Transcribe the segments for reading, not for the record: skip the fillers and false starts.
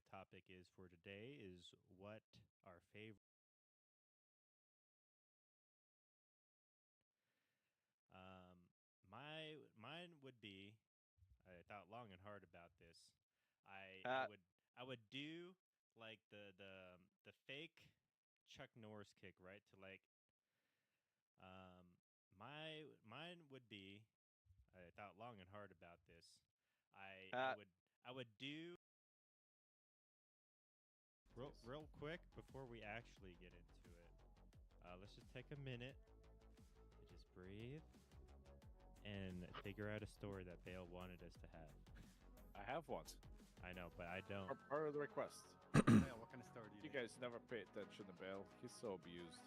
the topic is for today is what our favorite. Um, mine would be. I thought long and hard about this. I I Uh, would I would do like the fake Chuck Norris kick, right? To like mine would be. I thought long and hard about this. I I uh, would I would do real quick before we actually get into it. Let's just take a minute to just breathe and figure out a story that Bale wanted us to have. I have one. I know, but I don't. Part of the request. Yeah, what kind of story do you You need? guys never pay attention to Bale. He's so abused.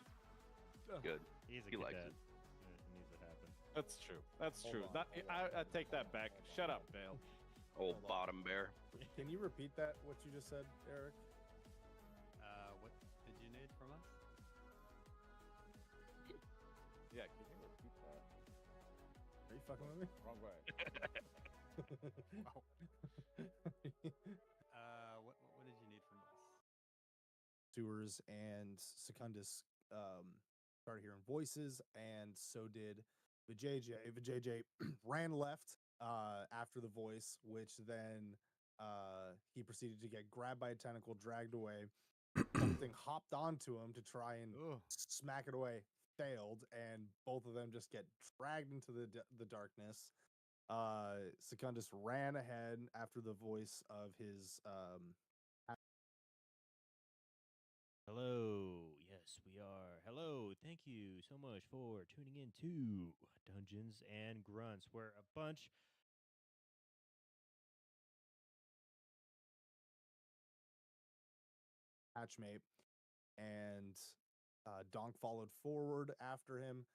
Good. He's a He likes cadet. it. It needs to happen. That's true. That's Hold true. on, That, hold I, on. I take that back. Shut up, Bale. Old Hold on. bottom bear. Can you repeat that? What you just said, Eric? What did you need from us? Yeah, can you repeat that? Are you fucking with me? Wrong way. What did you need from us? Sewers and Secundus started hearing voices, and so did Vijay. Vijay ran left after the voice, which then he proceeded to get grabbed by a tentacle, dragged away. Something hopped onto him to try and Oh, smack it away, failed, and both of them just get dragged into the darkness. Secundus ran ahead after the voice of his Hello. Yes, we are. Hello. Thank you so much for tuning in to Dungeons and Grunts, where a bunch. hatchmate, and Donk followed forward after him.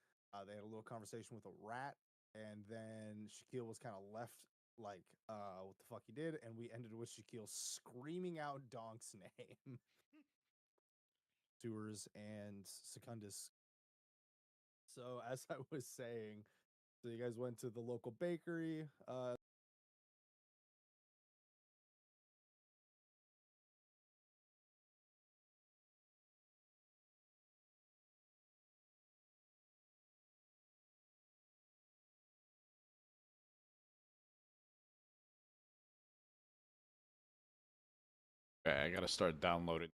They had a little conversation with a rat, and then Shaquille was kind of left like, what the fuck he did, and we ended with Shaquille screaming out Donk's name. Sewers and Secundus. So as I was saying, so you guys went to the local bakery. Okay, I gotta start downloading.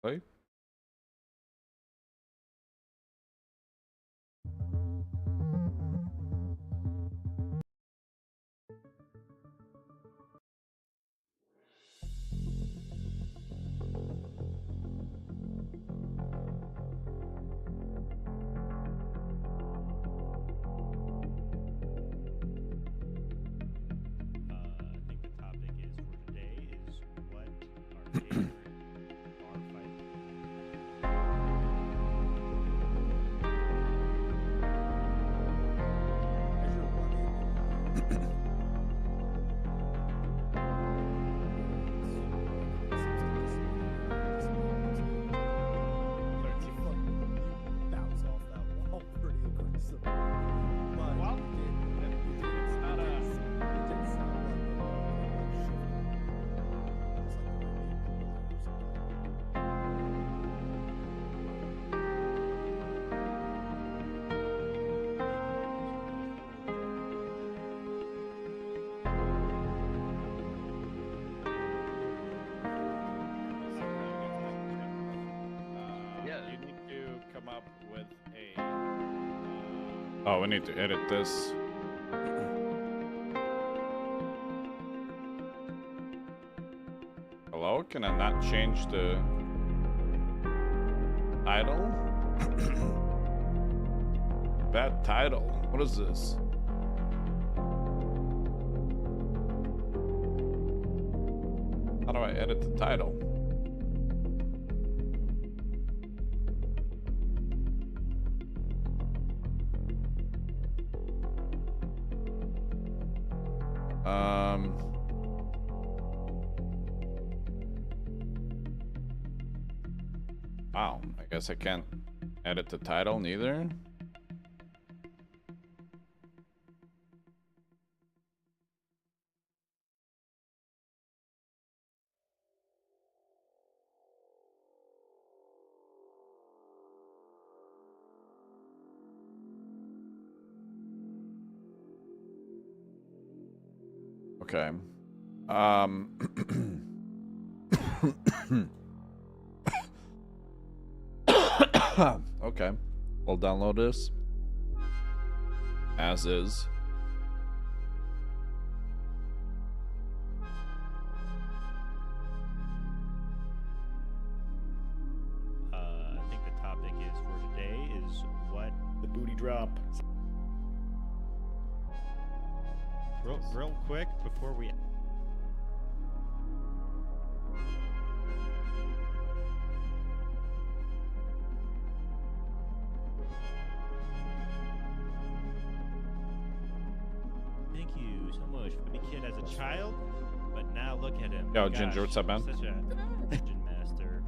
Play? I think the topic is for today is what our favorite bar fight. As you're running, bounce off that wall pretty aggressively. But Well, it did not a- it did sound like the wall shifted. It's like there were being pulled or something. Yeah. You need to come up with a. Oh, we need to edit this. Hello? Can I not change the title? Bad title. What is this? How do I edit the title? Um. Wow, I guess I can't edit the title neither. Okay. Okay. We'll download this as is. I think the topic is for today is what The booty drop. real quick before we thank you so much for the kid as a child, but now look at him. Yo, Ginger, what's up, man? Such a dungeon master.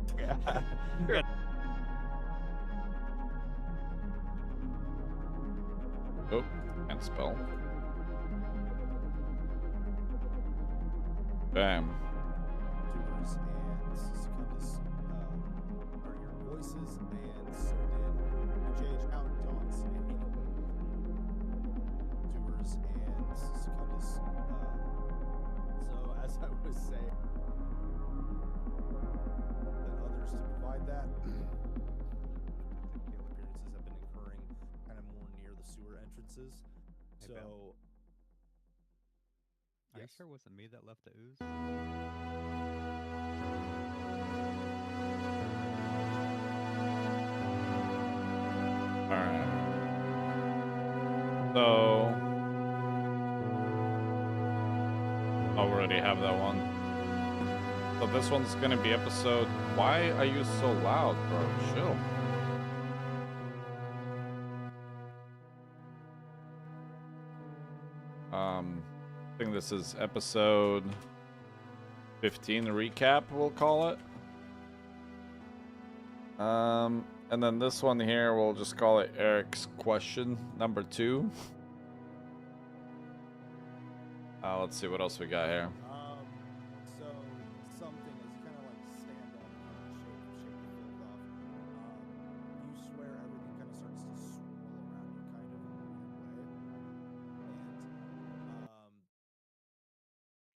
Oh, can't spell. Bam. Doers and Secundus are your voices, and so did JH out Dogs and Doers and Secundus. So as I was saying, that others to provide that. Appearances have been occurring kind of more near the sewer entrances. Hey, So. Bell. Are you Yes. sure it wasn't me that left the ooze? Alright. So. I already have that one. So this one's gonna be episode. Why are you so loud, bro? Chill. I think this is episode 15 recap, we'll call it. And then this one here, we'll just call it Eric's question number 2. Let's see what else we got here. So something as you kind of like stand up and shake the filth off. You swear everything kind of starts to swirl around you, kind of in a weird way.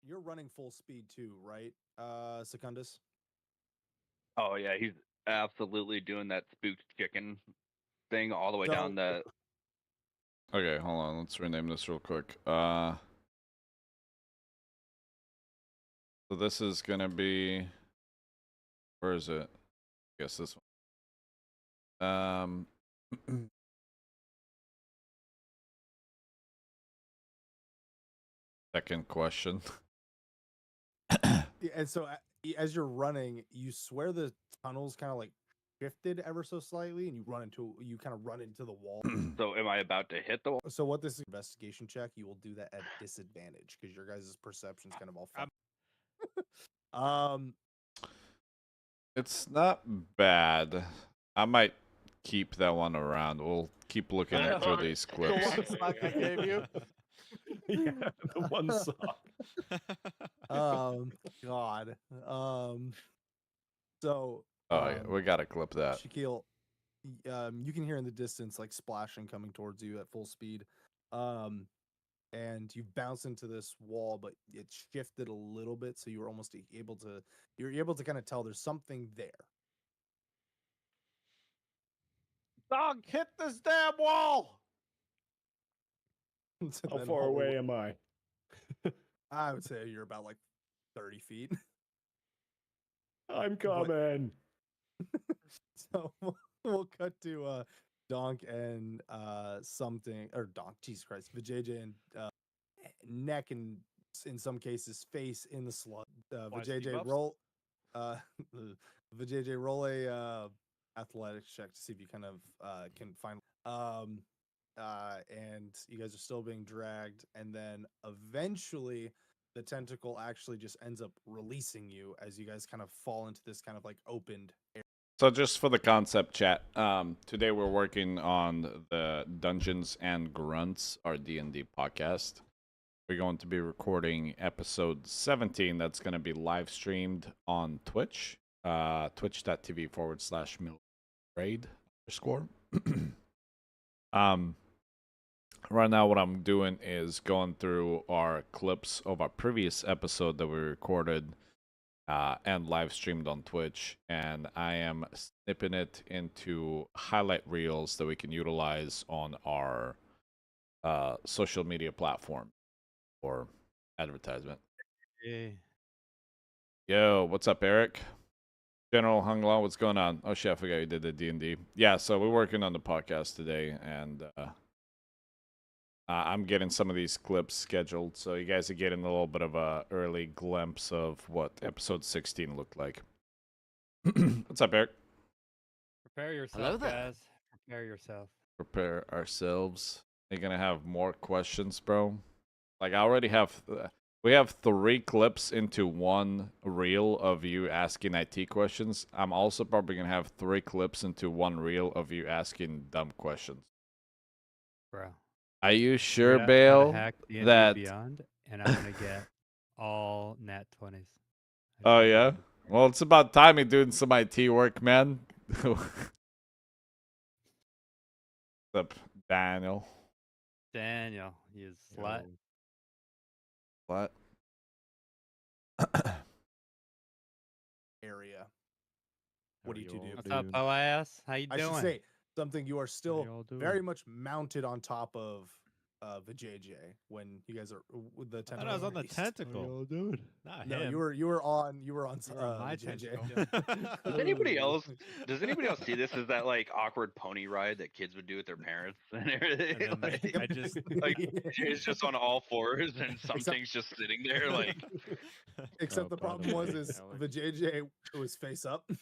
And you're running full speed too, right, Secundus? Oh yeah, he's absolutely doing that spooked chicken thing all the way So- down the. Okay, hold on. Let's rename this real quick. So this is gonna be. Where is it? I guess this one. Second question. Yeah, and so as you're running, you swear the tunnels kind of like shifted ever so slightly, and you kind of run into the wall. So am I about to hit the wall? So what this is investigation check, you will do that at disadvantage because your guys' perception's kind of all fucked. It's not bad. I might keep that one around. We'll keep looking at through these clips. sock I gave you. Yeah, the one sock. God. So Oh yeah, we gotta clip that. Shaquille, you can hear in the distance like splashing coming towards you at full speed. And you bounce into this wall, but it shifted a little bit, so you were almost you're able to kind of tell there's something there. Dog, hit this damn wall! So How then far all the away way- am I? I would say you're about like 30 feet. I'm coming. So we'll cut to Donk and something, or Donk, Jesus Christ, Vijay and neck and in some cases face in the slug. Why, Steve Vijay Ups? roll Vijay roll a athletics check to see if you kind of can find and you guys are still being dragged, and then eventually the tentacle actually just ends up releasing you as you guys kind of fall into this kind of like opened area. So just for the concept chat, today we're working on the Dungeons and Grunts, our D&D podcast. We're going to be recording episode 17. That's going to be live streamed on Twitch, twitch.tv/milraid_. right now what I'm doing is going through our clips of our previous episode that we recorded and live streamed on Twitch, and I am snipping it into highlight reels that we can utilize on our social media platform for advertisement. Hey. Yo, what's up, Eric? General Hunglaw, what's going on? Oh shit, I forgot you did the D&D. Yeah, so we're working on the podcast today, and I'm getting some of these clips scheduled, so you guys are getting a little bit of a early glimpse of what episode 16 looked like. What's up, Eric? Prepare yourself, Hello there. guys. Prepare yourself. Prepare ourselves. Are you gonna have more questions, bro? Like, I already have... we have 3 clips into 1 reel of you asking IT questions. I'm also probably gonna have 3 clips into 1 reel of you asking dumb questions. Bro. Are you sure, I'm gonna Bale, hack D&D that... Beyond, and I'm going to get all nat 20s. Oh, yeah? Well, it's about time you're doing some IT work, man. What's up, Daniel? Daniel, you slut. What? Area. How What do you two y'all do? What's up, doing? Boaz? How you I doing? should say something you are still y'all doing? very much mounted on top of the JJ when you guys are with the I tentacle. thought I was on the raised. tentacle. dude. Not No, him. you were on my the JJ. tentacle. Does anybody else? Does anybody else see this as that like awkward pony ride that kids would do with their parents and everything? And then Like, I just like it's just on all fours and something's just sitting there like. Except Oh, the by problem way, was Alex, the JJ was face up. You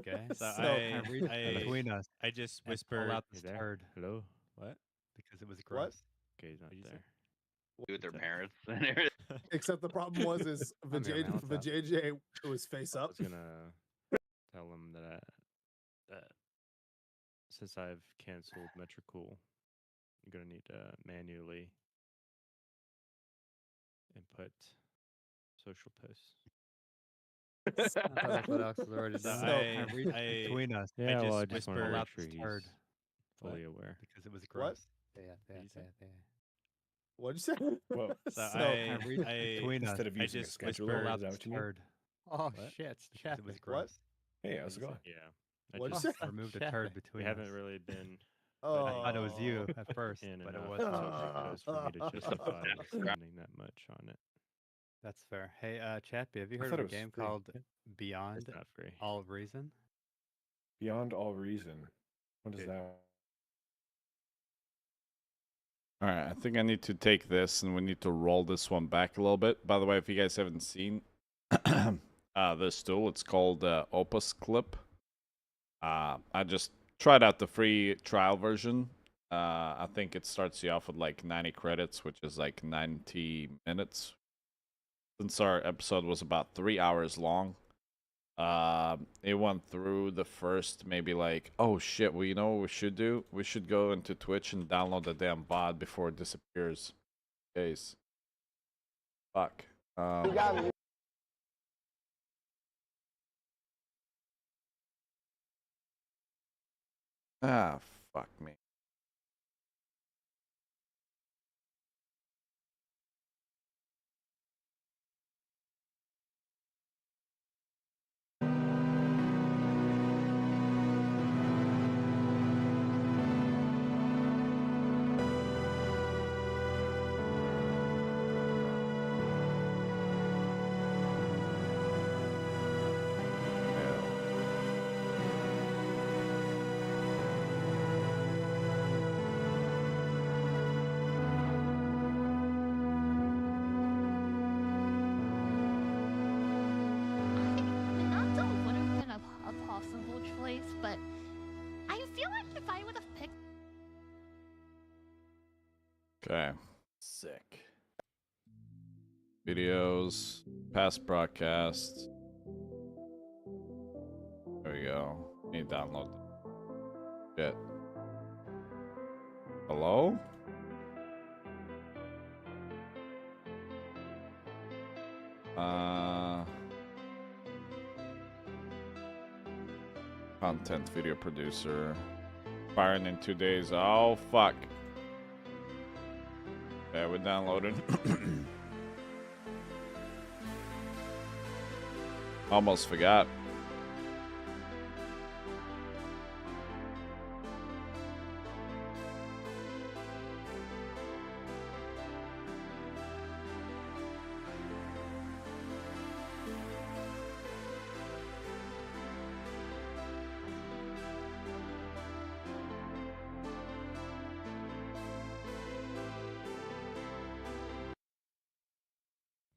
gay? so So- I, reached I, between us I just and pulled whispered out "You this there? turd Hello, what? because it was What? gross. Okay, he's not What'd you say? there. Do with their Okay. parents and everything. Except the problem was the I'm here, man. What's the up? JJ was face I up. was gonna tell him that since I've canceled Metricool, I'm gonna need to manually input social posts. I thought that's what Alex was already So done. I- reached I- between us I just pulled whispered out sure this he's turd fully aware. because it was What? gross. Yeah, What'd you say? What'd you say? Whoa. So So- I reached I- between us. Instead of I using a just scheduler, whispered is out that this what you mean? turd. Oh What? shit! Because it was What? gross. Hey, how's it going? Yeah. I What'd you just say? Removed a we turd between us. haven't really been Oh, I thought it was you at first, in but it enough wasn't. social posts for me to justify spending that much on it. That's fair. Hey, Chappy, have you I heard thought of it a was game free. called Yeah. Beyond It's not free. All Reason? Beyond all reason. What is Dude. that? All right, I think I need to take this and we need to roll this one back a little bit. By the way, if you guys haven't seen this tool, it's called Opus Clip. I just tried out the free trial version. I think it starts you off with like 90 credits, which is like 90 minutes. Since our episode was about 3 hours long, it went through the first maybe like, oh shit, well, you know what we should do? We should go into Twitch and download the damn bot before it disappears. Case. Fuck. Ah, fuck me. Minato would have been a possible choice, but I feel like if I would have picked Okay. Sick. Videos, past broadcasts. There we go. Need to download shit. Hello? Content video producer. Expiring in 2 days. Oh, fuck. Yeah, we're downloading. Almost forgot.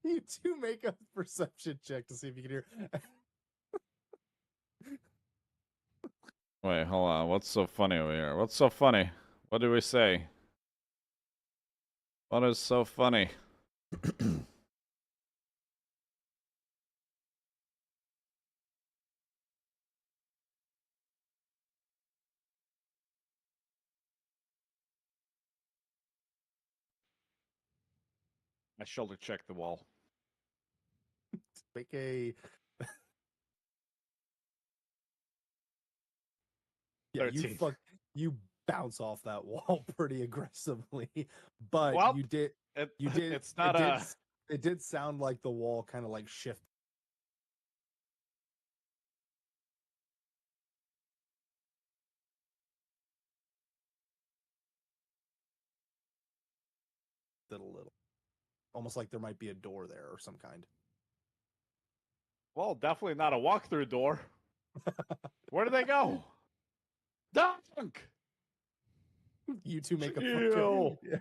You two make a perception check to see if you can hear. Wait, hold on. What's so funny over here? What's so funny? What do we say? What is so funny? I shoulder check the wall. Make a. Yeah, 13. you bounce off that wall pretty aggressively, but Well, you did. It's not It did sound like the wall kind of like shifted a little, almost like there might be a door there or some kind. Well, definitely not a walk-through door. Where do they go? Dunk! You two make a Ew. Yeah.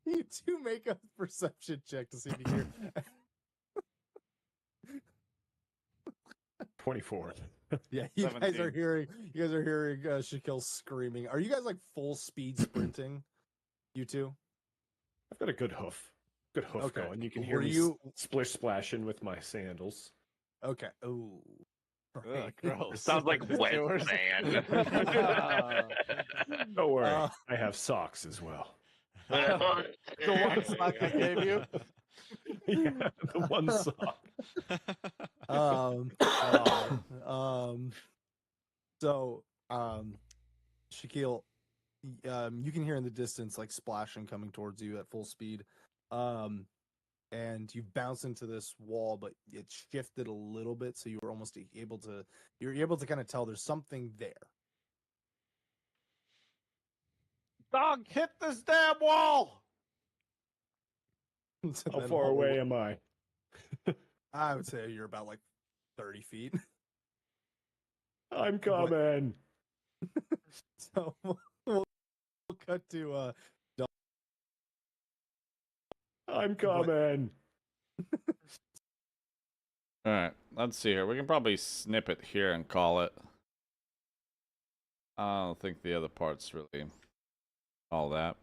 You two make a perception check to see if you can hear. 24. Yeah, you guys are 17. hearing. You guys are hearing Shaquille screaming. Are you guys like full speed sprinting? You two? I've got a good hoof. Good hoof Okay. going. You can hear Were me you- splish splashing with my sandals. Okay. Ooh. Ugh, gross. It sounds like wet Yours? sand. Don't worry, Uh, I have socks as well. The one sock I gave you? Yeah, the one sock. So, Shaquille, you can hear in the distance like splashing coming towards you at full speed. And you bounce into this wall, but it shifted a little bit, so you were almost you're able to kind of tell there's something there. Dog, hit this damn wall! So How then far all the away am I? I would say you're about like 30 feet. I'm coming. So we'll cut to I'm coming. Alright, let's see here. We can probably snip it here and call it. I don't think the other part's really all that.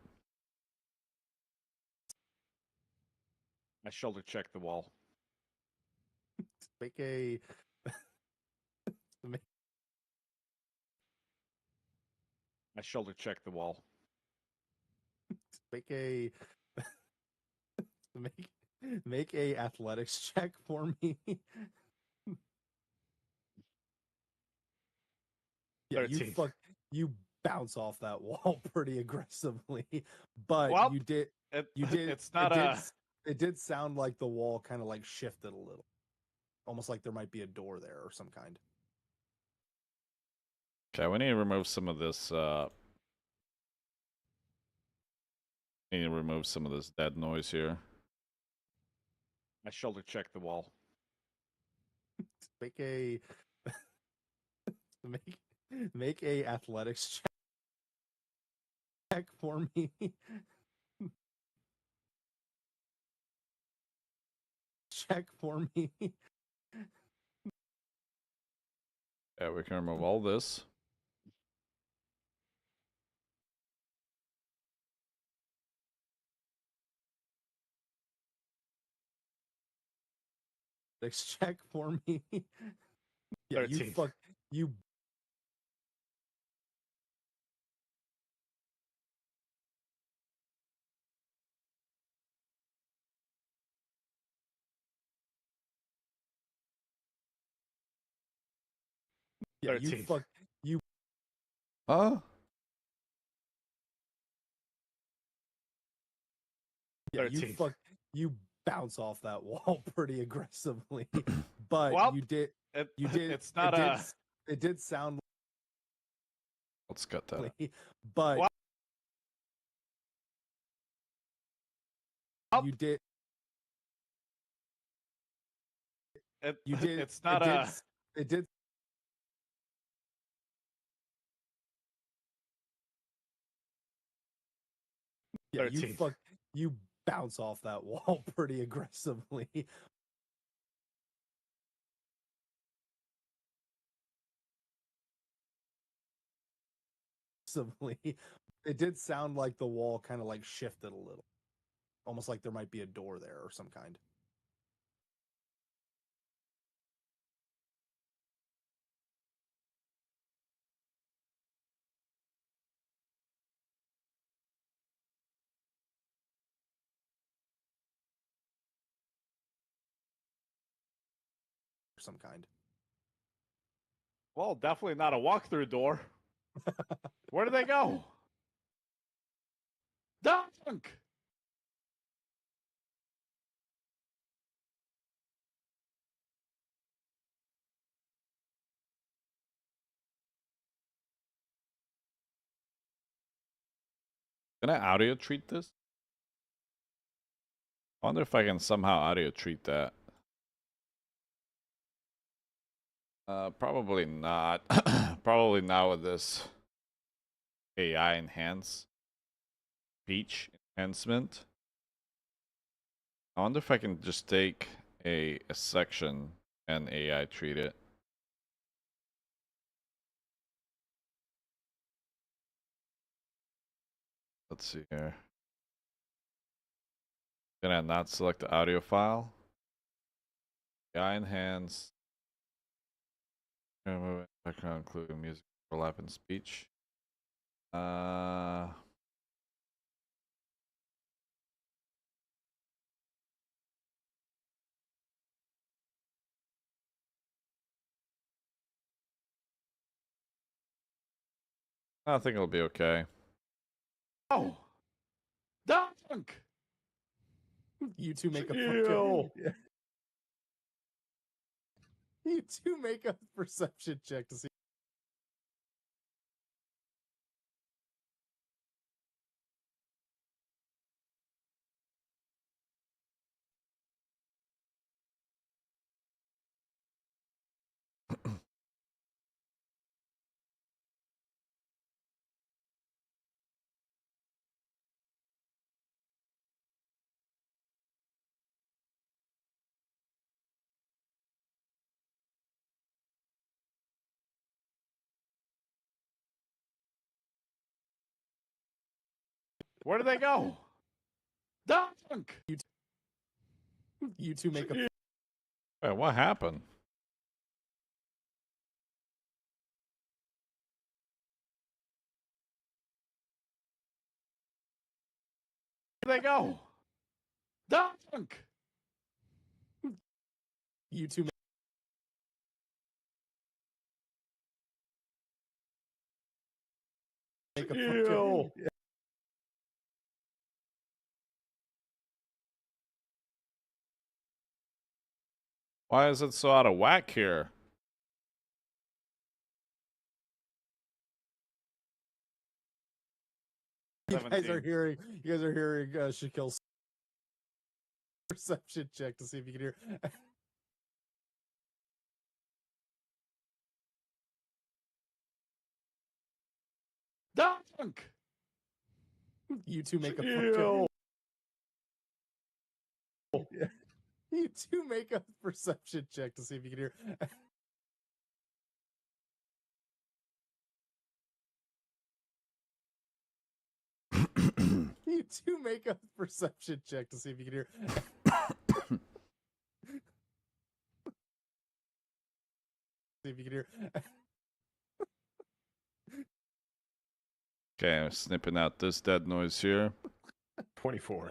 I shoulder check the wall. make a make, I shoulder check the wall. make a make a athletics check for me. Yeah, 13. you bounce off that wall pretty aggressively, but Well, you did. It's not It did sound like the wall kind of like shifted a little, almost like there might be a door there or some kind. Okay, we need to remove some of this. We need to remove some of this dead noise here. I shoulder check the wall. Make a make a athletics check for me. Check for me. Yeah, we can remove all this. Check for me. Yeah, 13. you Yeah, 13. you Huh? Yeah, 13. you bounce off that wall pretty aggressively, but Well, you did. It's not It did sound Let's cut that. like, but Well, you did. You did. It's not It did. Yeah, 13. you bounce off that wall pretty aggressively. It did sound like the wall kind of like shifted a little, almost like there might be a door there or some kind. Some kind. Well, definitely not a walk-through door. Where do they go? Dunk! Can I audio treat this? I wonder if I can somehow audio treat that. Probably not. Probably not with this AI enhance speech enhancement. I wonder if I can just take a section and AI treat it. Let's see here. Can I not select the audio file? AI enhance. Background including music, overlap, and speech. I think it'll be okay. Oh, dunk! You two make a Ew. You two make a perception check to see. Where do they go? Dunk! You two make a. Wait, what happened? Where do they go? Dunk! You two make a. Ew. Why is it so out of whack here? You guys are 17. hearing. You guys are hearing Shaquille's perception check to see if you can hear. Dunk! You two make a. Ew. You two make a perception check to see if you can hear. You two make a perception check to see if you can hear. See if you can hear. Okay, I'm snipping out this dead noise here. 24.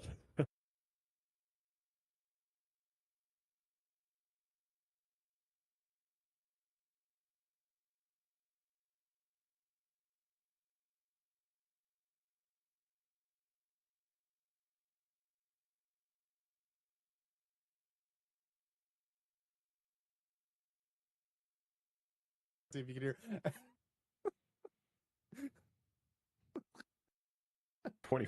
See if you can hear. 20.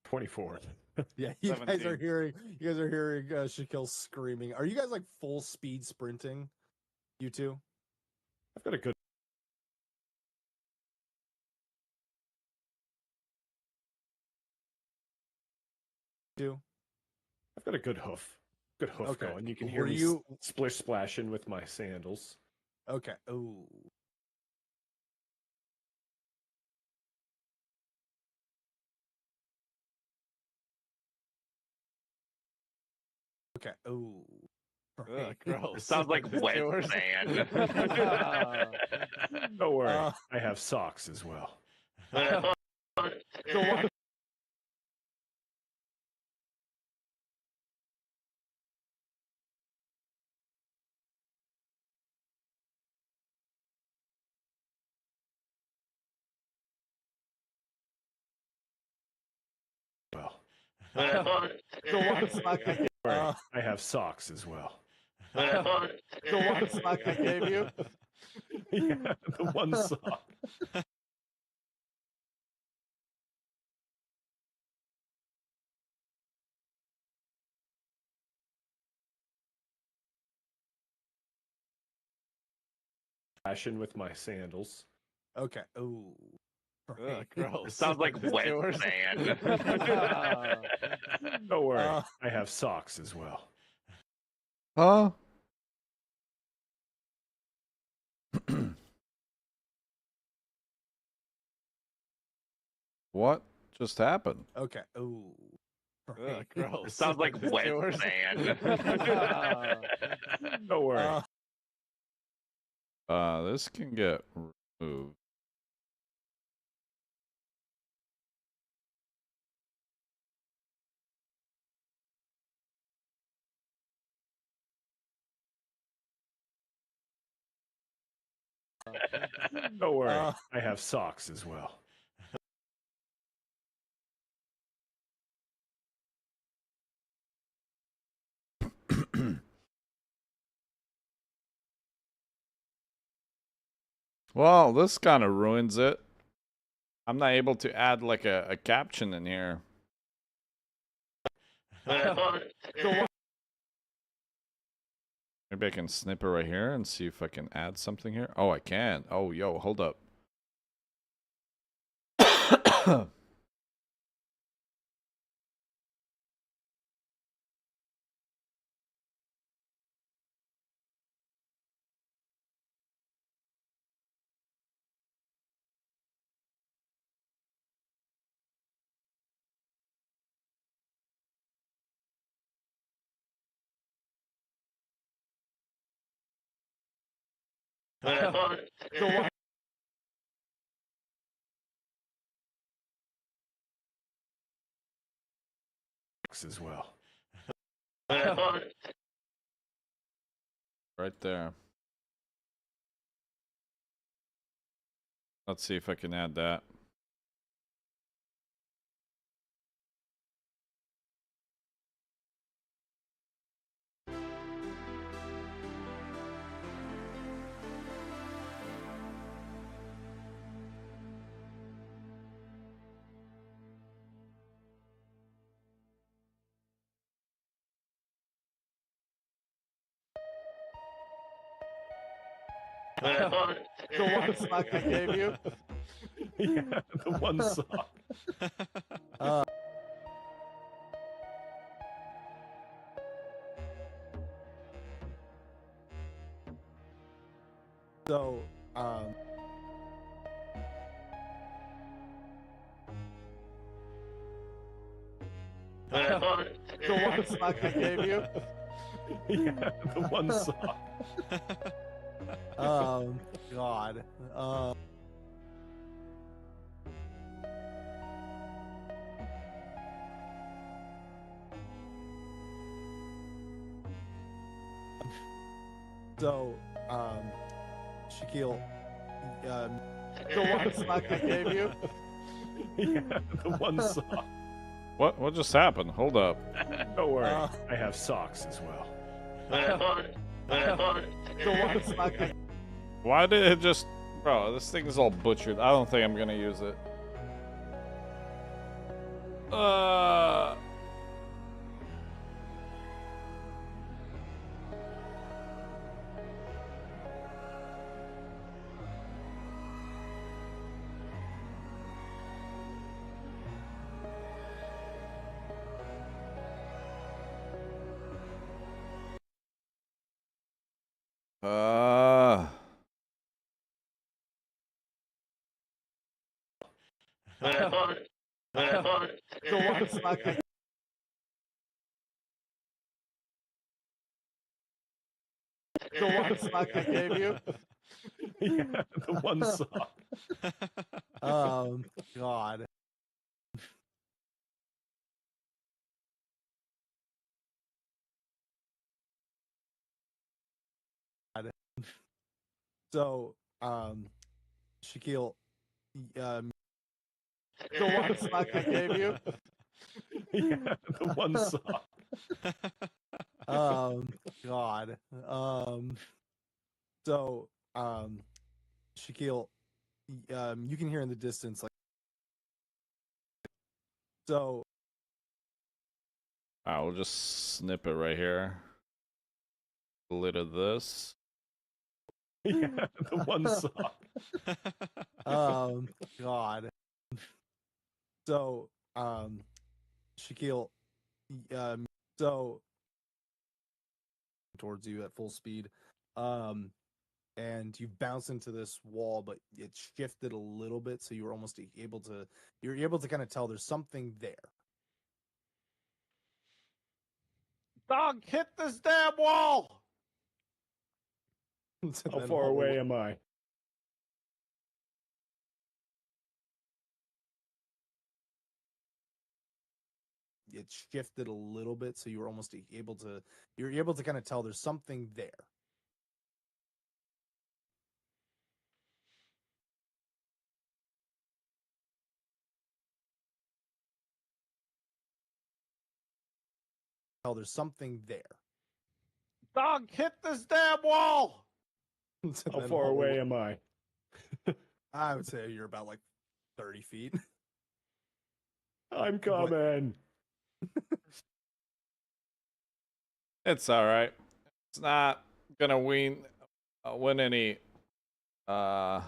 24. Yeah, you guys are 17. hearing. You guys are hearing Shaquille screaming. Are you guys like full speed sprinting? You two? I've got a good. Two? I've got a good hoof. Good hoof Okay. going. You can hear Were me you- splish splashing with my sandals. Okay. Ooh. Okay. Ooh. Right. It sounds like wet sand. Don't worry, Uh, I have socks as well. Well, don't worry, I have socks as well. I gave you. Yeah, the one sock. Fashion with my sandals. Okay. Ooh. Right. It sounds like wet sand. Don't worry, Uh, I have socks as well. Huh? What just happened? Okay. Ooh. Right. It sounds like wet sand. Don't worry. This can get removed. Don't worry, I have socks as well. Well, this kind of ruins it. I'm not able to add like a caption in here. Maybe I can snip it right here and see if I can add something here. Oh, I can. Oh, yo, hold up. As well. Right there. Let's see if I can add that. The one sock I gave you. Yeah, the one sock. So, the one sock I gave you. Yeah, the one sock. God. So, Shaquille, the one sock I gave you. Yeah, the one sock. What just happened? Hold up. Don't worry, Uh, I have socks as well. Why did it just... Bro, this thing is all butchered. I don't think I'm gonna use it. The one sock I gave you. Yeah, the one sock. God. So, Shaquille, the one sock I gave you. Yeah, the one sock. God. So, Shaquille, you can hear in the distance, like, so. I will just snip it right here. A little of this. Yeah, the one sock. God. So, Shaquille, so towards you at full speed, and you bounce into this wall, but it shifted a little bit, so you were almost able to, you're able to kind of tell there's something there. Dog, hit this damn wall! So How then far all the away am I? it shifted a little bit, so you were almost able to, you're able to kind of tell there's something there. Tell there's something there. Dog, hit this damn wall! So How then far all the away am I? I would say you're about like 30 feet. I'm coming. It's alright. It's not gonna win any Grammy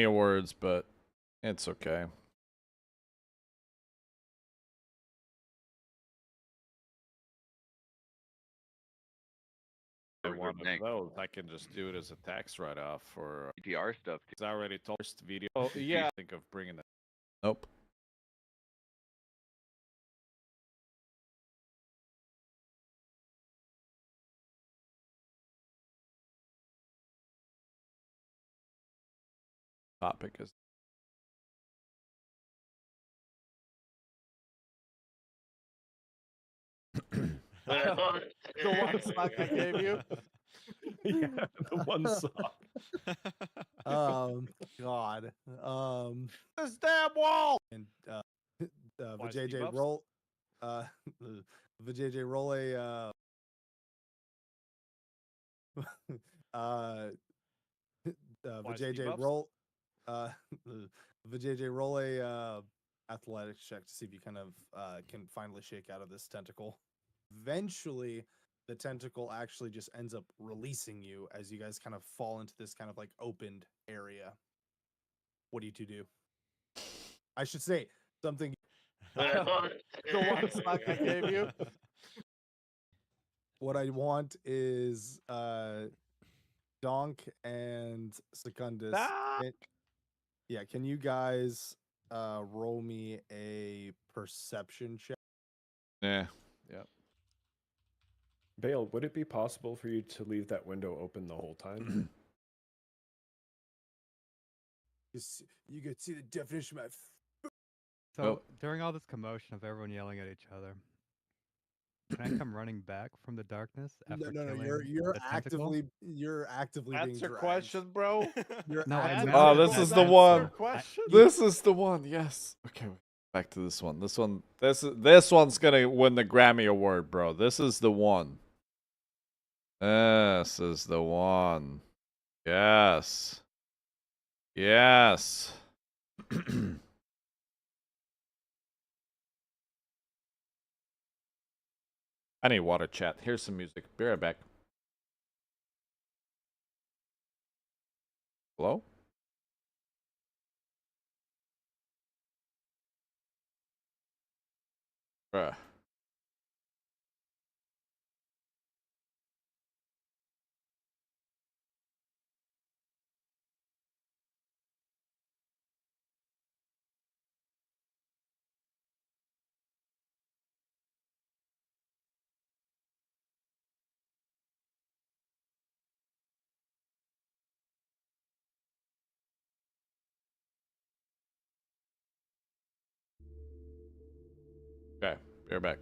Awards, but it's okay. I Those are wanted dank. those. I can just do it as a tax write-off for ETR stuff. It's already told this video. Oh yeah, think of bringing it. Nope. Topic is The one sock I gave you. Yeah, the one sock. God. this damn wall. And Watch VJJ debuffs? roll. VJJ roll a. Watch VJJ debuffs? roll. VJJ roll a athletics check to see if you kind of can finally shake out of this tentacle. Eventually, the tentacle actually just ends up releasing you as you guys kind of fall into this kind of like opened area. What do you two do? I should say something. The one sock I gave you. What I want is Donk and Secundus. Yeah, can you guys roll me a perception check? Yeah. Bale, would it be possible for you to leave that window open the whole time? You could see the definition of my. So Oh. during all this commotion of everyone yelling at each other, can I come running back from the darkness after No, killing you're the tentacle? actively being That's your dragged. question, bro. You're No, I actively meant Oh, it this as is the answer. one. I- This is the one. Yes. Okay. Back to this one. This one's gonna win the Grammy Award, bro. This is the one. This is the one. Yes. Yes. I need water, chat. Here's some music. Be right back. Hello? Bruh. Okay, be right back.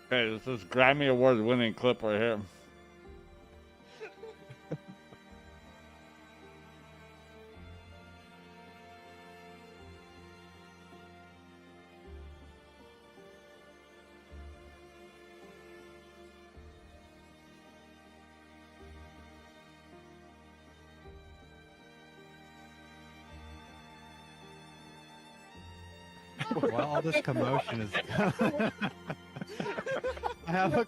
Hey, this is Grammy Award winning clip right here. While all this commotion is, I have a.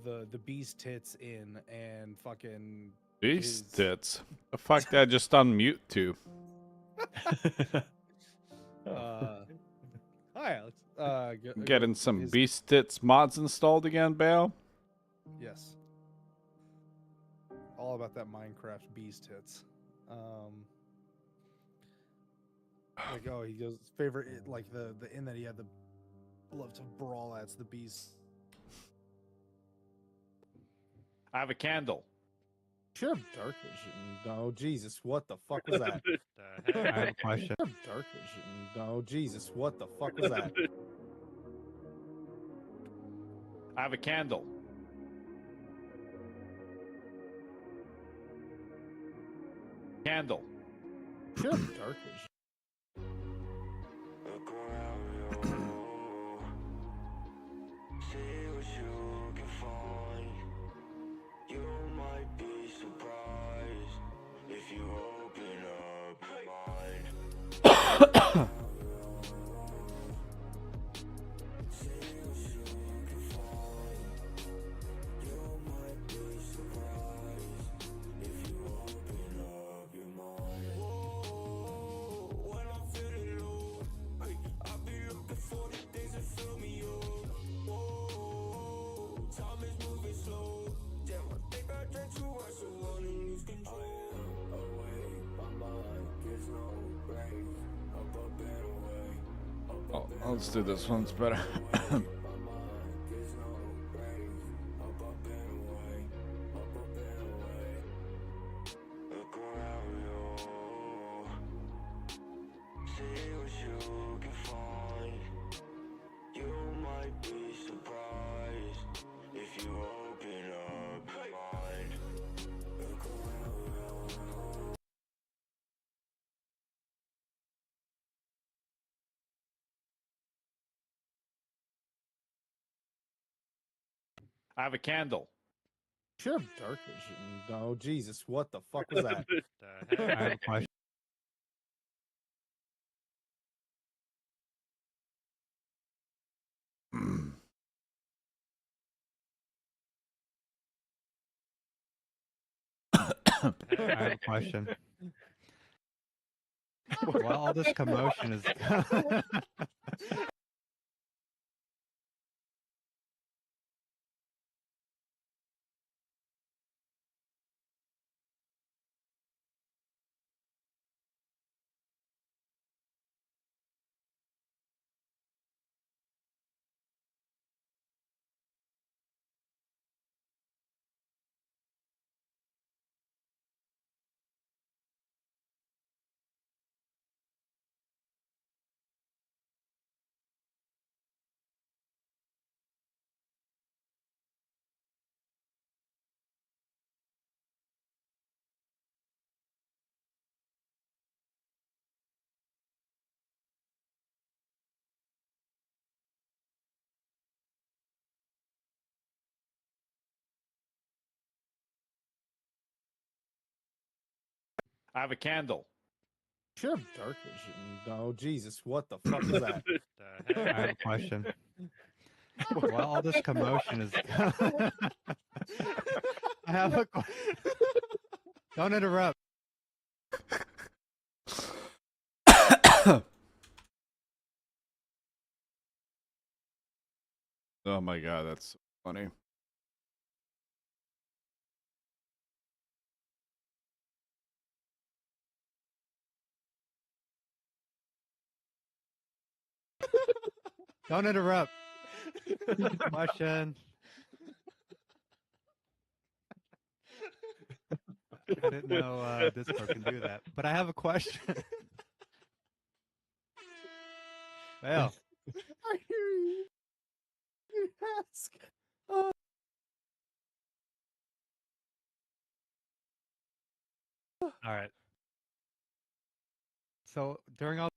The beast tits in and fucking These is- tits. The fuck did I just unmute to? Hi, Alex. Getting some his- Beast Tits mods installed again, Bale? Yes. All about that Minecraft beast tits. Like, oh, he goes favorite like the inn that he had the love to brawl at's the beast. I have a candle. Sure, dark vision. Oh Jesus, what the fuck was that? The I heck? have a question. Sure, dark vision. Oh Jesus, what the fuck was that? I have a candle. Candle. Sure, dark vision. Look around you. See what you can find. You might be surprised if you open up your mind. See what you can find. You might be surprised if you open up your mind. Whoa, when I'm feeling low, hey, I be looking for the things that fill me up. Whoa, time is moving slow. Damn, I think I drank too much, so I wanna lose control. I am awake, my mind gets no break. Up and away. Oh, let's do this one. It's better. My mind gets no break. Up and away. Up and away. Look around you. See what you can find. You might be surprised if you open up your mind. Look around you. I have a candle. Sure, dark vision. Oh Jesus, what the fuck was that? The I have a heck? question. I have a question. While all this commotion is, I have a candle. Sure, dark vision. Oh Jesus, what the fuck was that? The I have a heck? question. While all this commotion is, I have a. Don't interrupt. Oh my god, that's so funny. Don't interrupt. Question. I didn't know Discord can do that. But I have a question. Well, I hear you. You ask. Oh. all right. So during all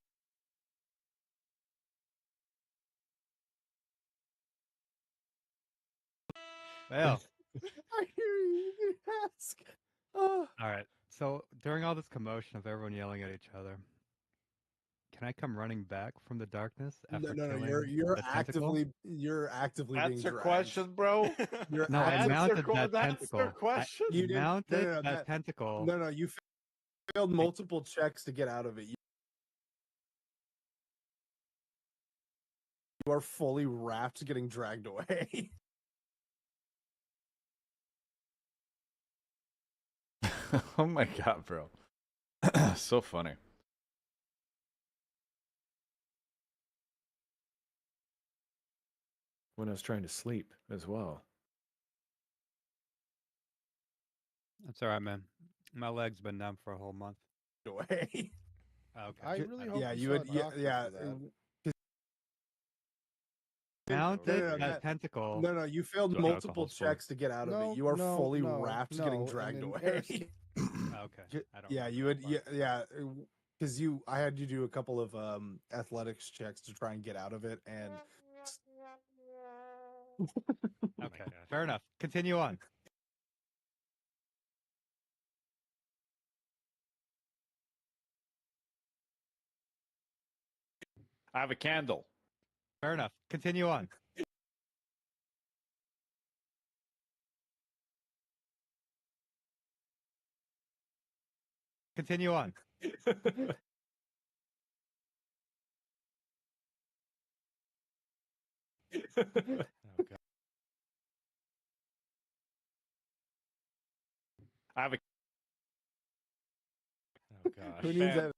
well, I hear you. You ask. Oh. all right. So during all this commotion of everyone yelling at each other, can I come running back from the darkness after No, killing you're the tentacle? actively being That's your dragged. question, bro. You're No, I That's actively, your mounted that that's tentacle. your question. you didn't Mounted no, that tentacle. no, you failed multiple checks to get out of it. You are fully wrapped, getting dragged away. Oh my god, bro. So funny. When I was trying to sleep as well. That's all right, man. My leg's been numb for a whole month. away. Okay. I really hope Yeah, you you saw would. a Yeah, doctor yeah. for that. Mounted no, that tentacle. No, you failed So multiple alcohol sport. checks to get out of No, it. You are no, fully no, wrapped, getting no, dragged and in away. Eric's Okay. I don't Yeah, you remember would. that Yeah, part. yeah. Because I had you do a couple of athletics checks to try and get out of it, and Okay. gosh. Fair enough. Continue on. I have a candle. Fair enough. Continue on. Continue on. Oh god. I have a Oh gosh. who needs Man. that?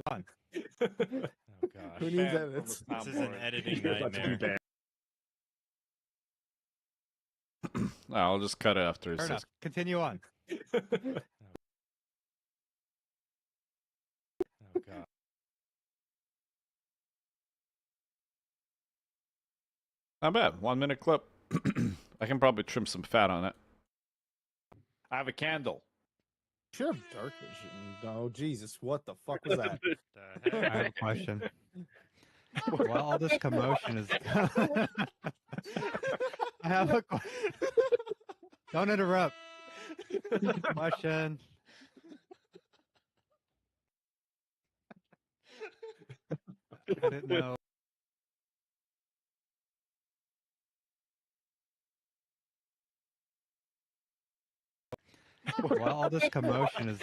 On. Oh gosh. Who needs fan that? from It's- the This is an soundboard. editing That's nightmare. bad. I'll just cut it after it Fair says enough. Continue on. Oh god. not bad. 1 minute clip. I can probably trim some fat on it. I have a candle. Should have dark vision. Oh Jesus! What the fuck was that? The I heck? have a question. While all this commotion is I have a question. Don't interrupt. Question. I didn't know. While all this commotion is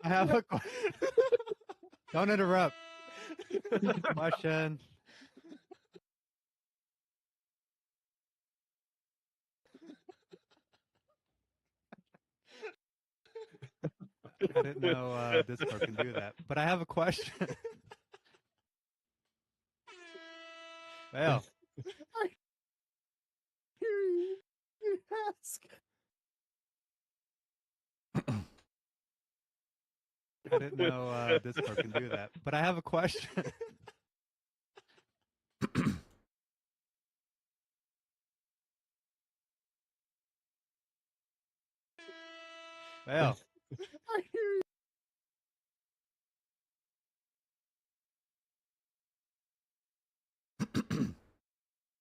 I have a question. Don't interrupt. Question. I didn't know Discord can do that. But I have a question. Well, I hear you. You ask. I didn't know Discord can do that. But I have a question. Well, I hear you.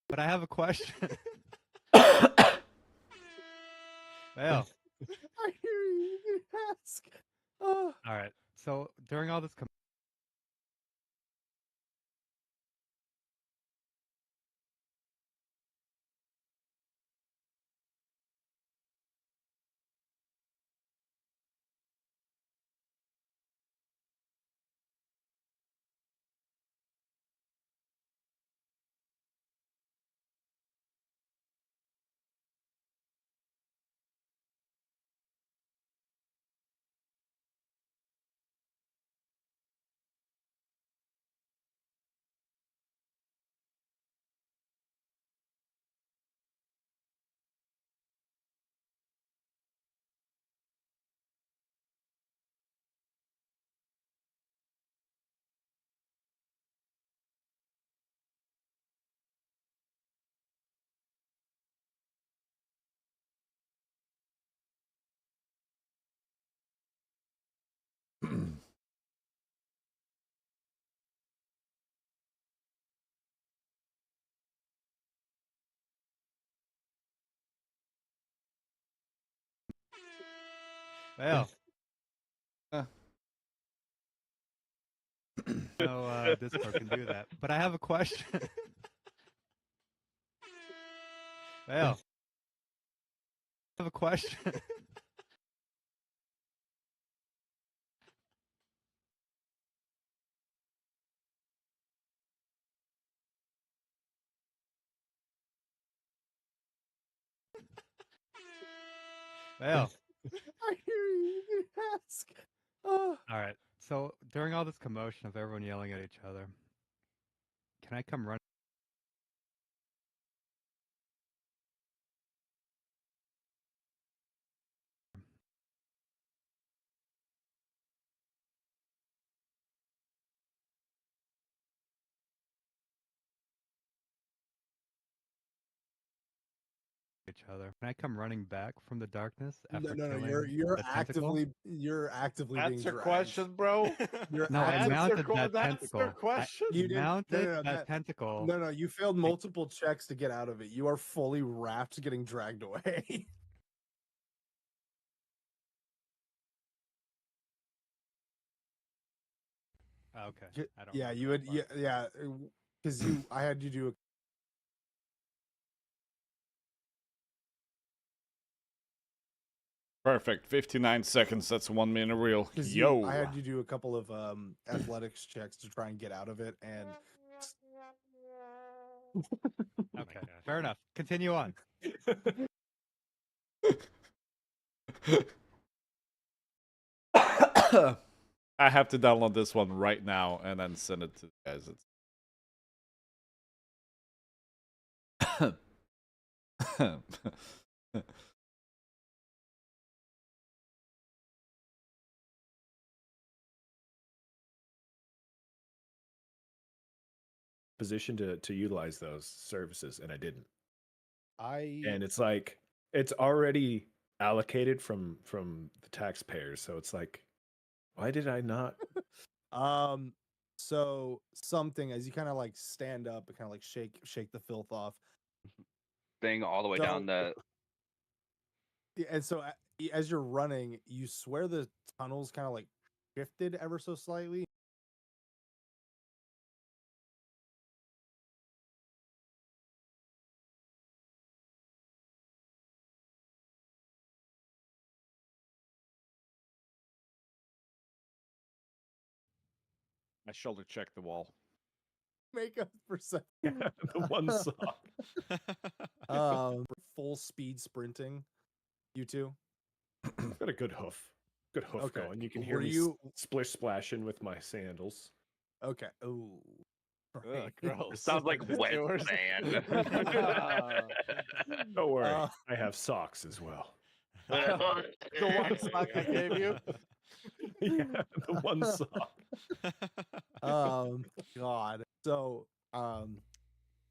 but I have a question. Well, I hear you. You ask. Oh. all right. So during all this Well. No, Discord can do that. But I have a question. Well. I have a question. Well. I hear you ask. Oh. All right. So during all this commotion of everyone yelling at each other, can I come run each other? Can I come running back from the darkness after No, killing you're the tentacle? actively being That's your dragged. question, bro. You're No, I That's mounted your, that that's tentacle. your question. You didn't- mounted no, that tentacle. No, you failed multiple checks to get out of it. You are fully wrapped, getting dragged away. Okay. I don't Yeah, remember you that had part. yeah, because I had you do a Perfect. 59 seconds. That's 1 minute reel. 'cause Yo. I had you do a couple of athletics checks to try and get out of it, and Okay. Fair enough. Continue on. I have to download this one right now and then send it to the guys. Position to utilize those services, and I didn't. I And it's like it's already allocated from the taxpayers, so it's like, why did I not? so something as you kind of like stand up and kind of like shake the filth off. Thing all the way down the. Yeah, and so as you're running, you swear the tunnels kind of like shifted ever so slightly. I shoulder checked the wall. Make a percent. The one sock. Full speed sprinting. You two. I've got a good hoof. Good hoof Okay. going. You can hear Were me you- splish splashing with my sandals. Okay. Ooh. Ugh, gross. Sounds like wet sand. Don't worry, Uh, I have socks as well. The one sock I gave you? Yeah, the one sock. God. So,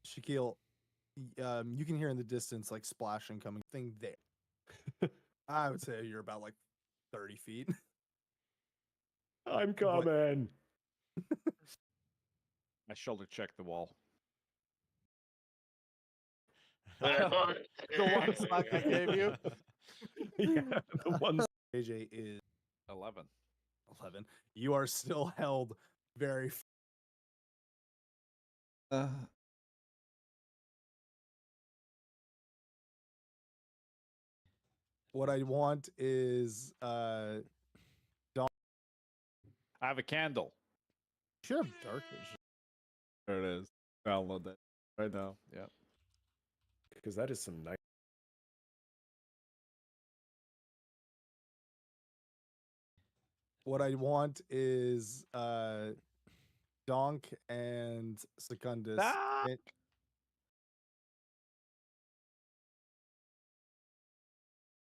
Shaquille, you can hear in the distance like splashing coming. Thing there. I would say you're about like 30 feet. I'm coming. I shoulder checked the wall. The one sock I gave you? Yeah, the one. JJ is 11. 11. You are still held very. What I want is I have a candle. should have dark vision. There it is. Download that right now. Yeah. Because that is some nice. What I want is Donk and Secundus. Ah!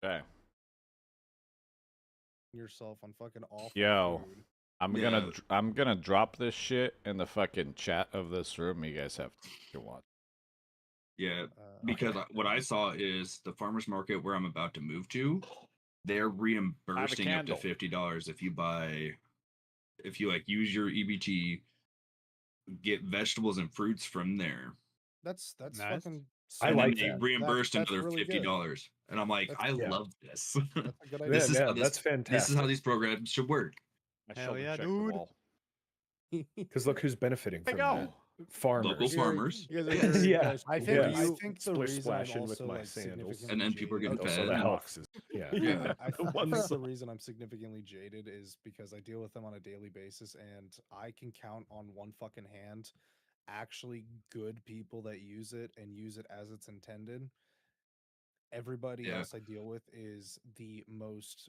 Okay. Yourself on fucking awful. Yo. food. I'm gonna drop this shit in the fucking chat of this room. You guys have to watch. Yeah, Uh, because okay. what I saw is the farmers market where I'm about to move to, they're reimbursing up to candle. $50 if you like use your EBT, get vegetables and fruits from there. That's Nice. fucking. I And like then they that. reimbursed That's another really good. $50, and I'm like, That's- I Yeah. love this. That's a good This idea. is how that's this is how fantastic. these programs should work. I Hell shoulder yeah, check the dude. wall. Because look who's benefiting There from you that. go. Farmers. Local farmers. You guys are Yes. very Yeah. nice. I Yeah. think the Splish reason I'm splashing with also my like sandals. And then people are getting significantly Also fed. the jaded- Hawks. Yeah. Yeah. I The think ones- the reason I'm significantly jaded is because I deal with them on a daily basis, and I can count on one fucking hand actually good people that use it and use it as it's intended. Everybody Yeah. else I deal with is the most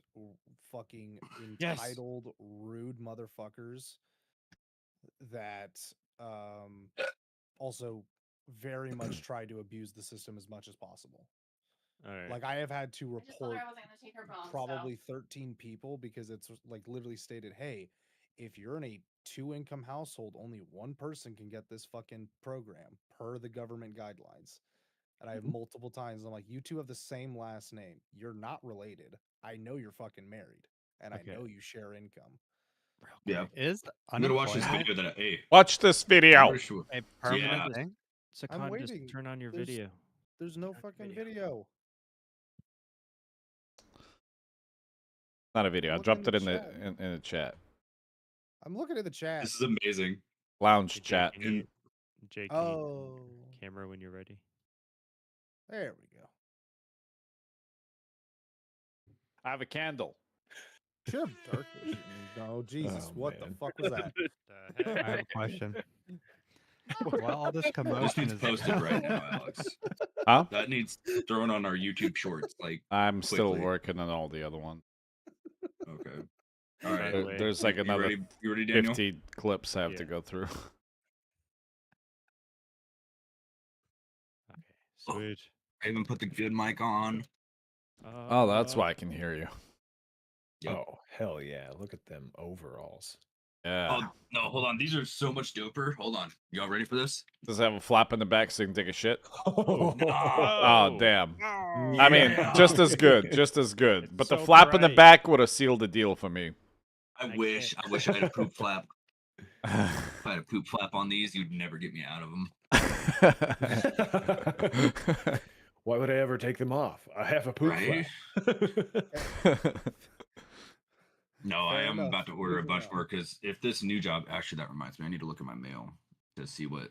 fucking Yes. entitled, rude motherfuckers that also very much try to abuse the system as much as possible. All right. Like I have had to I just told report her I wasn't gonna take her bone. probably 13 people because it's like literally stated, hey, if you're in a 2-income household, only one person can get this fucking program per the government guidelines. And I have multiple times I'm like, you two have the same last name. You're not related. I know you're fucking married, and Okay. I know you share income. Yeah. Is I'm gonna watch this unemployment video that hey. Watch this I'm video. pretty sure- a permanent Yeah. thing? Sakan, just waiting. turn on your There's- video. There's no Check the fucking video. video. Not a video. I Look dropped in it the in chat. in the chat. I'm looking at the chat. This is amazing. Lounge Hey, Jake, chat. can you- Jake, can you Oh, camera when you're ready. there we go. I have a candle. Should have dark vision. No, Jesus, Oh, what man. the fuck was that? The I have heck? a question. While all this This commotion needs is posted right now, Alex. Huh? That needs thrown on our YouTube shorts. Like, I'm still Quickly. working on all the other ones. okay. All right. By the way, There's like You another ready? You ready, Daniel? 50 clips I have to Yeah. go through. Okay, sweet. I even put the good mic on. Oh, that's why I can hear you. Yep. Oh, hell yeah. Look at them overalls. Yeah. Oh no, hold on. These are so much doper. Hold on. Y'all ready for this? Does it have a flap in the back so you can take a shit? Oh, Oh, damn. No. I mean, Yeah. just as good. Just as good. It's But the so flap in the bright. back would have sealed the deal for me. I I wish I had a poop flap. If I had a poop flap on these, you'd never get me out of them. Why would I ever take them off? I have a poop Right? flap. No, I Fair am enough. about to order a Moving bunch on. more because if this new job, actually, that reminds me, I need to look at my mail to see what.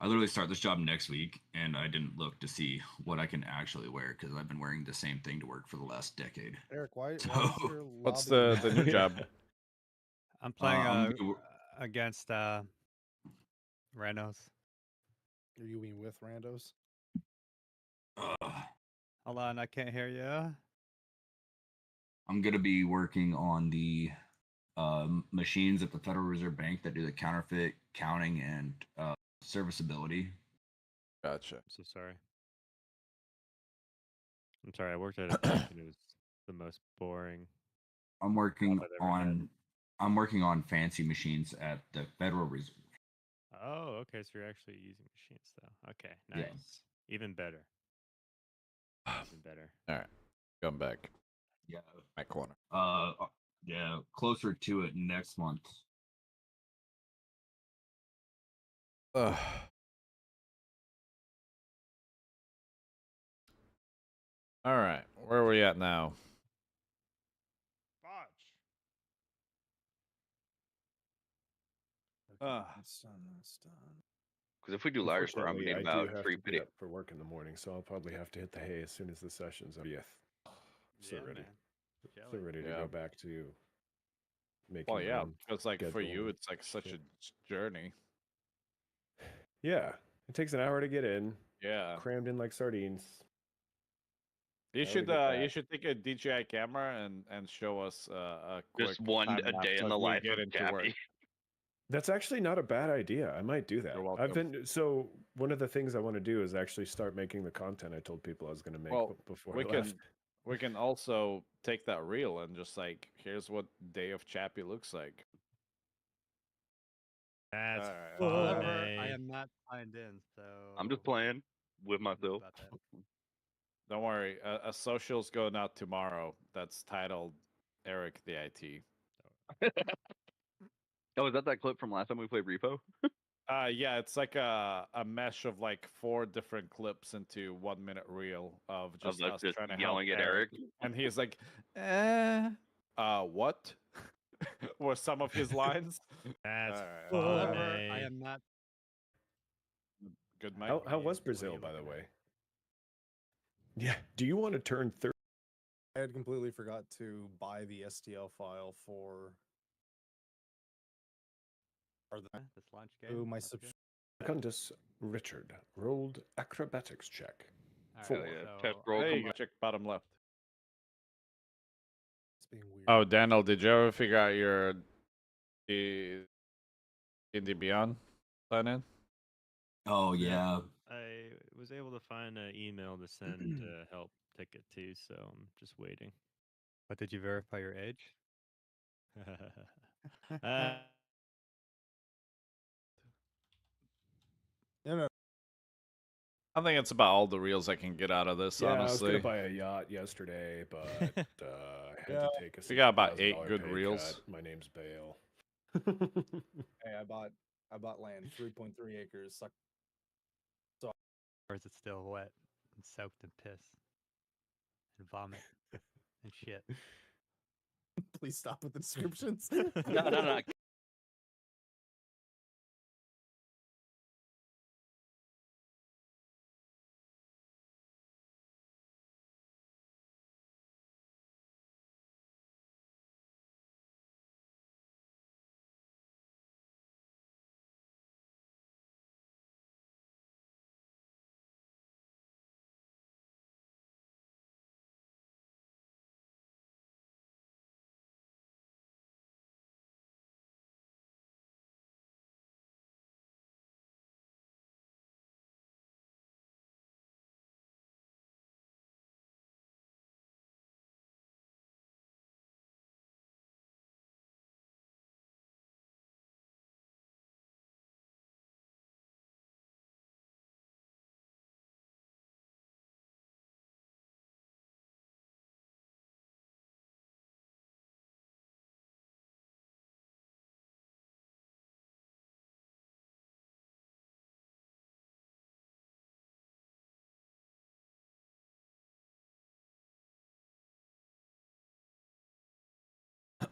I literally start this job next week, and I didn't look to see what I can actually wear because I've been wearing the same thing to work for the last decade. Eric, why is So- your What's lobby the new not- job? I'm playing I'm gonna- against randos. Are you mean with randos? Hold on, I can't hear you. I'm gonna be working on the machines at the Federal Reserve Bank that do the counterfeit counting and serviceability. Gotcha. I'm so sorry. I'm sorry. I worked at a bank and it was the most boring. I'm working I've ever had. on fancy machines at the Federal Reserve. Oh, okay. So you're actually using machines, though. Okay, nice. Yeah. Even better. Even better. All right. Going back. Yeah. My corner. Yeah, closer to it next month. Ugh. All right. Where are we at now? That's done. That's done. Because if we do Liars Bar, I'm gonna Unfortunately, need I do about have 3 to get video. up for work in the morning, so I'll probably have to hit the hay as soon as the session's up. Yeah. So Yeah, ready. man. So Jelly. ready to Yeah. go back to making Well, my yeah. own Because like for you, schedule it's like such shit. a journey. Yeah. It takes an hour to get in, Yeah. crammed in like sardines. You Hour to should get you back. should take a DJI camera and show us a quick Just one time a lapse day in as the we life get of into work. Cappy. That's actually not a bad idea. I might do that. You're I've welcome. been so one of the things I want to do is actually start making the content I told people I was going to make Well, before we I left. we can also take that reel and just like here's what day of Chappie looks like. That's Alright. However, I funny. am not signed in, so I'm just playing with I don't know myself. about that. Don't worry, a social's going out tomorrow. That's titled Eric the IT. Oh, is that clip from last time we played Repo? Yeah, it's like a mesh of like 4 different clips into 1 minute reel of just like us just trying to help yelling at Eric. Eric. And he's like, what? Were some of his lines? That's Alright, However, I funny. am not. good night. How was What are Brazil, you by the looking way? Yeah. Do you want to turn 30? I had completely forgot to buy the STL file for This launch oh, game. my That's sub. good. Secondus Richard rolled acrobatics check. All Four. right, Yeah, so test roll. There you come go. on. Check bottom left. It's being weird. Oh, Daniel, did you ever figure out your D&D Beyond sign-in? Oh Yeah. yeah. I was able to find an email to send help ticket to, so I'm just waiting. But did you verify your age? uh, No. I think it's about all the reels I can get out of this, Yeah, I was honestly. gonna buy a yacht yesterday, but I had to take a We got about $60,000 8 good pay reels. cut. My name's Bale. Hey, I bought land, 3.3 acres. Suck. Or is it still wet and soaked in piss and vomit and shit? Please stop with the descriptions. No.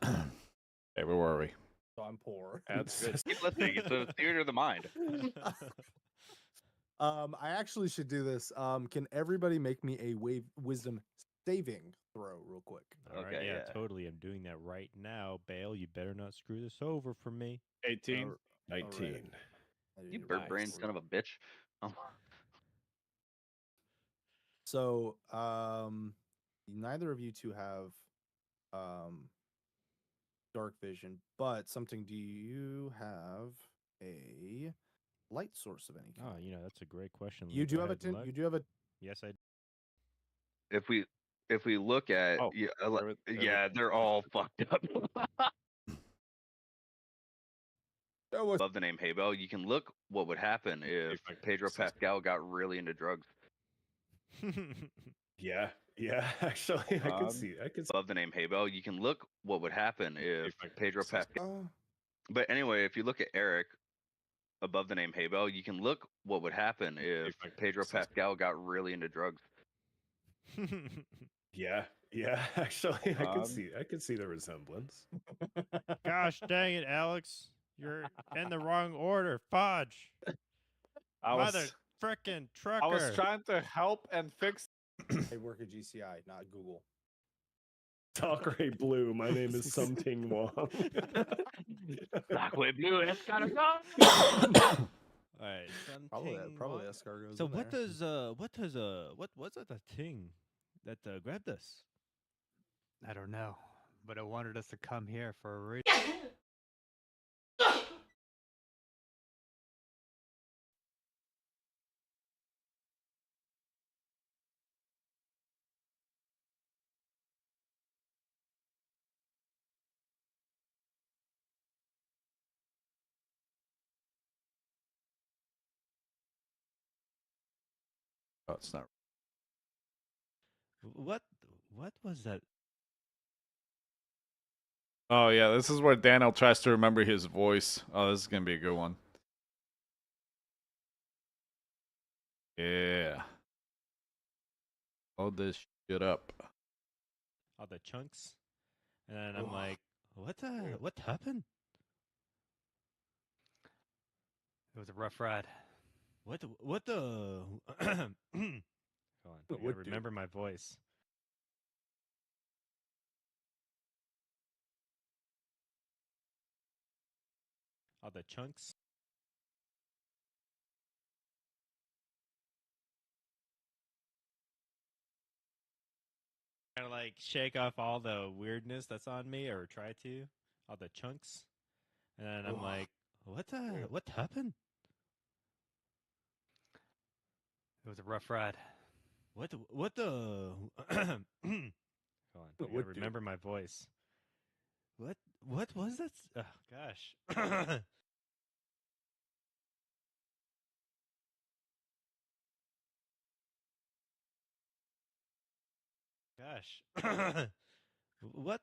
Hey, where were we? So I'm poor. That's good. Keep listening. It's a theater of the mind. I actually should do this. Can everybody make me a wisdom saving throw real quick? all right, Okay, yeah, yeah. totally. I'm doing that right now. Bale, you better not screw this over for me. 18. 19. You bird brain son of a bitch. Oh. So, neither of you two have dark vision, but something. Do you have a light source of any kind? Oh, that's a great question. You do have a Look. you do have a Yes, I. If we look at Oh, yeah, they're all fucked up. Above the name Haybell, you can look what would happen if I can Pedro see something. Pascal got really into drugs. Yeah, actually, I can see. Above the name Haybell, you can look what would happen if I can Pedro see something. Pascal. But anyway, if you look at Eric above the name Haybell, you can look what would happen if I can Pedro see something. Pascal got really into drugs. Yeah, actually, I Um, can see the resemblance. Gosh dang it, Alex. You're in the wrong order. Fudge. Mother frickin' trucker. I was trying to help and fix. I work at GCI, not Google. Talkeray Blue. My name is Something Wong. Blackway Blue, it's gotta go. All right, Probably something. escargots. So in what there. what was it the thing that grabbed us? I don't know, but it wanted us to come here for a reason. Oh, it's not. What was that? Oh yeah, this is where Daniel tries to remember his voice. Oh, this is gonna be a good one. Yeah. Load this shit up. All the chunks. And then I'm like, what happened? It was a rough ride. What the Hold on. I What gotta do? remember my voice. All the chunks. Kind of like shake off all the weirdness that's on me, or try to. All the chunks. And then I'm like, what happened? It was a rough ride. What the Hold on. I What gotta do? remember my voice. What was that? Oh, gosh. Gosh. What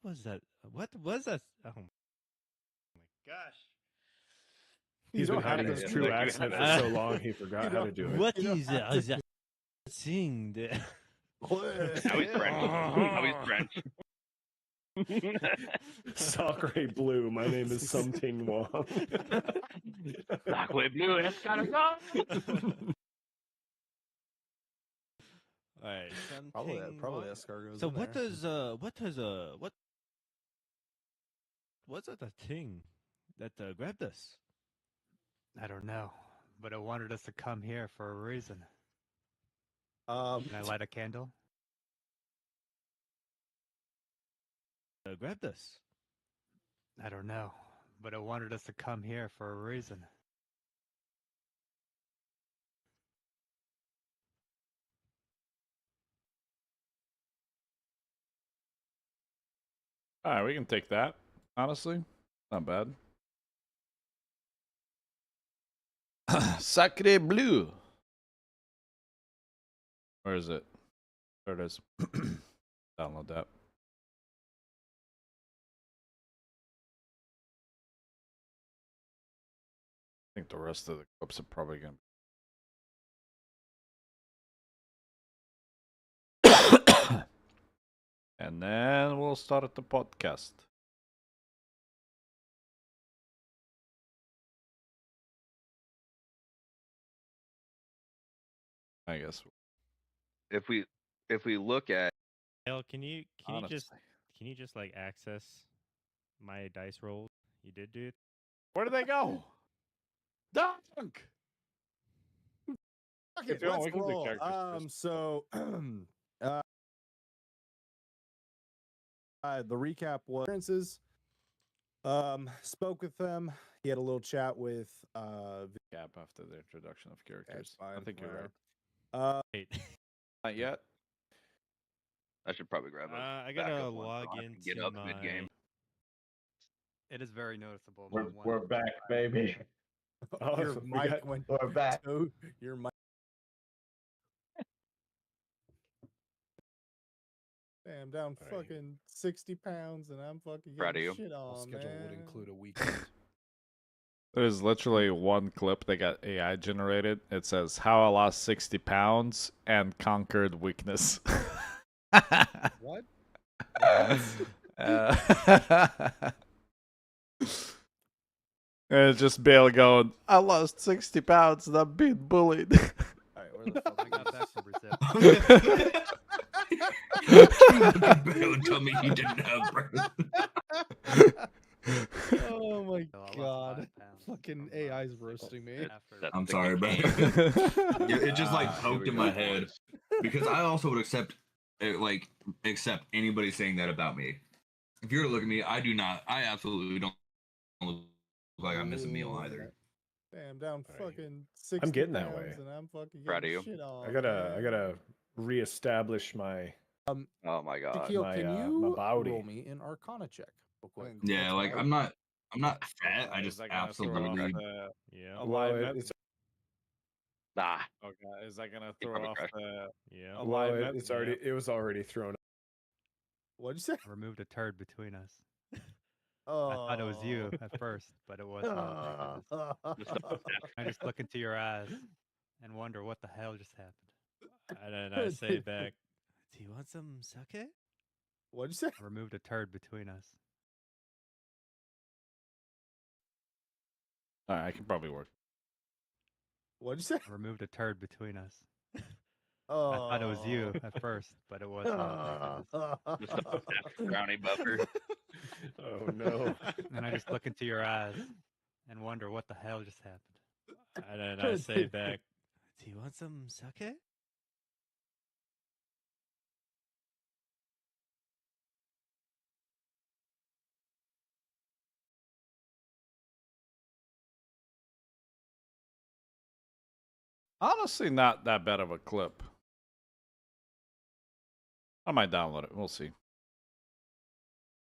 was that? What was that? Oh my gosh. He's You been don't have hiding to- his true like, you accent for have- so long he forgot you how to don't- do it. What You don't is have to- that thing? Now he's French. Now he's French. Sacre blue. My name is Something Wong. Sacre bleu, it's gotta go. All right, Probably something. escargots. So in what there. what's that thing that grabbed us? I don't know, but it wanted us to come here for a reason. Um, Can I light a candle? Grabbed us. I don't know, but it wanted us to come here for a reason. All right, we can take that. Honestly, not bad. Sacre bleu. Where is it? There it is. Download that. I think the rest of the clips are probably going to. And then we'll start at the podcast. I guess. If we look at Hell, can you just Honestly. like access my dice rolls? You did, dude. Where did they go? Dunk! Okay, If you want, let's we can do roll. characters first. So, the recap was appearances. Spoke with them. He had a little chat with Gap after the introduction of characters. I fine, think you're right. whatever. Wait. Not yet. I should probably grab a I gotta backup one so I log don't have to into get up my. mid game. It is very noticeable. my one- We're back, baby. Oh, Your we mic got- went We're back. to your mic. Hey, I'm down All right. fucking 60 pounds and I'm fucking Proud of getting you. shit Our on, schedule would man. include a weekend. There's literally one clip that got AI generated. It says, "How I lost 60 pounds and conquered weakness." What? And it's just Bale going, "I lost 60 pounds and I'm being bullied." All right, where the fuck I got is back this? from Brazil. Don't tell me he didn't have breath. Oh my So I lost god. 5 pounds Fucking from, AI's 6 roasting me. after- That's I'm the sorry, bro. game. It just like Ah, here poked we in go, my head boys. because I also would accept anybody saying that about me. If you were to look at me, I absolutely don't look like I'm missing a meal either. Damn, down All right. fucking 60 getting that pounds way. and I'm fucking Proud of getting you. shit on. I gotta reestablish my Oh my god. Shaquille, my, can my you body. roll me an Arcana check real quick? Yeah, That's like right. I'm not fat. I Is just that gonna throw off absolutely. the Yeah. Well, alignment? it's Ah, Okay, is that gonna He throw probably off crashed. the Yeah. well, alignment? it's already it was already thrown. What'd you say? I removed a turd between us. Oh. I thought it was you at first, but it was not. Just I just look into your eyes. and wonder what the hell just happened. And then I say back, "Do you want some sake?" What'd you say? I removed a turd between us. All right, I can probably work. What'd you say? I removed a turd between us. Oh, I thought it was you at first, but it wasn't. Just a brownie buffer. Oh no. And I just look into your eyes and wonder what the hell just happened. And then I say back, "Do you want some sake?" Honestly, not that bad of a clip. I might download it. We'll see.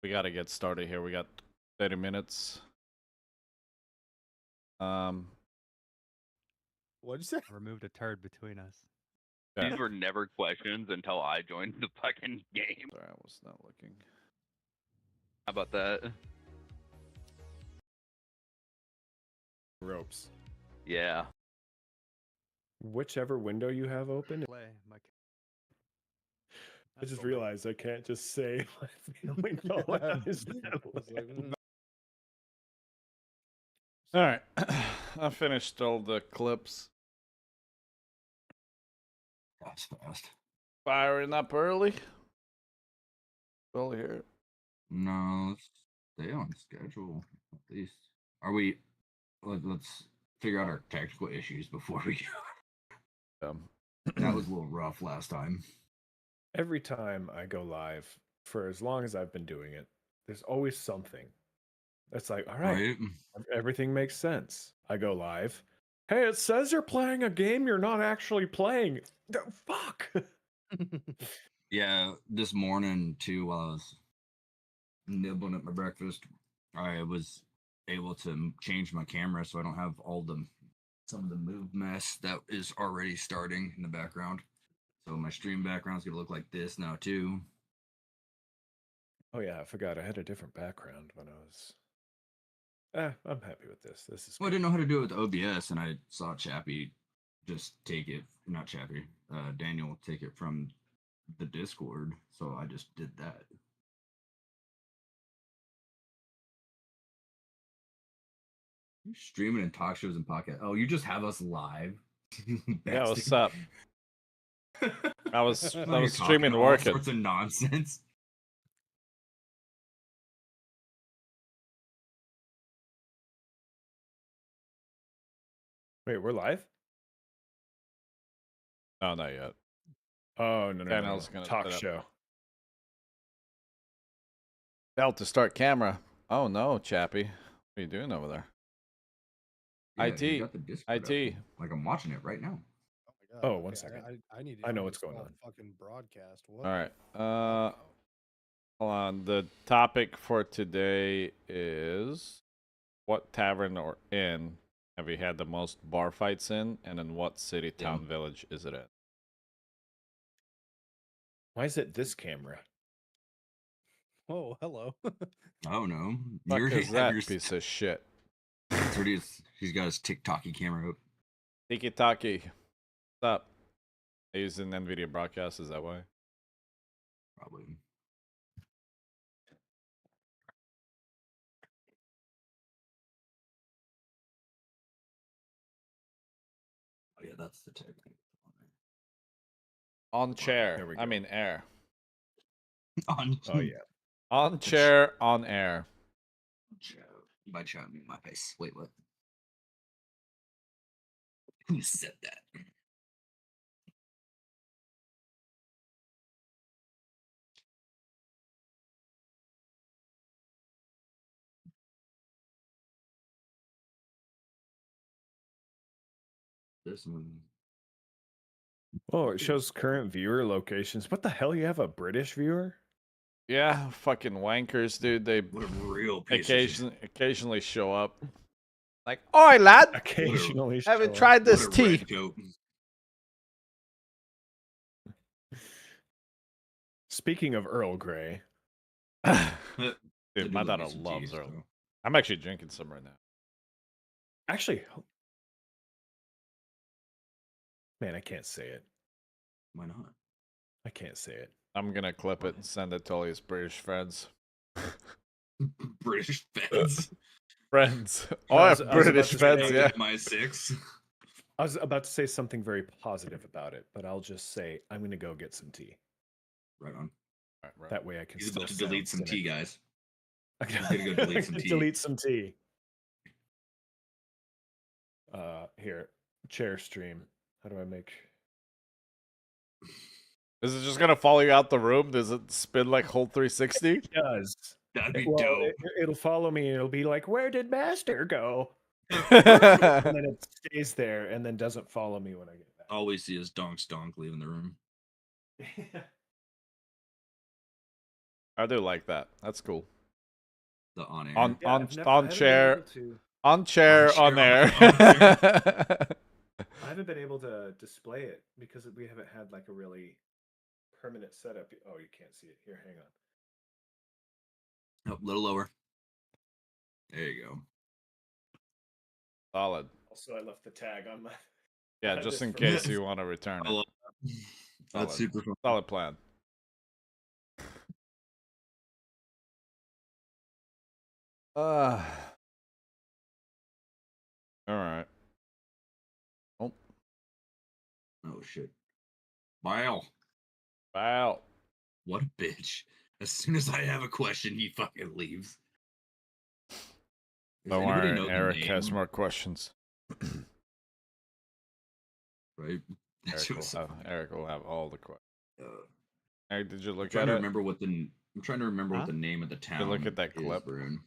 We got to get started here. We got 30 minutes. What'd you say? I removed a turd between us. Yeah. These were never questions until I joined the fucking game. Sorry, I was not looking. How about that? Ropes. Yeah. Whichever window you have open. Play my. I just realized I can't just say my feeling all out his All right. I finished all the clips. That's fast. Firing up early. Well, here. No, let's stay on schedule at least. Are we? Let's figure out our technical issues before we go. That was a little rough last time. Every time I go live, for as long as I've been doing it, there's always something. It's like, all right, everything makes sense. I go live. Hey, it says you're playing a game you're not actually playing. Fuck. Yeah, this morning too, while I was nibbling at my breakfast, I was able to change my camera so I don't have some of the move mess that is already starting in the background. So my stream background's gonna look like this now too. Oh yeah, I forgot I had a different background when I was. I'm happy with this. This is. Well, I didn't know how to do it with OBS, and I saw Chappie just take it. Not Chappie. Daniel take it from the Discord, so I just did that. You're streaming and talk shows and podcasts. Oh, you just have us live. Yeah, what's up? I was You're streaming talking all working. sorts of nonsense. Wait, we're live? No, not yet. Oh no, Daniel's gonna talk set up. show. Bell to start camera. Oh no, Chappie. What are you doing over there? Yeah, IT. you got the Discord up. IT. Like I'm watching it right now. my God. Oh, one Okay, second. I need. I know to what's going install on. Fucking broadcast. What? All right. Hold on. The topic for today is what tavern or inn have you had the most bar fights in, and in what city, town, village is it in? Why is it this camera? Oh, hello. Oh no. Fuck Yours- is that yours- piece of shit? That's what he's got his TikToky camera up. Tiki Taki. What's up? I use an NVIDIA broadcast, is that why? Probably. Oh yeah, that's the technique. On chair. There we I go. mean air. On Oh yeah. On chair, on air. show. By show, I mean my face. Wait, what? Who said that? This one. Oh, it shows current viewer locations. What the hell? You have a British viewer? Yeah, fucking wankers, dude. They What a real piece of shit. occasionally show up. Like, oi, lad, Occasionally. haven't show up. tried What this a tea. red coat. Speaking of Earl Grey, Dude, Dude, my love daughter me some loves teas, Earl. though. I'm actually drinking some right now. actually, Man, I can't say it. Why not? I can't say it. I'm gonna clip it and send it to all his British friends. British feds. Friends. No, Oh, I yeah, was about British to feds, say- yeah. MI6. I was about to say something very positive about it, but I'll just say I'm gonna go get some tea. Right on. Right. That way I can He's still about to delete some sound tea, cynical. guys. I'm gonna go delete some tea. Delete some tea. Here, chair stream. How do I make? Is it just gonna follow you out the room? Does it spin like whole 360? It does. That'd be Well, dope. it'll follow me. It'll be like, "Where did Master go?" And I then it stays there, and then doesn't follow me when I get back. All we see is Donk Stonk leaving the room. do like that. That's cool. The on air. On Yeah, on I've never- I on haven't been chair, able to- on chair, On on chair, air. I haven't been able to display it because we haven't had like a really permanent setup. Oh, you can't see it here. Hang on. Oh, a little lower. There you go. Solid. Also, I left the tag on my. Yeah, Had just this in for case this. you want to return I it. love that. That's Solid. super fun. Solid plan. All right. Oh, Oh shit. Wow. wow. What a bitch. As soon as I have a question, he fucking leaves. Does Don't anybody worry, know the Eric has name? more questions. Right? That Eric shit will, was so have, funny. Eric will have all the questions. Eric, did you I'm look trying at to it? remember what the I'm trying to remember Huh? what the name of the town look at that is, clip? Varun.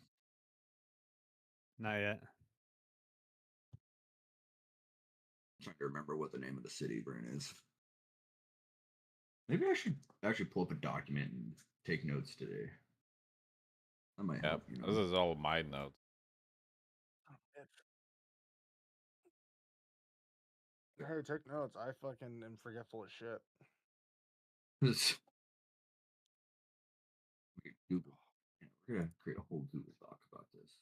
Not yet. I'm trying to remember what the name of the city Varun is. Maybe I should actually pull up a document and take notes today. That might Yeah, help, you know. this is all my notes. Hey, take notes. I fucking am forgetful as shit. This- Okay, Google. Yeah, we're gonna create a whole Google Doc about this.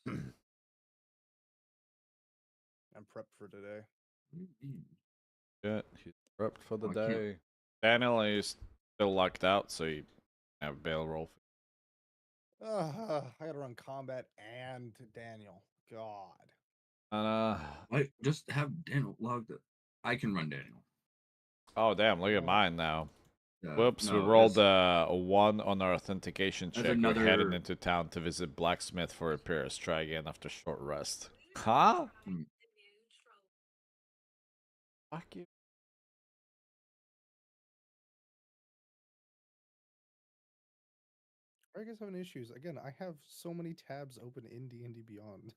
I'm prepped for today. What do you mean? Shit, he's prepped for the Oh, I can't- day. Daniel is still locked out, so you have bail roll. I gotta run combat and Daniel. God. And I just have Daniel logged up. I can run Daniel. oh damn, look at mine now. Whoops, we no, rolled as- a 1 on our authentication as check. We're heading another- into town to visit blacksmith for repairs. Try again after short rest. Huh? Hmm. Fuck you. I guess having issues. Again, I have so many tabs open in DnD Beyond.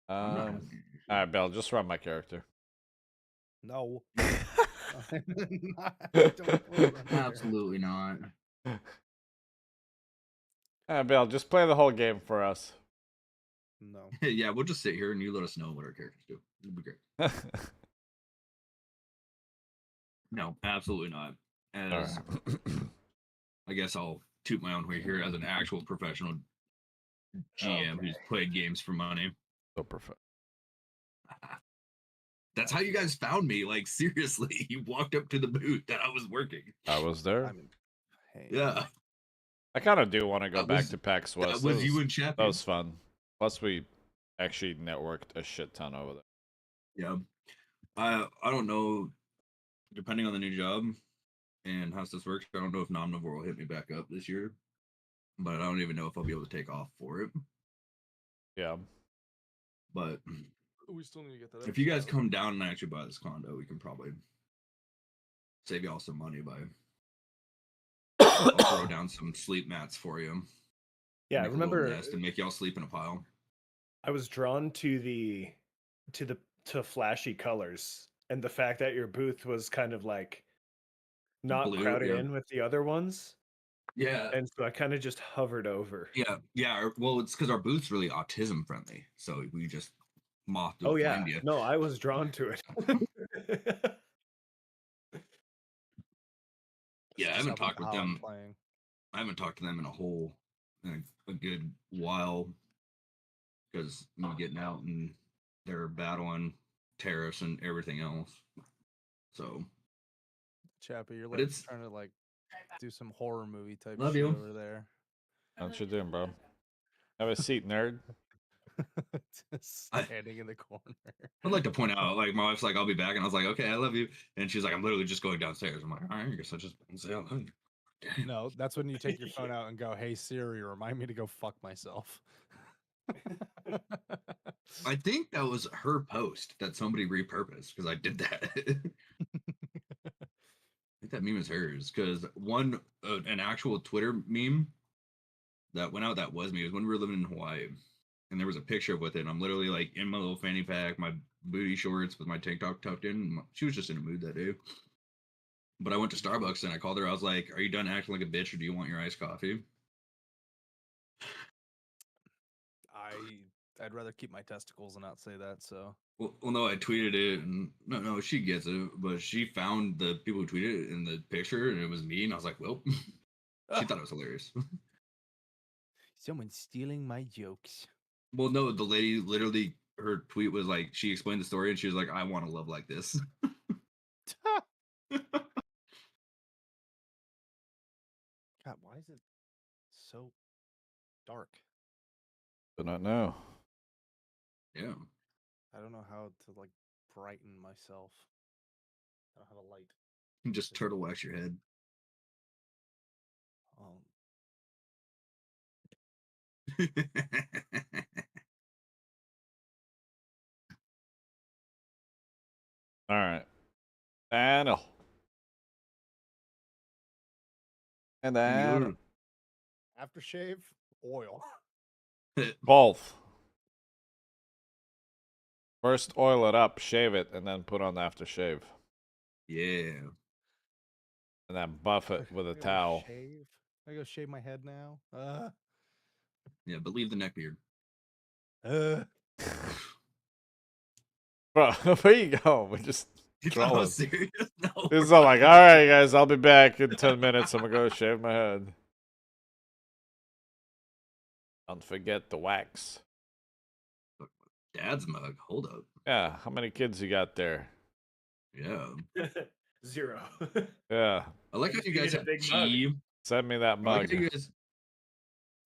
I'm not having any issues. Alright, Bell, just run my character. No. Don't Absolutely not. Alright, Bell, just play the whole game for us. No. Yeah, we'll just sit here and you let us know what our characters do. It'll be great. No, absolutely not. As I guess I'll toot my own way here as an actual professional GM who's played games for money. So perfect. That's how you guys found me. Like seriously, you walked up to the booth that I was working. I was there. I'm in pain. Yeah, I kind of do want to go That back was- to PAX that West. was you and Chappie. That was fun. Plus, we actually networked a shit ton over there. Yeah, I don't know. Depending on the new job and how this works, I don't know if Nomnivore will hit me back up this year. But I don't even know if I'll be able to take off for it. Yeah. But We still need to get that. if you guys come down and actually buy this condo, we can probably save y'all some money by I'll throw down some sleep mats for you. Yeah, I Make a little remember nest and make y'all sleep in a pile. I was drawn to flashy colors and the fact that your booth was kind of like not Blue, crowded yeah. in with the other ones. Yeah, And so I kind of just hovered over. yeah. Well, it's because our booth's really autism friendly, so we just moth to Oh a yeah. flame you. No, I was drawn to it. Yeah, I haven't talked with them. Playing. I haven't talked to them in a good while because me getting out and they're battling tariffs and everything else. So Chappie, you're But like it's- trying to like do some horror movie type Love shit you. over there. What you doing, bro? Have a seat, nerd. Just I- standing in the corner. I'd like to point out, like my wife's like, "I'll be back," and I was like, "Okay, I love you," and she's like, "I'm literally just going downstairs." I'm like, "All right, I guess I just say I love you." Damn. No, that's when you take your phone out and go, "Hey Siri, remind me to go fuck myself." I think that was her post that somebody repurposed because I did that. I think that meme is hers because one an actual Twitter meme that went out that was me was when we were living in Hawaii, and there was a picture with it. And I'm literally like in my little fanny pack, my booty shorts with my tank top tucked in. And she was just in a mood that day. But I went to Starbucks and I called her. I was like, "Are you done acting like a bitch, or do you want your iced coffee?" I'd rather keep my testicles and not say that. So Well, no, I tweeted it, and no, she gets it, but she found the people who tweeted it in the picture, and it was me, and I was like, "Well," she thought it was hilarious. someone's stealing my jokes. Well, no, the lady literally, her tweet was like, she explained the story, and she was like, "I want to love like this." God, why is it so dark? Do not know. Yeah, I don't know how to like brighten myself. I don't have a light. just turtle wax your head. All right. Daniel. And then Aftershave, oil. both. First oil it up, shave it, and then put on the aftershave. Yeah, And then buff it with I a gotta towel. Shave. I go shave my head now. yeah, but leave the neck beard. Bro, where you go? We just You thought I trolling. was serious? No. It's all like, all right, guys, I'll be back in 10 minutes. I'm gonna go shave my head. Don't forget the wax. Dad's mug. Hold up. Yeah, how many kids you got there? Yeah, 0. Yeah, I like how just you guys needed a have big tea. send me that I like mug. how you guys.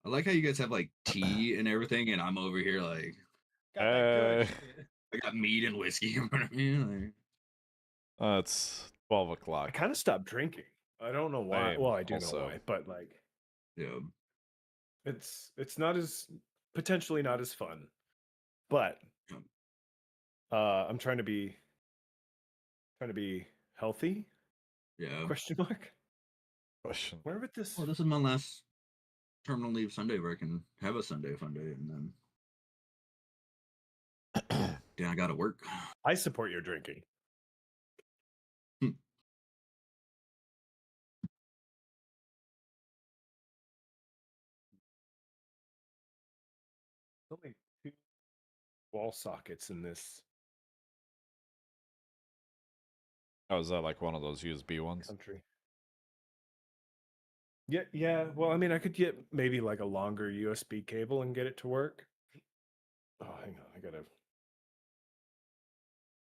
I like how you guys have like tea and everything, and I'm over here like Got that good Hey. shit. I got meat and whiskey in front of me. Like, Oh, it's 12 I o'clock. kind of stopped drinking. I don't know why. Same, Well, I do also. know why, but like yeah, it's not as potentially not as fun. But Yeah. I'm trying to be healthy? yeah. Question mark. Question. Where would this? Well, this is my last terminal leave Sunday where I can have a Sunday fun day, and then I got to work. I support your drinking. Only 2 wall sockets in this Oh, is that like one of those USB ones? country. Yeah, yeah. Well, I mean, I could get maybe like a longer USB cable and get it to work. Oh, hang on. I gotta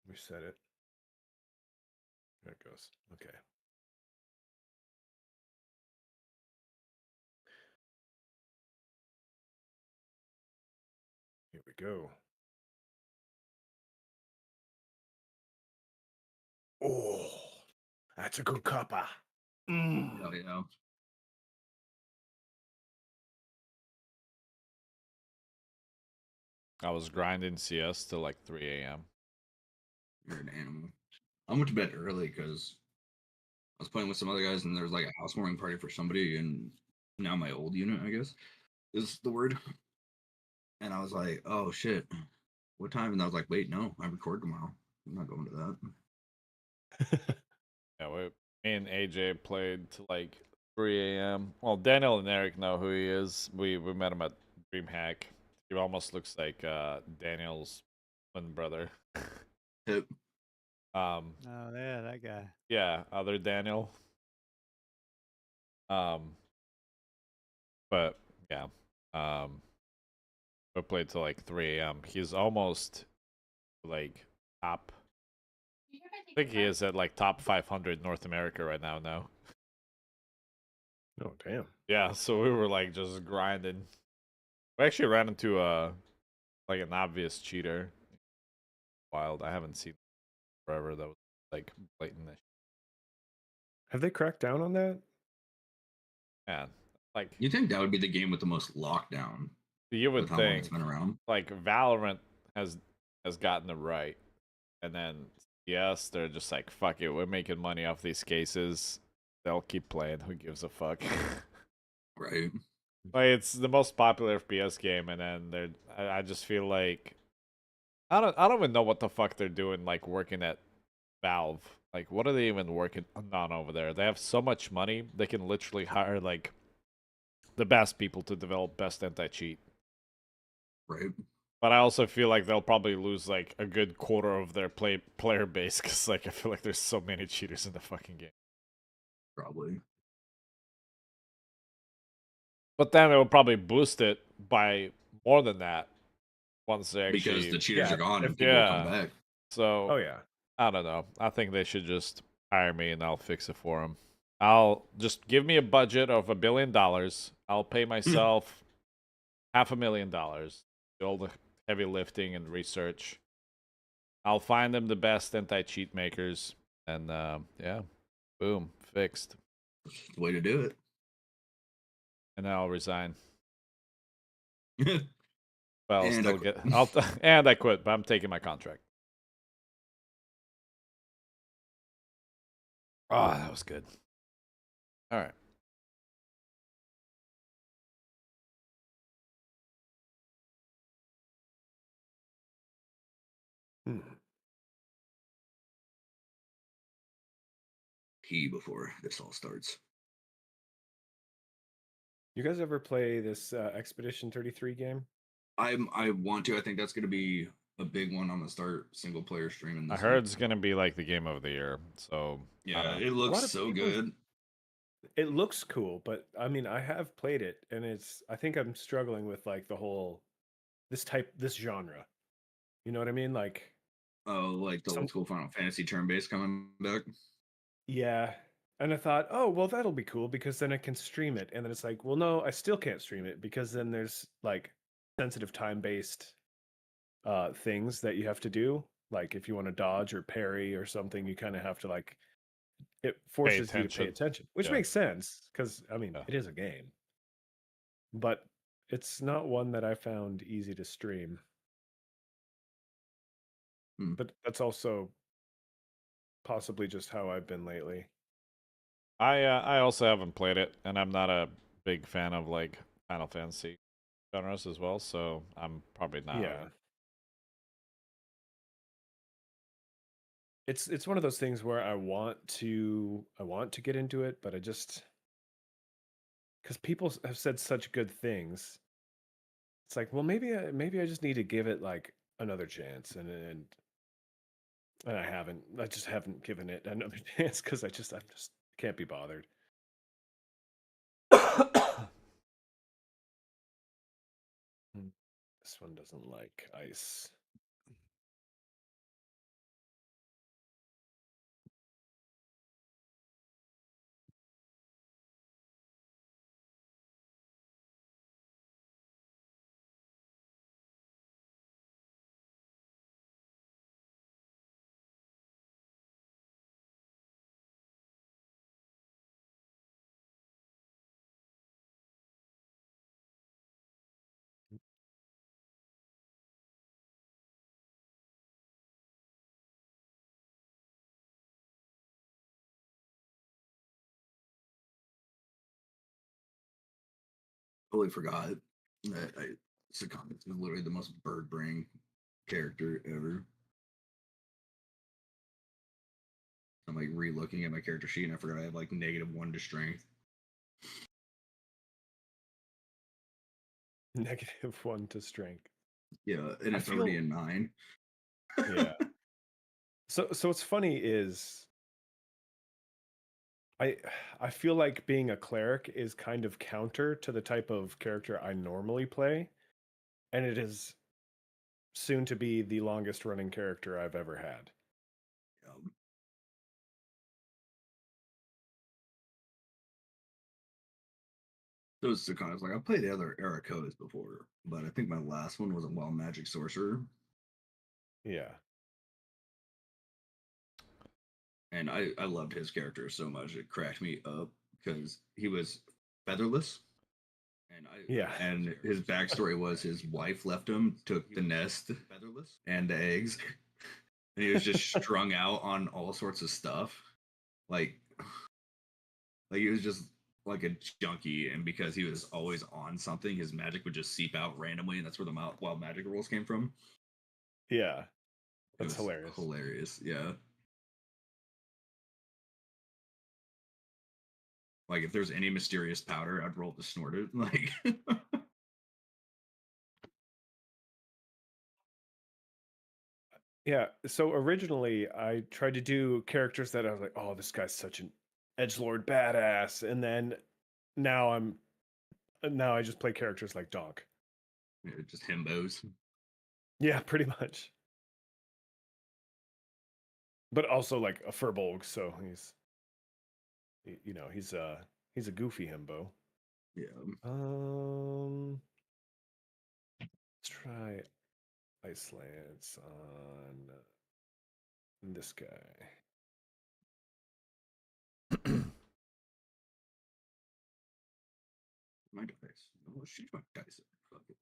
reset it. There it goes. Okay. Here we go. Oh, that's a good cuppa. Hell yeah. I was grinding CS till like 3 a.m. You're an animal. I went to bed early because I was playing with some other guys, and there was like a housewarming party for somebody, and now my old unit, I guess, is the word. And I was like, "Oh shit, what time?" And I was like, "Wait, no, I record tomorrow. I'm not going to that." Yeah, me and AJ played till like 3 a.m. Well, Daniel and Eric know who he is. We met him at DreamHack. He almost looks like Daniel's twin brother. Yep. Oh yeah, that guy. Yeah, other Daniel. But yeah, we played till like 3 a.m. He's almost like top think he is at like top 500 North America right now. No. Oh damn. Yeah, so we were like just grinding. We actually ran into like an obvious cheater. Wild. I haven't seen forever that was like blatant. Have they cracked down on that? Man, like You think that would be the game with the most lockdown you would with how long it's think been around? like Valorant has gotten it right, and then yes, they're just like fuck it, we're making money off these cases. They'll keep playing. Who gives a fuck? Right. Like it's the most popular FPS game, and then I just feel like I don't even know what the fuck they're doing. Like working at Valve, like what are they even working on over there? They have so much money, they can literally hire like the best people to develop best anti-cheat. Right. But I also feel like they'll probably lose like a good quarter of their player base because like I feel like there's so many cheaters in the fucking game. Probably. But then it will probably boost it by more than that once they actually Because the cheaters yeah, are gone and if- people yeah. come back. So Oh yeah. I don't know. I think they should just hire me and I'll fix it for them. I'll just give me a budget of $1 billion. I'll pay myself $500,000. Do all the heavy lifting and research. I'll find them the best anti-cheat makers, and yeah, boom, fixed. That's the way to do And then I'll resign. it. But I'll And still I quit. and I quit, but I'm taking my contract. Oh, that was good. All right. Hmm. Pee before this all starts. You guys ever play this Expedition 33 game? I want to. I think that's going to be a big one. I'm going to start single player streaming I this heard week. it's gonna be like the game of the year. So Yeah, it A looks lot of so people- good. It looks cool, but I mean, I have played it, and I think I'm struggling with like the whole this genre. You know what I mean? Like, Oh, like the Some- old school Final Fantasy turn based coming back. yeah. And I thought, oh, well, that'll be cool because then I can stream it. And then it's like, well, no, I still can't stream it because then there's like sensitive time-based things that you have to do. Like if you want to dodge or parry or something, you kind of have to like it forces you to pay attention, which Yeah. makes sense because I mean Yeah. it is a game. But it's not one that I found easy to stream. Hmm. But that's also possibly just how I've been lately. I also haven't played it, and I'm not a big fan of like Final Fantasy genres as well. So I'm probably not. Yeah. It's one of those things where I want to get into it, but I just because people have said such good things. It's like, well, maybe I just need to give it like another chance, and I haven't. I just haven't given it another chance because I just can't be bothered. This one doesn't like ice. Totally forgot that Sakana is literally the most bird brain character ever. I'm like re-looking at my character sheet and I forgot I have like -1 to strength. -1 to strength. Yeah, and I it's already feel- a 9. Yeah. So what's funny is I feel like being a cleric is kind of counter to the type of character I normally play, and it is soon to be the longest running character I've ever had. Those Sakonas, like I played the other Arakotas before, but I think my last one was a Wild Magic Sorcerer. Yeah. And I loved his character so much it cracked me up because he was featherless. And his backstory was his wife left him, took the nest and the eggs, and he was just strung out on all sorts of stuff. Like he was just like a junkie, and because he was always on something, his magic would just seep out randomly, and that's where the wild magic rules came from. Yeah. That's hilarious. Hilarious, yeah. Like if there's any mysterious powder, I'd roll to snort it. Like Yeah, so originally I tried to do characters that I was like, oh, this guy's such an edgelord badass, and then now I just play characters like Donk. yeah, just himbos. Yeah, pretty much. But also like a Furbolg, so he's a goofy himbo. Yeah. Let's try Icelance on this guy. My dice. Oh, shoot my dice. Fuck it.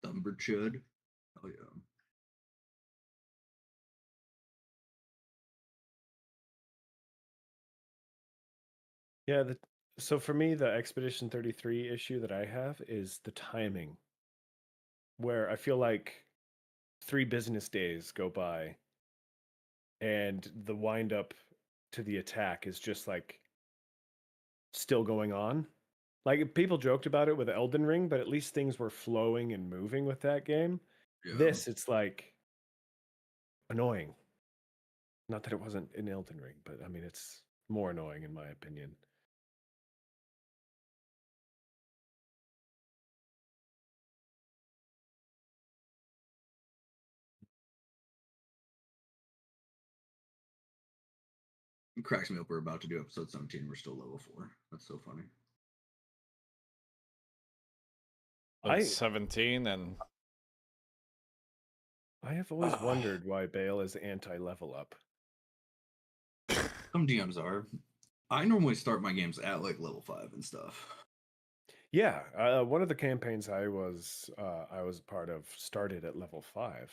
Thumberchud. Oh yeah. Yeah, so for me, the Expedition 33 issue that I have is the timing, where I feel like 3 business days go by and the wind up to the attack is just like still going on. Like people joked about it with Elden Ring, but at least things were flowing and moving with that game. Yeah. This, it's like annoying. Not that it wasn't in Elden Ring, but I mean, it's more annoying in my opinion. It cracks me up. We're about to do episode 17. We're still level 4. That's so funny. I'm 17 and I have always wondered why Bale is anti-level up. Some DMs are. I normally start my games at like level 5 and stuff. Yeah, one of the campaigns I was part of started at level 5.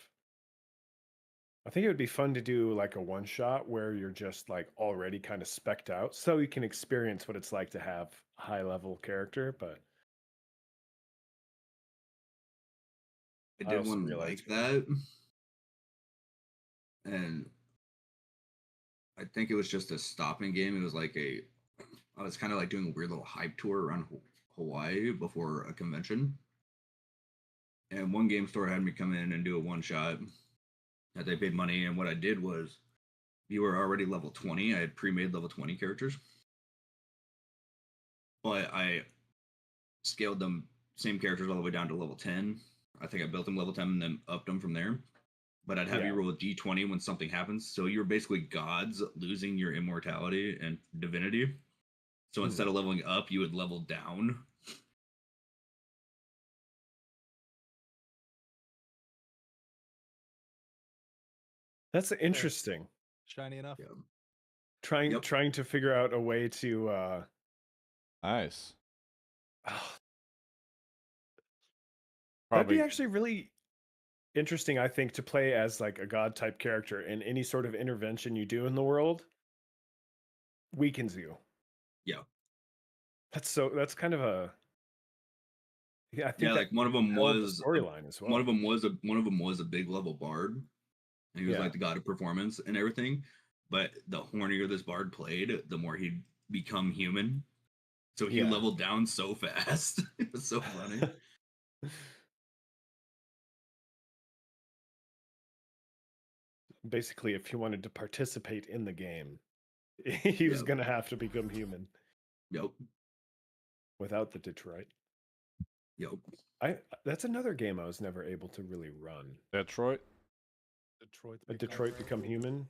I think it would be fun to do like a one shot where you're just like already kind of specced out, so you can experience what it's like to have a high level character. But I did one like that, and I think it was just a stopping game. It was like I was kind of like doing a weird little hype tour around Hawaii before a convention, and one game store had me come in and do a one shot that they paid money. And what I did was, you were already level 20. I had pre-made level 20 characters, but I scaled them same characters all the way down to level 10. I think I built them level 10 and then upped them from there. But I'd have you roll a d20 when something happens. So you're basically gods losing your immortality and divinity. So instead of leveling up, you would level down. That's interesting. Shiny enough. Yeah. Trying to figure out a way to nice. That'd be actually really interesting, I think, to play as like a god type character, and any sort of intervention you do in the world weakens you. Yeah. That's kind of a I think like one of them was storyline as well. One of them was a big level bard. And he was like the god of performance and everything. But the hornier this bard played, the more he'd become human. So he leveled down so fast. It was so funny. Basically, if he wanted to participate in the game, he was going to have to become human. Yep. Without the Detroit. Yep. That's another game I was never able to really run. Detroit Detroit Become Human.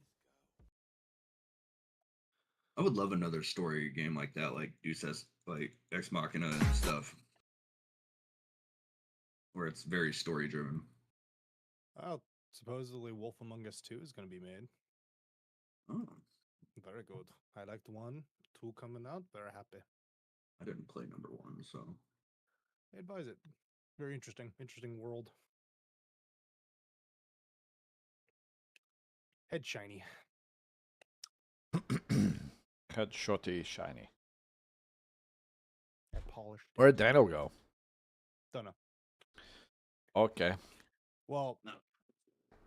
I would love another story game like that, like Deus like Ex Machina and stuff, where it's very story driven. Oh, supposedly Wolf Among Us 2 is going to be made. Oh, Very good. I liked 1, 2 coming out. Very happy. I didn't play number 1, so I advise it. Very interesting. Interesting world. Head shiny. Head shorty shiny. Head polished. Where'd Daniel go? Don't know. Okay. Well,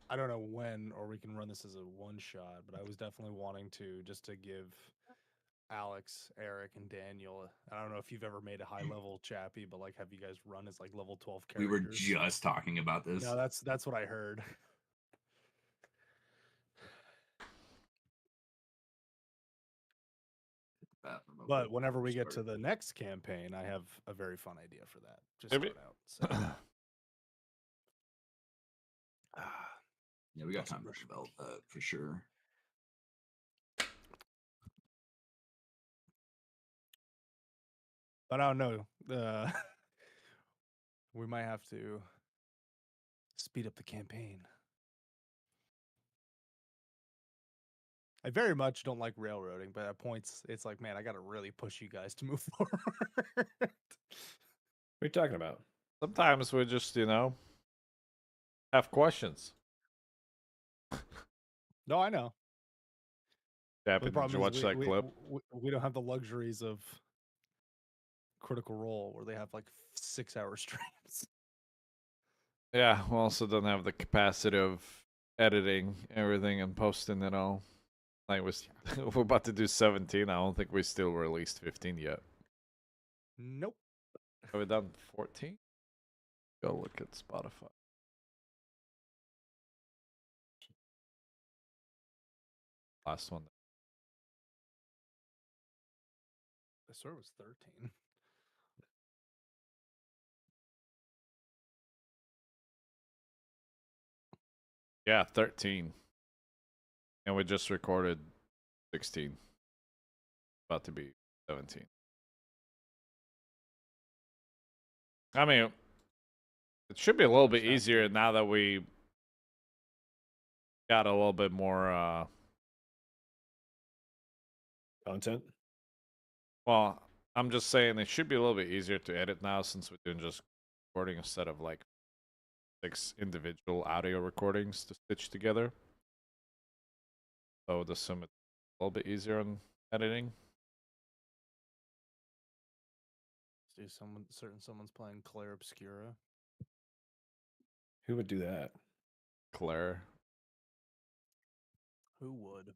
I don't know when, or we can run this as a one shot, but I was definitely wanting to just to give Alex, Eric, and Daniel. I don't know if you've ever made a high level chappy, but like, have you guys run as like level 12 we characters? were just talking about this. No, that's what I heard. But whenever we get to the next campaign, I have a very fun idea for that. Just Maybe- start out. So. Yeah, we got time to develop that for sure. But I don't know. We might have to speed up the campaign. I very much don't like railroading, but at points it's like, man, I got to really push you guys to move forward. What are you talking about? Sometimes we just, have questions. No, I know. But the Did you problem watch is that clip? we don't have the luxuries of Critical Role where they have like 6-hour streams. Yeah, we also don't have the capacity of editing everything and posting it all. Like we're about to do 17. I don't think we still released 15 yet. Nope. Have we done 14? Go look at Spotify. Last one. I swear it was 13. Yeah, 13. And we just recorded 16. About to be 17. I mean, it should be a little bit easier now that we got a little bit more Content? well, I'm just saying it should be a little bit easier to edit now since we're doing just recording instead of like 6 individual audio recordings to stitch together. So I would assume it's a little bit easier on editing. See, someone's playing Claire Obscura. Who would do that? Claire. Who would?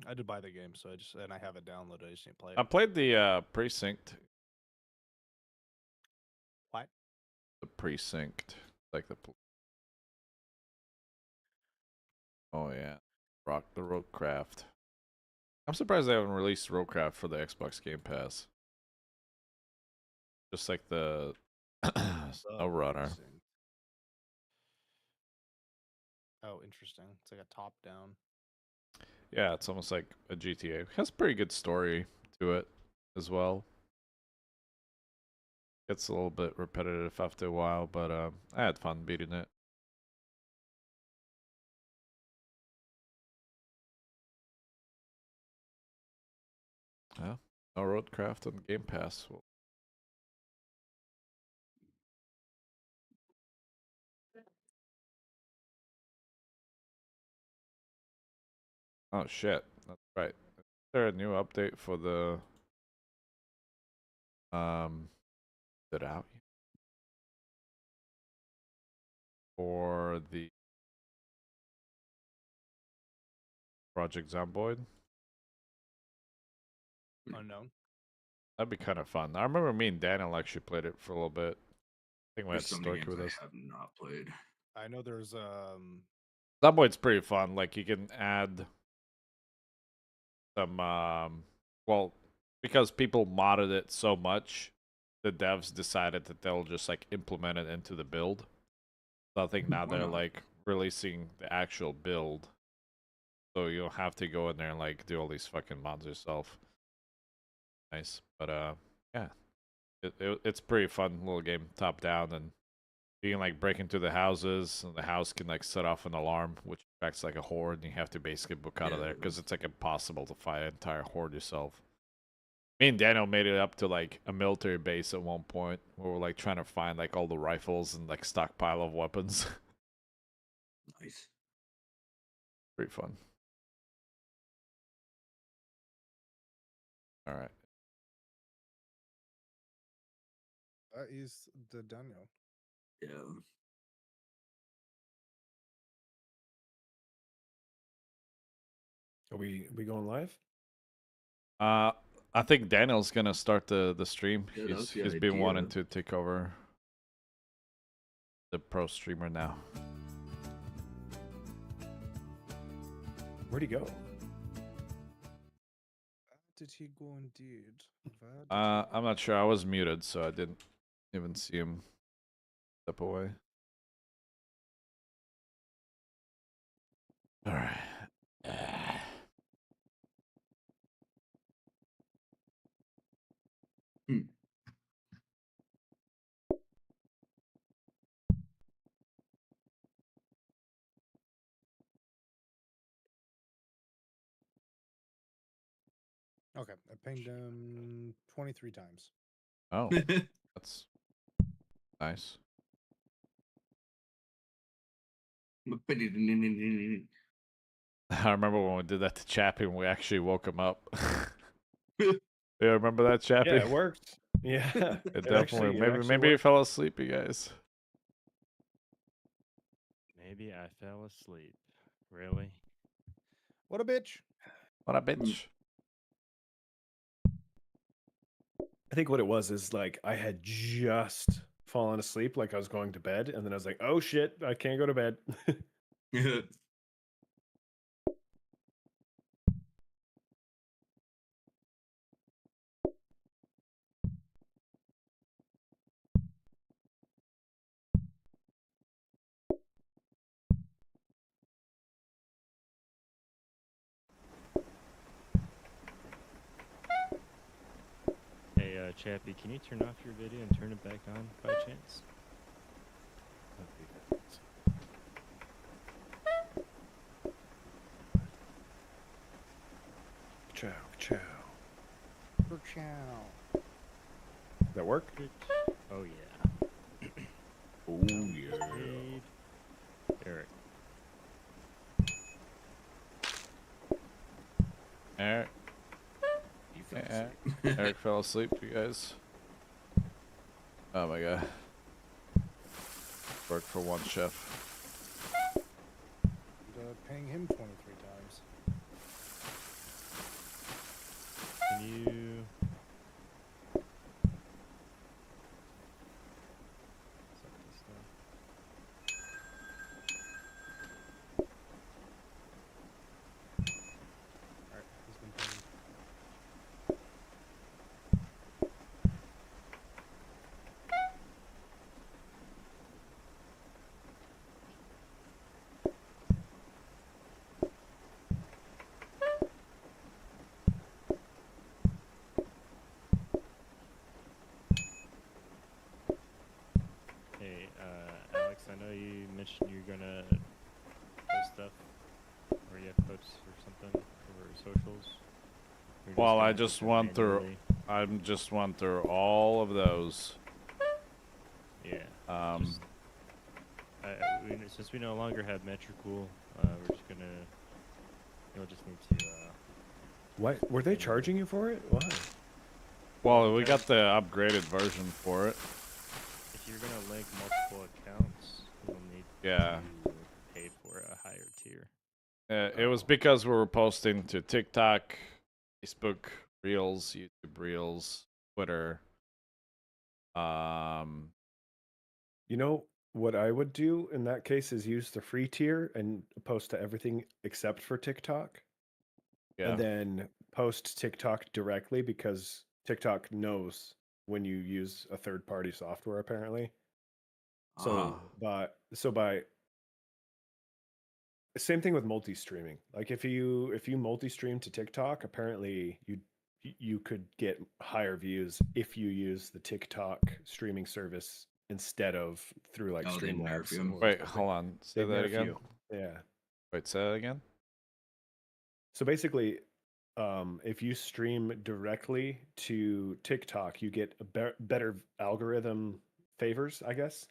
I did buy the game, so I have it downloaded. I just need to play it. I played the Precinct. What? The Precinct. Like the. Oh, yeah. Rock the Roadcraft. I'm surprised they haven't released Roadcraft for the Xbox Game Pass. Just like the Snow Runner. Oh, interesting. It's like a top down. Yeah, it's almost like a GTA. It has a pretty good story to it as well. Gets a little bit repetitive after a while, but I had fun beating it. Yeah, no Roadcraft on Game Pass. Oh shit, that's right. Is there a new update for the is it out yet? For the Project Zomboid? Unknown. That'd be kind of fun. I remember me and Daniel actually played it for a little bit. I think we had There's so many Stork games with I us. have not played. I know there's Zomboid's pretty fun. Like you can add some well, because people modded it so much, the devs decided that they'll just like implement it into the build. So I think now Why they're not? like releasing the actual build, so you'll have to go in there and like do all these fucking mods yourself. Nice, but yeah, it's pretty fun little game, top down, and you can like break into the houses, and the house can like set off an alarm, which affects like a horde, and you have to basically book out of there because it's like impossible to fight an entire horde yourself. Me and Daniel made it up to like a military base at one point where we're like trying to find like all the rifles and like stockpile of weapons. Nice. Pretty fun. All right. That is the Daniel. Yeah. Are we going live? I think Daniel's gonna start the stream. Yeah, that was the He's been idea. wanting to take over the pro streamer now. Where'd he go? Did he go indeed? I'm not sure. I was muted, so I didn't even see him step away. All right. Okay, I pinged him 23 times. Oh, that's nice. I remember when we did that to Chappie and we actually woke him up. You remember that, Chappie? Yeah, it worked. Yeah, It definitely. Maybe you worked. fell asleep, you guys. Maybe I fell asleep. Really? What a bitch. What a bitch. I think what it was is like I had just fallen asleep, like I was going to bed, and then I was like, "Oh shit, I can't go to bed." Hey, Chappie, can you turn off your video and turn it back on by chance? Chow, chow. Chow. That work? Oh yeah. Oh yeah. Steve. Eric. Eric. Eric fell asleep, you guys. Oh my god. Work for one chef. Paying him 23 times. Can you? Set this down. Alright, he's been paying. Hey, Alex, I know you mentioned you're gonna post stuff, or you have posts or something for socials. You're Well, I gonna just post it went through. manually. I'm just went through all of those. Yeah. Um, Since we no longer have Metricool, we're just gonna. You'll just need to. What were they charging you for it? Why? well, we got the upgraded version for it. If you're gonna link multiple accounts, you'll need Yeah. to pay for a higher tier. It was because we were posting to TikTok, Facebook Reels, YouTube Reels, Twitter. You know what I would do in that case is use the free tier and post to everything except for TikTok, Yeah. and then post TikTok directly because TikTok knows when you use a third-party software apparently. So Ah. by Same thing with multi-streaming. Like if you multi-stream to TikTok, apparently you could get higher views if you use the TikTok streaming service instead of through like Oh, they nerf Streamlabs. you. or Wait, something. hold on. They Say that nerf again. you. Yeah. Wait, say that again. So basically, if you stream directly to TikTok, you get a better algorithm favors, I guess.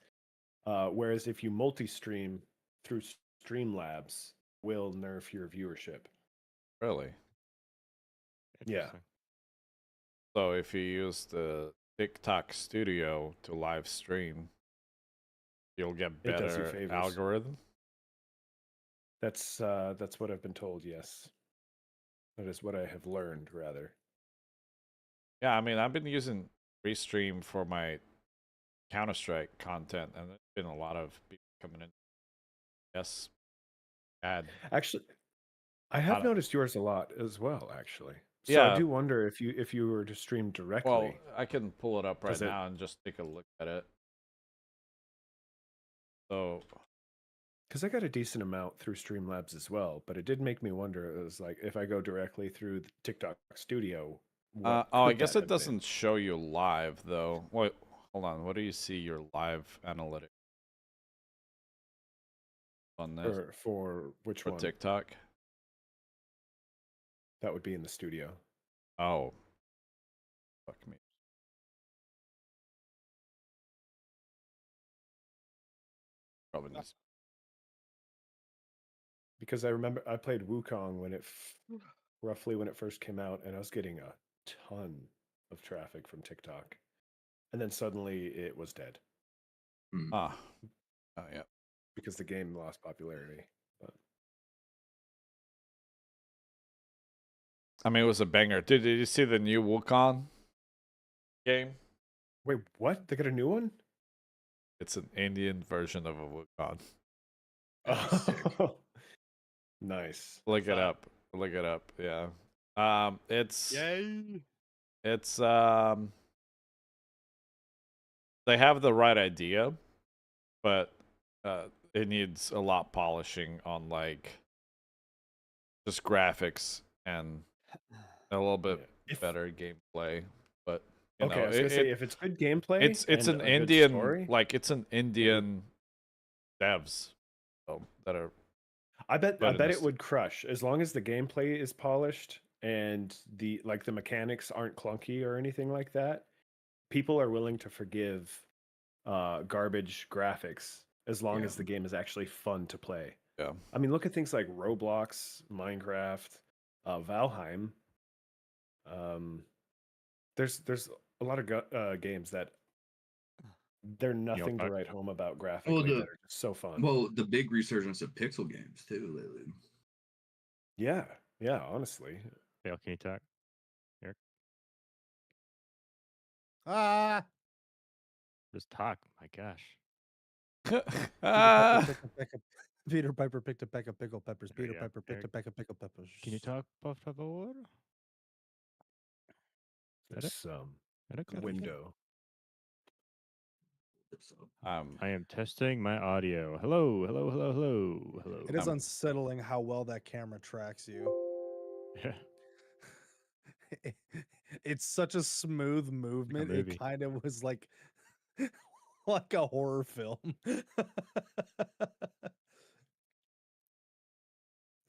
Whereas if you multi-stream through Streamlabs, will nerf your viewership. Really? Yeah. Interesting. So if you use the TikTok Studio to live stream, you'll get It does you better favors. algorithm. That's what I've been told. Yes, that is what I have learned. Rather, Yeah, I mean, I've been using Restream for my Counter-Strike content, and there's been a lot of people coming in. Yes, ad. actually, I have don't- noticed yours a lot as well. Actually, so Yeah. I do wonder if you were to stream directly. Well, I can pull it up right Does it- now and just take a look at it. So, Because I got a decent amount through Streamlabs as well, but it did make me wonder. It was like if I go directly through the TikTok Studio. what I could guess that it have been? doesn't show you live though. Wait, hold on. What do you see your live analytics on this for which for one? TikTok? That would be in the studio. Oh, fuck me. Probably needs. Because I remember I played Wukong when it roughly when it first came out, and I was getting a ton of traffic from TikTok, and then suddenly it was dead Ah, oh yeah. because the game lost popularity. But I mean, it was a banger. Did you see the new Wukong game? wait, what? They got a new one? It's an Indian version of a Wukong. Oh, nice. Look it up. Look it up. Yeah. It's Yay! it's they have the right idea, but it needs a lot polishing on like just graphics and a little bit If- better gameplay. But you Okay, know, I was gonna say if it's good gameplay, it's and an a good Indian story, like it's an Indian devs that are I bet good in it this. would crush as long as the gameplay is polished and the mechanics aren't clunky or anything like that. People are willing to forgive garbage graphics as long Yeah. as the game is actually fun to play. Yeah. I mean, look at things like Roblox, Minecraft, Valheim. There's a lot of games that they're nothing to fuck. write home about graphically the- that are just so fun. Well, the big resurgence of pixel games too lately. yeah, honestly. Dale, can you talk? Ah, Just talk. My gosh. Ah. Peter Piper picked a peck of pickled peppers. There Peter you go. Piper picked a Eric, peck of pickled peppers. Can you talk, por favor? This Eric, Eric? window. So, I am testing my audio. Hello, hello, hello, hello, hello. It is unsettling how well that camera tracks you. Yeah. It's such a smooth movement. movie. It kind of was like like a horror film.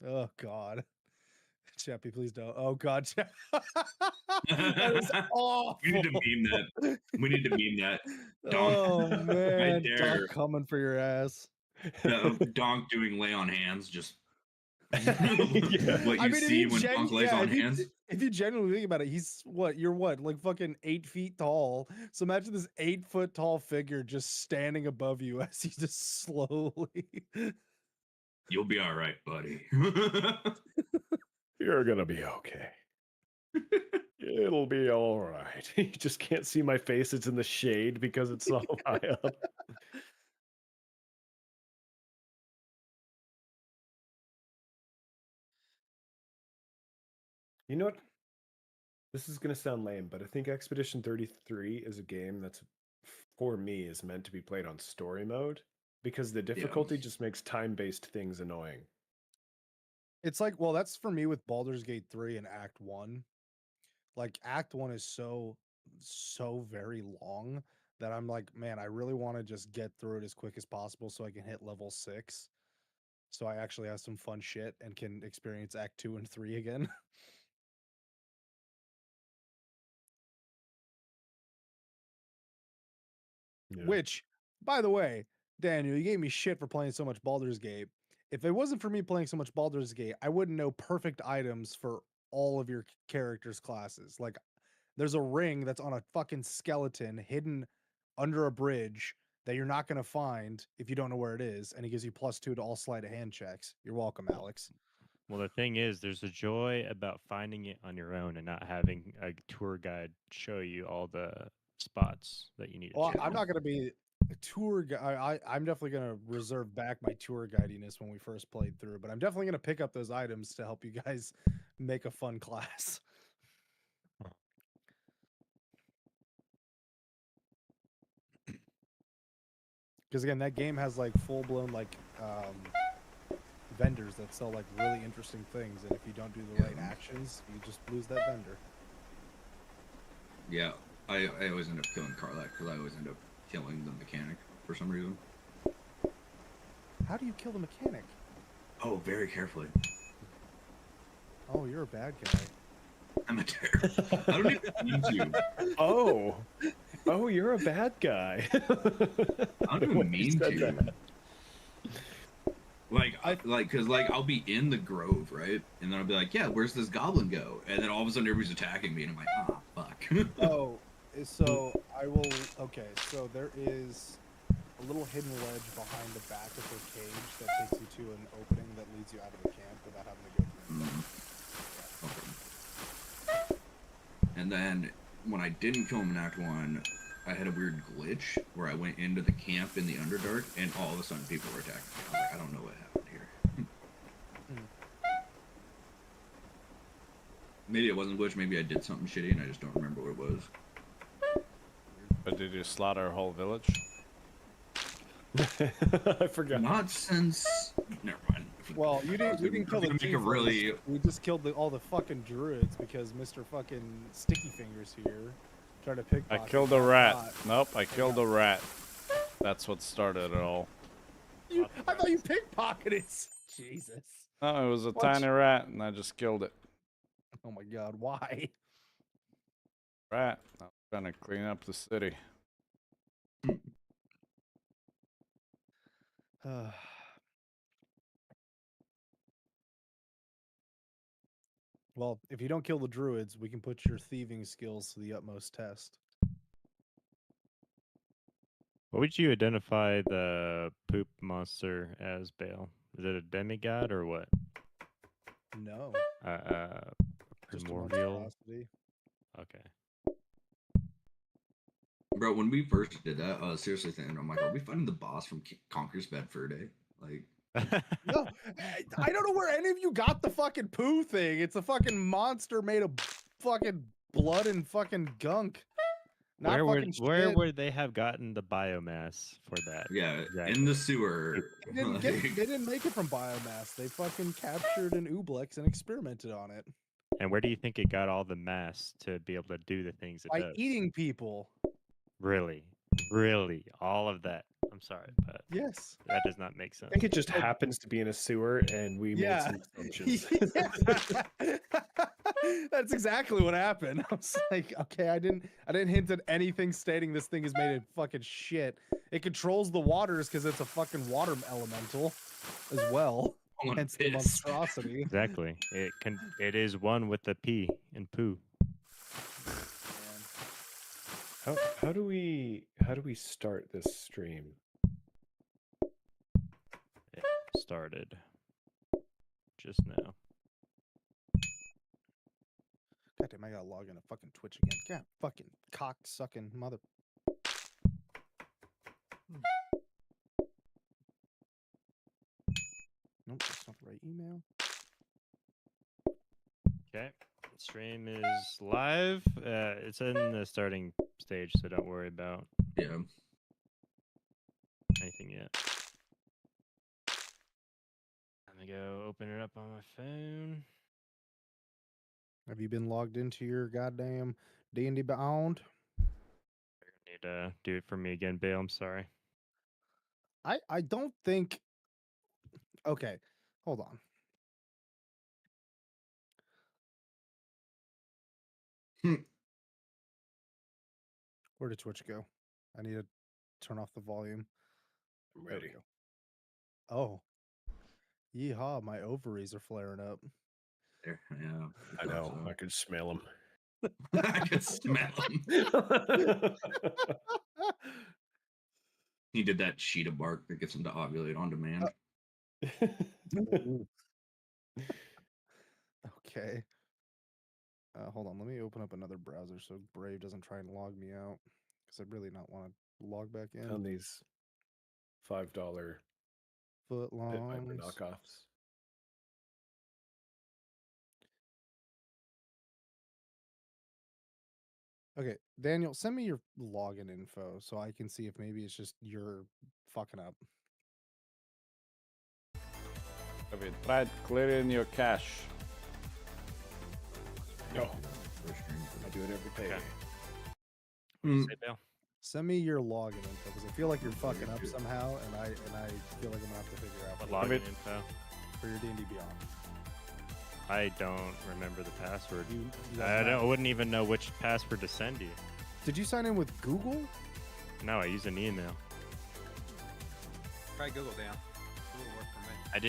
Oh God. Chappie, please don't. Oh God. That is awful. we need to meme that. We need to meme that. Oh Donk. man, there. Donk coming for your ass. Donk doing lay on hands, just Yeah. what you see when Donk lays on hands. If you genuinely think about it, he's what? You're what? Like fucking 8 feet tall. So imagine this 8-foot tall figure just standing above you as he just slowly. You'll be all right, buddy. You're gonna be okay. It'll be all right. You just can't see my face. It's in the shade because it's so high up. You know what? This is gonna sound lame, but I think Expedition 33 is a game that's, for me, is meant to be played on story mode because the difficulty just makes time-based things annoying. It's like, well, that's for me with Baldur's Gate 3 and Act 1. Like Act 1 is so very long that I'm like, man, I really want to just get through it as quick as possible so I can hit level 6. So I actually have some fun shit and can experience Act 2 and 3 again. Yeah. Which, by the way, Daniel, you gave me shit for playing so much Baldur's Gate. If it wasn't for me playing so much Baldur's Gate, I wouldn't know perfect items for all of your characters' classes. Like, there's a ring that's on a fucking skeleton hidden under a bridge that you're not going to find if you don't know where it is, and it gives you +2 to all sleight of hand checks. You're welcome, Alex. Well, the thing is, there's a joy about finding it on your own and not having a tour guide show you all the spots that you need to Well, check. I'm not going to be a tour guide. I'm definitely going to reserve back my tour guidiness when we first played through, but I'm definitely going to pick up those items to help you guys make a fun class. Because again, that game has like full-blown like vendors that sell like really interesting things, and if you don't do the right actions, you just lose that vendor. Yeah, I always end up killing Karlak because I always end up killing the mechanic for some reason. How do you kill the mechanic? Oh, very carefully. Oh, you're a bad guy. I'm a terror. I don't even mean to. Oh, you're a bad guy. I don't even mean to. Cause I'll be in the grove, right? And then I'll be like, yeah, where's this goblin go? And then all of a sudden everybody's attacking me, and I'm like, ah, fuck. Oh, so I will. Okay, so there is a little hidden ledge behind the back of her cage that takes you to an opening that leads you out of the camp without having to go through. Okay. And then when I didn't kill him in Act 1, I had a weird glitch where I went into the camp in the Underdark, and all of a sudden people were attacking me. I was like, I don't know what happened here. Maybe it wasn't a glitch, maybe I did something shitty and I just don't remember what it was. But did you slaughter a whole village? I forgot. Not since. Never mind. Well, you didn't kill the make a tieflings. really. We just killed all the fucking druids because Mr. fucking Sticky Fingers here tried to pickpocket. I killed a rat. Nope, I killed a rat. That's what started it all. I thought you pickpocketed. Jesus. No, it was a What? tiny rat, and I just killed it. Oh my god, why? Rat. I'm trying to clean up the city. Well, if you don't kill the druids, we can put your thieving skills to the utmost test. What would you identify the poop monster as, Bale? Is it a demigod or what? No. Just a Primordial. monstrosity. Okay. Bro, when we first did that, I was seriously thinking, I'm like, are we fighting the boss from Conquer's Bad Fur Day? Like, No, I don't know where any of you got the fucking poo thing. It's a fucking monster made of fucking blood and fucking gunk. Not Where would they have gotten the biomass for that? yeah, Exactly. in the sewer. They didn't make it from biomass. They fucking captured an ooblex and experimented on it. And where do you think it got all the mass to be able to do the things it By does? eating people. Really? All of that? I'm sorry, but Yes. that does not make sense. I think it just happens to be in a sewer, and we made some assumptions. That's exactly what happened. I was like, okay, I didn't hint at anything stating this thing is made of fucking shit. It controls the waters because it's a fucking water elemental as well. Hence the monstrosity. Exactly. It is one with the P in poo. How do we start this stream? It started just now. God damn, I gotta log into fucking Twitch again. God, fucking cock sucking mother. Nope, that's not the right email. Okay. Stream is live. It's in the starting stage, so don't worry about anything yet. Let me gonna go open it up on my phone. Have you been logged into your goddamn D&D Owned? Need to do it for me again, Bale. I'm sorry. I don't think. Okay, hold on. Where did Twitch go? I need to turn off the volume. I'm There we ready. go. Oh, yeehaw! My ovaries are flaring up. There, yeah. I know. I could smell them. I can smell him. He did that sheet of bark that gets him to ovulate on demand. Okay. Hold on. Let me open up another browser so Brave doesn't try and log me out because I really not want to log back in. On these $5 Foot Pit Viper longs. knockoffs. Okay, Daniel, send me your login info so I can see if maybe it's just you're fucking up. Have you tried clearing your cache? No. I do it every payday. Okay. What'd you say, Bale? Send me your login info because I feel like you're fucking up too. somehow, and I feel like I'm gonna have to figure out What for login info? for your D&D Beyond. I don't remember the password. You I wouldn't even know which password to send you. Did you sign in with Google? No, I use an email. Try Google, Dan. Google worked for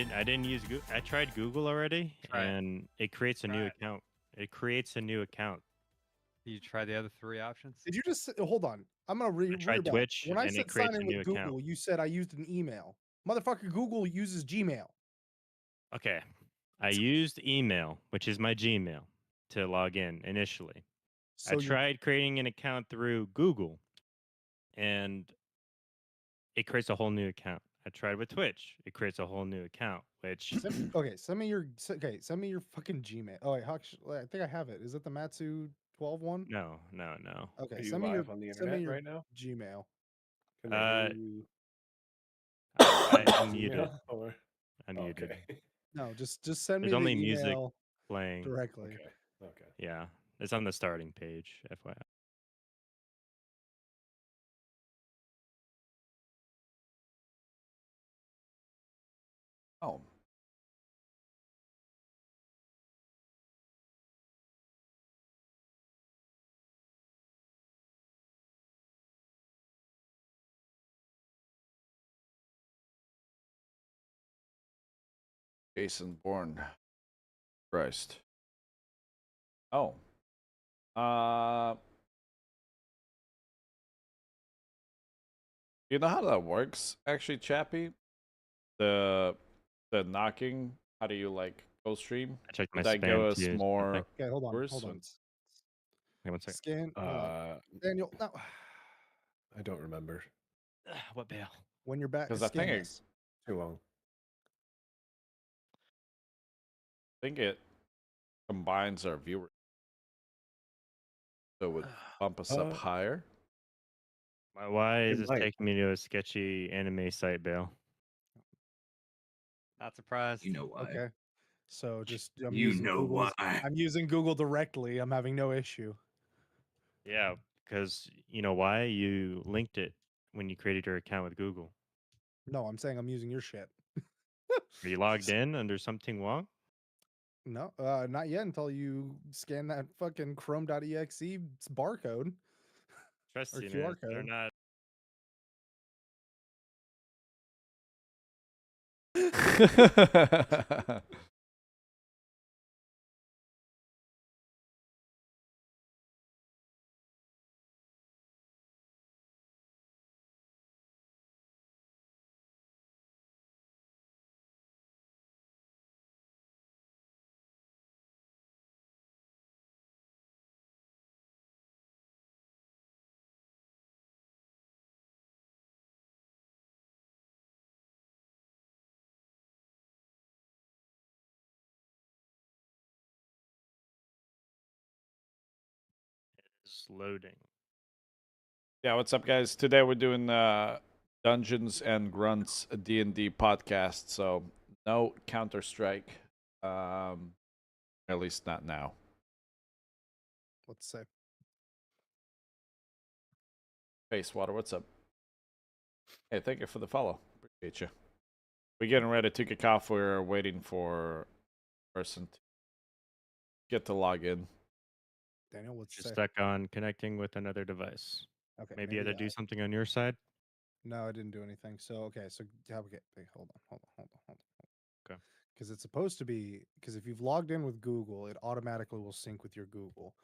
me. I didn't use Google. I tried Google already, Try it. and it creates a new Try it. account. It creates a new account. Did you try the other 3 options? Did you just hold on? I'm gonna read. tried Twitch, When I and it said creates sign a in new with Google, account. you said I used an email. Motherfucker, Google uses Gmail. Okay. I used email, which is my Gmail, to log in initially. So I tried creating an account through Google, and it creates a whole new account. I tried with Twitch. It creates a whole new account, which Send me your send me your fucking Gmail. Oh wait, I think I have it. Is it the Matsu 12 one? no. Okay, Are you send me your live on the send me internet your right now? Gmail. Can they hear you? I'm muted. Email, or- I'm muted. Okay. No, just send There's me only the music email playing. directly. Okay. Okay. Yeah, it's on the starting page, FYI. Oh. Jason Bourne. Christ. Oh. You know how that works, actually, Chappie? The knocking. How do you like go stream? I checked my Did that give spam us too. more Okay, hold on. viewers? Hold on. Wait, one second. Scan. Hold on. Daniel, no. I don't remember. What bail? When you're back, 'Cause I scan think this. Too long. I think it combines our viewers, so it would bump us up higher. Why is It this might. taking me to a sketchy anime site, Bale? Not surprised. You know why? Okay. So just I'm You using know Google's- why. I'm using Google directly. I'm having no issue. Yeah, because you know why? You linked it when you created your account with Google. No, I'm saying I'm using your shit. Are you logged in under something wrong? No, not yet until you scan that fucking Chrome.exe barcode. Trust Or you, QR man. They're code. not. It's loading. Yeah, what's up, guys? Today we're doing Dungeons and Grunts, a D&D podcast. So No Counter Strike. At least not now. Let's say. Water, what's up? Hey, thank you for the follow. Appreciate you. We getting ready to kick off. We're waiting for person to get to log in. Daniel, what's Just say? stuck on connecting with another device. Okay. Maybe you had to do something on your side. No, I didn't do anything. So okay, so how we get? Hold on. Okay. Because it's supposed to be because if you've logged in with Google, it automatically will sync with your Google.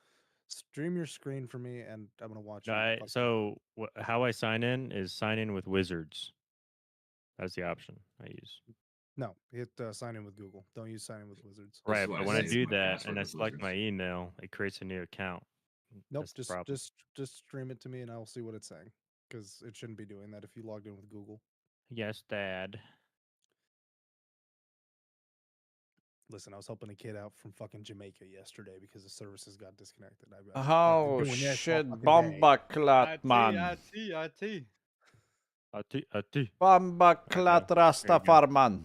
Stream your screen for me, and I'm gonna watch you. fucking- So how I sign in is sign in with Wizards. That's the option I use. No, hit sign in with Google. Don't use sign in with Wizards. This is Right, why but I when I saved do my that password and I with select my Wizards. email, it creates a new account. Nope, That's the problem. just stream it to me, and I'll see what it's saying. Because it shouldn't be doing that if you logged in with Google. Yes, Dad. Listen, I was helping a kid out from fucking Jamaica yesterday because the services got disconnected. I've been Oh doing this all shit! fucking day. Bomba clat man. IT. Bomba clat Rastafari man.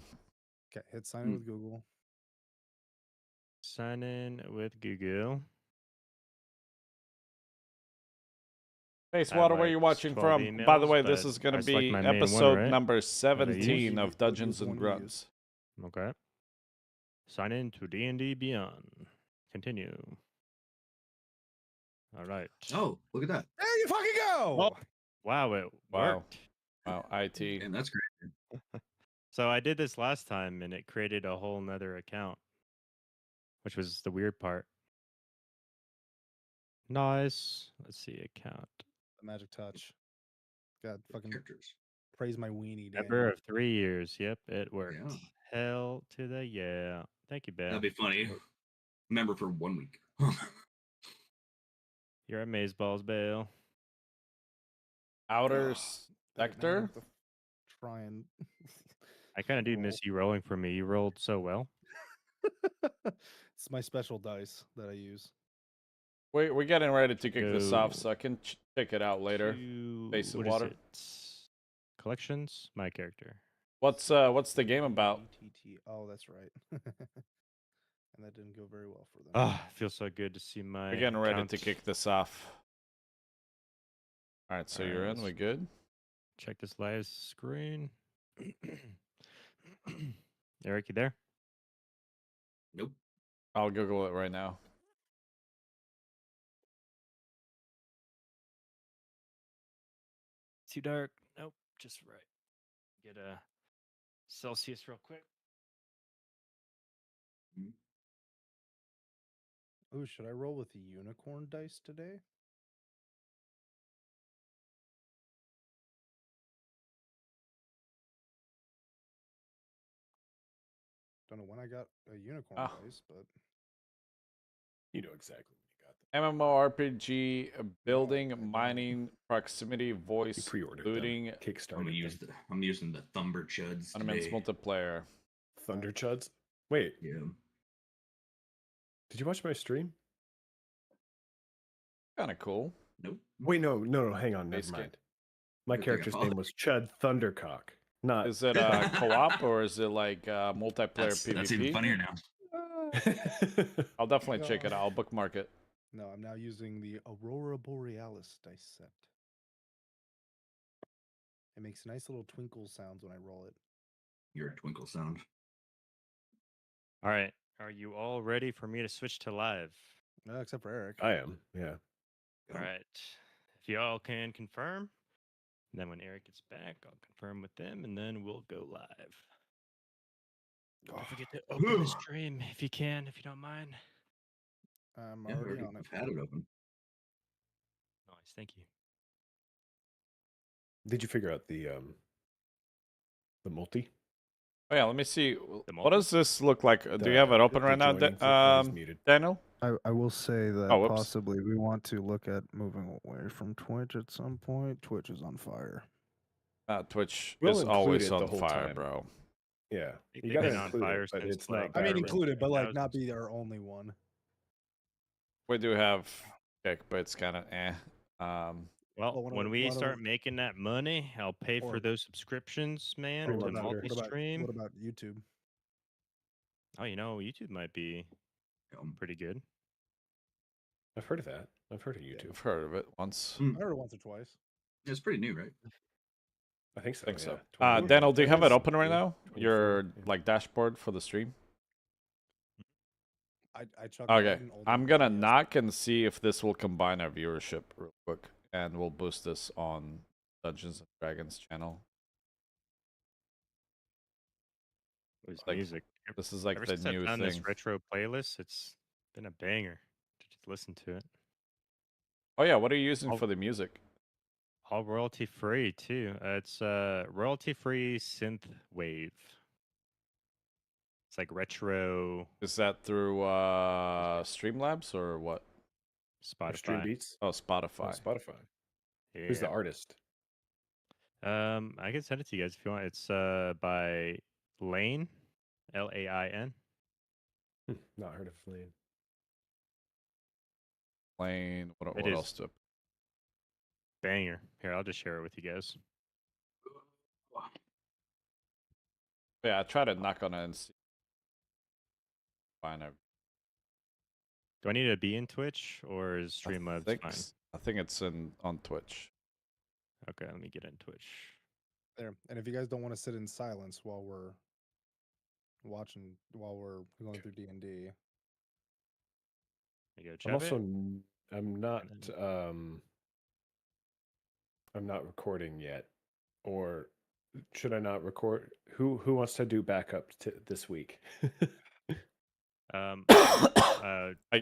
Okay, hit sign in with Google. Sign in with Google. Water, where are you watching from? By the way, this is going to be episode number 17 of Dungeons and Grunts. Okay. Sign in to DnD Beyond. Continue. All right. Oh, look at that. There you fucking go! Oh, wow, it worked. Wow, IT. And that's great. So I did this last time, and it created a whole nother account, which was the weird part. Nice. Let's see, account. The magic touch. God, fucking Characters. praise my weenie, Member Daniel. of 3 years. Yep, it worked. Yeah. Hell to the yeah. Thank you, Bale. That'd be funny. Remember for 1 week. You're amazeballs, Bale. Outer Now I have Sector? to Try and. I kind of do roll. miss you rolling for me. You rolled so well. It's my special dice that I use. We're getting ready to kick this off, Go so I can check it out later. Base of Water. Collections? My character. What's the game about? Oh, that's right. And that didn't go very well for them. Ah, feels so good to see my. We're getting ready to account. kick this off. All right, so you're in. We good? Check this live screen. Eric, you there? Nope. I'll Google it right now. Too dark. Nope, just right. Get a Celsius real quick. Oh, should I roll with the unicorn dice today? Don't know when I got a unicorn Oh. dice, but You know exactly when you got them. MMORPG, building, mining, proximity, You voice, pre-ordered looting, them. I'm Kickstarted gonna them. use I'm using the Thumber Chuds Tournaments, today. multiplayer. Thunder Chuds. Wait, Yeah. did you watch my stream? Kind of cool. Nope. Wait, no, hang on, Base never game. mind. My Good thing I character's followed name was Chud Thundercock. Not. Is it co-op or is it like multiplayer PvP? That's even funnier now. I'll definitely check it out. I'll bookmark it. no, I'm now using the Aurora Borealis dice set. It makes nice little twinkle sounds when I roll it. Your twinkle sound. All right. Are you all ready for me to switch to live? Except for Eric. I am. Yeah. All right. If y'all can confirm, then when Eric gets back, I'll confirm with them, and then we'll go live. Don't forget to open the stream if you can, if you don't mind. I'm Yeah, already on it. I've had it open. Nice, thank you. Did you figure out the multi? Oh yeah, let me see. The What does this look like? Do you have it open The right now, joining for those muted. Daniel? I will say that Oh, whoops. possibly we want to look at moving away from Twitch at some point. Twitch is on fire. Twitch We'll is include always it the on whole fire, time. bro. Yeah. They've You gotta been on include fire it, but since, it's like, not. I mean, that included, but like not 2000s. be our only one. We do have kick, but it's kind of eh. Well, one of when the- we one of start the- making that money, I'll pay Or- for those subscriptions, man, Or to what about- multi-stream. What about YouTube? Oh, YouTube might be pretty good. I've heard of that. I've heard of YouTube. I've heard of it once. I heard it once or twice. It's pretty new, right? I think so. think so. yeah. Daniel, do you have it open right 23, now? 24, Your yeah. like dashboard for the stream? I chucked it Okay, in old I'm email gonna yesterday. knock and see if this will combine our viewership real quick, and we'll boost this on Dungeons and Dragons channel. With Like, music. This is like Ever the since I new found thing. this retro playlist, it's been a banger to just listen to it. Oh yeah, what are you using I'll- for the music? All royalty free too. It's royalty free synth wave. It's like retro Is that through Streamlabs or what? Or Stream Spotify. Beats. Oh, Oh, Spotify. Spotify. Who's the Yeah. artist? I can send it to you guys if you want. It's by Lane, Lain. Not heard of Lane. Plain. What It else is. to? Banger. Here, I'll just share it with you guys. Yeah, I try to knock on it and see. Fine. Do I need to be in Twitch or is Streamlabs fine? I think it's on Twitch. Okay, let me get in Twitch. There. And if you guys don't want to sit in silence while we're going through D&D, There you go, I'm Chat also it. I'm not recording yet. Or should I not record? Who wants to do backup this week?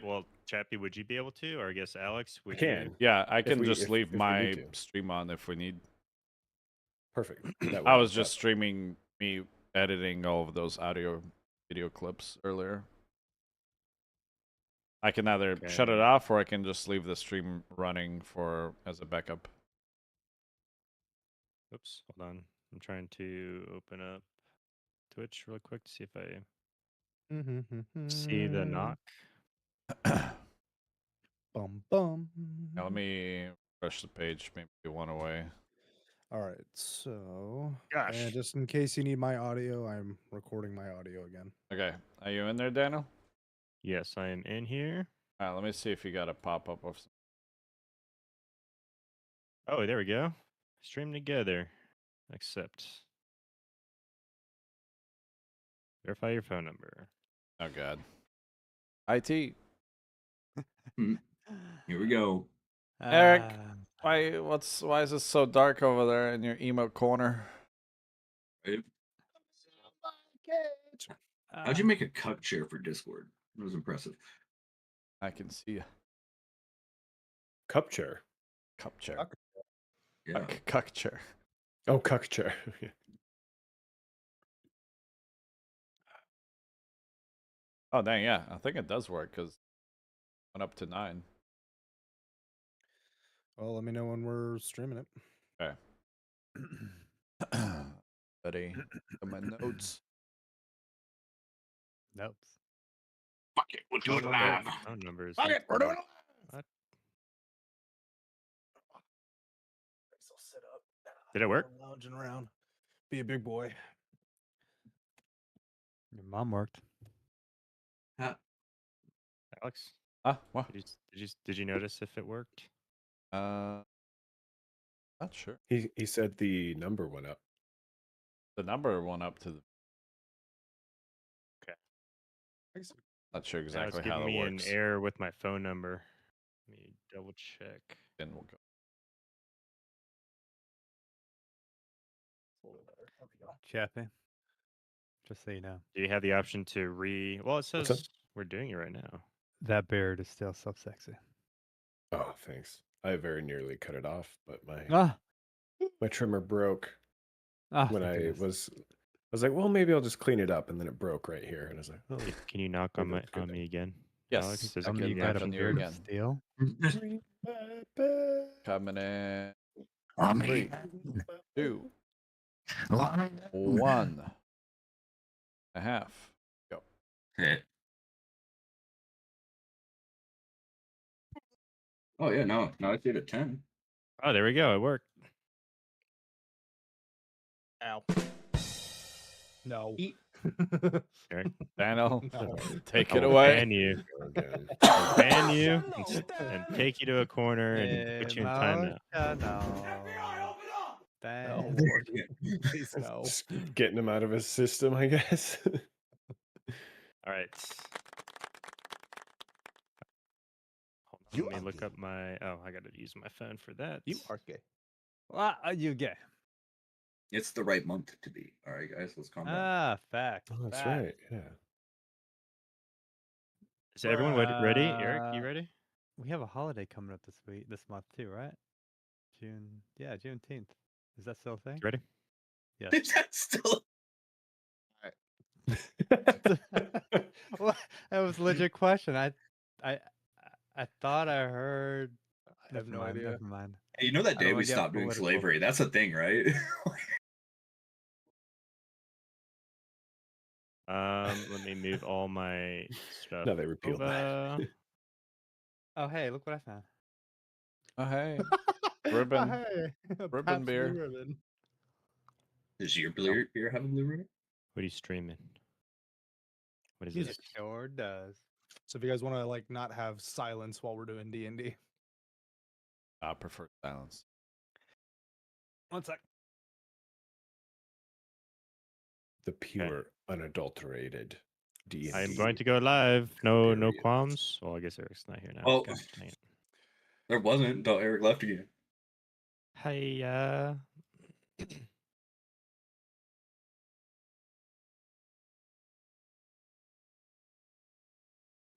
Well, Chappie, would you be able to? Or I guess Alex, would can. you? Yeah, I can we- just if- leave if we my need to. stream on if we need. Perfect. That I way was that- just streaming me editing all of those audio video clips earlier. I can either shut it Okay. off or I can just leave the stream running as a backup. Oops, hold on. I'm trying to open up Twitch real quick to see if I see the knock. Bum bum. Now, let me refresh the page. Maybe one away. All right, so Gosh. and just in case you need my audio, I'm recording my audio again. Okay, are you in there, Daniel? Yes, I am in here. All right, let me see if you got a pop up of. Oh, there we go. Stream together. Accept. Verify your phone number. Oh God. IT. Here we go. Eric. Ah, Why is it so dark over there in your emo corner? Right? ah, How'd you make a cup chair for Discord? It was impressive. I can see you. Cup chair. Cup chair. Cuck. Yeah. Cuck chair. Oh, cuck chair. Oh dang, yeah. I think it does work because went up to 9. Well, let me know when we're streaming it. Okay. Buddy, got my notes. nope. Fuck it, we'll do it live. Phone numbers. Fuck it, we're doing it. What? So sit up. Did it work? Lounging around. Be a big boy. Your mom worked. Alex, What? did you notice if it worked? Not sure. He said the number went up. The number went up to the. I guess- Not sure Now it's exactly giving how me that an works. error with my phone number. Let me double check. Then we'll go. Chappie. Just so you know, Do you have the option to Well, it What's says up? we're doing it right now. that beard is still so sexy. Oh, thanks. I very nearly cut it off, but my Ah, trimmer broke when thank I goodness. was like, well, maybe I'll just clean it up, and then it broke right here, and I was like, oh, Can you knock on Maybe that's a good me again? Yes, Alex, does I it can give You me got a option option? here beard of again. steel. Coming in. I'm 3, 2, 1 a half. Go. Hit. Oh yeah, no, I see it at 10. Oh, there we go. It worked. Ow. No. Eric, Daniel, No. take I it will away. ban you. Again. I'll ban you and take you to a corner and put you in timeout. No, Ban. Lord, please no. Just getting him out of his system, I guess. All right. Hold on, You let me are look gay. up my. Oh, I gotta use my phone for that. You are gay. What are you gay? It's the right month to be. All right, guys, let's calm down. Ah, fact. Oh, that's fact. right. Yeah. Is everyone ready? Eric, you ready? We have a holiday coming up this month too, right? Juneteenth. Is that still a thing? You ready? Yes. Is that still? What? That was a legit question. I thought I heard. I have Never no mind, idea. Never mind. Hey, you know that I don't day wanna we get stopped doing political. slavery? That's a thing, right? Let me move all my stuff. No, they repealed that. over. Oh, hey, look what I found. Oh, hey. Oh, Ribbon. hey, a Ribbon Pabst Blue beer. Ribbon. Does your beer have a blue ribbon? What are you streaming? What is Music. this? It sure does. So if you guys want to like not have silence while we're doing D&D, I prefer silence. One sec. The pure, unadulterated D&D. I am going to go live. No Period. qualms. Well, I guess Eric's not here now. Oh. Gosh dang it. There wasn't until Eric left again. Hey,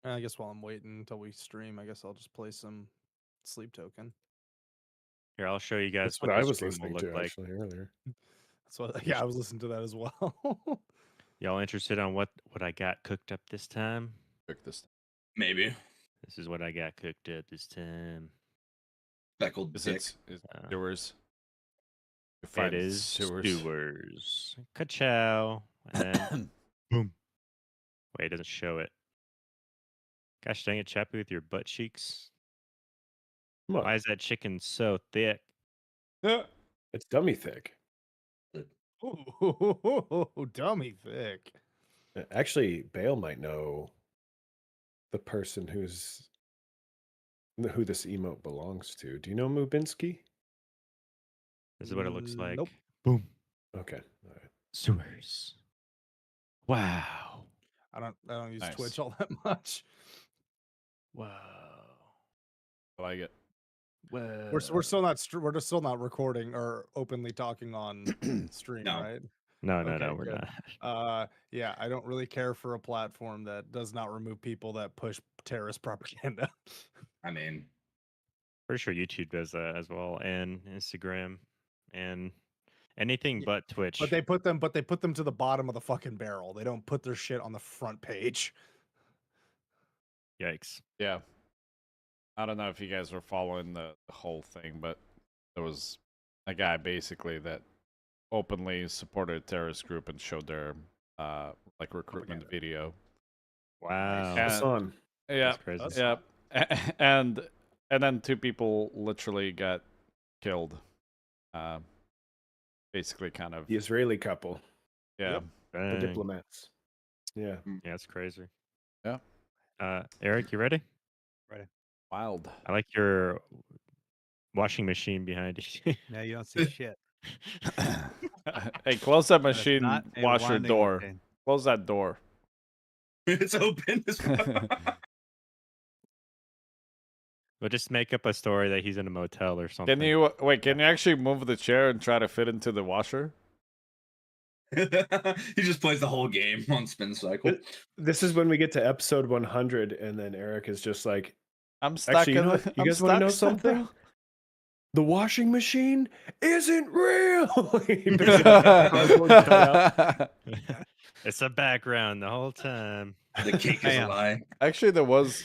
I guess while I'm waiting until we stream, I guess I'll just play some Sleep Token. here, I'll show you guys That's what the I was stream listening will to look like. actually earlier. That's what. Yeah, I was listening to that as well. Y'all interested on what I got cooked up this time? Pick this. Maybe. This is what I got cooked up this time. Speckled Is dick. it Uh, sewers? You It find is sewers. Stewers. Ka-chow. And then boom. Wait, it doesn't show it. Gosh dang it, Chappy, with your butt cheeks. Come on. Why is that chicken so thick? It's dummy thick. Ooh, dummy thick. Actually, Bale might know the person who this emote belongs to. Do you know Mubinsky? This is what it looks like. Nope. Boom. Okay. All right. Sewers. Wow. I don't use Nice. Twitch all that much. Wow. I like it. Wow. We're still not we're just still not recording or openly talking on stream, No. right? No, Okay, we're good. not. Yeah, I don't really care for a platform that does not remove people that push terrorist propaganda. I mean, Pretty sure YouTube does that as well, and Instagram, and anything Yeah, but Twitch. But they put them to the bottom of the fucking barrel. They don't put their shit on the front page. Yikes. Yeah. I don't know if you guys were following the whole thing, but there was a guy basically that openly supported a terrorist group and showed their like recruitment video. Wow. And- Hassan. Yeah. That's crazy. That's Yeah. And then two people literally got killed. Basically kind of The Israeli couple, yeah. the Dang. diplomats. Yeah. Yeah, it's crazy. Yeah. Eric, you ready? Wild. I like your washing machine behind you. Now you don't see shit. Hey, close that That's machine not a washer winding door. machine. Close that door. it's open as well. We'll just make up a story that he's in a motel or something. Can you wait? Can you actually move the chair and try to fit into the washer? He just plays the whole game on spin cycle. This is when we get to episode 100, and then Eric is just like, I'm stuck. actually, you know in what? the- You I'm guys want to know stuck, bro. something? The washing machine isn't real. He picks it up, cardboard cutout. It's a background the whole time. The cake is a Bam. lie. Actually, there was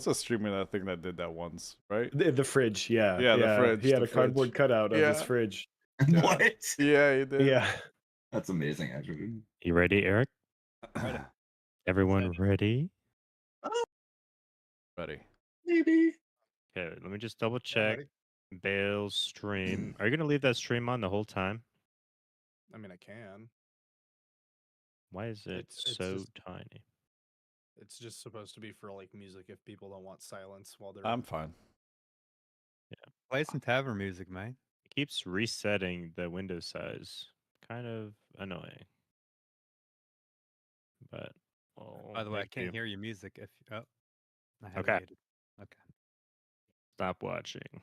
a streamer I think that did that once, right? The fridge, yeah. Yeah, the fridge, He had the a cardboard fridge. cutout of his Yeah. fridge. What? Yeah, he did. Yeah. That's amazing, actually. You ready, Eric? Everyone ready? Ready. Maybe. Okay, let me just double Yeah, check. ready? Bale's stream. Are you gonna leave that stream on the whole time? I mean, I can. Why is it It's so just- tiny? It's just supposed to be for like music if people don't want silence while they're. I'm fine. Play some tavern music, man. It keeps resetting the window size. Kind of annoying. But By the way, I make can't do. hear your music if. Oh, I have Okay. it muted. Okay. Stop watching.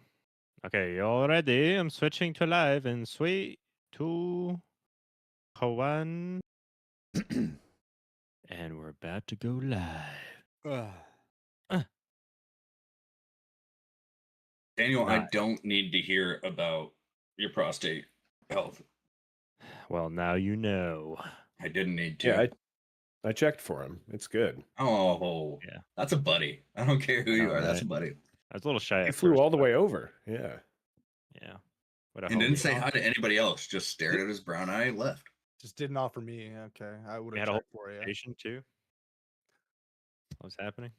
Okay, you all ready? I'm switching to live in 3, 2, 1. And we're about to go live. Daniel, I Nice. don't need to hear about your prostate health. Well, now you know. I didn't need to. Yeah, I checked for him. It's good. Oh, Yeah. That's a buddy. I don't care who you All are. That's right. a buddy. I was a little shy He at flew first, all the but way over. Yeah. Yeah. What a And didn't homie. say hi to anybody else. Just stared at his brown eye and left. Just didn't offer me. Okay, I would We have had a whole checked for you. patient too. What was happening?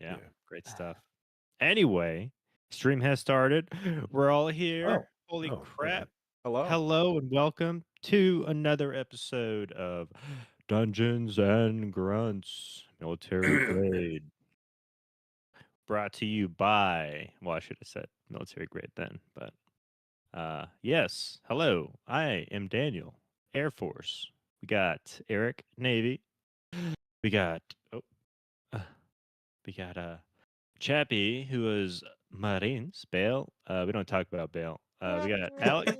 Yeah, Yeah. great stuff. Anyway, stream has started. We're all here. Holy Oh, crap. Hello. Hello and welcome to another episode of Dungeons and Grunts Military Grade. Brought to you by, well, I should have said military grade then, but yes. Hello, I am Daniel, Air Force. We got Eric, Navy. We got Chappie, who is Marines, Bale. We don't talk about Bale. We got Alex.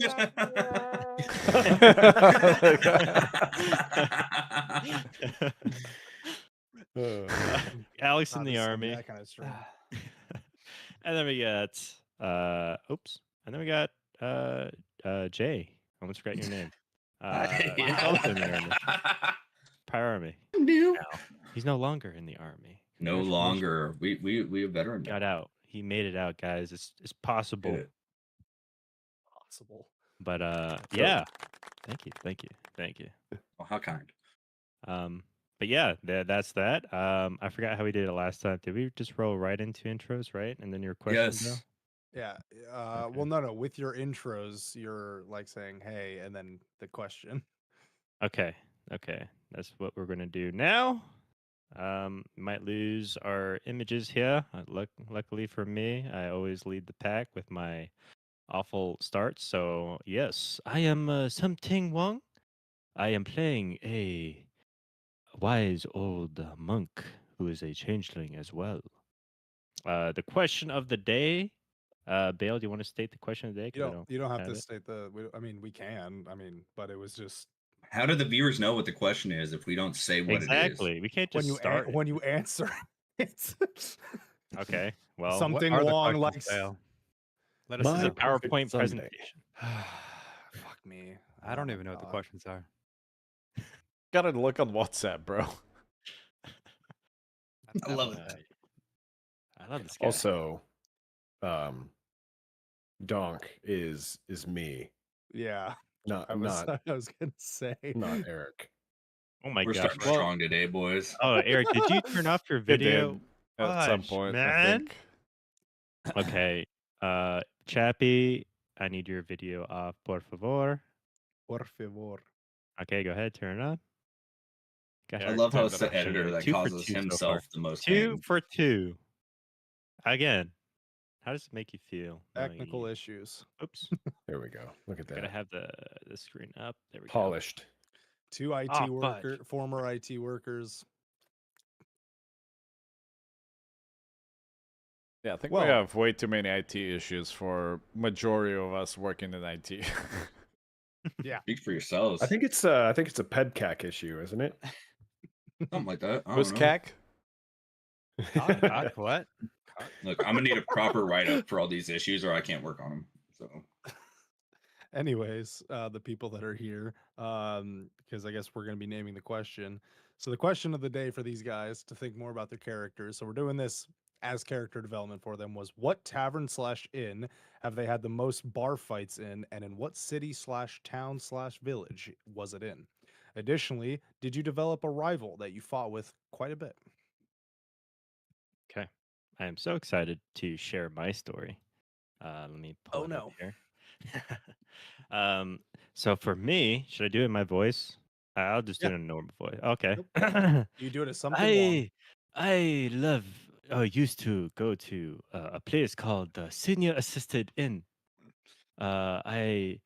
Alex in Not the this- army. That kind of stream. And then we got and then we got Jay. I almost forgot your name. He's also in the army. Pirate Army. No. Now, he's no longer in the army. No Congratulations. longer. We a veteran. Got out. He made it out, guys. It's possible. Did it. Possible. But yeah. Thank you. Well, how kind. But yeah, that's that. I forgot how we did it last time. Did we just roll right into intros, right? And then your question? Yes. Yeah. Okay. Well, no. With your intros, you're like saying "Hey," and then the question. Okay. That's what we're gonna do now. Might lose our images here. Luckily for me, I always lead the pack with my awful starts. So yes, I am Sum Ting Wong. I am playing a wise old monk who is a changeling as well. The question of the day. Bale, do you want to state the question of the day? 'Cause I You don't have have to it. state the. I mean, we can. I mean, but it was just How do the viewers know what the question is if we don't say what it is? Exactly. We can't when just you start. when you answer it. Okay. Well, Something What are the long questions, like. Dale? Let this us is My a know. perfect PowerPoint Sunday. presentation. Fuck me. I don't Oh even my know what the God. questions are. Gotta look on WhatsApp, bro. I love Uh, it. I love this guy. Also, Donk is me, Yeah, not I was. not I was gonna say. not Eric. Oh my We're gosh. starting Well, strong today, boys. oh, Eric, did you turn off your It video? did at some Fudge, point, I man. think. Okay. Chappie, I need your video off, por favor. Por favor. Okay, go ahead, turn it on. Gosh, I Eric, love how turn it's it the on. editor that 2 for causes 2 so far. himself the most 2 pain. for 2. Again, how does it make you feel? knowing Technical you- issues. Oops. There we go. Look at Gotta that. have the screen up. There we go. Polished. 2 IT Ah, worker, former IT workers. Yeah, I think Well- we have way too many IT issues for majority of us working in IT. Speak for yourselves. I think it's a pedcac issue, isn't it? Something like that. I Who's don't know. CAC? What? Look, I'm gonna need a proper write up for all these issues, or I can't work on them. So Anyways, the people that are here, because I guess we're going to be naming the question. So the question of the day for these guys to think more about their characters. So we're doing this as character development for them was what tavern/inn have they had the most bar fights in, and in what city/town/village was it in? Additionally, did you develop a rival that you fought with quite a bit? Okay. I am so excited to share my story. Let me pull Oh, it up no. here. So for me, should I do it in my voice? I'll just do Yeah. it in a normal voice. Okay. You do it as something long. I love used to go to a place called the Senior Assisted Inn. I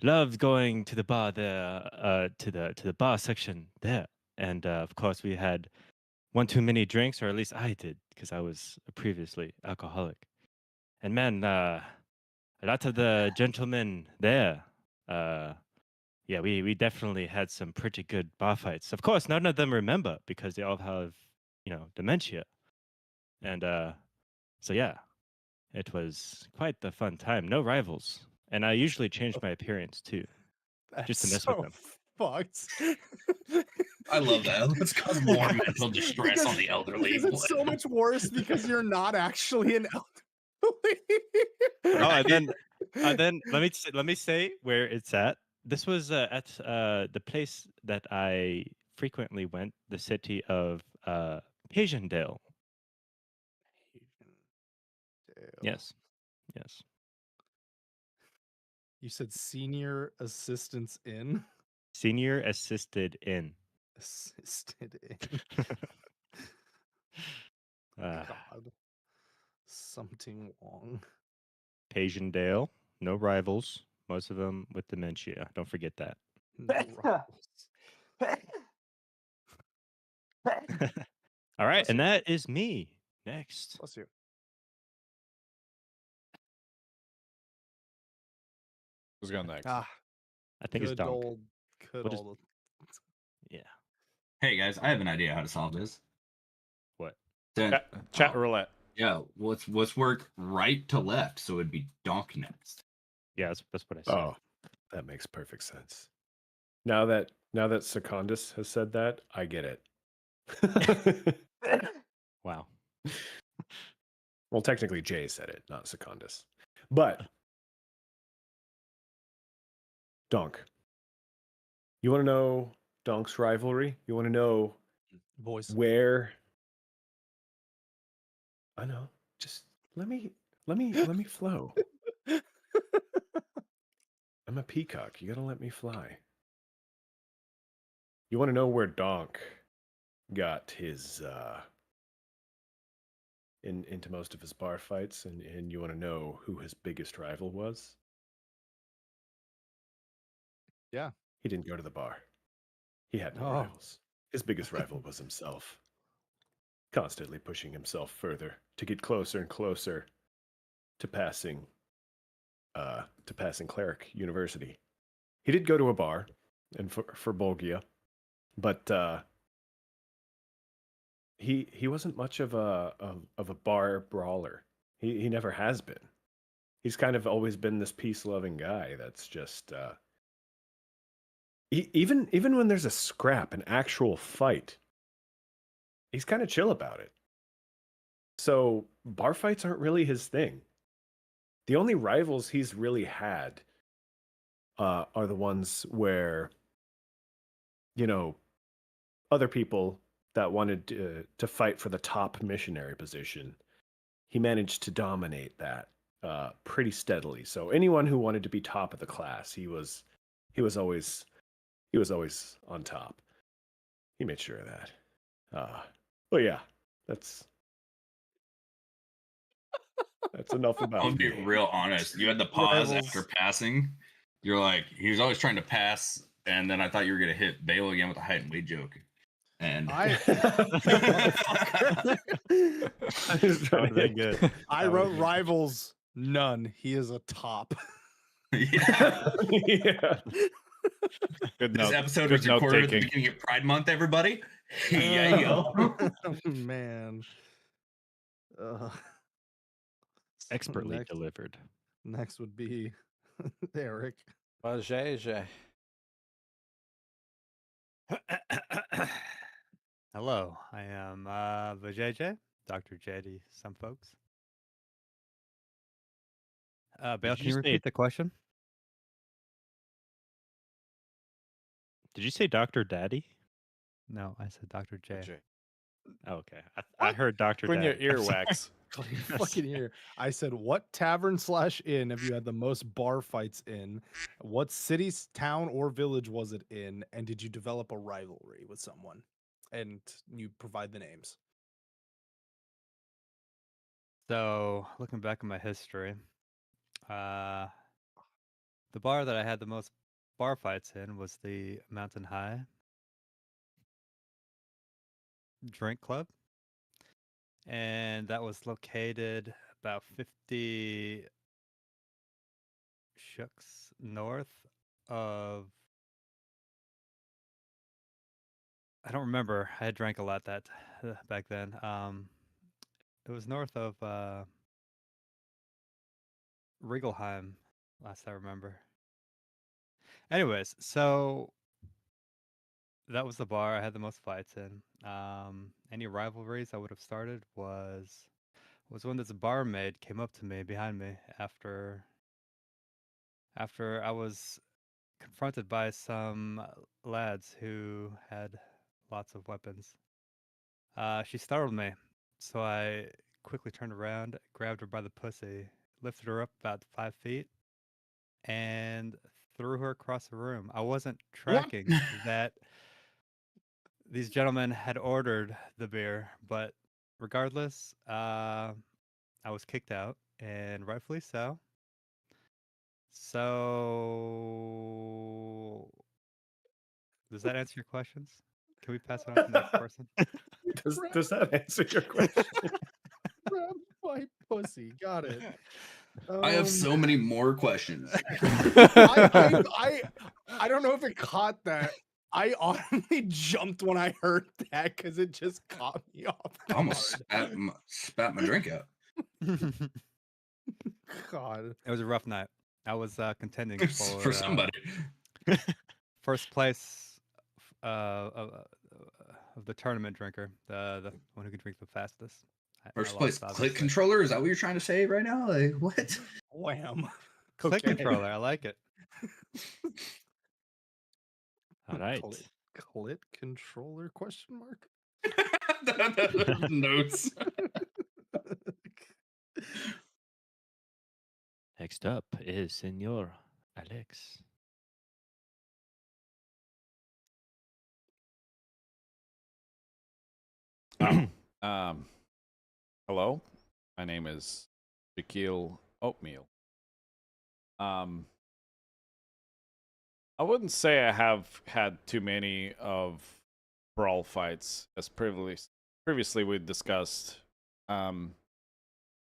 loved going to the bar there, to the bar section there, and of course we had one too many drinks, or at least I did, because I was previously alcoholic. And man, a lot of the gentlemen there, yeah, we definitely had some pretty good bar fights. Of course, none of them remember because they all have, dementia. And so yeah, it was quite the fun time. No rivals. And I usually change my appearance too, just to mess with them. Fucked. I love that. Let's cause more mental distress on the elderly. Because it's so much worse because you're not actually an elderly. Oh, and then let me say where it's at. This was at the place that I frequently went, the city of Pagendale. Yes, yes. You said senior assistants in? Senior assisted in. Assisted in. Uh, God. Something wrong. Pagendale, no rivals. Most of them with dementia. Don't forget that. No rivals. All right, Bless and you. that is me. Next. Bless you. Who's going next? Ah, I think it's good Dunk. old, good What is- old. Yeah. Hey guys, I have an idea how to solve this. What? Then, Chat roulette. yeah, let's work right to left, so it'd be Donk next. Yeah, that's what I said. Oh, that makes perfect sense. Now that Secundus has said that, I get it. Wow. Well, technically Jay said it, not Secundus. But Donk. You want to know Donk's rivalry? You want to know Voice. where? I know. Just let me flow. I'm a peacock. You gotta let me fly. You want to know where Donk got his into most of his bar fights, and you want to know who his biggest rival was? Yeah. He didn't go to the bar. He had no Oh. rivals. His biggest rival was himself. Constantly pushing himself further to get closer and closer to passing Cleric University. He did go to a bar and for Bolgia, but he wasn't much of a bar brawler. He never has been. He's kind of always been this peace-loving guy that's just even when there's a scrap, an actual fight, he's kind of chill about it. So bar fights aren't really his thing. The only rivals he's really had are the ones where, other people that wanted to fight for the top missionary position. He managed to dominate that pretty steadily. So anyone who wanted to be top of the class, he was always on top. He made sure of that. But yeah, that's enough about I'll be me. real honest. You had the pause Rivals. after passing. You're like, he was always trying to pass, and then I thought you were gonna hit Bale again with a height and weight joke. And I That would've been good. I wrote rivals. None. He is a top. yeah. Yeah. Good This note. episode Good was note recorded at the taking. beginning of Pride Month, everybody. Yeah, yo. Oh, man. Expertly next, delivered. next would be Eric. JJ. Hello, I am Vijay, Dr. JD, some folks. Bale, can you you say- repeat the question? Did you say Dr. Daddy? No, I said Dr. J. Okay, I heard Dr. Clean your Dag. I'm sorry. earwax. Clean your fucking ear. I said, what tavern/inn have you had the most bar fights in? What city, town, or village was it in? And did you develop a rivalry with someone? And you provide the names. So, looking back at my history, the bar that I had the most bar fights in was the Mountain High Drink Club, and that was located about 50 shooks north of. I don't remember. I had drank a lot that back then. It was north of Regalheim, last I remember. Anyways, so that was the bar I had the most fights in. Any rivalries I would have started was when this barmaid came up to me behind me after I was confronted by some lads who had lots of weapons. She startled me, so I quickly turned around, grabbed her by the pussy, lifted her up about 5 feet, and threw her across the room. I wasn't tracking that these gentlemen had ordered the beer, but regardless, I was kicked out, and rightfully so. So, does that answer your questions? Can we pass it on to the next person? Does that answer your question? Grab my pussy. Got it. I have so many more questions. I don't know if it caught that. I honestly jumped when I heard that because it just caught me off. I almost spat my drink out. God. It was a rough night. I was contending For somebody. first place of the tournament drinker, the one who can drink the fastest. First place click controller? Is that what you're trying to say right now? Like, what? Wham. Click controller. I like it. All right. Clit controller question mark? Notes. Next up is Senor Alex. Hello, my name is Shaquille Oatmeal. I wouldn't say I have had too many of brawl fights, as previously we discussed. Don't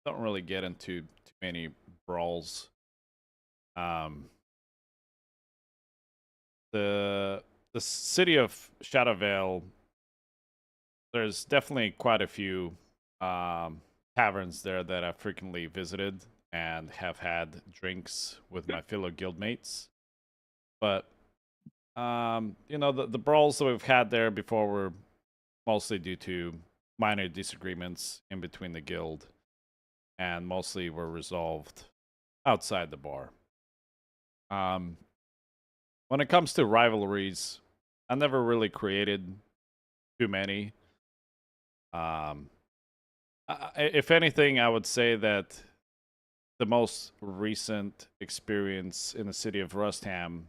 really get into too many brawls. The city of Shadowvale, there's definitely quite a few taverns there that I've frequently visited and have had drinks with my fellow guildmates. But the brawls that we've had there before were mostly due to minor disagreements in between the guild, and mostly were resolved outside the bar. When it comes to rivalries, I never really created too many. If anything, I would say that the most recent experience in the city of Rustham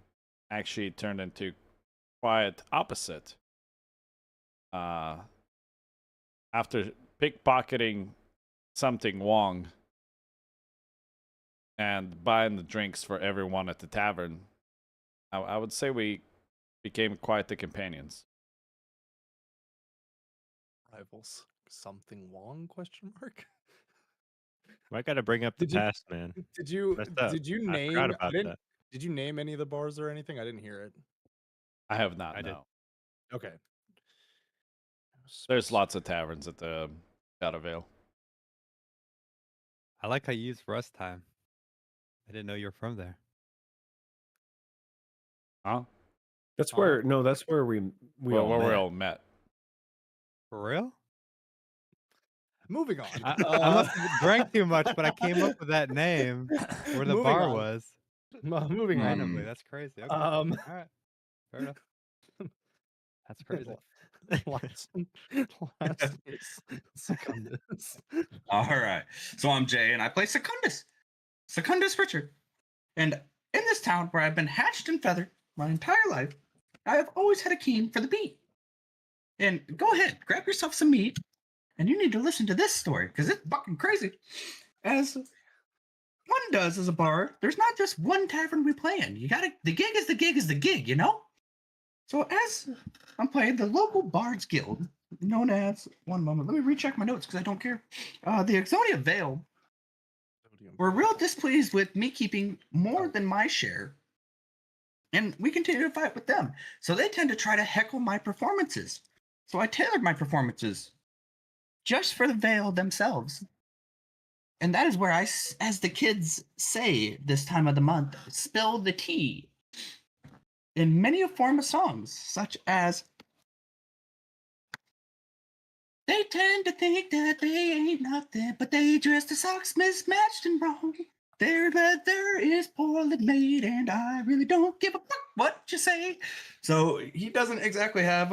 actually turned into quite opposite. After pickpocketing something Wong and buying the drinks for everyone at the tavern, I would say we became quite the companions. Rivals. Something Wong question mark? I got to bring up the past, man. Did you Messed up. I forgot about that. Did you name any of the bars or anything? I didn't hear it. I have not. I did. No. Okay. There's lots of taverns at the Shadowvale. I like how you use Rust time. I didn't know you were from there. Huh? That's where that's where we we all met. For real? Moving on. I must have drank too much, but I came up with that name where the Moving bar on. was. Moving on. Randomly. That's crazy. Okay. All right. Fair enough. That's crazy. last is Secundus. All right. So I'm Jay, and I play Secundus Richard. And in this town where I've been hatched and feathered my entire life, I have always had a keen for the beat. And go ahead, grab yourself some meat, and you need to listen to this story because it's fucking crazy. As one does as a bard, there's not just one tavern we play in. The gig is the gig, you know? So as I'm playing the local Bards Guild, known as, one moment, let me recheck my notes because I don't care. The Exodia Vale were real displeased with me keeping more than my share. And we continue to fight with them. So they tend to try to heckle my performances. So I tailored my performances just for the Vale themselves. And that is where I, as the kids say this time of the month, spill the tea in many a form of songs, such as they tend to think that they ain't nothing, but they dress the socks mismatched and wrong. Their leather is poorly made, and I really don't give a fuck what you say. So he doesn't exactly have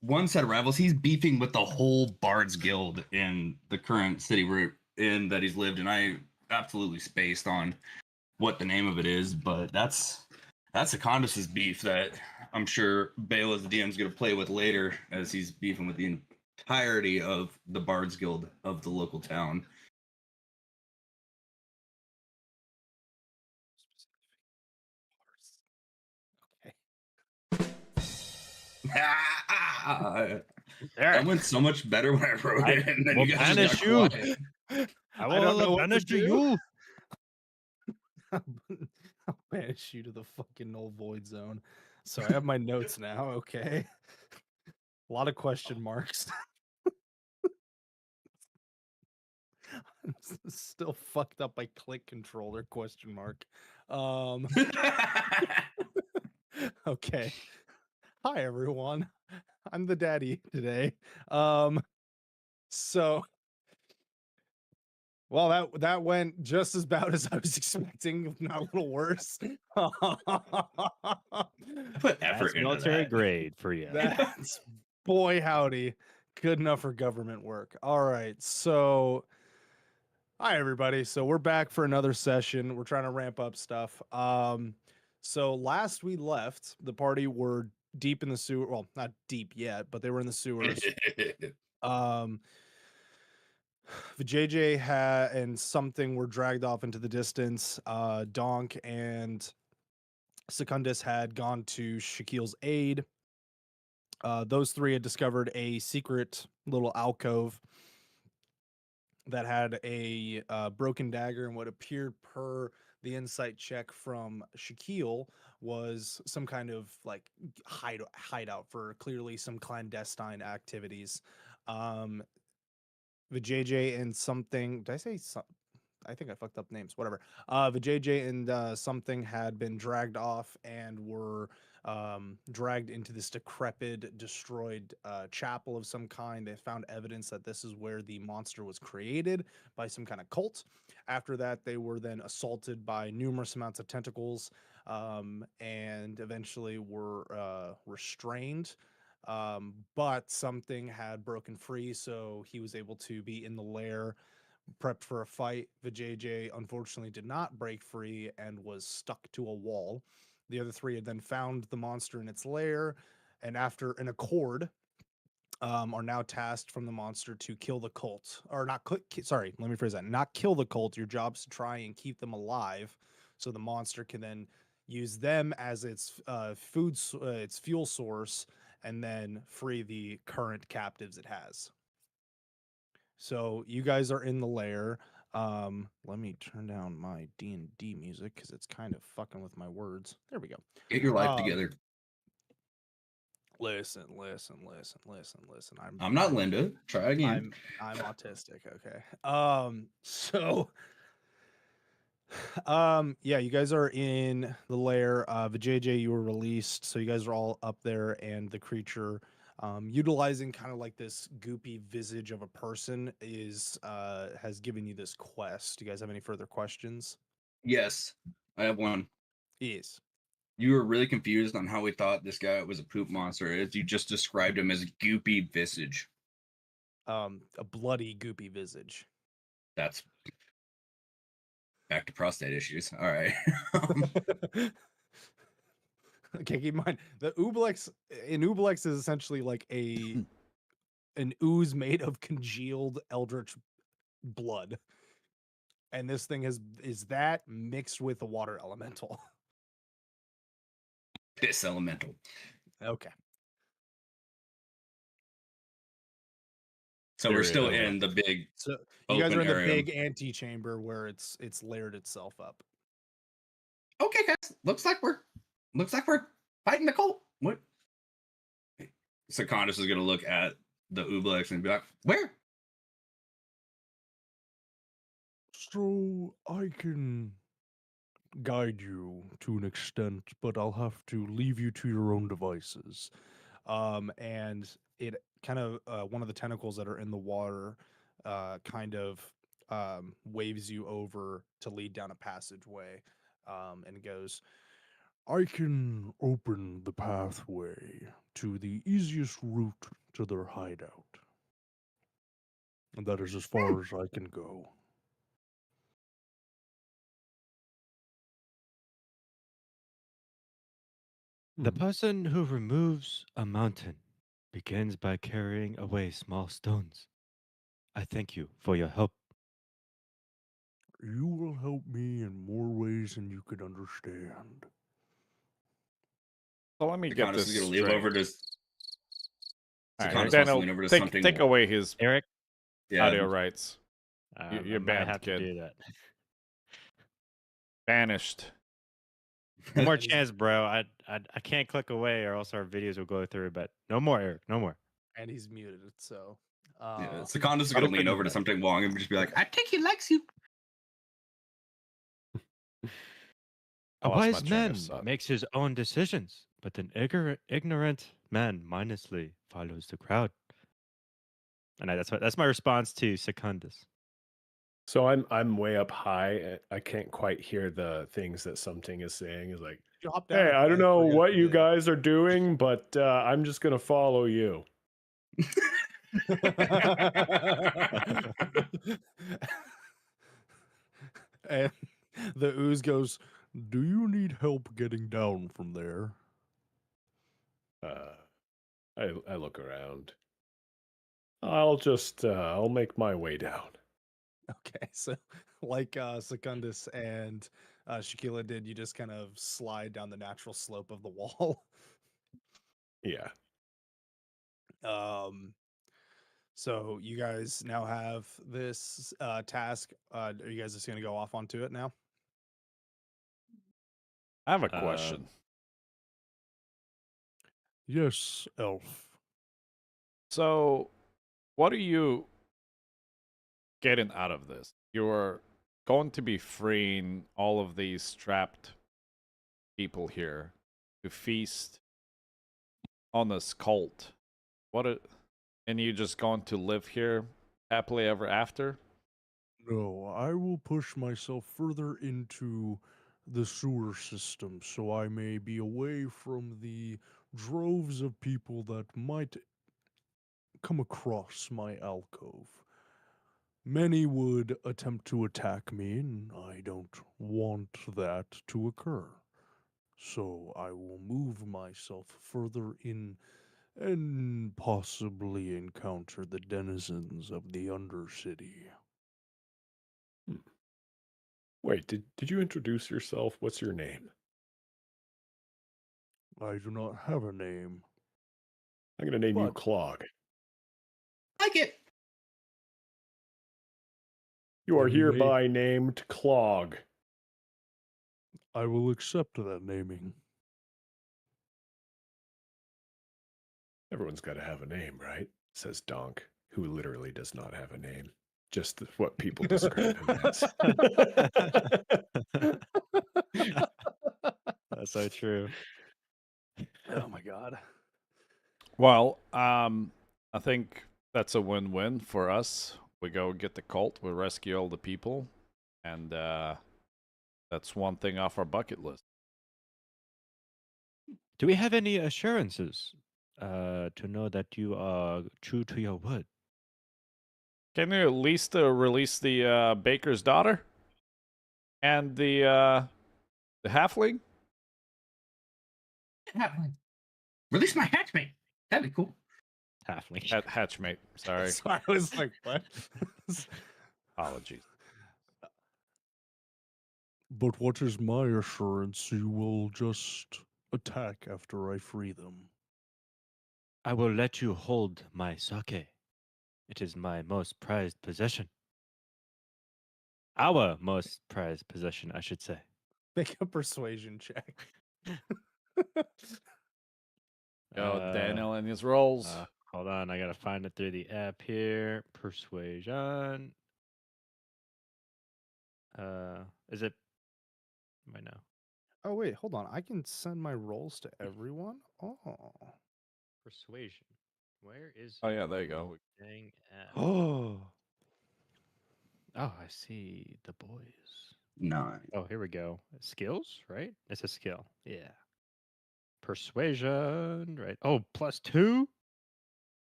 one set of rivals. He's beefing with the whole Bards Guild in the current city we're in that he's lived in. I absolutely spaced on what the name of it is, but that's Secundus's beef that I'm sure Bale as the DM is going to play with later as he's beefing with the entirety of the Bards Guild of the local town. That went so much better when I wrote it, and then will you guys banish just got you. quiet. I I don't know will what to banish do. you. I'll banish you to the fucking null void zone. So I have my notes now. Okay. A lot of question marks. I'm still fucked up by click controller question mark. Okay. Hi everyone. I'm the daddy today. So well, that went just as bad as I was expecting, if not a little worse. I put That's effort into military that. grade for you. That's boy howdy, good enough for government work. All right, so hi everybody. So we're back for another session. We're trying to ramp up stuff. So last we left, the party were deep in the sewer. Well, not deep yet, but they were in the sewers. JJ and something were dragged off into the distance. Donk and Secundus had gone to Shaquille's aid. Those three had discovered a secret little alcove that had a broken dagger, and what appeared per the insight check from Shaquille was some kind of like hideout for clearly some clandestine activities. Vijay and something. Did I say I think I fucked up names. Whatever. Vijay and something had been dragged off and were dragged into this decrepit, destroyed chapel of some kind. They found evidence that this is where the monster was created by some kind of cult. After that, they were then assaulted by numerous amounts of tentacles and eventually were restrained. But something had broken free, so he was able to be in the lair, prepped for a fight. Vijay unfortunately did not break free and was stuck to a wall. The other three had then found the monster in its lair, and after an accord, are now tasked from the monster to kill the cult, or not. Sorry, let me phrase that. Not kill the cult. Your job is to try and keep them alive, so the monster can then use them as its its fuel source, and then free the current captives it has. So you guys are in the lair. Let me turn down my D&D music because it's kind of fucking with my words. There we go. Get your life together. Listen. I'm not Linda. Try again. I'm autistic. Okay. So yeah, you guys are in the lair. Vijay, you were released, so you guys are all up there, and the creature, utilizing kind of like this goopy visage of a person, is has given you this quest. Do you guys have any further questions? Yes, I have one. Yes. you were really confused on how we thought this guy was a poop monster. Is you just described him as goopy visage. A bloody, goopy visage. That's back to prostate issues. All right. Okay, keep in mind the Ublex is essentially like an ooze made of congealed eldritch blood, and this thing is that mixed with a water elemental. This elemental. Okay. So we're still Period. in the big. So you guys are in the area. big antechamber where it's layered itself up. Okay, guys. Looks like we're fighting the cult. What? Secondus is gonna look at the Ublex and be like, "Where?" So I can guide you to an extent, but I'll have to leave you to your own devices. And it kind of one of the tentacles that are in the water kind of waves you over to lead down a passageway, and goes, I can open the pathway to the easiest route to their hideout. And that is as far as I can go. The person who removes a mountain begins by carrying away small stones. I thank you for your help. You will help me in more ways than you could understand. So let me get Secondus this is gonna lean straight. over to. All right, Secondus wants Daniel, to lean over to take something. away his Eric, Yeah. audio rights. You're I might banned, have kid. to do that. Banished. One more chance, bro. I can't click away or else our videos will go through. But no more, Eric. No more. And he's muted, so Yeah, Secondus is I gonna don't lean think over to that- something long and just be like, "I think he likes you." A lost my wise train man of thought. makes his own decisions, but an ignorant man mindlessly follows the crowd. And that's my response to Secundus. So I'm way up high. I can't quite hear the things that something is saying. Is like, you hop down. hey, I don't know forget what you you did. guys are doing, but I'm just gonna follow you. And the ooze goes, do you need help getting down from there? I look around. I'll make my way down. Okay, so like Secundus and Shaquilla did, you just kind of slide down the natural slope of the wall. Yeah. So you guys now have this task. Are you guys just gonna go off onto it now? I have a question. Yes, elf. So, what are you getting out of this? You're going to be freeing all of these trapped people here to feast on this cult. And you just going to live here happily ever after? No, I will push myself further into the sewer system so I may be away from the droves of people that might come across my alcove. Many would attempt to attack me, and I don't want that to occur. So I will move myself further in and possibly encounter the denizens of the Undercity. Wait, did you introduce yourself? What's your name? I do not have a name. I'm gonna name you But- Clog. Like it. You are You may- hereby named Clog. I will accept that naming. Everyone's got to have a name, right? Says Donk, who literally does not have a name. Just what people describe him as. That's so true. Oh my god. Well, I think that's a win-win for us. We go get the cult, we rescue all the people, and that's one thing off our bucket list. Do we have any assurances to know that you are true to your word? Can you at least release the baker's daughter and the halfling? Release my hatchmate. That'd be cool. Halfling. Hatchmate. Sorry. So I was like, what? Apologies. But what is my assurance you will just attack after I free them? I will let you hold my sake. It is my most prized possession. Our most prized possession, I should say. Make a persuasion check. Yo, Daniel and his rolls. Hold on, I gotta find it through the app here. Persuasion. Is it? I know. Oh wait, hold on. I can send my rolls to everyone. Oh, Persuasion. Where is? Oh yeah, there you go. Dang app. Oh, I see the boys. Nine. Oh, here we go. Skills, right? It's a skill. Yeah. Persuasion, right? Oh, +2.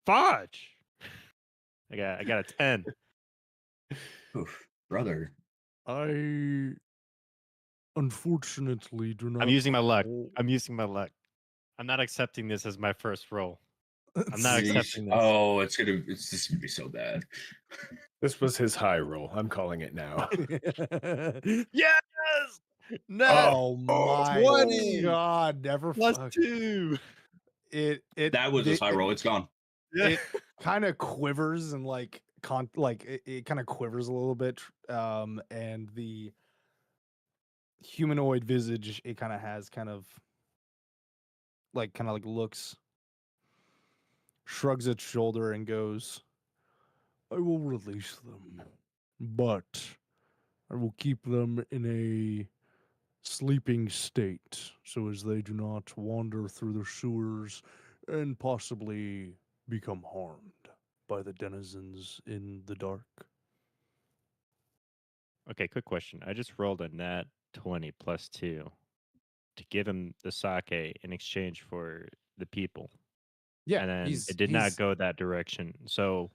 Fudge. I got a 10. Oof, brother. I unfortunately do not. I'm using my luck. hold- I'm using my luck. I'm not accepting this as my first roll. I'm not Yeesh. accepting this. Oh, it's just gonna be so bad. This was his high roll. I'm calling it now. Yes. No. oh my 20. god! Never fuck. +2. It That was his high roll. It's gone. It kind of quivers and like it kind of quivers a little bit, and the humanoid visage it kind of has kind of like looks, shrugs its shoulder and goes, I will release them, but I will keep them in a sleeping state so as they do not wander through the sewers and possibly become harmed by the denizens in the dark. Okay, quick question. I just rolled a nat 20 +2 to give him the sake in exchange for the people. yeah, And then he's it did not go that direction. So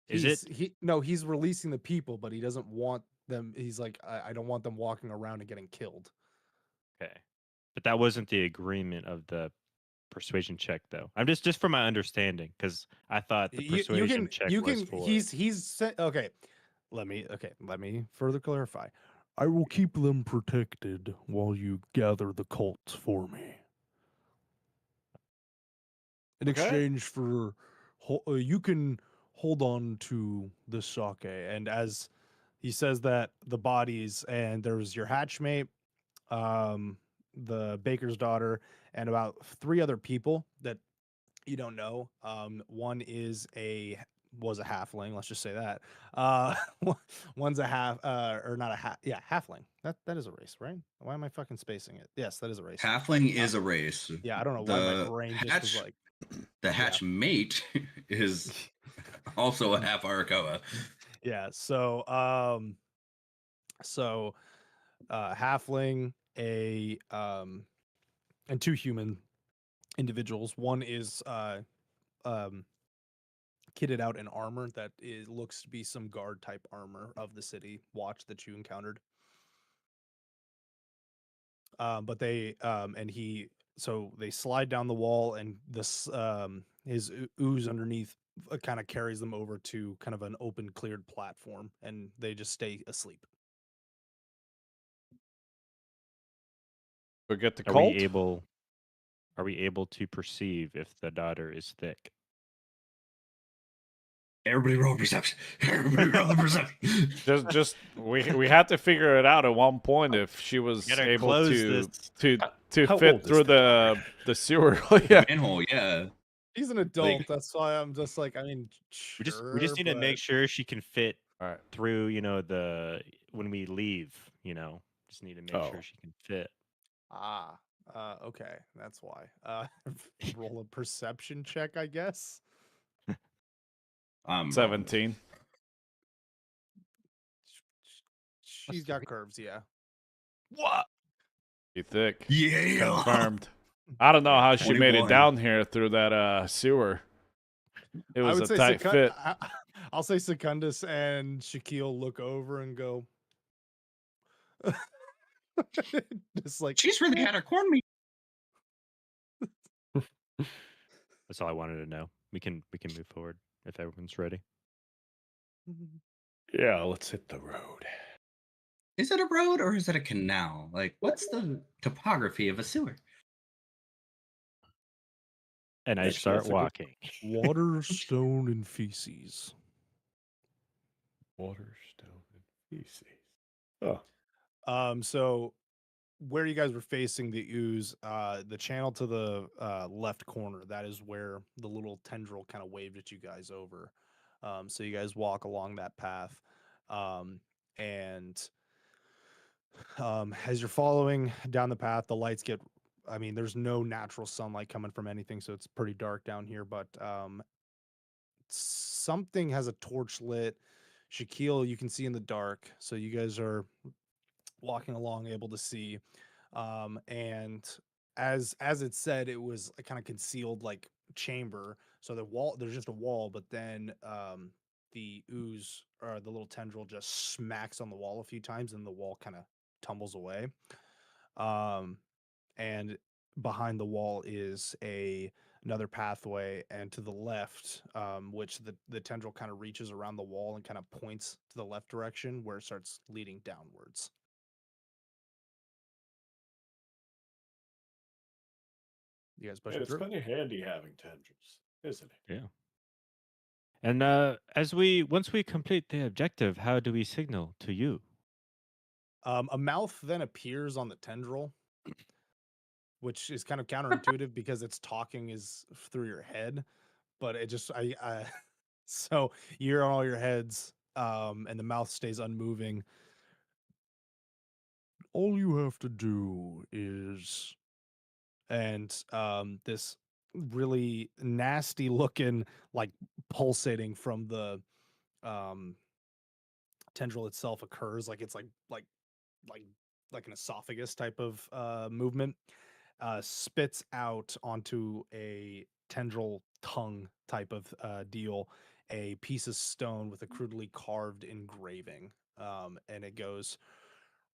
is it he's releasing the people, but he doesn't want them. He's like, I don't want them walking around and getting killed. okay? But that wasn't the agreement of the persuasion check, though. I'm just for my understanding, because I thought the persuasion check was for. Okay. Let me further clarify. I will keep them protected while you gather the cult for me. In Okay. exchange for, you can hold on to the sake. And as he says that, the bodies, and there's your hatchmate, the baker's daughter, and about 3 other people that you don't know. One was a halfling. Let's just say that. One's a halfling. That is a race, right? Why am I fucking spacing it? Yes, that is a race. Halfling is a race. Yeah, I don't know why my brain just was like. The hatch mate is also a half Arakoa. Yeah. So halfling, and 2 human individuals. One is kitted out in armor that looks to be some guard type armor of the city watch that you encountered. But they they slide down the wall, and this his ooze underneath kind of carries them over to kind of an open cleared platform, and they just stay asleep. We get the Are cult. we able to perceive if the daughter is thick? Everybody roll perception. Everybody roll the perception. Just we had to figure it out at one point if she was Gotta able close to this. How fit old is through the sewer. Yeah. Manhole, yeah. He's an adult. That's why I'm just like, I mean, We just need to make sure she can fit All right. through, when we leave, just need to make sure she can fit. Okay, that's why. Roll a perception check, I guess. 17. She's got curves, yeah. What? Be thick. Yeah. Confirmed. I don't know how she made it 21. down here through that sewer. It I was would a say tight fit. I'll say Secundus and Shaquille look over and go, just like She's really had her corn meat. That's all I wanted to know. We can move forward if everyone's ready. Yeah, let's hit the road. Is it a road or is it a canal? Like, what's the topography of a sewer? And I Actually, start that's a good- walking. Water, stone, and feces. Water, stone, and feces. Oh, so where you guys were facing the ooze, the channel to the left corner, that is where the little tendril kind of waved at you guys over. So you guys walk along that path. And as you're following down the path, the lights get, I mean, there's no natural sunlight coming from anything, so it's pretty dark down here, but something has a torch lit. Shaquille, you can see in the dark. So you guys are walking along, able to see. And as it said, it was a kind of concealed like chamber. So the wall, there's just a wall, but then the ooze or the little tendril just smacks on the wall a few times, and the wall kind of tumbles away. And behind the wall is another pathway, and to the left, which the tendril kind of reaches around the wall and kind of points to the left direction where it starts leading downwards. You guys pushing it's through? kind of handy having tendrils, isn't it? Yeah. And once we complete the objective, how do we signal to you? A mouth then appears on the tendril, which is kind of counterintuitive because it's talking is through your head, but it just so you're on all your heads, and the mouth stays unmoving. All you have to do is And this really nasty looking, like pulsating from the tendril itself occurs, like it's like an esophagus type of movement, spits out onto a tendril tongue type of deal, a piece of stone with a crudely carved engraving, and it goes,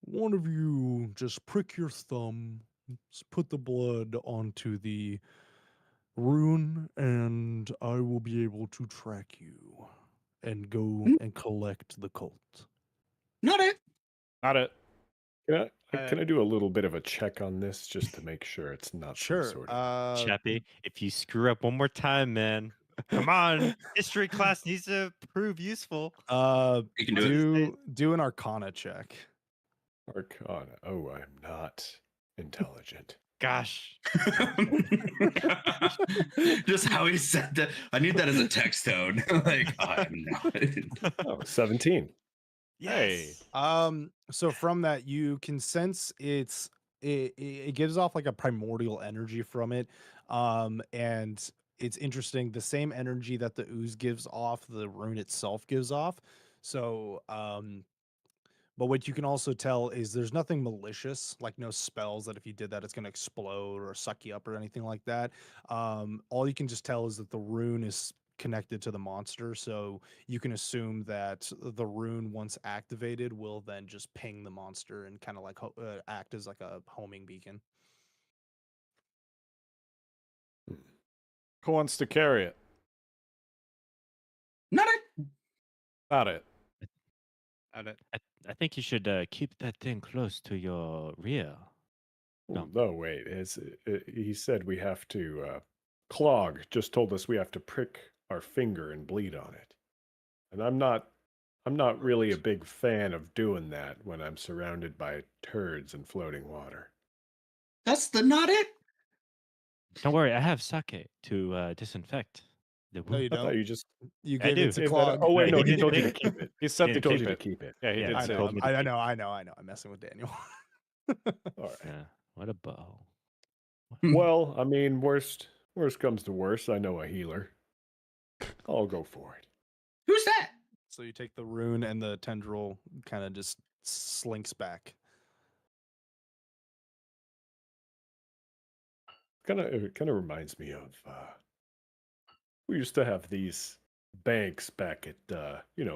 one of you just prick your thumb, put the blood onto the rune, and I will be able to track you and go and collect the cult. Not it. Not it. Can I do a little bit of a check on this just to make sure it's not some sure. sort of Chappie, if you screw up one more time, man, come on. History class needs to prove useful. You can do Do an Arcana check. Arcana? Oh, I'm not intelligent. Gosh. Just how he said that. I need that as a text tone. Like, I'm not. Oh, 17. Yes. So from that, you can sense it gives off like a primordial energy from it, and it's interesting. The same energy that the ooze gives off, the rune itself gives off. So, but what you can also tell is there's nothing malicious, like no spells that if you did that, it's going to explode or suck you up or anything like that. All you can just tell is that the rune is connected to the monster. So you can assume that the rune, once activated, will then just ping the monster and kind of like act as like a homing beacon. Who wants to carry it? Not it. Not it. I think you should keep that thing close to your rear. No. No, wait. He said we have to. Clog just told us we have to prick our finger and bleed on it, and I'm not really a big fan of doing that when I'm surrounded by turds and floating water. That's the not it. Don't worry, I have sake to disinfect the No, you wound. I thought don't. you just. You I give do. it to gave that Clog. Oh wait, No, no, he he told you to didn't. keep it. He said Yeah, to Told keep you to it. keep it. Yeah, he Yeah, did I say know. told me to I keep know. I'm messing with Daniel. All right. Yeah, what a bow. Well, I mean, worst comes to worst, I know a healer. I'll go for it. Who's that? So you take the rune and the tendril kind of just slinks back. kind of reminds me of we used to have these banks back at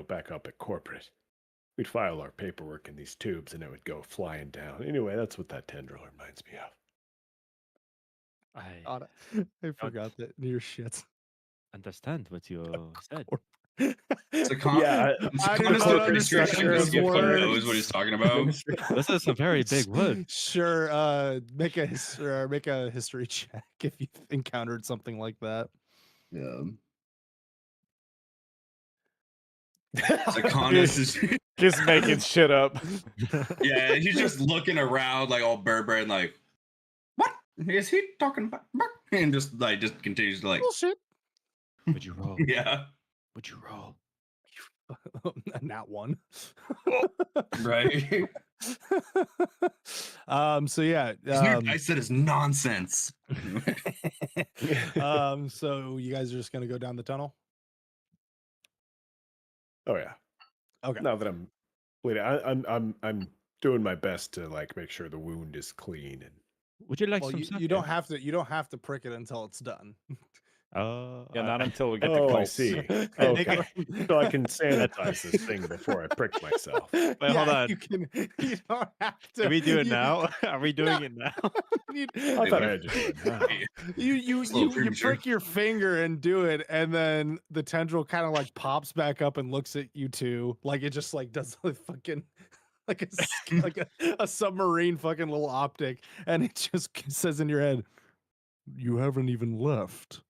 back up at corporate. We'd file our paperwork in these tubes and it would go flying down. Anyway, that's what that tendril reminds me of. I forgot that near shit. Understand what you said. Yeah, Secondus don't pretty sure understand this those gift words. knows what he's talking about. This is some very big wood. Sure. Make a history check if you've encountered something like that. Yeah. Secondus is Just making shit up. yeah, he's just looking around like all Berber and like, what is he talking about? And just continues to like Bullshit. Would you roll? yeah. Would you roll? Not one. Right. So yeah. This new dice set is nonsense. So you guys are just gonna go down the tunnel? Oh yeah. Okay. Now that I'm bleeding, I'm doing my best to like make sure the wound is clean and. Would you like Well, some? you don't have to prick it until it's done. Yeah, not until we get the Oh, I pulse. see. Okay. So I can sanitize this thing before I prick myself. Wait, hold on. You don't have to. Can we do it you- now? Are we doing it now? I thought I had just done that. You It's a little you premature. prick your finger and do it, and then the tendril kind of like pops back up and looks at you two, like it just like does the fucking like a submarine fucking little optic, and it just says in your head, You haven't even left.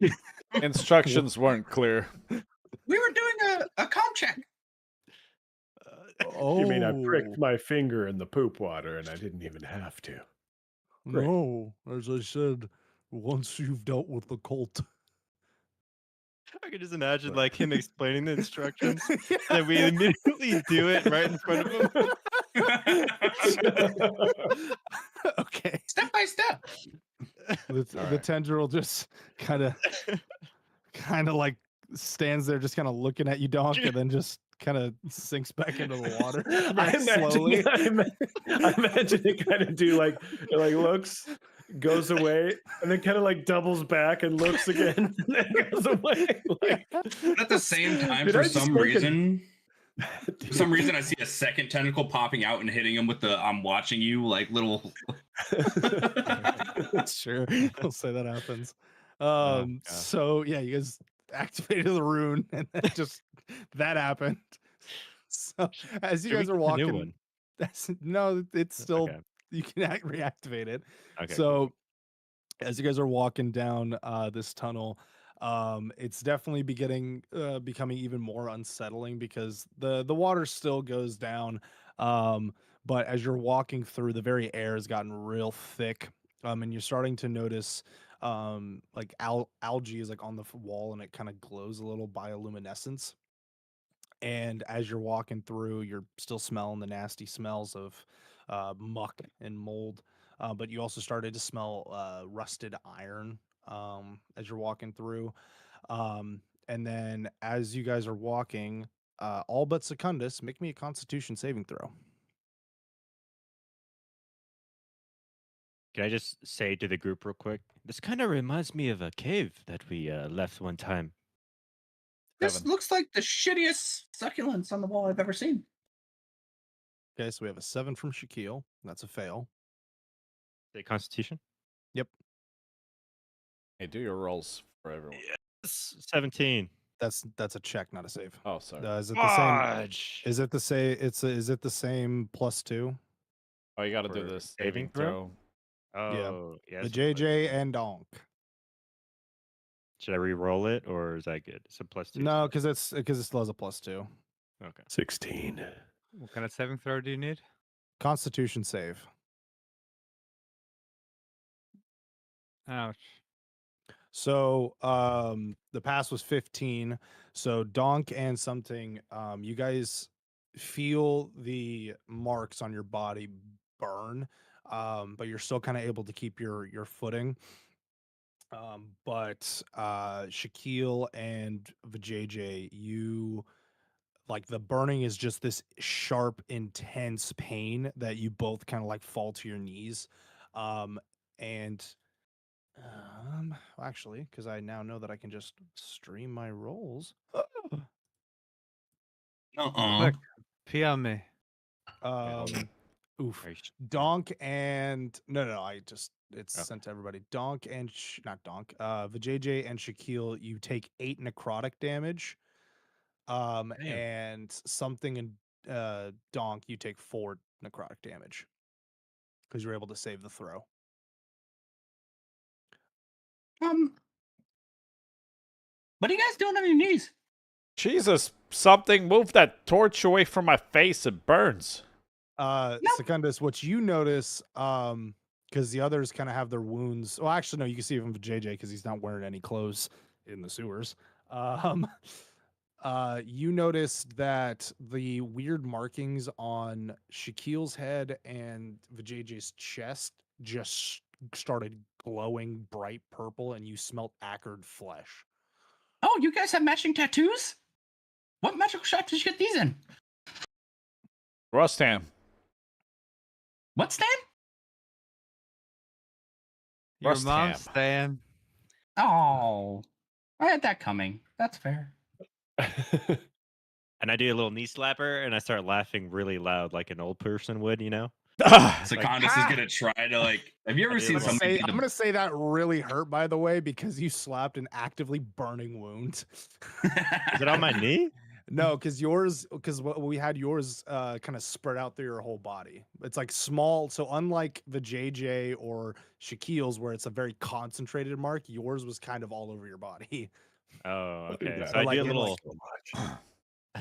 Instructions weren't clear. We were doing a comm check. "Oh, You mean I pricked my finger in the poop water and I didn't even have to? Great. No, as I said, once you've dealt with the cult. I can just imagine like him explaining the instructions, and we immediately do it right in front of him. okay." Step by step. The tendril just kind of like stands there, just kind of looking at you, Donk, and then just kind of sinks back into the water. very slowly. I imagine it kind of do like it like looks, goes away, and then kind of like doubles back and looks again, and then goes away. Like, But at the same time, Did for I just some make a- reason, I see a second tentacle popping out and hitting him with the "I'm watching you" like little. Sure, I'll say that happens. yeah. So yeah, you guys activated the rune, and then just that happened. So as you Should we guys are get the new walking, one? no, it's still Okay. you can reactivate it. Okay. So as you guys are walking down this tunnel, it's definitely becoming even more unsettling because the water still goes down, but as you're walking through, the very air has gotten real thick, and you're starting to notice like algae is like on the wall, and it kind of glows a little bioluminescence. And as you're walking through, you're still smelling the nasty smells of muck and mold, but you also started to smell rusted iron as you're walking through. And then as you guys are walking, all but Secundus, make me a Constitution saving throw. Can I just say to the group real quick? This kind of reminds me of a cave that we left one time. This looks like the shittiest succulents on the wall I've ever seen. Okay, so we have a 7 from Shaquille. That's a fail. The Constitution? Yep. Hey, do your rolls for everyone. Yes. 17. That's a check, not a save. Oh, sorry. Is it the same? Fudge. Is it the same? Is it the same +2? Oh, you got to do For this saving throw? Oh, The yes. JJ and Donk. Should I re-roll it, or is that good? It's a +2. No, because it still has a +2. Okay. 16. What kind of saving throw do you need? Constitution save. Ouch. So the pass was 15. So Donk and something, you guys feel the marks on your body burn, but you're still kind of able to keep your footing. But Shaquille and Vijay, you like the burning is just this sharp, intense pain that you both kind of like fall to your knees. And Actually, because I now know that I can just stream my rolls. Quick, PM me. Oof. Are you sh- Donk and no, I just it's Okay. sent to everybody. Donk and not Donk. Vijay and Shaquille, you take 8 necrotic damage. Damn. And something and Donk, you take 4 necrotic damage because you're able to save the throw. What are you guys doing on your knees? Jesus, something move that torch away from my face. It burns. Secundus, what you notice, because the others kind of have their wounds. Well, actually, no, you can see it from JJ because he's not wearing any clothes in the sewers. You noticed that the weird markings on Shaquille's head and Vijay's chest just started glowing bright purple, and you smelt acrid flesh. Oh, you guys have matching tattoos? What magical shop did you get these in? Rustam. What, Stan? Your Rustam. mom, Stan. Oh, I had that coming. That's fair. And I do a little knee slapper, and I start laughing really loud, like an old person would, you know? Secundus is gonna try to like. Have you ever seen somebody? I'm gonna say that really hurt, by the way, because you slapped an actively burning wound. Is it on my knee? No, because we had yours kind of spread out through your whole body. It's like small. So unlike the JJ or Shaquille's, where it's a very concentrated mark, yours was kind of all over your body. Oh, okay. So So I like do a it, little. like- I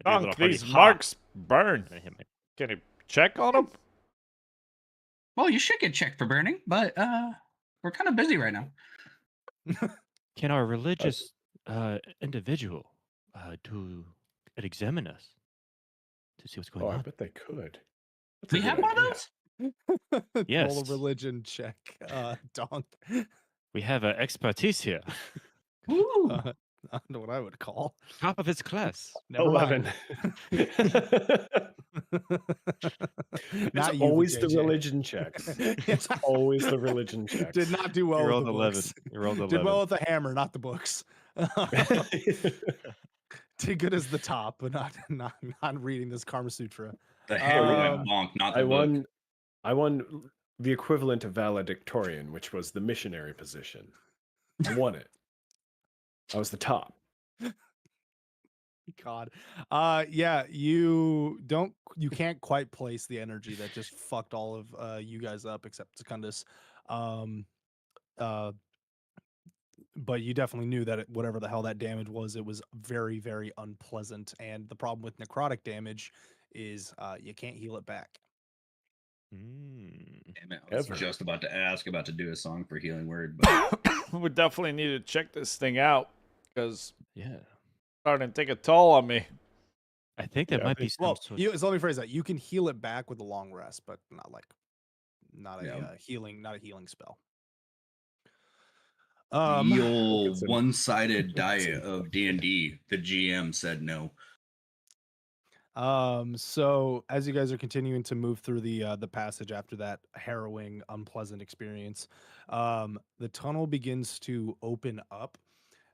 do a little These huggy marks burn. hop, and I hit my. Can you check on them? Well, you should get checked for burning, but we're kind of busy right now. Can our religious individual do examine us to see what's going Oh, I on? bet they could. That's a We good have one of idea. those. Yes. Roll a religion check, Donk. We have expertise here, Ooh. I don't know what I would call. top of his class. Never mind. 11. It's Not you, always the JJ. religion checks. It's always the religion checks. Did not do well You with rolled the 11. books. You rolled Did 11. well with the hammer, not the books. Did good as the top, but not reading this Karma Sutra. The hammer went Um, bonk, not the I book. won the equivalent of valedictorian, which was the missionary position. I won it. I was the top. God. Yeah, you can't quite place the energy that just fucked all of you guys up except Secundus. But you definitely knew that whatever the hell that damage was, it was very, very unpleasant. And the problem with necrotic damage is you can't heal it back. Damn it, I was Ever. just about to ask about to do a song for Healing Word, but We definitely need to check this thing out because Yeah. it's starting to take a toll on me. I think there Yeah, might be some Well, sort so let me phrase that. You can heal it back with a long rest, but not a Yeah. healing spell. the old It's a- one-sided diet of D&D. The GM said no. So as you guys are continuing to move through the passage after that harrowing, unpleasant experience, the tunnel begins to open up.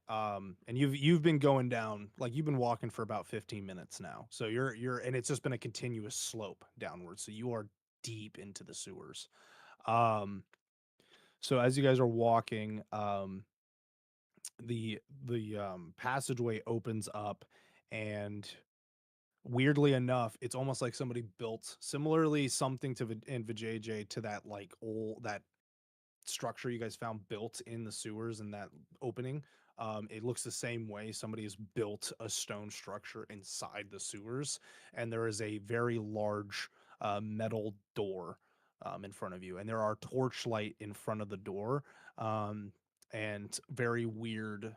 And you've been going down, like you've been walking for about 15 minutes now. So you're and it's just been a continuous slope downwards. So you are deep into the sewers. So as you guys are walking, the passageway opens up, and weirdly enough, it's almost like somebody built similarly something to in Vijay to that like old that structure you guys found built in the sewers in that opening. It looks the same way. Somebody has built a stone structure inside the sewers, and there is a very large metal door in front of you, and there are torchlight in front of the door, and very weird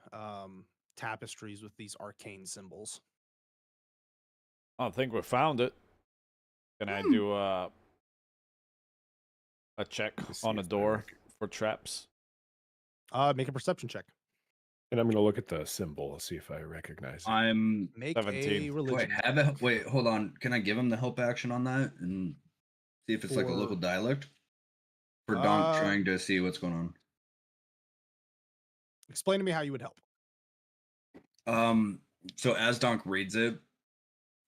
tapestries with these arcane symbols. I don't think we found it. Can I do a check see on the if I door for traps? Make a perception check. And I'm going to look at the symbol, see if I recognize it. I'm. Make 17. a religion. Wait, hold on. Can I give him the help action on that and see if it's like a local For- dialect? For Donk Uh, trying to see what's going on. Explain to me how you would help. So as Donk reads it,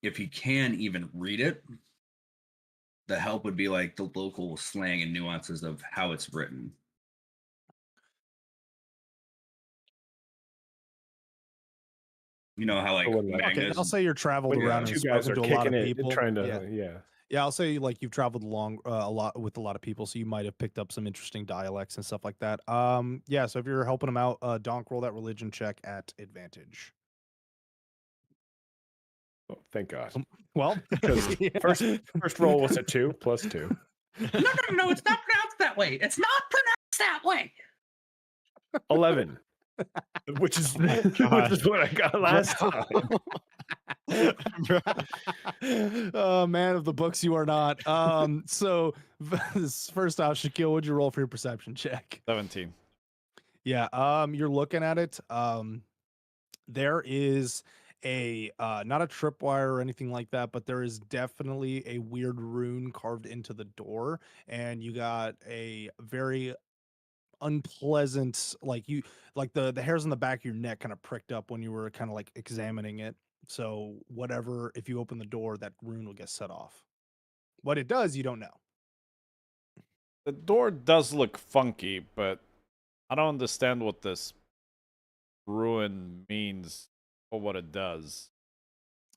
if he can even read it, the help would be like the local slang and nuances of how it's written. You know how like So when, like, Okay, Magnus. I'll say you're traveled When around two and guys spoken are to a lot kicking of it, people. trying to Yeah, I'll say like you've traveled along a lot with a lot of people, so you might have picked up some interesting dialects and stuff like that. Yeah. So if you're helping them out, Donk, roll that religion check at advantage. Oh, thank God. Well, Because yeah. first roll was a 2 plus 2. No, it's not pronounced that way. It's not pronounced that way. 11. Which is God. what I got last time. Oh man of the books, you are not. So first off, Shaquille, what'd you roll for your perception check? 17. Yeah. You're looking at it. There is a not a tripwire or anything like that, but there is definitely a weird rune carved into the door, and you got a very unpleasant, like the hairs on the back of your neck kind of pricked up when you were kind of like examining it. So whatever, if you open the door, that rune will get set off. What it does, you don't know. The door does look funky, but I don't understand what this ruin means or what it does.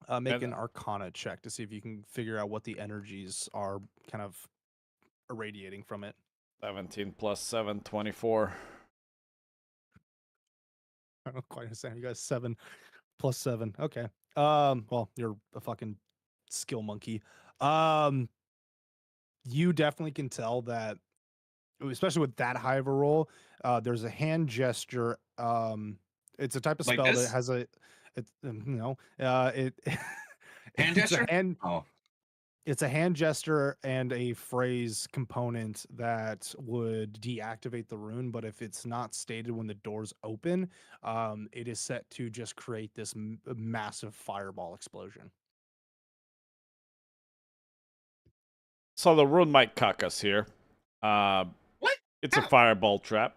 Make And- an Arcana check to see if you can figure out what the energies are kind of irradiating from it. 17 plus 7, 24. I don't quite understand. You guys 7 plus 7. Okay. Well, you're a fucking skill monkey. You definitely can tell that, especially with that high of a roll, there's a hand gesture. It's a type of Like spell that this? has a, it, Hand it's a gesture? hand, Oh, it's a hand gesture and a phrase component that would deactivate the rune, but if it's not stated when the doors open, it is set to just create this massive fireball explosion. So the rune might cuck us here. what? It's a How? fireball trap.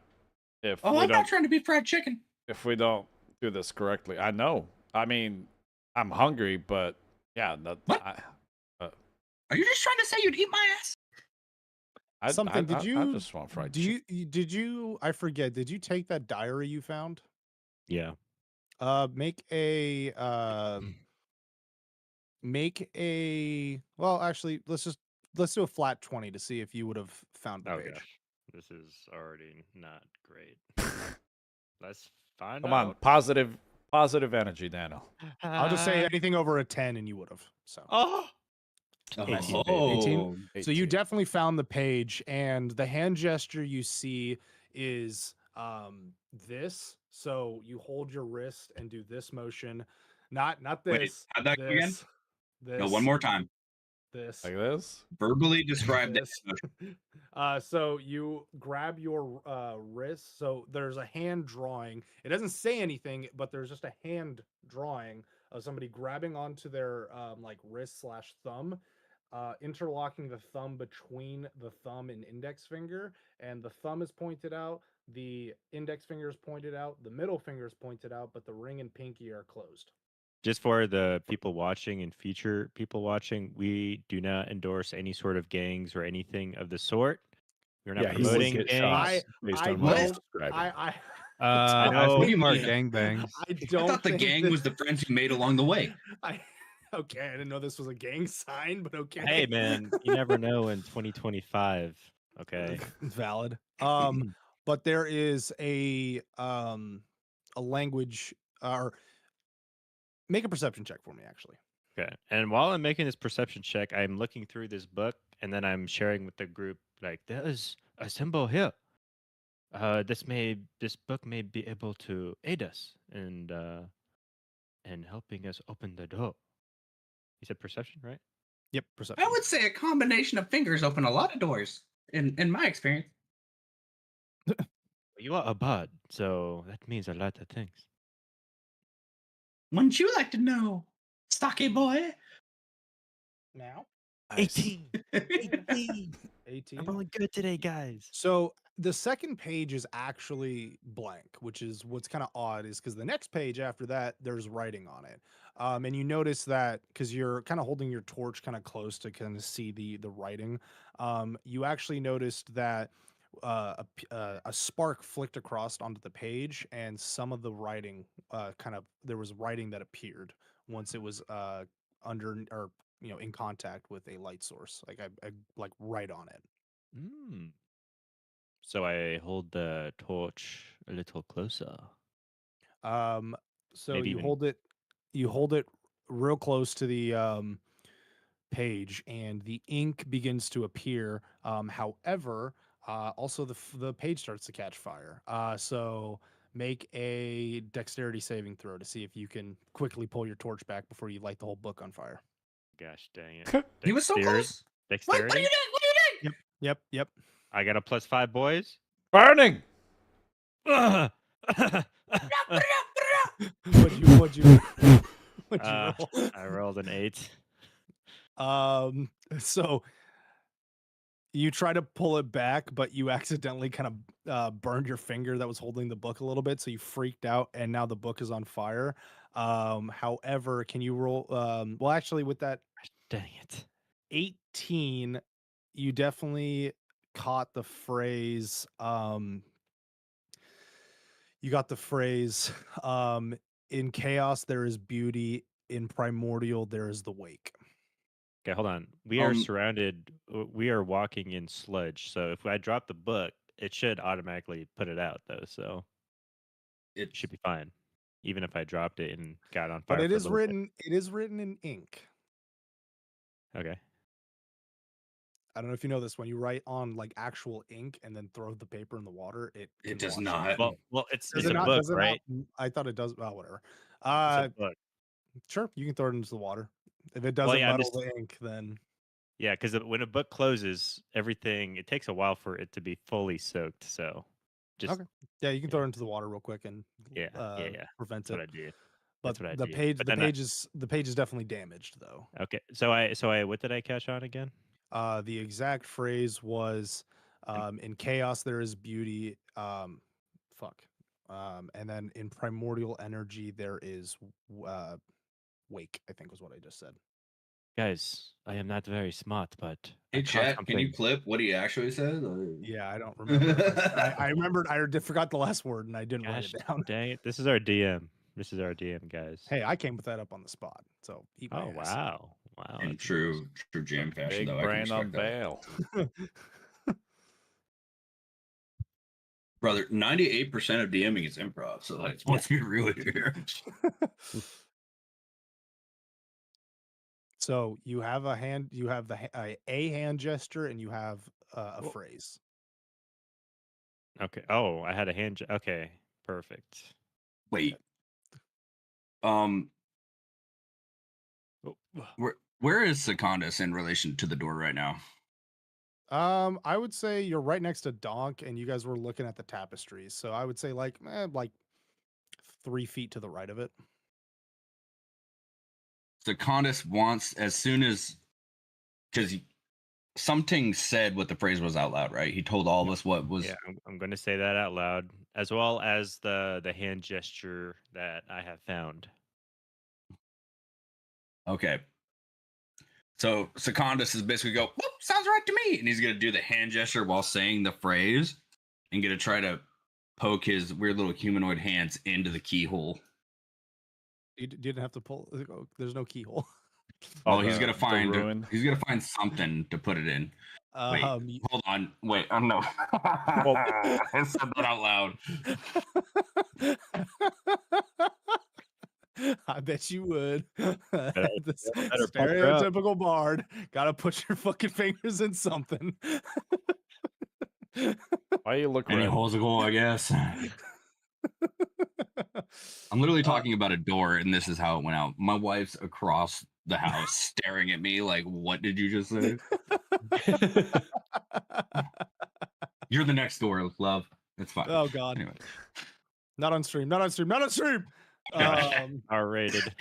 If Oh, we I'm don't not trying to be fried chicken. if we don't do this correctly. I know. I mean, I'm hungry, but yeah, What? Are you just trying to say you'd eat my ass? I Did you? I just want fried do chicken. you? Did you? I forget. Did you take that diary you found? Yeah. Make a. Well, actually, let's do a flat 20 to see if you would have found the Okay. page. This is already not great. Let's find Come out. on, positive energy, Daniel. I'll just say anything over a 10 and you would have. So. Oh. 18. 18? So you 18. definitely found the page, and the hand gesture you see is this. So you hold your wrist and do this motion, not Wait, this. how'd that go again? This. No, one more time. This. Like this? Verbally describe this. this. So you grab your wrist. So there's a hand drawing. It doesn't say anything, but there's just a hand drawing of somebody grabbing onto their like wrist / thumb, interlocking the thumb between the thumb and index finger, and the thumb is pointed out, the index finger is pointed out, the middle finger is pointed out, but the ring and pinky are closed. Just for the people watching and future people watching, we do not endorse any sort of gangs or anything of the sort. We're not Yeah, he would promoting get gangs. shot based I on what he's don't- describing. I know. I What do think you more mean? gangbangs. I I don't thought the think gang that- was the friends you made along the way. Okay, I didn't know this was a gang sign, but okay. Hey man, you never know in 2025. Okay. Valid. But there is a language, or make a perception check for me, actually. Okay. And while I'm making this perception check, I'm looking through this book and then I'm sharing with the group like there is a symbol here. This book may be able to aid us in helping us open the door. You said perception, right? Yep, perception. I would say a combination of fingers open a lot of doors, in my experience. You are a bard, so that means a lot of things. Wouldn't you like to know, stocky boy? Now 18. 18. 18. I'm rolling good today, guys. So the second page is actually blank, which is what's kind of odd, is because the next page after that, there's writing on it. And you notice that because you're kind of holding your torch kind of close to kind of see the writing. You actually noticed that a spark flicked across onto the page, and some of the writing there was writing that appeared once it was under or in contact with a light source, like I like right on it. Mm. So I hold the torch a little closer. So Maybe you even- hold it real close to the page, and the ink begins to appear. However, also the page starts to catch fire. So make a dexterity saving throw to see if you can quickly pull your torch back before you light the whole book on fire. Gosh dang it. He was so close. Dexterity? What are you doing? What are you doing? Yep. I got a +5, boys. Burning. Ugh. What'd you roll? I rolled an 8. So you try to pull it back, but you accidentally kind of burned your finger that was holding the book a little bit, so you freaked out, and now the book is on fire. However, can you roll? Well, actually, with that Dang it. 18, you definitely caught the phrase. You got the phrase. In chaos there is beauty. In primordial there is the wake. Okay, hold on. We are surrounded. We are walking in sludge. So if I drop the book, it should automatically put it out, though. So it should be fine, even if I dropped it and got on fire. But it is written. It is written in ink. Okay. I don't know if you know this. When you write on like actual ink and then throw the paper in the water, it does wash not. out. Well, it's Does a it not? book, Does it not? right? I thought it does. Well, whatever. It's a book. Sure, you can throw it into the water. If it doesn't muddle the ink, then yeah, because when a book closes, everything it takes a while for it to be fully soaked. So just okay. Yeah, you can throw it into the water real quick and yeah. prevent That's what I it. do. But That's what I the do. page, But the then page is definitely damaged though. Okay, so I what did I catch on again? The exact phrase was, in chaos there is beauty. And then in primordial energy there is wake, I think was what I just said. Guys, I am not very smart, but Hey, chat, can you clip what he actually said? Yeah, I don't remember. I remembered. I forgot the last word and I didn't write it down. Dang it! This is our DM. This is our DM, guys. Hey, I came with that up on the spot. So eat my ass. Wow. In true jam fashion, Big though. brain I on can respect that. bail. Brother, 98% of DMing is improv, so like, let's be real here. So you have a hand. You have a hand gesture, and you have a phrase. Okay. Oh, I had a hand. Okay, perfect. Wait. Where is Secondus in relation to the door right now? I would say you're right next to Donk, and you guys were looking at the tapestries. So I would say like 3 feet to the right of it. Secondus wants, as soon as, because something said what the phrase was out loud, right? He told all of us what was. Yeah, I'm going to say that out loud, as well as the hand gesture that I have found. Okay. So Secondus is basically go, whoop, sounds right to me. And he's going to do the hand gesture while saying the phrase and going to try to poke his weird little humanoid hands into the keyhole. You didn't have to pull. There's no keyhole. Oh, he's going to find something to put it in. Wait, hold on. Wait, oh no. I said that out loud. I bet you would. Better Stereotypical bard. Gotta put your fucking fingers in something. Why you look Any red? holes a goal, I guess. I'm literally talking about a door, and this is how it went out. My wife's across the house staring at me like, what did you just say? You're the next door, love. It's fine. Oh, God. Anyway. Not on stream. Not on stream. Not on stream. R-rated.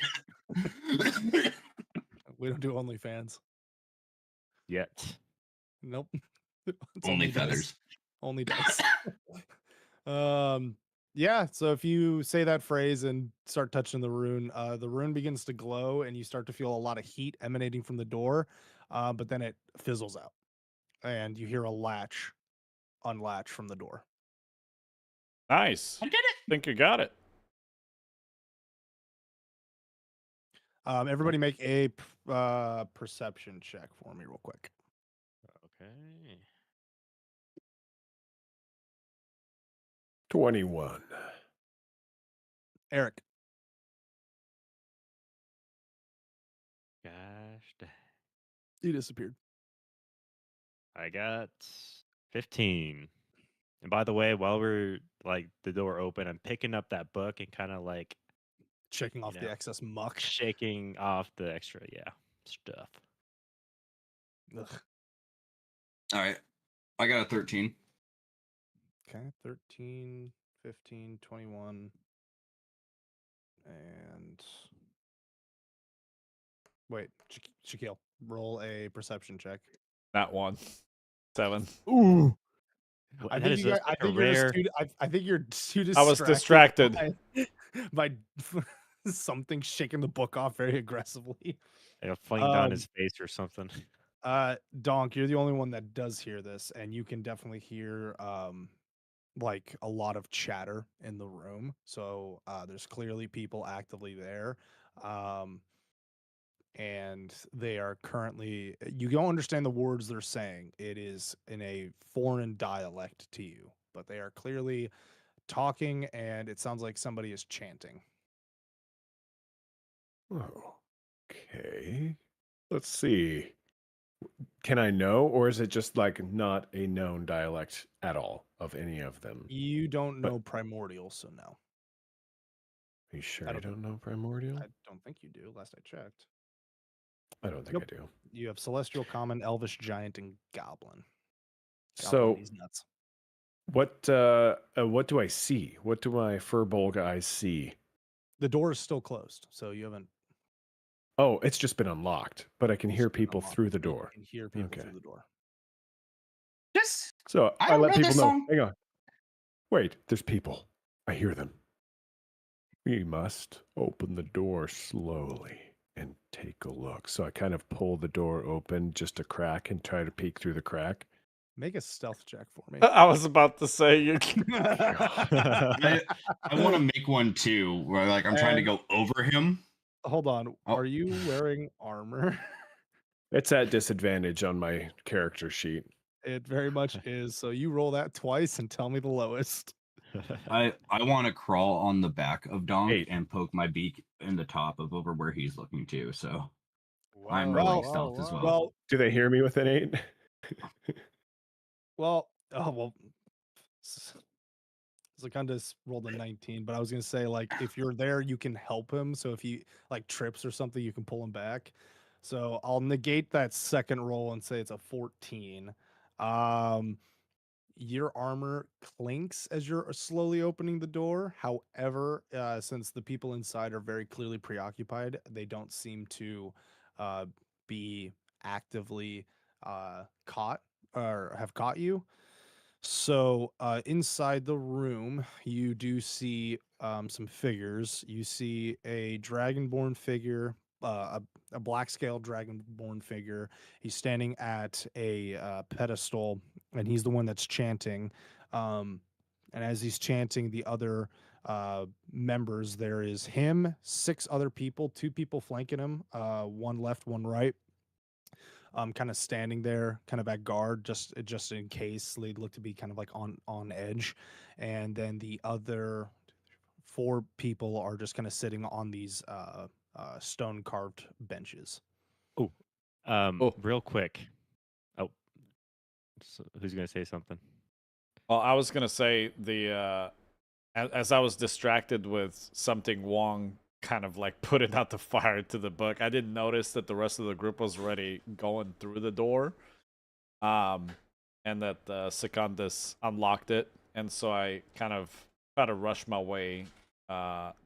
We don't do OnlyFans. Yet. Nope. Only feathers. Only dice. Yeah, so if you say that phrase and start touching the rune begins to glow and you start to feel a lot of heat emanating from the door, but then it fizzles out and you hear a latch unlatch from the door. Nice. I did it. Think you got it. Everybody make a perception check for me real quick. Okay. 21. Eric. Gosh, dang. You disappeared. I got 15. And by the way, while we're like the door open, I'm picking up that book and kind of like Shaking off You the know. excess muck. shaking off the extra, stuff. Ugh. All right. I got a 13. Okay, 13, 15, 21. And wait, Shaquille, roll a perception check. That one. 7. Ooh. What- I that think is you guys, such I a think you're rare. just I think you're too distracted. I was distracted. by something shaking the book off very aggressively. Like a fling down Um, his face or something. Donk, you're the only one that does hear this, and you can definitely hear like a lot of chatter in the room. So there's clearly people actively there. And they are currently, you don't understand the words they're saying. It is in a foreign dialect to you, but they are clearly talking, and it sounds like somebody is chanting. Oh, okay. Let's see. Can I know, or is it just like not a known dialect at all of any of them? You don't But- know primordial, so no. Are you sure I I don't don't know primordial? I don't think you do. Last I checked, I don't think Nope. I do. you have celestial, common, elvish, giant, and goblin. So these nuts. what do I see? What do my furbolg eyes see? The door is still closed, so you haven't. Oh, it's just been unlocked, but I can It's hear been people unlocked. through the You door. can hear people Okay. through the door. Yes. So I I don't let know people this know. song. Hang on. Wait, there's people. I hear them. We must open the door slowly and take a look. So I kind of pull the door open just a crack and try to peek through the crack. Make a stealth check for me. I was about to say you. I want to make one too, where like I'm trying to And- go over him. Hold on. Oh. Are you wearing armor? It's at disadvantage on my character sheet. It very much is. So you roll that twice and tell me the lowest. I want to crawl on the back of Donk 8. and poke my beak in the top of over where he's looking to. So I'm Well, rolling stealth as well. Well, Do they hear me with an 8? Secundus rolled a 19, but I was gonna say, like, if you're there, you can help him. So if he like trips or something, you can pull him back. So I'll negate that second roll and say it's a 14. Your armor clinks as you're slowly opening the door. However, since the people inside are very clearly preoccupied, they don't seem to be actively caught or have caught you. So inside the room, you do see some figures. You see a dragonborn figure, a black scale dragonborn figure. He's standing at a pedestal, and he's the one that's chanting. And as he's chanting, the other members, there is him, 6 other people, 2 people flanking him, one left, one right. Kind of standing there, kind of at guard, just in case they look to be kind of like on edge, and then the other 4 people are just kind of sitting on these stone carved benches. Real quick. Oh, so who's gonna say something? Well, I was gonna say as I was distracted with something Wong kind of like putting out the fire to the book, I didn't notice that the rest of the group was already going through the door, and that Secundus unlocked it, and so I kind of try to rush my way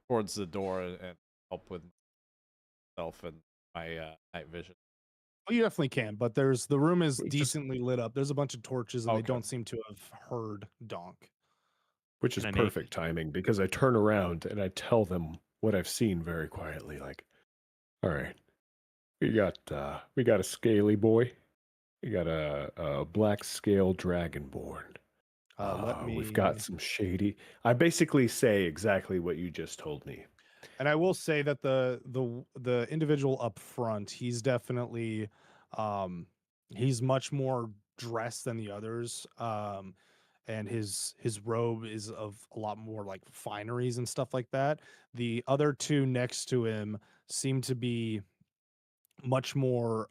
towards the door and help with myself and my night vision. Oh, you definitely can, but the room is Just- decently lit up. There's a bunch of torches, and they Okay. don't seem to have heard Donk. Which is Can I make- perfect timing because I turn around and I tell them what I've seen very quietly. Like, all right, we got a scaly boy, we got a black scale dragonborn. We've got some shady. I basically say exactly what you just told me. And I will say that the individual up front, he's definitely he's much more dressed than the others. And his robe is of a lot more like fineries and stuff like that. The other two next to him seem to be much more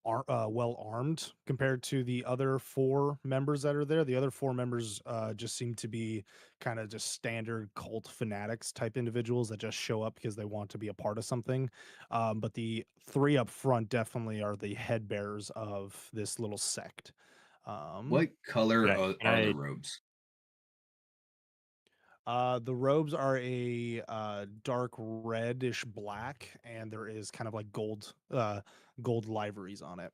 well armed compared to the other four members that are there. The other four members just seem to be kind of just standard cult fanatics type individuals that just show up because they want to be a part of something. But the three up front definitely are the head bearers of this little sect. What color Can I- are can I- the robes? The robes are a dark reddish black, and there is kind of like gold liveries on it.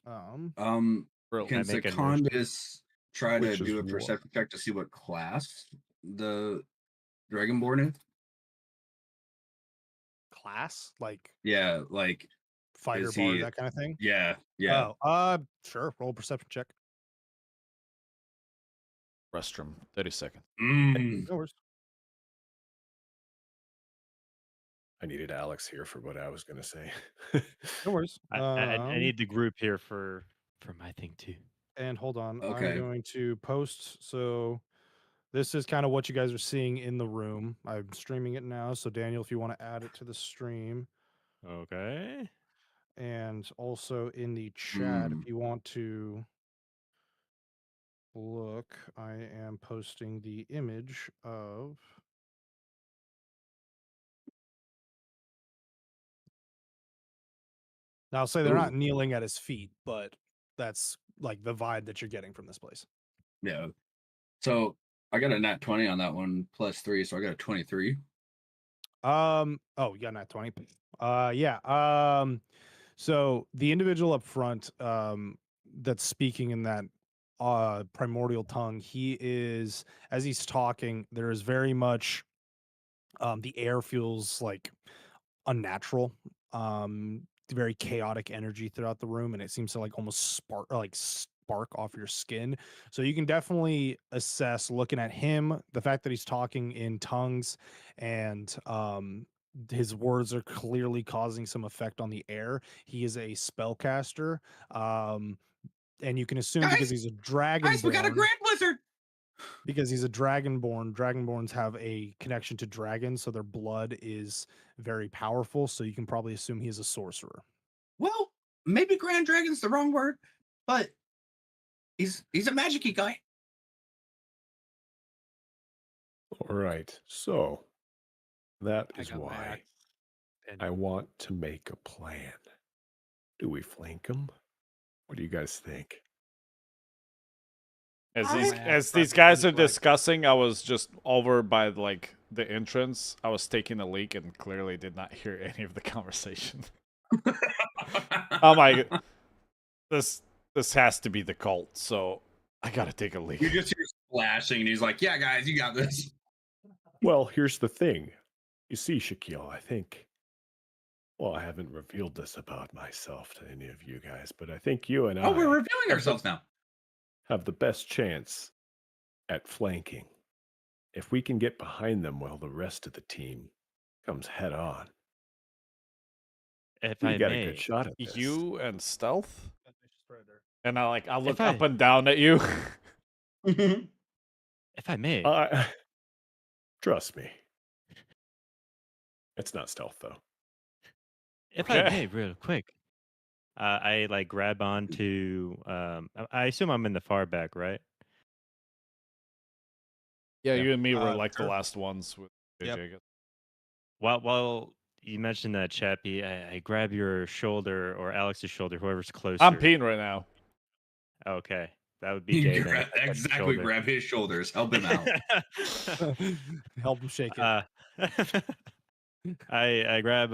Bro, Can I make a nurse- Secondus try to Which is do a what? perception check to see what class the Dragonborn is? Class like Yeah, like fighter is bar, he- that kind of thing. yeah. Sure. Roll a perception check. Restroom, 30 seconds. Mm. No worries. I needed Alex here for what I was going to say. No worries. I need the group here for my thing too. And hold on, Okay. I'm going to post. So this is kind of what you guys are seeing in the room. I'm streaming it now. So Daniel, if you want to add it to the stream, Okay. and also in the chat, Mm. if you want to look, I am posting the image of. Now, I'll say they're not Ooh. kneeling at his feet, but that's like the vibe that you're getting from this place. Yeah. So I got a nat 20 on that one plus 3, so I got a 23. Oh, you got nat 20. Yeah. So the individual up front, that's speaking in that primordial tongue, he is, as he's talking, there is very much the air feels like unnatural. Very chaotic energy throughout the room, and it seems to like almost spark off your skin. So you can definitely assess, looking at him, the fact that he's talking in tongues, and his words are clearly causing some effect on the air. He is a spellcaster, and you can assume because he's a dragon. Guys, we got a grand wizard. Because he's a dragonborn. Dragonborns have a connection to dragons, so their blood is very powerful. So you can probably assume he is a sorcerer. Well, maybe grand dragon's the wrong word, but he's a magic-y guy. All right. So that I is got my why axe and- I want to make a plan. Do we flank them? What do you guys think? As I- these Man, as these probably guys are like- discussing, I was just over by like the entrance. I was taking a leak and clearly did not hear any of the conversation. I'm like, this has to be the cult, so I gotta take a leak. You just hear splashing, and he's like, "Yeah, guys, you got this." Well, here's the thing. You see, Shaquille, I think. Well, I haven't revealed this about myself to any of you guys, but I think you and Oh, we're I revealing ourselves now. have the best chance at flanking. If we can get behind them while the rest of the team comes head on, If we I got may, a good shot at this. You and stealth, and I look If I- up and down at you. if I may, Trust me. It's not stealth though. if I Okay. may, real quick, I like grab onto. I assume I'm in the far back, right? Yeah, Yeah. you and me were like Sure. the last ones with Yep. JJ. While you mentioned that, Chappie, I grab your shoulder or Alex's shoulder, whoever's closer. I'm peeing right now. Okay, that would be You Jay. then. grab, I grab his exactly, shoulder. grab his shoulders, help him out. Help him shake it. I grab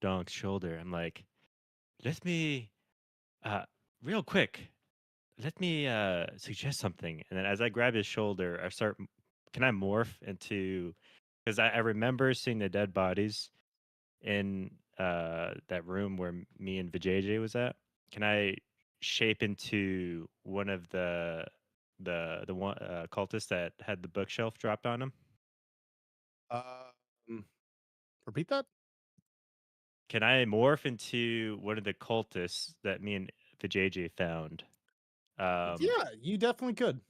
Donk's shoulder. I'm like, let me, real quick, let me suggest something. And then as I grab his shoulder, can I morph into, because I remember seeing the dead bodies in that room where me and Vijay was at. Can I shape into one of the one cultists that had the bookshelf dropped on him? Repeat that. Can I morph into one of the cultists that me and Vijay found? Yeah, you definitely could.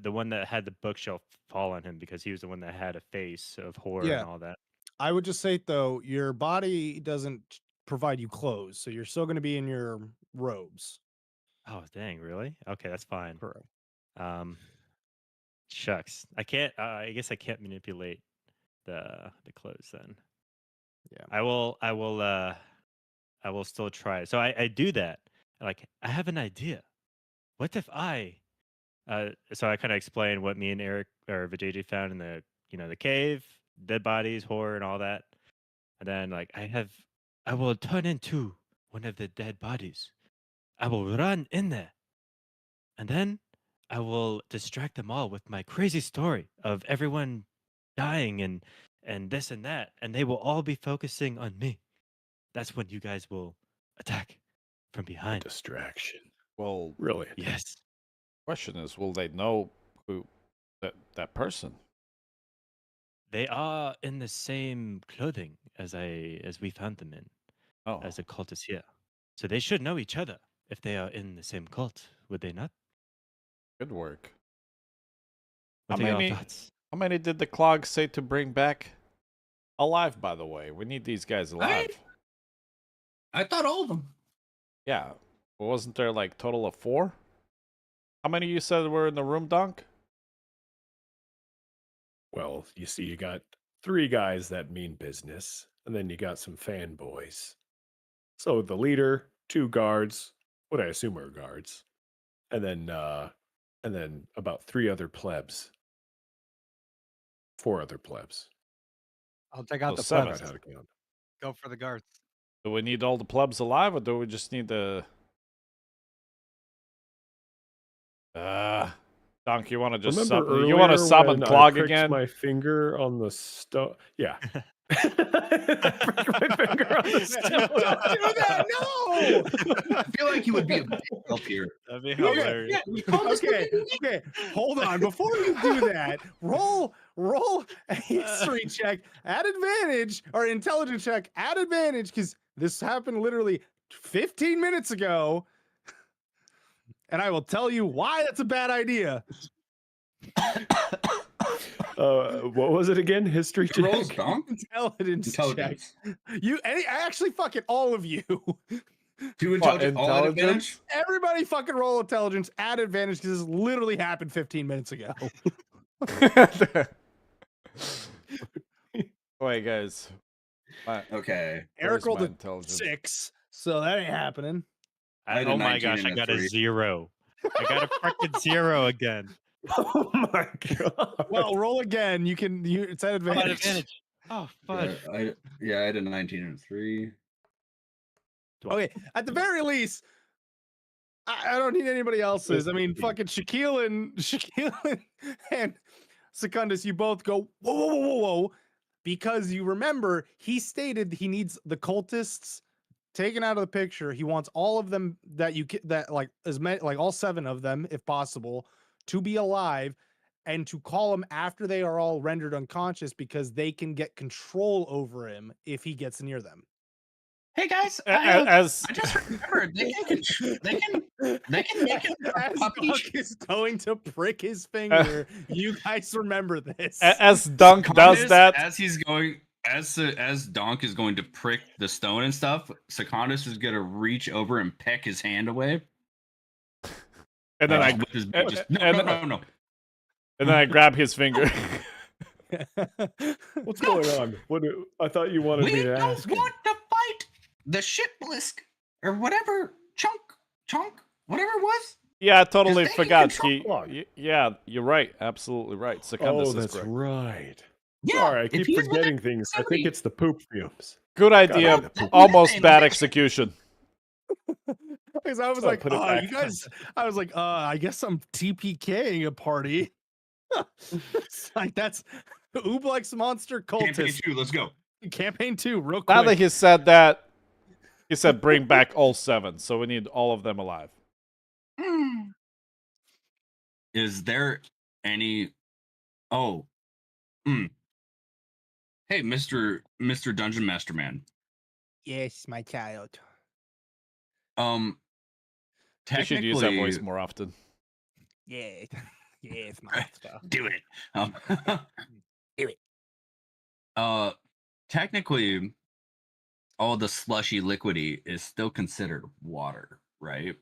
The one that had the bookshelf fall on him because he was the one that had a face of horror Yeah. and all that. I would just say though, your body doesn't provide you clothes, so you're still going to be in your robes. Oh dang, really? Okay, that's fine. Correct. Shucks, I can't. I guess I can't manipulate the clothes then. Yeah. I will still try it. So I do that. Like, I have an idea. What if so I kind of explain what me and Eric or Vijay found in the the cave, dead bodies, horror, and all that. And then like I will turn into one of the dead bodies. I will run in there, and then I will distract them all with my crazy story of everyone dying and this and that, and they will all be focusing on me. That's when you guys will attack from behind. Distraction. Well, Really? Yes. question is, will they know who that person? They are in the same clothing as we found them in, Oh, as a cultist here. So they should know each other if they are in the same cult, would they not? good work. What How are your many- thoughts? How many did the clogs say to bring back alive? By the way, we need these guys alive. I thought all of them. Yeah, well, wasn't there like total of 4? How many you said were in the room, Dunk? Well, you see, you got 3 guys that mean business, and then you got some fanboys. So the leader, 2 guards, what I assume are guards, and then about 3 other plebs. 4 other plebs. I'll take out So the 7. plebs. Right, how to count. Go for the guards. Do we need all the plebs alive, or do we just need the? Dunk, you want to just Remember you want to earlier summon when clog I pricked again? my finger on the stone. Yeah. I pricked my finger on the stone. Don't do that! No! I feel like you would be a big help here. That'd be Okay, hilarious. Okay, hold on. Before you do that, roll a history check at advantage or intelligence check at advantage because this happened literally 15 minutes ago, and I will tell you why that's a bad idea. What was it again? History It rolls check. Donk? Intelligence check. Intelligence. Actually, fuck it, all of you. 2 intelligence, all at advantage? Everybody fucking roll intelligence at advantage because this literally happened 15 minutes ago. Wait, guys. Okay. Eric Where's rolled my a intelligence? 6, so that ain't happening. I had a Oh my 19 gosh, I and a got a 3. 0. I got a freaking 0 again. Oh my god. Well, roll again. It's at I'm at advantage. advantage. Oh, fudge. I had a 19 and a 3. Okay, at the very least, I don't need anybody else's. I mean, fucking Shaquille and Secundus, you both go whoa, because you remember he stated he needs the cultists taken out of the picture. He wants all of them all 7 of them, if possible, to be alive and to call him after they are all rendered unconscious because they can get control over him if he gets near them. Hey guys, As I just remembered they can make it As puppy. Dunk is going to prick his finger, you guys remember this. as Dunk does Secundus, that, as he's going, as Donk is going to prick the stone and stuff, Secundus is gonna reach over and peck his hand away. and then I with his and- just, and no. then I grab his finger. What's going on? I thought you wanted We me to don't ask. want to fight the shit blisk or whatever chunk, whatever it was. Yeah, I totally Just forgot. taking Yeah, you're right. Absolutely right. Secundus Oh, is that's correct. right. Yeah, Sorry, I if keep he's within forgetting things. I think proximity. it's the poop fumes. Good idea. Gotta be the Almost bad execution. Because I was So like, put it back you guys, I was like, I guess I'm TPKing a party. It's like that's Ooblex Monster Campaign Cultist. 2, let's go. Campaign 2, real Now that quick. he said that, he said bring back all 7, so we need all of them alive. Is there any? Oh, hey, Mr. Dungeon Master Man. Yes, my child. You should use that voice more often. Yeah. Yes, master. Do it. Do it. Technically, all the slushy liquidy is still considered water, right?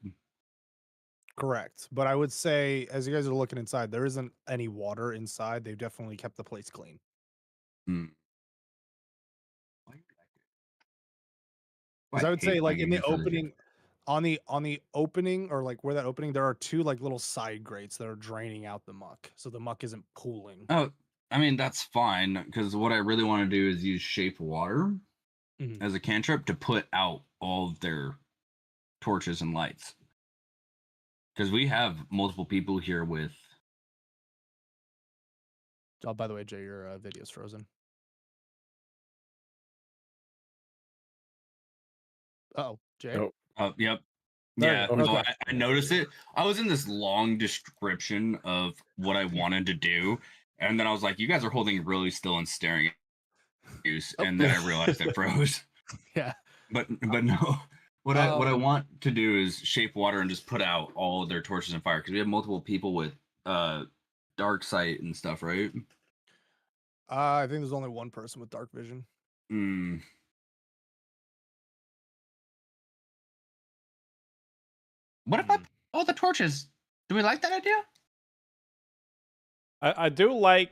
Correct. But I would say, as you guys are looking inside, there isn't any water inside. They've definitely kept the place clean. Because I would say, like in the opening, on the opening, or like where that opening, there are 2 like little side grates that are draining out the muck, so the muck isn't pooling. Oh, I mean that's fine because what I really want to do is use shape water as a cantrip to put out all of their torches and lights. Because we have multiple people here with. Oh, by the way, Jay, your video's frozen. Oh, Jay. Yep. There Yeah, you go. no, Okay. I noticed it. I was in this long description of what I wanted to do, and then I was like, "You guys are holding really still and staring at use," and then I realized it froze. Yeah. But no. What I want to do is shape water and just put out all of their torches and fire because we have multiple people with dark sight and stuff, right? I think there's only one person with dark vision. What about all the torches? Do we like that idea? I do like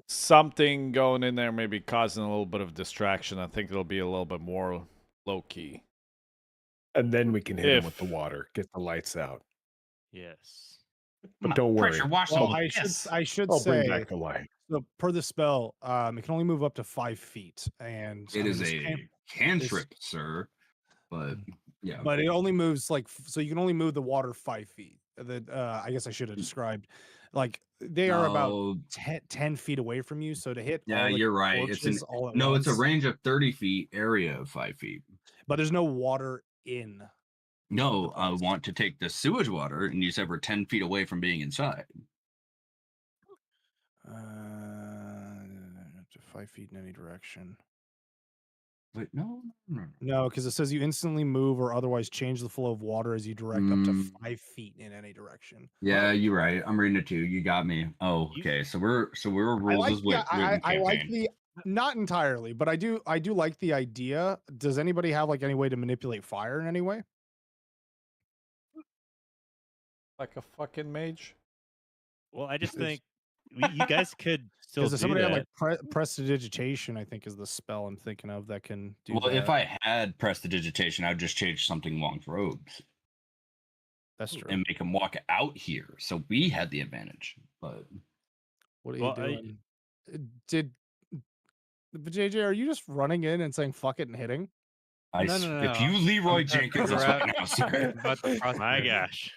something going in there, maybe causing a little bit of distraction. I think it'll be a little bit more low key. And then we can hit him with the water, get the lights out. Yes. But don't worry. Pressure wash Well, them. I should I'll say, bring back the light. so per the spell, it can only move up to 5 feet, and It is this a cantrip, sir. But yeah. But it only moves so you can only move the water 5 feet. I guess I should have described, like they are about 10 feet away from you. So to hit, Yeah, all the you're right. torches It's all at it's a once, range of 30 feet, area of 5 feet. but there's no water in. No, I want to take the sewage water, and you said we're 10 feet away from being inside. Up to 5 feet in any direction. Wait, no. No, because it says you instantly move or otherwise change the flow of water as you direct up to 5 feet in any direction. Yeah, you're right. I'm reading it too. You got me. Oh, okay. So we're rules is with I like the not entirely, but I do like the idea. Does anybody have like any way to manipulate fire in any way? Like a fucking mage? Well, I just think you guys could still do Because somebody that. had like prestidigitation, I think is the spell I'm thinking of that can do Well, that. if I had prestidigitation, I would just change something Wong's robes. That's true. And make him walk out here. So we had the advantage. But What are you doing? But JJ, are you just running in and saying fuck it and hitting? No. If you Leroy Jenkins is right now, sir. My gosh.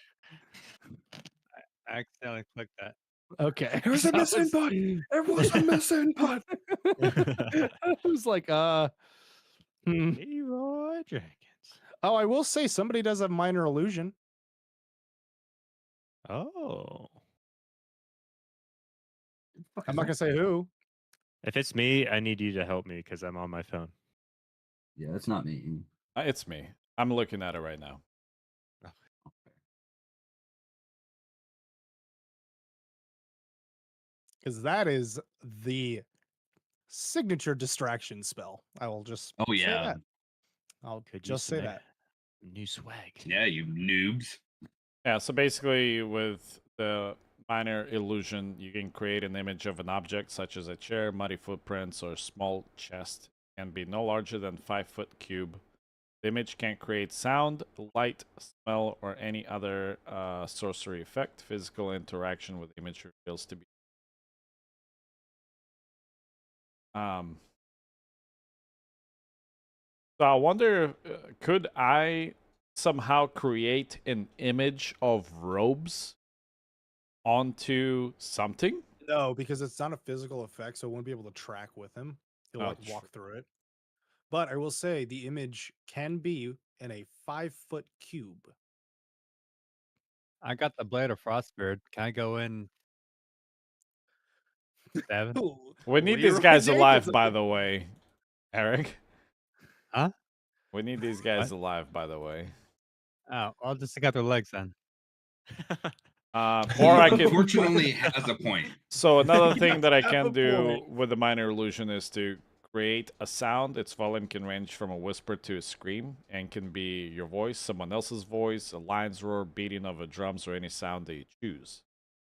I accidentally clicked that. Okay. There was a missing button. There was a missing button. I was like, Leroy Jenkins. Oh, I will say somebody does have minor illusion. Oh. I'm not gonna say who. If it's me, I need you to help me because I'm on my phone. Yeah, that's not me. It's me. I'm looking at it right now. Because that is the signature distraction spell. I will just Oh, say yeah. that. I'll Could just use say some that. New swag. Yeah, you noobs. Yeah, so basically with the minor illusion, you can create an image of an object such as a chair, muddy footprints, or small chest. It can be no larger than 5-foot cube. The image can create sound, light, smell, or any other sorcery effect. Physical interaction with the image reveals to be So I wonder, could I somehow create an image of robes onto something? No, because it's not a physical effect, so it won't be able to track with him. He'll Oh, like walk through it. But I will say the image can be in a 5-foot cube. I got the blade of Frostbeard. Can I go in 7? We need these Leroy guys Jenkins, alive, by the way, Eric. Huh? We need these guys What? alive, by the way. Oh, I'll just stick out their legs then. Or I can. Unfortunately, has a point. So another thing Yes, that I have can a do point. with the minor illusion is to create a sound. Its volume can range from a whisper to a scream, and can be your voice, someone else's voice, a lion's roar, beating of a drums, or any sound that you choose.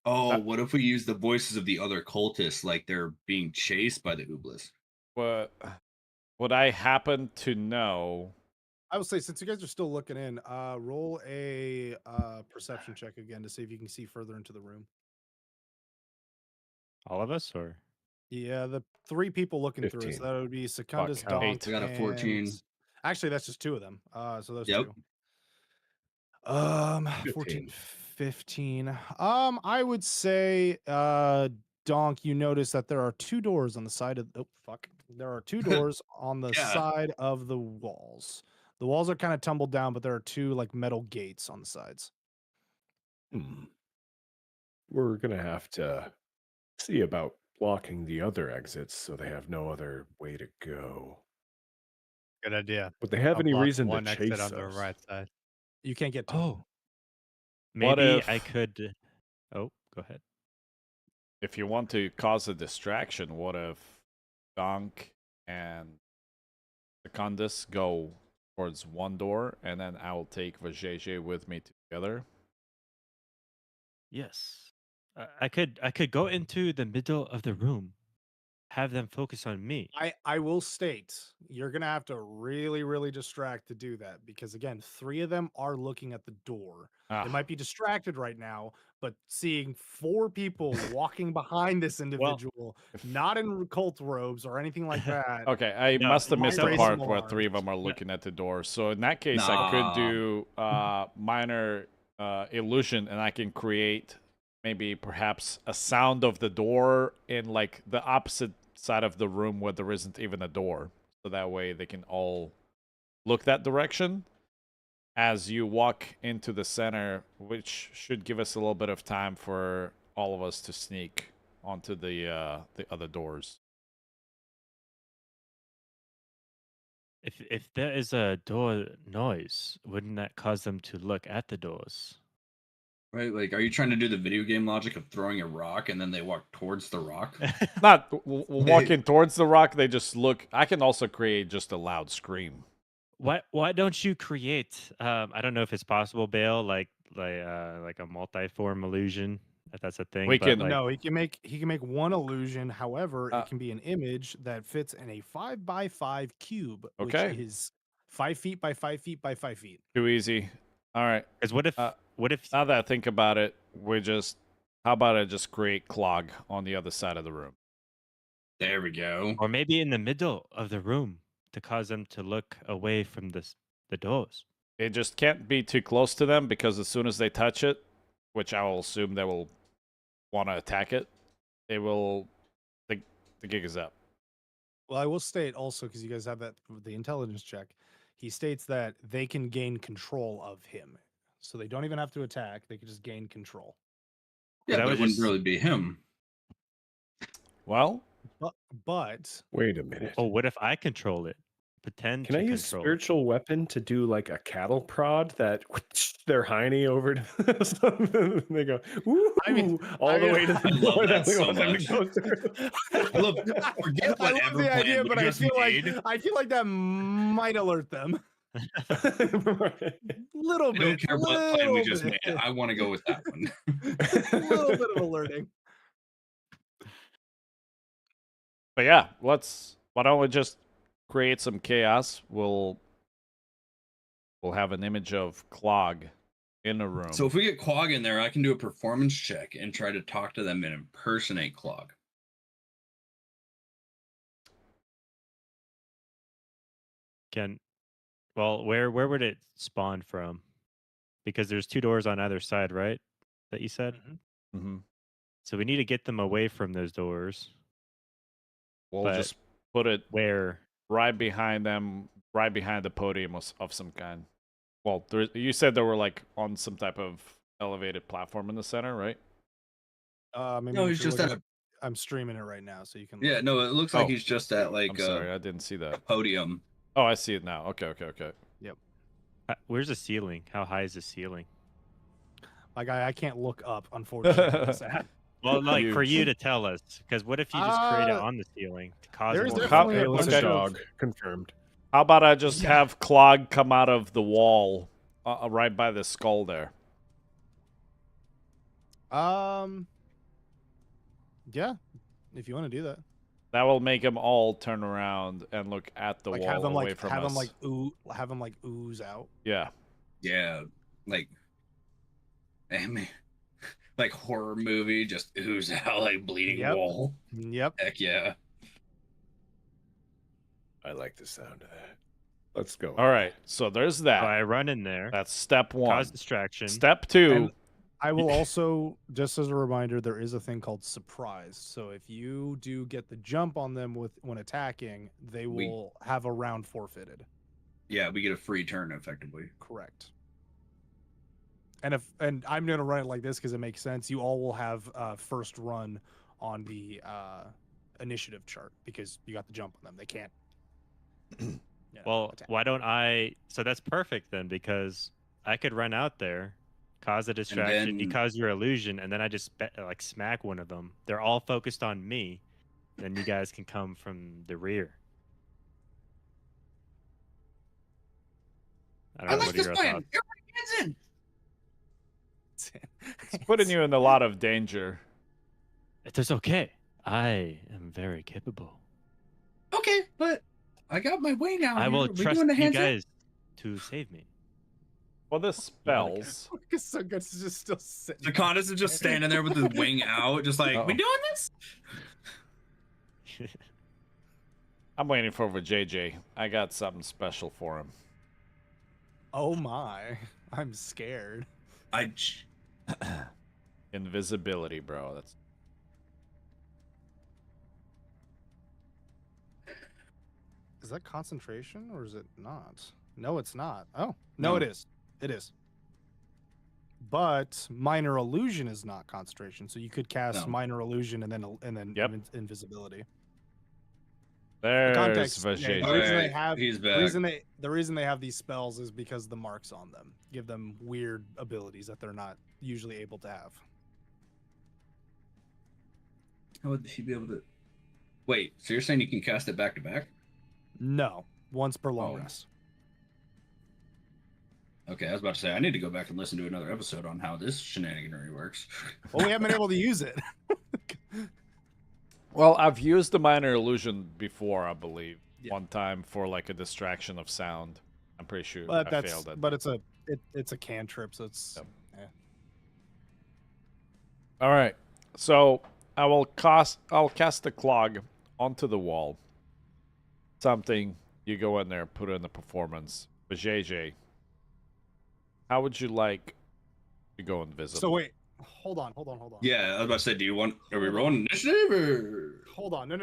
Oh, what if we use the voices of the other cultists like they're being chased by the Ooblas? Would I happen to know? I will say, since you guys are still looking in, roll a perception check again to see if you can see further into the room. All of us, or Yeah, the 3 people looking through it. 15. So that would be Secundus, Fuck, Donk, I got a 14. and... Actually, that's just 2 of them. So those Yep. 2. 14, 15. I would say, Donk, you notice that there are 2 doors on the side of... Oh, fuck. There are 2 doors on the Yeah. side of the walls. The walls are kind of tumbled down, but there are 2 like metal gates on the sides. We're gonna have to see about blocking the other exits so they have no other way to go. Good idea. Would they have I'll any block reason to one exit chase on the us? right side. You can't get to them. Oh, What maybe if- I could. Oh, go ahead. If you want to cause a distraction, what if Donk and Secundus go towards one door, and then I will take Vajayjay with me together? Yes, I could go into the middle of the room, have them focus on me. I will state, you're going to have to really, really distract to do that. Because again, 3 of them are looking at the door. Ah, They might be distracted right now, but seeing 4 people walking behind this individual, not in cult robes or anything like that. okay, I No, must have might missed the raise part some where 3 of alarms. them are looking at the door. So in that case, I could Nah. do minor illusion, and I can create maybe perhaps a sound of the door in like the opposite side of the room where there isn't even a door. So that way they can all look that direction as you walk into the center, which should give us a little bit of time for all of us to sneak onto the other doors. If there is a door noise, wouldn't that cause them to look at the doors? Right? Like, are you trying to do the video game logic of throwing a rock and then they walk towards the rock? Not walking towards the rock, they just look. I can also create just a loud scream. Why don't you create? I don't know if it's possible, Bale, like a multi-form illusion. If that's a thing. We but, can- like, No, he can make one illusion. However, Uh, it can be an image that fits in a 5x5 cube, Okay. which is 5 feet by 5 feet by 5 feet. Too easy. All right. Because what if Now that I think about it, how about I just create Clog on the other side of the room? There we go. or maybe in the middle of the room to cause them to look away from the doors. It just can't be too close to them, because as soon as they touch it, which I will assume they will want to attack it, it will. The gig is up. Well, I will state also, because you guys have that with the intelligence check, he states that they can gain control of him. So they don't even have to attack, they can just gain control. Yeah, that but was it wouldn't just- really be him. Well, But Wait a minute. Oh, what if I control it? Pretend Can to I use control it. spiritual weapon to do like a cattle prod that their hiney over to something and they go, ooh, I mean- all I the mean, way to I the love door that we so want them much. to go through. I love, forget I love whatever the plan idea, we but I just feel made. like that might alert them. Little I don't bit. care what plan we little just bit. made. I want to go with that one. A little bit of alerting. but yeah, why don't we just create some chaos? We'll have an image of Clog in a room. So if we get Quag in there, I can do a performance check and try to talk to them and impersonate Clog. Can Well, where would it spawn from? Because there's 2 doors on either side, right? That you said. Mm-hmm. So we need to get them away from those doors. We'll But just put it where? right behind them, right behind the podium of some kind. Well, you said they were like on some type of elevated platform in the center, right? Maybe No, if he's you're just looking at a. I'm streaming it right now, so you can. Yeah, look. no, it looks like Oh. he's just at like I'm sorry, I didn't see a that. podium. Oh, I see it now. Okay. Yep. Where's the ceiling? How high is the ceiling? My guy, I can't look up, unfortunately. Well, like for Huge. you to tell us, because what if you just create it on the ceiling to cause there's more? definitely a Bayless bunch of- dog confirmed. How about I just have Clog come out of the wall right by the skull there? Yeah, if you want to do that, That will make them all turn around and look at the like wall have them away like from have us. them like ooze out. Yeah. Yeah, like, I mean, like horror movie, just ooze out like bleeding Yep. wall. Yep. Heck yeah. I like the sound of that. Let's go. All right. So there's So that. I run in there, That's step one. cause distraction. Step two. And I will also, just as a reminder, there is a thing called surprise. So if you do get the jump on them when attacking, they will have a round forfeited. Yeah, we get a free turn effectively. Correct. And I'm gonna run it like this because it makes sense. You all will have first run on the initiative chart because you got the jump on them. They can't. Well, attack. why don't I? So that's perfect then, because I could run out there, cause a distraction, you then- cause your illusion, and then I just like smack one of them. They're all focused on me. Then you guys can come from the rear. I I don't know. like What are this your plan. thoughts? Everybody gets in. It's putting you in a lot of danger. It is okay. I am very capable. Okay, but I got my way now. I here. will Are we trust doing the you hands up? guys to save me. Well, the spells. Because so good is just still sitting. The Condis is just standing there with his wing out, just like, we Uh-oh. doing this? I'm waiting for JJ. I got something special for him. Oh my, I'm scared. Invisibility, bro. That's Is that concentration or is it not? No, it's not. Oh, no, it is. It is. But minor illusion is not concentration, so you could cast No. minor illusion and then Yep. invisibility. there's Context. JJ. The reason they Alright, have he's the back. reason they have these spells is because the marks on them give them weird abilities that they're not usually able to have. How would he be able to? Wait, so you're saying you can cast it back to back? No, once per long Oh. rest. Okay, I was about to say I need to go back and listen to another episode on how this shenaniganry works. Well, we haven't been able to use it. Well, I've used the minor illusion before, I believe. Yeah. One time for like a distraction of sound. I'm pretty sure But I failed at that. it's a cantrip, so it's Yep. All right. So I'll cast the clog onto the wall. Something you go in there, put in the performance. But JJ, how would you like to go invisible? So wait, hold on. Yeah, I was about to say, are we rolling initiative or? Hold on. No.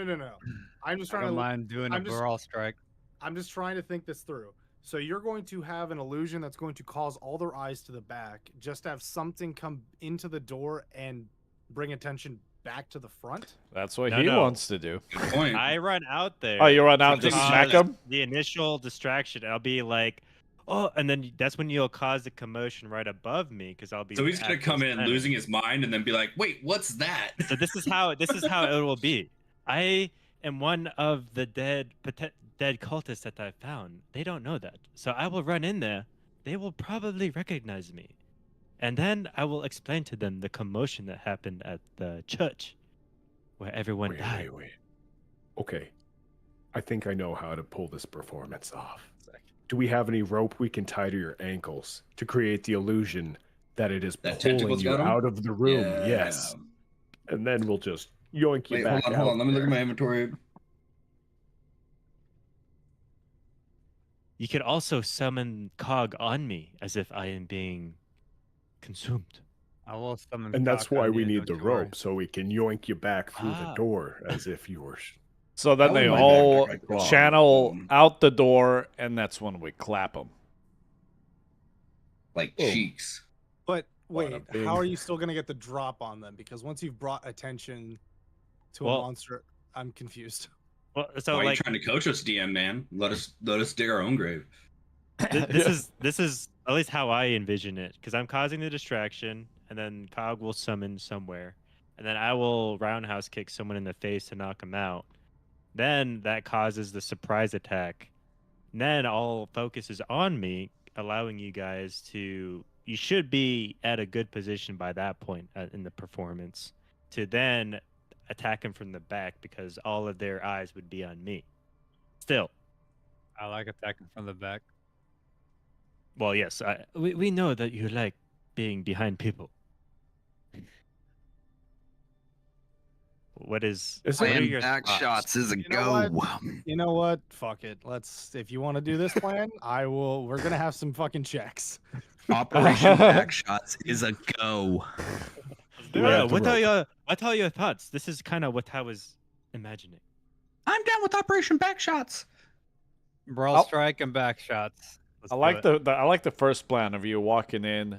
I'm just I trying don't to mind doing a I'm just- brawl strike. I'm just trying to think this through. So you're going to have an illusion that's going to cause all their eyes to the back, just have something come into the door and bring attention back to the front? That's what No, he no. wants to do. Good point. I run out there. Oh, you run out to and just smack cause him? The initial distraction. I'll be like, oh, and then that's when you'll cause the commotion right above me because I'll be. So he's gonna at come this in center. losing his mind and then be like, "Wait, what's that?" So this is how it will be. I am one of the dead cultists that I found. They don't know that, so I will run in there. They will probably recognize me, and then I will explain to them the commotion that happened at the church, where everyone died. Wait. Okay. I think I know how to pull this performance off. Do we have any rope we can tie to your ankles to create the illusion that it is That pulling tentacles you got 'em? out of the room? Yeah. Yes. And then we'll just yoink you Wait, back hold out. on. Let me look at there. my inventory. you could also summon Cog on me as if I am being consumed. I will summon. And that's Cock why on we you, need don't the you worry. rope so we can yoink you back through the Ah. door as if you were. So then I they would like all that claw. channel out the door, and that's when we clap them. Like Oh. cheeks. But Bada wait, bing. how are you still gonna get the drop on them? Because once you've brought attention to a Well- monster, I'm confused. Well, so Why are you like trying to coach us, DM man? Let us dig our own grave. this is at least how I envision it, because I'm causing the distraction, and then Cog will summon somewhere, and then I will roundhouse kick someone in the face to knock him out. Then that causes the surprise attack. And then all focus is on me, allowing you guys to. You should be at a good position by that point in the performance to then attack him from the back, because all of their eyes would be on me. Still, I like attacking from the back. well, yes, we know that you like being behind people. What is? Is what it- are Plan your back thoughts? shots is a You know go. You know what? Fuck it. If you want to do this plan, I will. We're gonna have some fucking checks. Operation back shots is a go. We Yeah, have the what are rope. your thoughts? This is kind of what I was imagining. I'm down with Operation Back Shots. Brawl I'll- strike and back shots. Let's I do like it. I like the first plan of you walking in,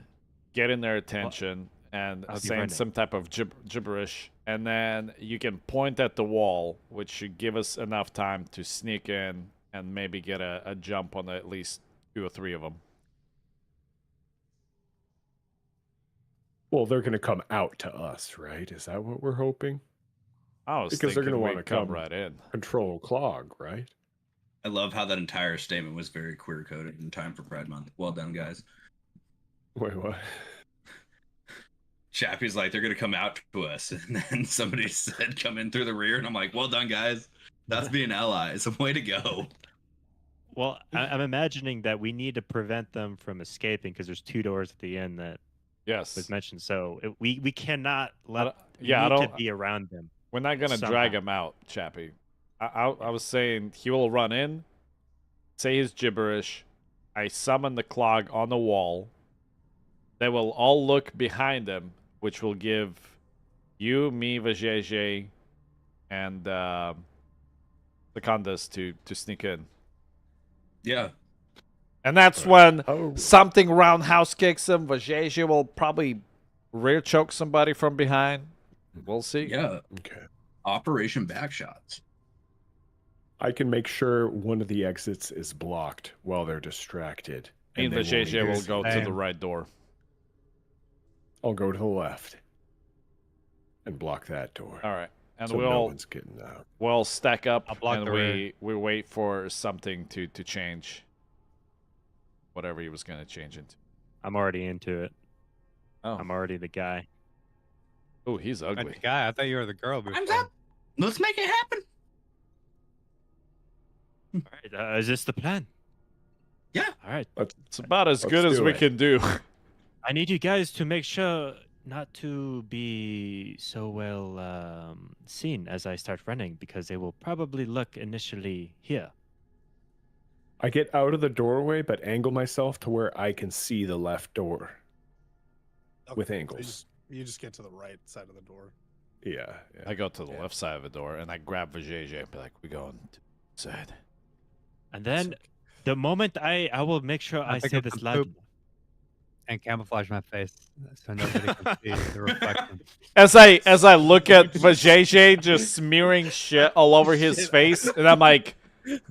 getting their attention, and I'll be saying running. some type of gibberish, and then you can point at the wall, which should give us enough time to sneak in and maybe get a jump on at least 2 or 3 of them. Well, they're going to come out to us, right? Is that what we're hoping? I was Because they're thinking gonna we'd wanna come come. right in. Control clog, right? I love how that entire statement was very queer coded in time for Pride Month. Well done, guys. Wait, what? Chappie's like, they're gonna come out to us, and then somebody said, "Come in through the rear," and I'm like, "Well done, guys. That's being allies. Way to go." Well, I'm imagining that we need to prevent them from escaping, because there's 2 doors at the end that Yes. was mentioned. So we cannot let. don't- we yeah, I need don't- to be around them. We're not gonna Somehow. drag him out, Chappie. I was saying he will run in, say his gibberish. I summon the clog on the wall. They will all look behind him, which will give you, me, Vajayjay, and Secundus to sneak in. Yeah. And that's when Oh, something roundhouse kicks him. Vajayjay will probably rear choke somebody from behind. We'll see. Yeah. okay. Operation Back Shots. I can make sure one of the exits is blocked while they're distracted. Me and they won't Vajayjay even will see go it. to the Same. right door. I'll go to the left and block that door. All right. And so no we'll one's getting out. we'll stack up I'll block and the rear. we wait for something to change. Whatever he was gonna change into. I'm already into it. Oh, I'm already the guy. oh, he's But ugly. the guy, I thought you were the girl before. Time's up. Let's make it happen. All right, is this the plan? Yeah. All right. It's about as Let's good as do we it. can do. I need you guys to make sure not to be so well seen as I start running, because they will probably look initially here. I get out of the doorway, but angle myself to where I can see the left door with Okay, so angles. You just get to the right side of the door. Yeah. I go to the Yeah. left side of the door and I grab Vajayjay and be like, "We going to the side." And then the moment I will make sure I'll I pick say up this the loud. poop. And camouflage my face so nobody can see the reflection. As I look at Vajayjay just smearing shit all over his face, and I'm like,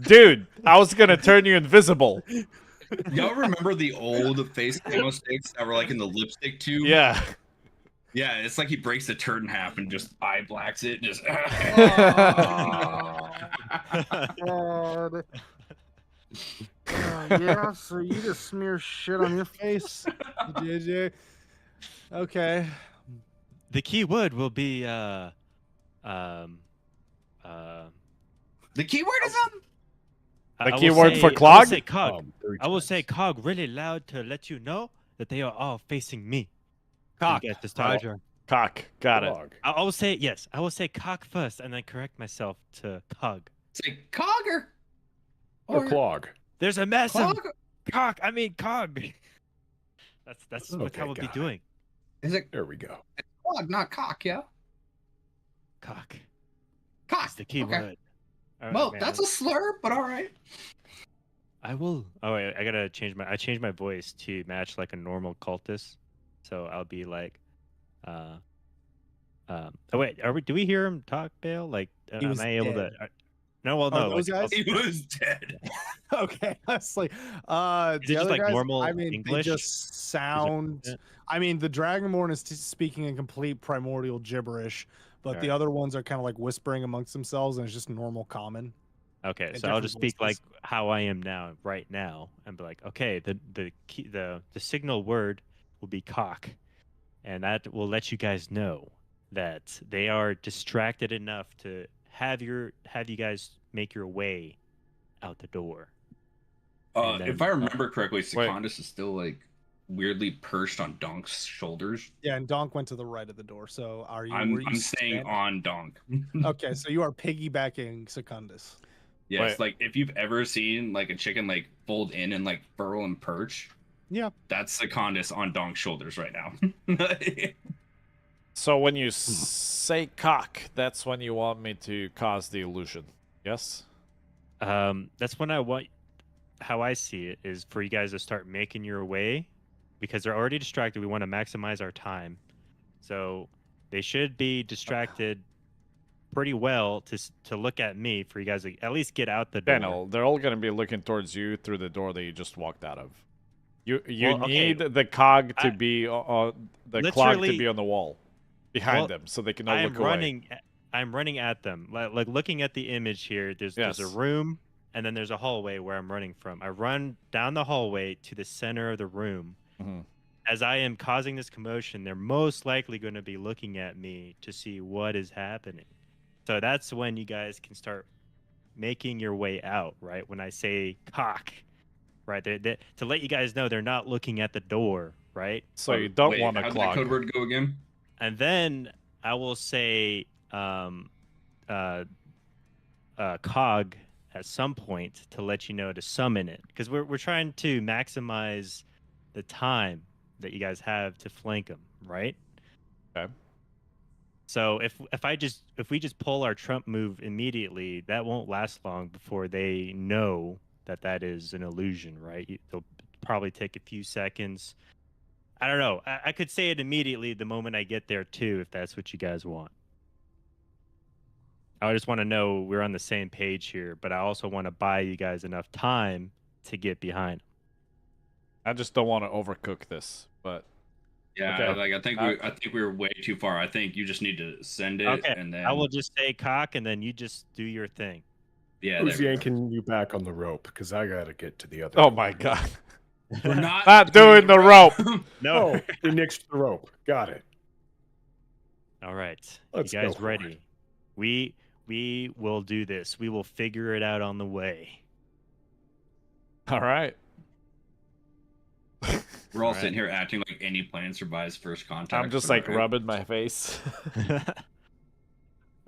"Dude, I was gonna turn you invisible." Y'all remember the old face camo sticks that were like in the lipstick tube? Yeah. Yeah, it's like he breaks the turd in half and just eye blacks it. Just. God. Yeah, so you just smear shit on your face, JJ. Okay. The key word will be The keyword is on. The I will keyword for say- I will clog? say cog. 3 I will times. say cog really loud to let you know that they are all facing me. Cock. Get this time. Roger. Cock. Got it. Clog. I will say yes. I will say cock first, and then correct myself to cog. Say cogger. Or clog. There's a massive Cog? cog. That's what Okay, I would be got it. doing. Is it There we go. cog, not cock? Yeah, Cock. cock. That's the key Okay. word. All right, Well, man, that's a slur, but all right. I will. Oh wait, I gotta change my. I changed my voice to match like a normal cultist, so I'll be like, oh wait, do we hear him talk, Bale? Like, He was am I able dead. to? No, well, Oh, no. those like, guys? He was dead. Okay, I was like, Is it the just other like guys, normal I mean, English? they just sound. I mean, the Dragonborn is speaking in complete primordial gibberish, but the Alright. other ones are kind of like whispering amongst themselves, and it's just normal common. Okay, in so I'll different just speak like voices. how I am now, right now, and be like, okay, the key, the signal word will be cock, and that will let you guys know that they are distracted enough to have you guys make your way out the door. And If then- I remember correctly, Secondus is still like weirdly perched on Donk's shoulders. Yeah, and Donk went to the right of the door. So are you? I'm were you staying stand- on Donk. Okay, so you are piggybacking Secundus. Yes, Wait. like if you've ever seen like a chicken like fold in and like burrow and perch, Yeah. that's Secondus on Donk's shoulders right now. So when you say cock, that's when you want me to cause the illusion. Yes? That's when I want. How I see it is for you guys to start making your way, because they're already distracted. We want to maximize our time, so they should be distracted pretty well to look at me for you guys to at least get out the door. Daniel, they're all going to be looking towards you through the door that you just walked out of. You Well, okay, need the cog to I- be the clog to Literally- be on the wall behind Well, them, so they can all I'm look away. running. I'm running at them. Like looking at the image here. There's a Yes. room, and then there's a hallway where I'm running from. I run down the hallway to the center of the room. Mhm. As I am causing this commotion, they're most likely going to be looking at me to see what is happening. So that's when you guys can start making your way out, right? When I say cock, right? To let you guys know they're not looking at the door, right? So you don't Wait, want how a did the clog. code word go again? And then I will say cog at some point to let you know to summon it, because we're trying to maximize the time that you guys have to flank them, right? Okay. So if we just pull our Trump move immediately, that won't last long before they know that is an illusion, right? They'll probably take a few seconds. I don't know. I could say it immediately the moment I get there too, if that's what you guys want. I just want to know we're on the same page here, but I also want to buy you guys enough time to get behind. I just don't want to overcook this, but Yeah, Okay. like I think we were way too far. I think you just need to send it, Okay, and then I will just say cock, and then you just do your thing. yeah. Who's there we go. yanking you back on the rope? Because I gotta get to the other. oh door. my god, We're not not doing the rope. No. Oh, we nixed the rope. Got it. All right. Let's you go guys for ready? We will do this. We will figure it out on the way. All right. We're all Right. sitting here acting like any plan survives first contact. I'm just but like alright. rubbing my face.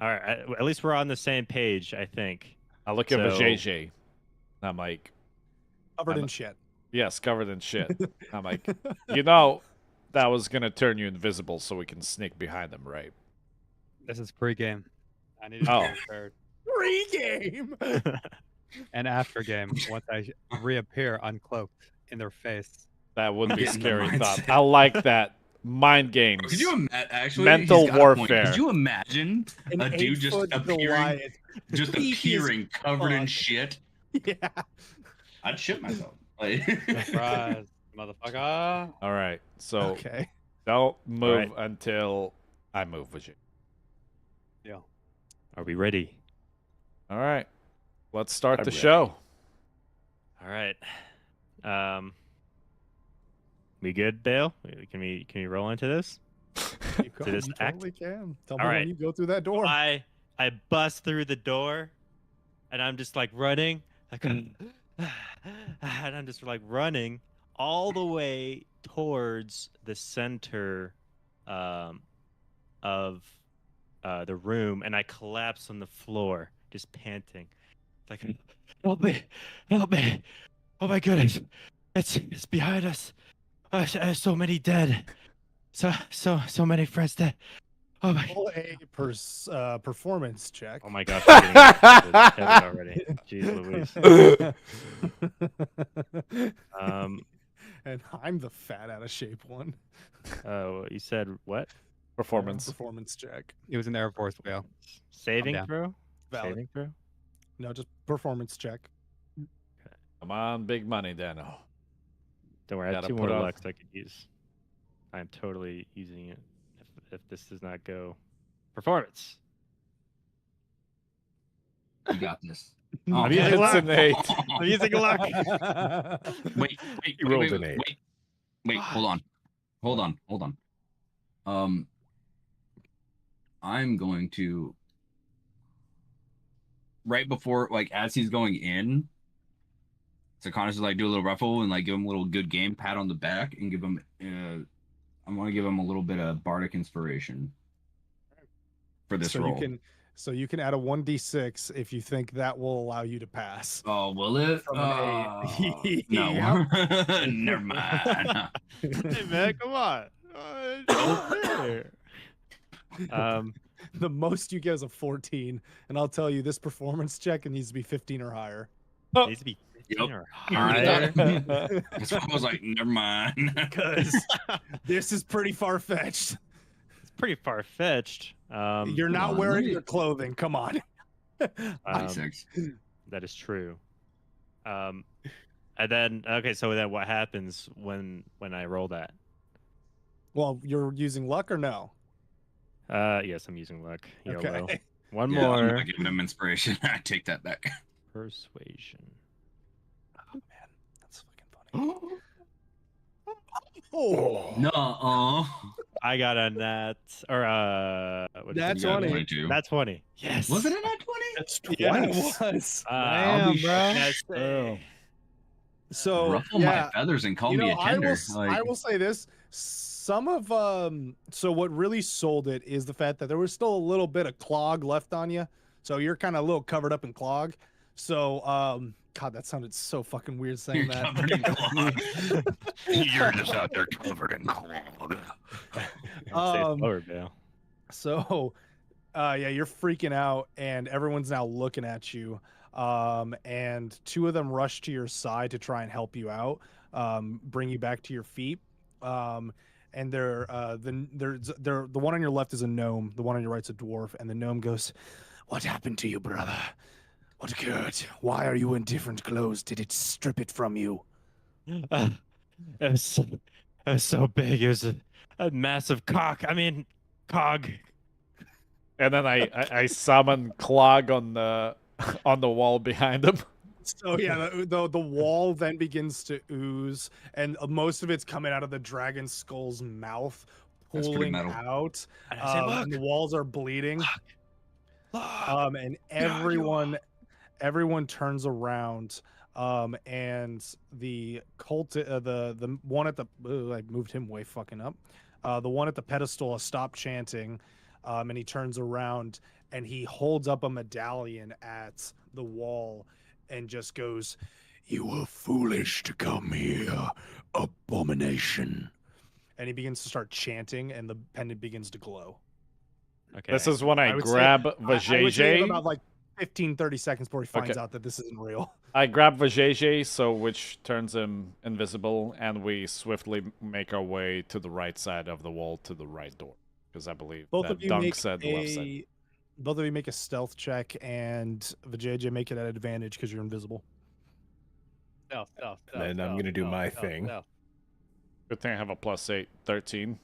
All right. At least we're on the same page, I think. I look at So- JJ. I'm like, Covered I'm- in shit. yes, covered in shit. I'm like, you know, that was gonna turn you invisible so we can sneak behind them, right? This is pre-game. I need to Oh. be prepared. Pre-game. And after game, once I reappear uncloaked in their face. That would be a Get in the scary thought. mindset. I like that. Mind games. Could you imagine? Actually, Mental he's got a point. warfare. Could you imagine An a dude just 8-foot appearing, Goliath. just Peak is appearing covered in fuck. shit? Yeah. I'd shit myself. Like, Surprise, motherfucker. All right. So Okay. don't move right. until I move with you. Yeah. Are we ready? All right. Let's start I'm the ready. show. All right. We good, Bale? Can we roll into this? You, To this you act? totally can. Tell me All when right. you go through that door. I bust through the door, and I'm just like running, like, and I'm just like running all the way towards the center of the room, and I collapse on the floor, just panting, like, help me, help me. Oh my goodness, it's behind us. So many dead. So many friends dead. Oh my. Roll a performance check. Oh my gosh, we're getting heavy already. Jeez Louise. And I'm the fat out of shape one. Oh, you said what? Performance. Performance check. It was an Air Force wheel. Saving down. throw? Valid. Saving throw? No, just performance check. Come on, big money, Dano. Don't worry, I have Gotta 2 put more off- lucks I could use. I'm totally using it if this does not go. Performance. You got this. I'm Okay. using luck. It's an 8. I'm using luck. Wait, You rolled an 8. wait, hold on. I'm going to right before, like, as he's going in, Sakonis is like do a little ruffle and like give him a little good game pat on the back and give him I want to give him a little bit of bardic inspiration for this roll. You can add a 1d6 if you think that will allow you to pass. Oh, will it? From an A. No. Never mind. Hey man, come on. The most you get is a 14, and I'll tell you, this performance check needs to be 15 or higher. Needs to be 15 Yep. or I already thought higher. it. That's why I was like, never mind. Because this is pretty far-fetched. It's pretty far fetched. You're not on, wearing let me- your clothing. Come on. 26. That is true. And then so then what happens when I roll that? Well, you're using luck or no? Yes, I'm using luck. YOLO. Okay. One Yeah, I'm more. not giving him inspiration. I take that back. Persuasion. Oh man, that's fucking funny. Oh, No. I got a nat or what is it? That's You got 20. 22. That's 20. Yes. Was it a nat 20? that's Yeah, twice. it was. I'll be bro. So Ruffle yeah, my feathers and call you me know, a tender. I will say this. Some of so what really sold it is the fact that there was still a little bit of clog left on you. So you're kind of a little covered up in clog. So God, that sounded so fucking weird saying You're that. covered in clog. You're just out there covered in clog. Say it slower, Bale. So yeah, you're freaking out and everyone's now looking at you. And 2 of them rush to your side to try and help you out, bring you back to your feet. And they're the one on your left is a gnome, the one on your right's a dwarf, and the gnome goes, "What happened to you, brother? What occurred? Why are you in different clothes? Did it strip it from you?" It was so big. It was a massive cog. And then I summon Clog on the wall behind him. So yeah, the wall then begins to ooze, and most of it's coming out of the dragon skull's mouth, That's pretty pulling metal. out. And I say, "Look." And the walls are bleeding. Look. And everyone turns around. And the the one at the I moved him way fucking up. The one at the pedestal has stopped chanting, and he turns around and he holds up a medallion at the wall and just goes, "You were foolish to come here, abomination." And he begins to start chanting, and the pendant begins to glow. Okay. This is when I would say- grab I would say in Vajayjay. about like 15-30 seconds before he finds Okay. out that this isn't real. I grab Vajayjay, which turns him invisible, and we swiftly make our way to the right side of the wall to the right door. Because I believe Both that of you Dunk make said the left side. both of you make a stealth check, and Vajayjay make it at advantage because you're invisible. And I'm gonna do my thing. Good thing I have a +8, 13.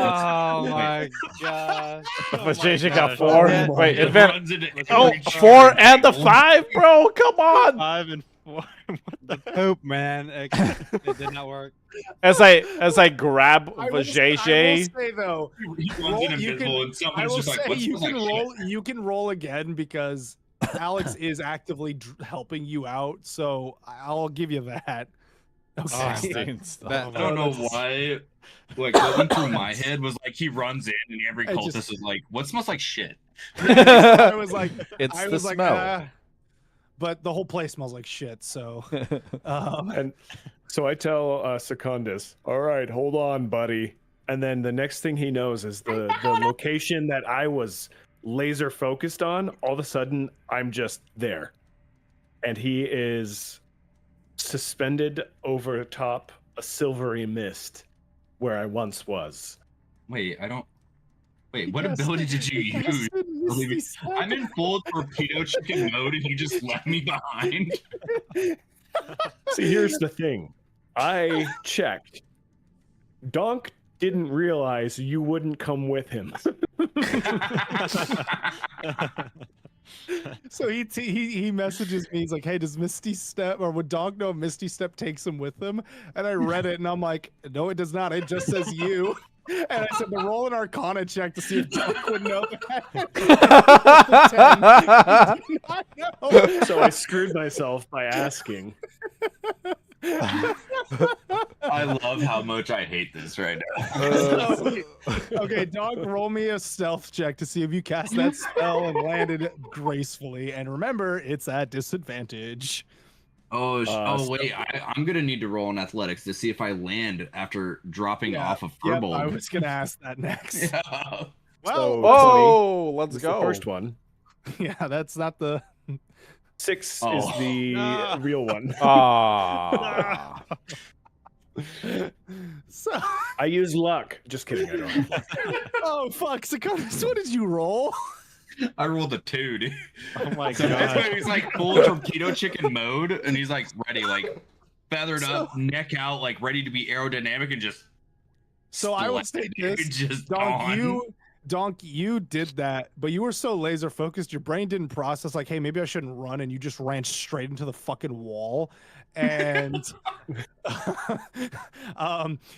Oh my god. Vajayjay got gosh. 4. Yeah. Wait, It advan- runs into Oh, every 4 charge and the table. 5, bro. Come on. 5 and 4. What the Poop, man. It did not work. As I grab I will Vajayjay, say though, He runs roll- in you invisible, can- and I someone's will just like, say "What's you this can like roll. You can roll again because Alex is actively helping you out. So I'll give you that. Okay. Steen, stop. That- I don't know why. Like, what went through my head was like he runs in and every I cultist just- is like, "What smells like shit?" I was like, It's I the was like, smell. but the whole place smells like shit. So, And so I tell Secundus, all right, hold on, buddy. And then the next thing he knows is the location that I was laser focused on. All of a sudden, I'm just there. And he is suspended over top a silvery mist where I once was. Wait, what ability did you use? I'm in full torpedo chicken mode and you just left me behind. See, here's the thing. I checked. Donk didn't realize you wouldn't come with him. So he messages me. He's like, "Hey, does Misty Step or would Dog know if Misty Step takes him with him?" And I read it, and I'm like, "No, it does not. It just says you." And I said, "To roll an Arcana check to see if Dog would know that." He did not know. So I screwed myself by asking. I love how much I hate this right now. Okay, Dog, roll me a stealth check to see if you cast that spell and landed it gracefully. And remember, it's at disadvantage. Wait, I'm gonna need to roll in athletics to see if I land after dropping off of Firbolg. I was gonna ask that next. Yeah. Well, let's It's go. The first one. Yeah, that's not the 6 is the real one. Ah. So I use luck. Just kidding. I don't have luck. oh fuck, Secundus, what did you roll? I rolled a 2, dude. Oh my So that's god. why he's like full torpedo chicken mode, and he's like ready, like feathered up, neck out, like ready to be aerodynamic, and just. So I will splat, say dude, this, just Donk, you did that, but you were so laser focused, your brain didn't process like, hey, maybe I shouldn't run, and you just ran straight into the fucking wall. And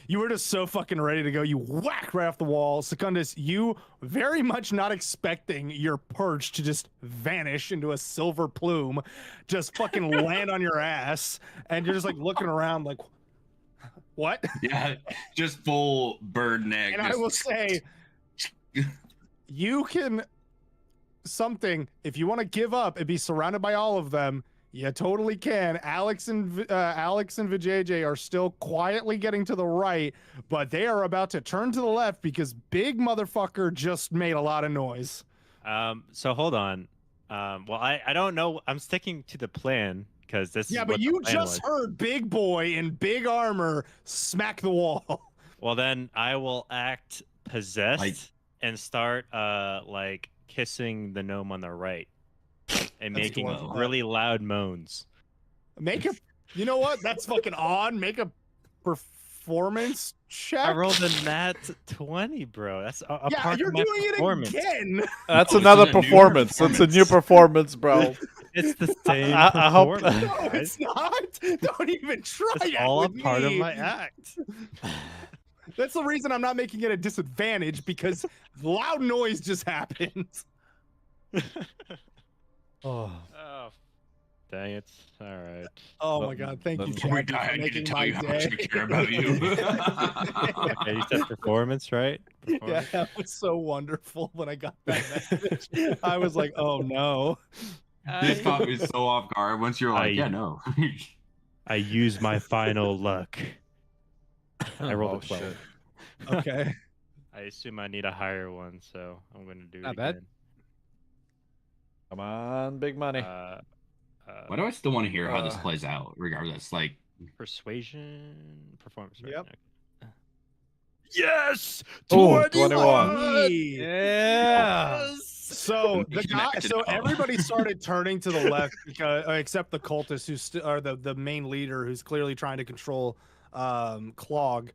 you were just so fucking ready to go. You whack right off the wall. Secundus, you very much not expecting your perch to just vanish into a silver plume, just fucking land on your ass, and you're just like looking around like, what? Yeah, just full bird neck. And I will say, you can if you want to give up and be surrounded by all of them, you totally can. Alex and Vijay are still quietly getting to the right, but they are about to turn to the left because big motherfucker just made a lot of noise. So hold on. Well, I don't know. I'm sticking to the plan because this. Yeah, is but what you the plan just was. heard big boy in big armor smack the wall. Well, then I will act possessed Like- and start like kissing the gnome on the right and That's making adorable. really loud moans. Make a, you know what? That's fucking on. Make a performance check. I rolled a nat 20, bro. That's a Yeah, part you're of my doing it performance. again. That's Oh, it's another a new performance. That's a new performance, bro. It's the same. I hope- performance, No, guys. it's not. Don't even try It's it all a with part of me. my act. That's the reason I'm not making it a disadvantage because loud noise just happened. Oh, Oh, dang it. All right. Oh my god, thank you, Before Before we Jackie, die, for I need to making tell my you how much I day. care about you. Okay, you said performance, right? Yeah, Performance. that was so wonderful when I got that message. I was like, oh no. This caught me so off guard. Once you're like, I- yeah, no. I use my final luck. I rolled Oh, a 12. shit. Okay. I assume I need a higher one, so I'm going to do it Not bad. again. Come on, big money. Why do I still want to hear how this Uh, plays out? Regardless, like, Persuasion, performance. Right? Yep. Okay. Yes! Oh, 21. yeah. So the Making guy, that so now. everybody started turning to the left because, except the cultist who's or the main leader who's clearly trying to control Clog.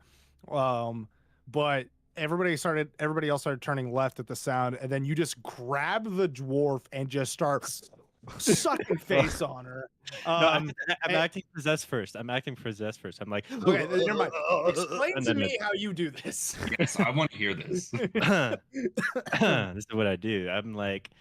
But everybody else started turning left at the sound, and then you just grab the dwarf and just start sucking face on her. No, I'm and- acting possessed first. I'm like, Okay, never mind. Explain and to then me how you do this. yes, I want to hear this. this is what I do. I'm like,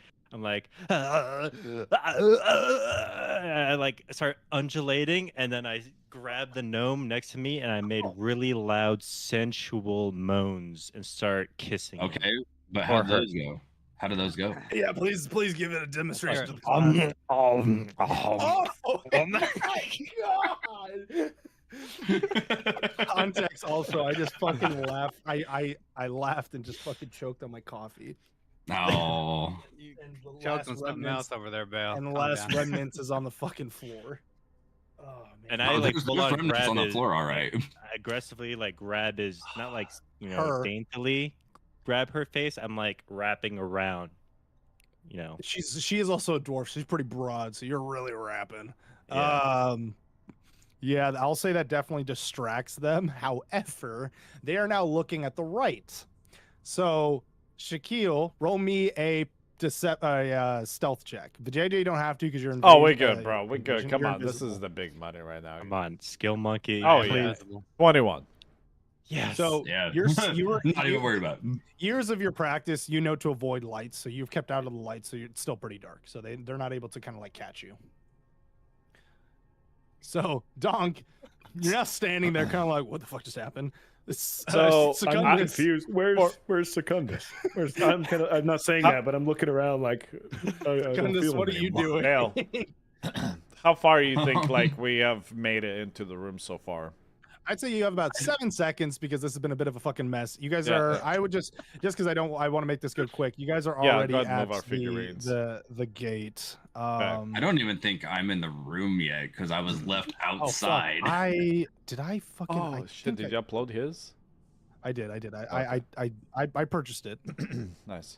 I like start undulating, and then I grab the gnome next to me, and I made really loud, sensual moans and start kissing. him. Okay, but Or how her. those go? How do those go? Yeah, please give it a demonstration. To the Context also, I just fucking laughed. I laughed and just fucking choked on my coffee. Oh. And the Choked last on something else over there, Bale. and the Calm last down. remnants is on the fucking floor. Oh man. And I like there's full on remnants grab on the his, floor, all right. aggressively like grab his, not like Her. daintily grab her face. I'm like wrapping around. She is also a dwarf. She's pretty broad, so you're really rapping. Yeah. Yeah, I'll say that definitely distracts them. However, they are now looking at the right. So, Shaquille, roll me a stealth check. The JJ you don't have to because you're in. Oh, we good, bro. We good. Come on, this is the big money right now. Come on, skill monkey. Oh yeah, 21. Yes. So Yeah. you're Not even worried about it. years of your practice, you know to avoid lights, so you've kept out of the light, so it's still pretty dark. So they're not able to kind of like catch you. So Donk, you're now standing there, kind of like, what the fuck just happened? So I'm Secundus- confused. Where's Secundus? I'm not saying that, but I'm looking around like. I don't Secundus, feel what are him you anymore. doing? Dale, how far you think like we have made it into the room so far? I'd say you have about 7 seconds because this has been a bit of a fucking mess. You guys Yeah. are. I would just because I want to make this go quick. You guys are Yeah, already go ahead and at move our figurines. the gate. I don't even think I'm in the room yet because I was left oh, fuck. outside. I fucking. Oh I shit! think Did you upload his? I did. I purchased it. Nice.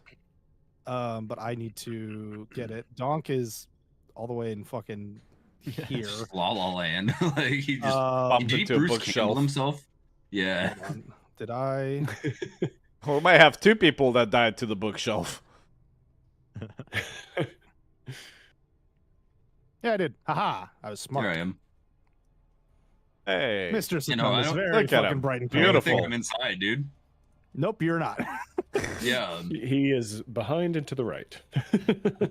But I need to get it. Donk is all the way in fucking here. La La Land. Like he just Bumped did he into a Bruce bookshelf. Campbell himself? Yeah. Hold on. Did I? We might have 2 people that died to the bookshelf. Yeah, I did. Haha! I was smart. Here I am. Hey, Mr. You know, I Secundus, don't- very Look at fucking him. bright and I don't Beautiful. think I'm inside, dude. Nope, you're not. Yeah. He is behind and to the right.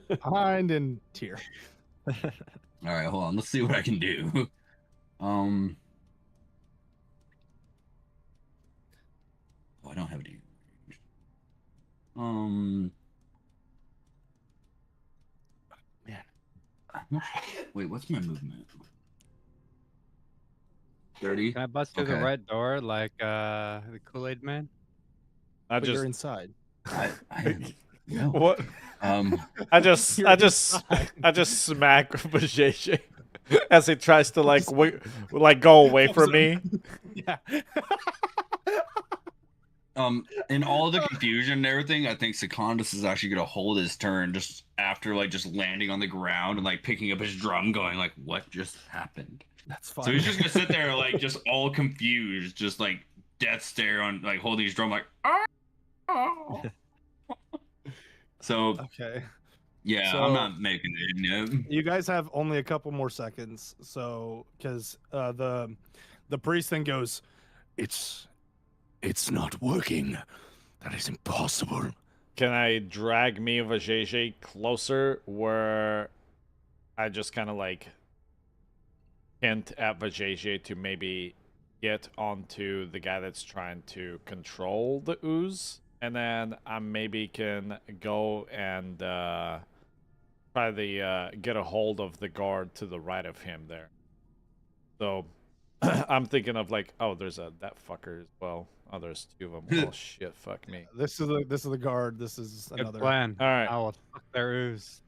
Behind and here. All right, hold on. Let's see what I can do. Oh, I don't have any. Man. Wait, what's my movement? 30. Can I bust through the Okay. red door like the Kool-Aid Man? I But just you're inside. No. what? Um, I just You're smack JJ as he tries to like go away from me. Yeah. in all the confusion and everything, I think Secundus is actually gonna hold his turn just after like just landing on the ground and like picking up his drum, going like, "What just happened?" That's fine. So he's just gonna sit there like just all confused, just like death stare on like holding his drum, like, "Oh." So okay. yeah, So- I'm not making it. No. You guys have only a couple more seconds, so because the priest then goes, "It's not working. That is impossible." Can I drag me of a JJ closer where I just kind of like hint at Vajayjay to maybe get onto the guy that's trying to control the ooze? And then I maybe can go and try to get a hold of the guard to the right of him there. So I'm thinking of like, oh, there's that fucker as well. Oh, there's 2 of them. Oh shit, fuck me. This is the guard. This is Good another plan. All right. I will fuck their ooze.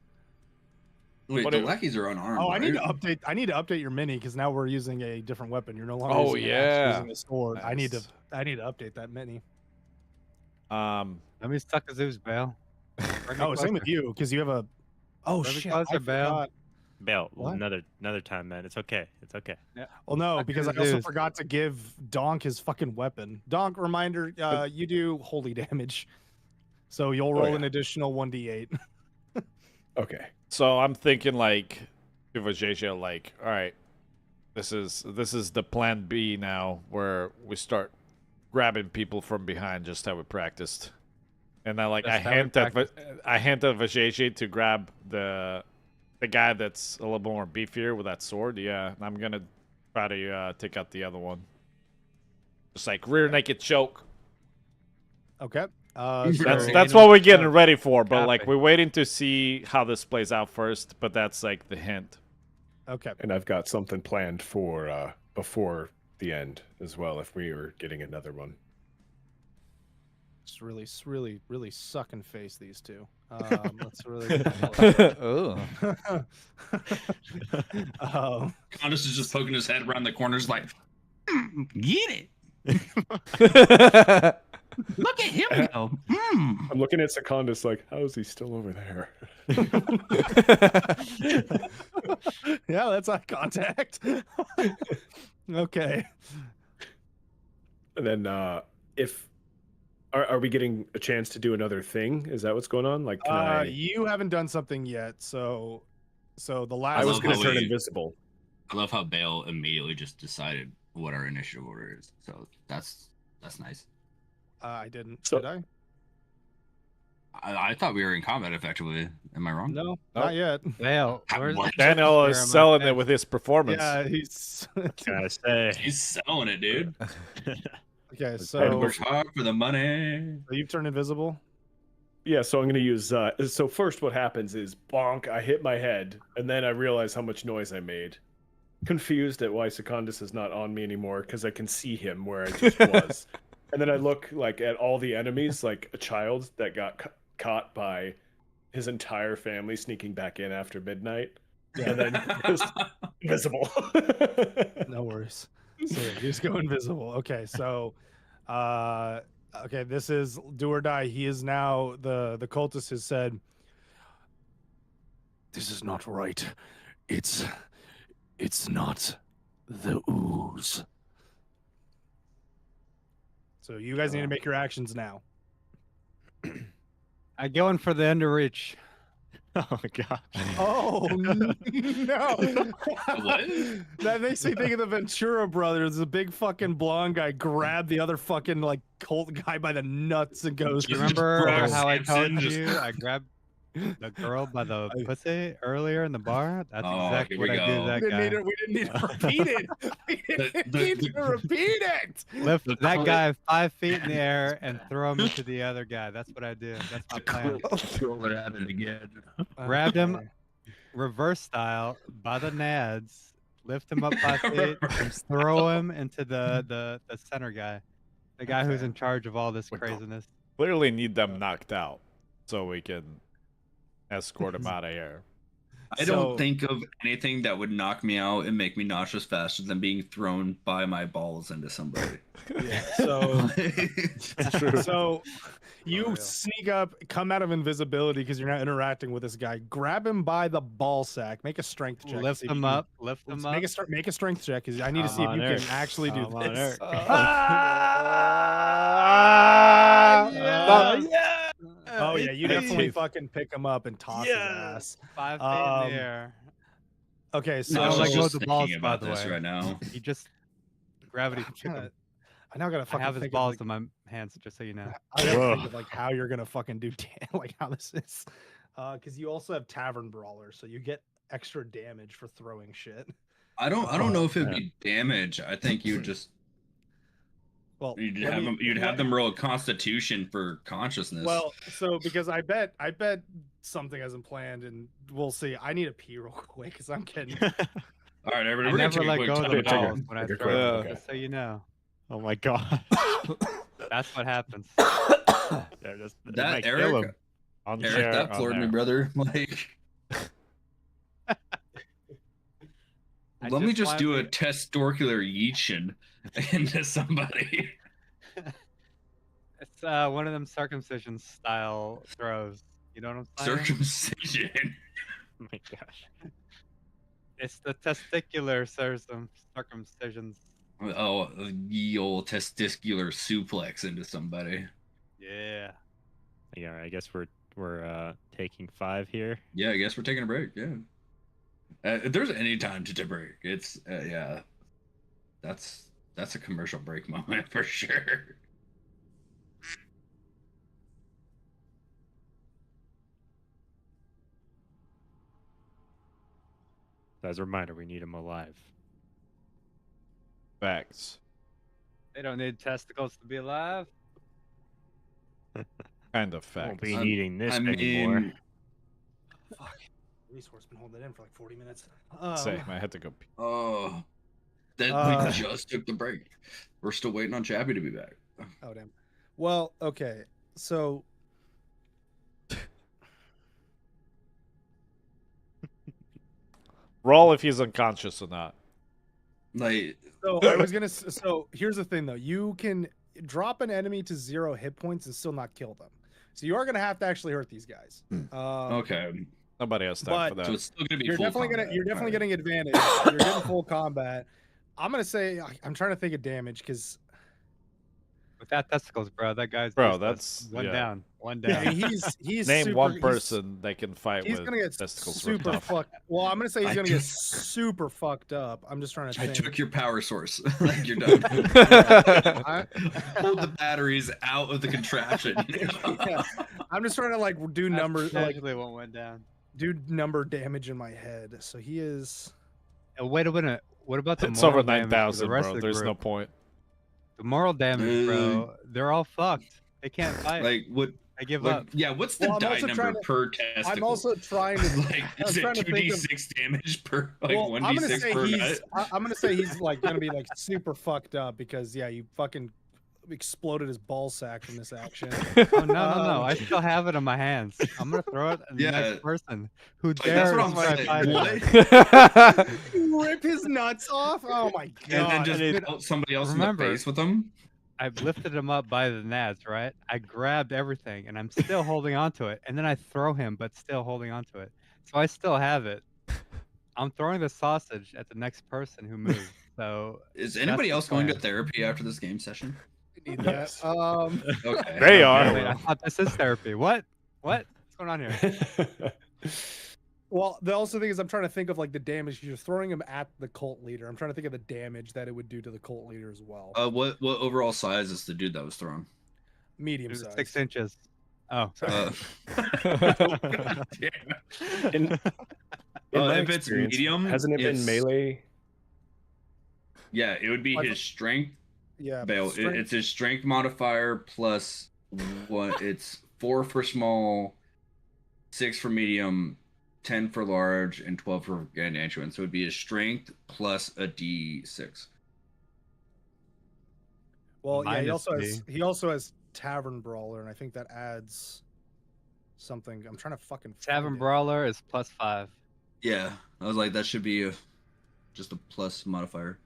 Wait, What the do- lackeys are unarmed. Oh, I need to right? update. I need to update your mini because now we're using a different weapon. You're no longer Oh, using an axe, you're yeah. using a sword. I need to Nice. update that mini. Let me suck his ooze, Bale. Bring me Oh, same with closer. you because you have a. Oh Bring me shit! closer, I Bale. forgot. Bale, What? another time, man. It's okay. It's okay. Well, no, Suck because I his also ooze. forgot to give Donk his fucking weapon. Donk, reminder: you do holy damage, so you'll roll yeah. an additional 1d8. Okay. So I'm thinking like to Vajayjay, like, all right, this is the plan B now, where we start grabbing people from behind, just how we practiced. And then like I Just how we hint at Vajayjay to grab the guy that's a little more beefier with that sword. Yeah, and I'm gonna try to take out the other one. Just like rear naked choke. Okay. That's what we're getting ready for, but like Copy. we're waiting to see how this plays out first. But that's like the hint. Okay. And I've got something planned for before the end as well. If we are getting another one. It's really sucking face, these two. Let's really. Oh. Condis is just poking his head around the corners like, get it. Look at him go. I'm looking at Secondus like, how is he still over there? Yeah, that's eye contact. Okay. And then if are we getting a chance to do another thing? Is that what's going on? Like, can You haven't done something yet, so the I last. was going how to turn we- invisible. I love how Bale immediately just decided what our initiative order is. So that's nice. I didn't. So- Did I? I thought we were in combat effectively. Am I wrong? No, not yet. Well, where's What? the Daniel is experiment? selling it with his performance. Yeah, he's. Gotta say. He's selling it, dude. Okay, And so works hard for the money. you've turned invisible. Yeah, so I'm going to use. So first, what happens is bonk. I hit my head, and then I realize how much noise I made. Confused at why Secondus is not on me anymore because I can see him where I just was. And then I look like at all the enemies, like a child that got caught by his entire family sneaking back in after midnight, and then just invisible. No worries. So yeah, you just go invisible. Okay, so okay, this is do or die. He is now the cultist has said, This is not right. It's not the ooze. so you guys need to make your actions now. I going for the underreach. Oh god. Oh no! What? That makes me think of the Ventura brothers. The big fucking blonde guy grabbed the other fucking like cult guy by the nuts and goes. You remember Bro, how I Samson told just- you I grabbed the girl by the pussy earlier in the bar? That's Oh, exactly here we what I do to go. that We didn't, guy. we didn't need to repeat it. We didn't The- need the- to repeat it. Lift The that cl- guy 5 feet in the air and throw him into the other guy. That's what I do. That's my plan. What happened again? Grabbed him Okay. reverse style by the nads, lift him up 5 feet, and throw him into the center guy, the guy who's in charge of all this craziness. Clearly need them knocked out so we can escort him out of here. I So- don't think of anything that would knock me out and make me nauseous faster than being thrown by my balls into somebody. Yeah. So True. so you Unreal. sneak up, come out of invisibility because you're not interacting with this guy. Grab him by the ball sack. Make a strength check. to Lift see if you him can- up, lift him up. Make a strength check because I need to I'm see if on you Eric. can actually do I'm on this. Eric. Oh yeah, you definitely fucking pick him up and toss his ass. 5 feet in Um, the air. Okay, so No, I was let go just of the balls, thinking by about the this way. right now. He just gravity I'm kick trying him. to- I now gotta I fucking have his think balls of, in my hands, just so you know. I gotta think Whoa. of like how you're gonna fucking do like how this is, because you also have Tavern Brawler, so you get extra damage for throwing shit. I don't know if it'd be damage. I think you would just Well, you'd let have me- them you'd have them roll a Constitution for consciousness. Well, so because I bet something hasn't planned, and we'll see. I need a pee real quick because I'm getting. all right, everybody, I we're gonna never take a let quick go of time the to check balls it. when I Take a throw quick- them, okay. just so you know. Oh my god. That's what happens. They're just, they That might kill Eric, him. On Eric, chair, that on floored me, there. brother. Like, I let me just do a finally- testorcular yeetion into somebody. It's one of them circumcision style throws. You know what I'm saying? Circumcision. Oh my gosh. It's the testicular circumcisions. Oh, ye old testicular suplex into somebody. Yeah. Yeah, I guess we're taking 5 here. Yeah, I guess we're taking a break. Yeah. If there's any time to take a break, it's yeah. That's a commercial break moment for sure. As a reminder, we need him alive. Facts. They don't need testicles to be alive. Kind of Won't fact. be needing this anymore. Fuck. Resource been holding it in for like 40 minutes. Same. I had to go pee. Oh, that we just took the break. We're still waiting on Chappie to be back. Oh damn. Well, okay. So Roll if he's unconscious or not. Like, so I was gonna. So here's the thing, though. You can drop an enemy to 0 hit points and still not kill them. So you are gonna have to actually hurt these guys. okay. Nobody has time for that. So it's still gonna be You're full definitely combat. gonna. You're definitely Alright. getting advantage. You're getting full combat. I'm gonna say. I'm trying to think of damage because Without testicles, bro, that guy's Bro, useless. that's- one yeah. down. One yeah, down. he's Name super, one he's- person that can fight He's with gonna get testicles ripped super off. fucked. Well, I'm gonna say he's I gonna get just- super fucked up. I'm just trying to I think. took your power source. Like, you're done. Hold the batteries out of the contraption. Yeah. I'm just trying to like do numbers, like Actually, one went down. do number damage in my head. So he is. Wait a minute. What about the It's moral over damage for 9,000, the rest bro. of the There's no group? point. The moral damage, bro. They're all fucked. They can't fight. Like, what? I give Like, up. yeah, what's the Well, I'm die also number trying to- per testicle? I'm also trying to. like, I'm is it trying to think of- 2d6 damage per, like, Well, I'm gonna 1d6 say per he's. nut? I'm gonna say he's like gonna be like super fucked up because yeah, you fucking exploded his ball sack from this action. Oh no! I still have it in my hands. I'm gonna throw it at the Yeah. next person who Like, that's dares what I'm try saying. fighting What? us. You rip his nuts off. Oh my god! And then just Dude, pelt somebody else in remember- the face with them? I lifted him up by the nads, right? I grabbed everything, and I'm still holding onto it. And then I throw him, but still holding onto it. So I still have it. I'm throwing the sausage at the next person who moves. So Is anybody the else going to plan. therapy after this game session? Need that. Yes. Okay. They are. wait, I thought this is therapy. What? What's going on here? Well, the also thing is, I'm trying to think of like the damage. You're throwing him at the cult leader. I'm trying to think of the damage that it would do to the cult leader as well. What overall size is the dude that was thrown? Medium It was size. 6 inches. Oh, sorry. In my if it's experience, medium, hasn't it been it's- melee? Yeah, it would be Like- his strength. Yeah. Bale. It's his strength modifier plus what? It's 4 for small, 6 for medium, 10 for large, and 12 for gargantuan. So it would be his strength plus a D6. Well, yeah. Minus He also has Tavern Brawler, and I think that adds something. I'm trying to fucking. find Tavern it. Brawler is +5. Yeah, I was like, that should be just a plus modifier.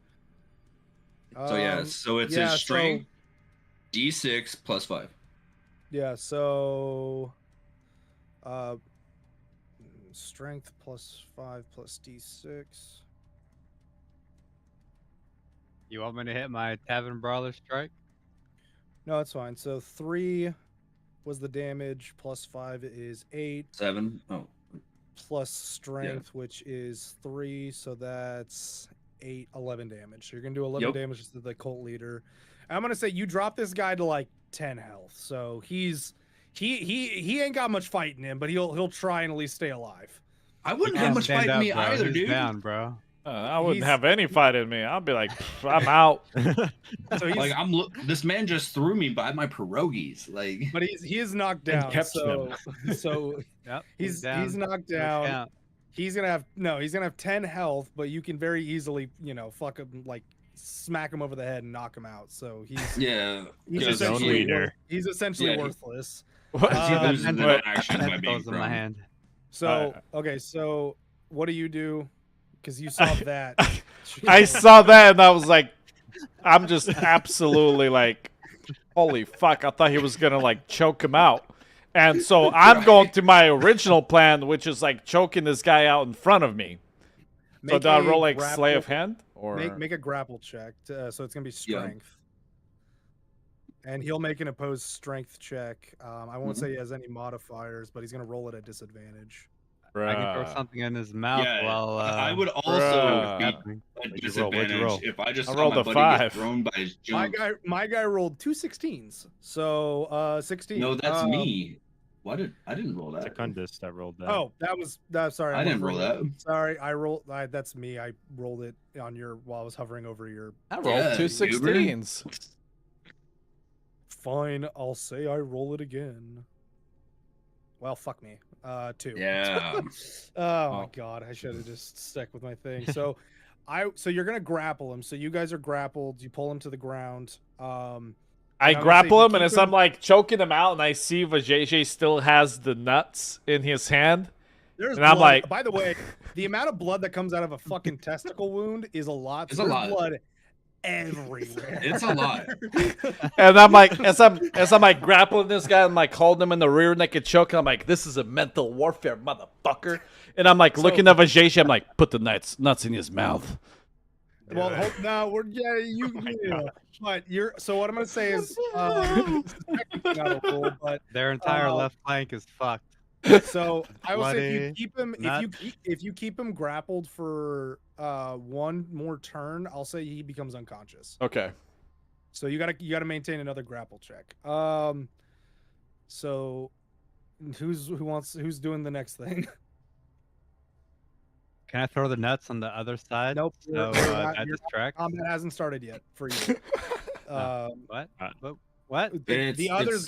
So yeah, so it's yeah, his so- strength D6 plus 5. Yeah. So. Strength +5 plus D6. You want me to hit my Tavern Brawler strike? No, it's fine. So 3 was the damage. +5 is 8. 7. Oh, Plus strength, which is 3. So that's 8, 11 damage. So you're gonna do 11 Yep. damage to the cult leader. And I'm gonna say you drop this guy to like 10 health. So he ain't got much fight in him, but he'll try and at least stay alive. I wouldn't Can't have much stand fight in up, me bro. either, He's dude. down, bro. I wouldn't He's- have any fight in me. I'd be like, I'm out. So he's Like this man just threw me by my pierogies. Like, but he is knocked And down. kept So Yep. he's down. knocked No down. count. He's gonna have 10 health, but you can very easily, fuck him, like smack him over the head and knock him out. So he's yeah, he's because his own essentially leader. he's essentially Yeah, he- worthless. What? Uh, he Um, loses and no then- action by being Tentacles in my prone. hand. So okay, so what do you do? Because you saw that. I saw that and I was like, I'm just absolutely like, holy fuck. I thought he was going to like choke him out. And so I'm going to my original plan, which is like choking this guy out in front of me. So do I roll like Slay of Hand? Or Make a grapple check. So it's gonna be Yeah. strength. And he'll make an opposed strength check. I won't say he has any modifiers, but he's gonna roll it at disadvantage. I can throw Bruh. something in his mouth Yeah, while I would also Bruh. be happening. at What'd you roll? What'd you disadvantage roll? if I just I saw rolled my a buddy 5. get thrown by his jump. My guy rolled 2 16s. So 16. No, that's me. Why I didn't roll that? Secundus that rolled that. Oh, that. Sorry, I I'm didn't roll hovering- that. Sorry, I rolled. That's me. I rolled it on your while I was hovering over your I rolled Yeah, two Uber. 16s. Fine, I'll say I roll it again. Well, fuck me. 2. Yeah. Oh my god, I should have just stuck with my thing. So you're gonna grapple him. So you guys are grappled, you pull him to the ground. I would say grapple you him, and keep as I'm him- like choking him out, and I see Vajayjay still has the nuts in his hand. There's And I'm blood. like- By the way, the amount of blood that comes out of a fucking testicle wound is a lot. It's So a there's lot. blood everywhere. It's a lot. And I'm like, as I'm like grappling this guy, I'm like holding him in the rear naked choke. I'm like, this is a mental warfare, motherfucker. And I'm like looking at Vajayjay. I'm like, put the nuts in his mouth. Well, no, we're but you're. So what I'm gonna say is, this is technically not a rule, but Their entire left flank is fucked. so I will say if you Bloody keep him, nut. if you keep him grappled for one more turn, I'll say he becomes unconscious. Okay. So you gotta maintain another grapple check. So who's doing the next thing? Can I throw the nuts on the other side? Nope. So Your that distracts. combat hasn't started yet for you. What? What? The others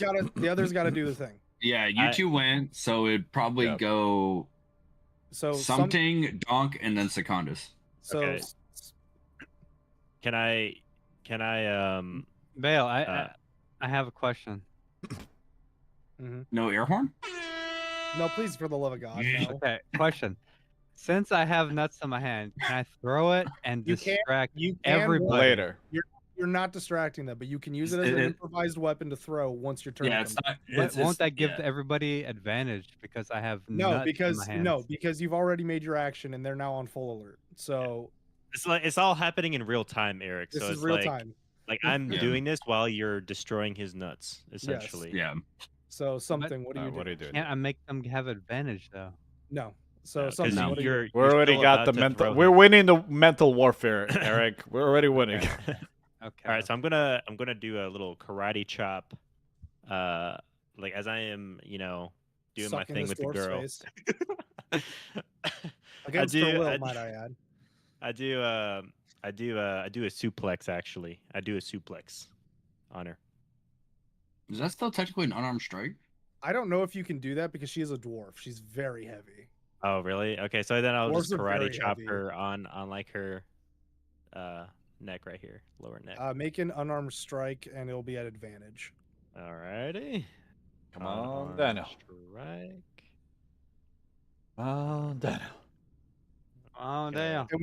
gotta do the thing. Yeah, you two went, so it'd probably go So something, Donk, and then Secondus. So Okay. Can I Bale, I have a question. No air horn? No, please, for the love of God. No. Okay, question. Since I have nuts in my hand, can I throw it and You can- distract you can everybody? Later. You're not distracting them, but you can use it as an improvised weapon to throw once your turn. Yeah, it's comes. not. Won't that give everybody advantage because I have No, nuts because in my hands? no, because you've already made your action and they're now on full alert. So it's all happening in real time, Eric. this so is it's real like, time. Like I'm Yeah. doing this while you're destroying his nuts, essentially. Yeah. So something. What do you do? What are you doing? Can't I make them have advantage though? No. So 'cause something. What do you you're We already still got about the to mental. throw We're him. winning the mental warfare, Eric. We're already winning. Okay. All right, so I'm gonna do a little karate chop, like as I am, doing my Sucking thing this with the dwarf's girl. face. Against do- her will, I- might I add? I do a suplex actually. I do a suplex on her. Is that still technically an unarmed strike? I don't know if you can do that because she is a dwarf. She's very heavy. Oh really? Okay, so then I'll just Dwarves are karate very chop heavy. her on like her neck right here, lower neck. Make an unarmed strike and it'll be at advantage. Alrighty. Come on, Unarmed Daniel. Strike. Oh, Daniel. Oh Okay. damn. And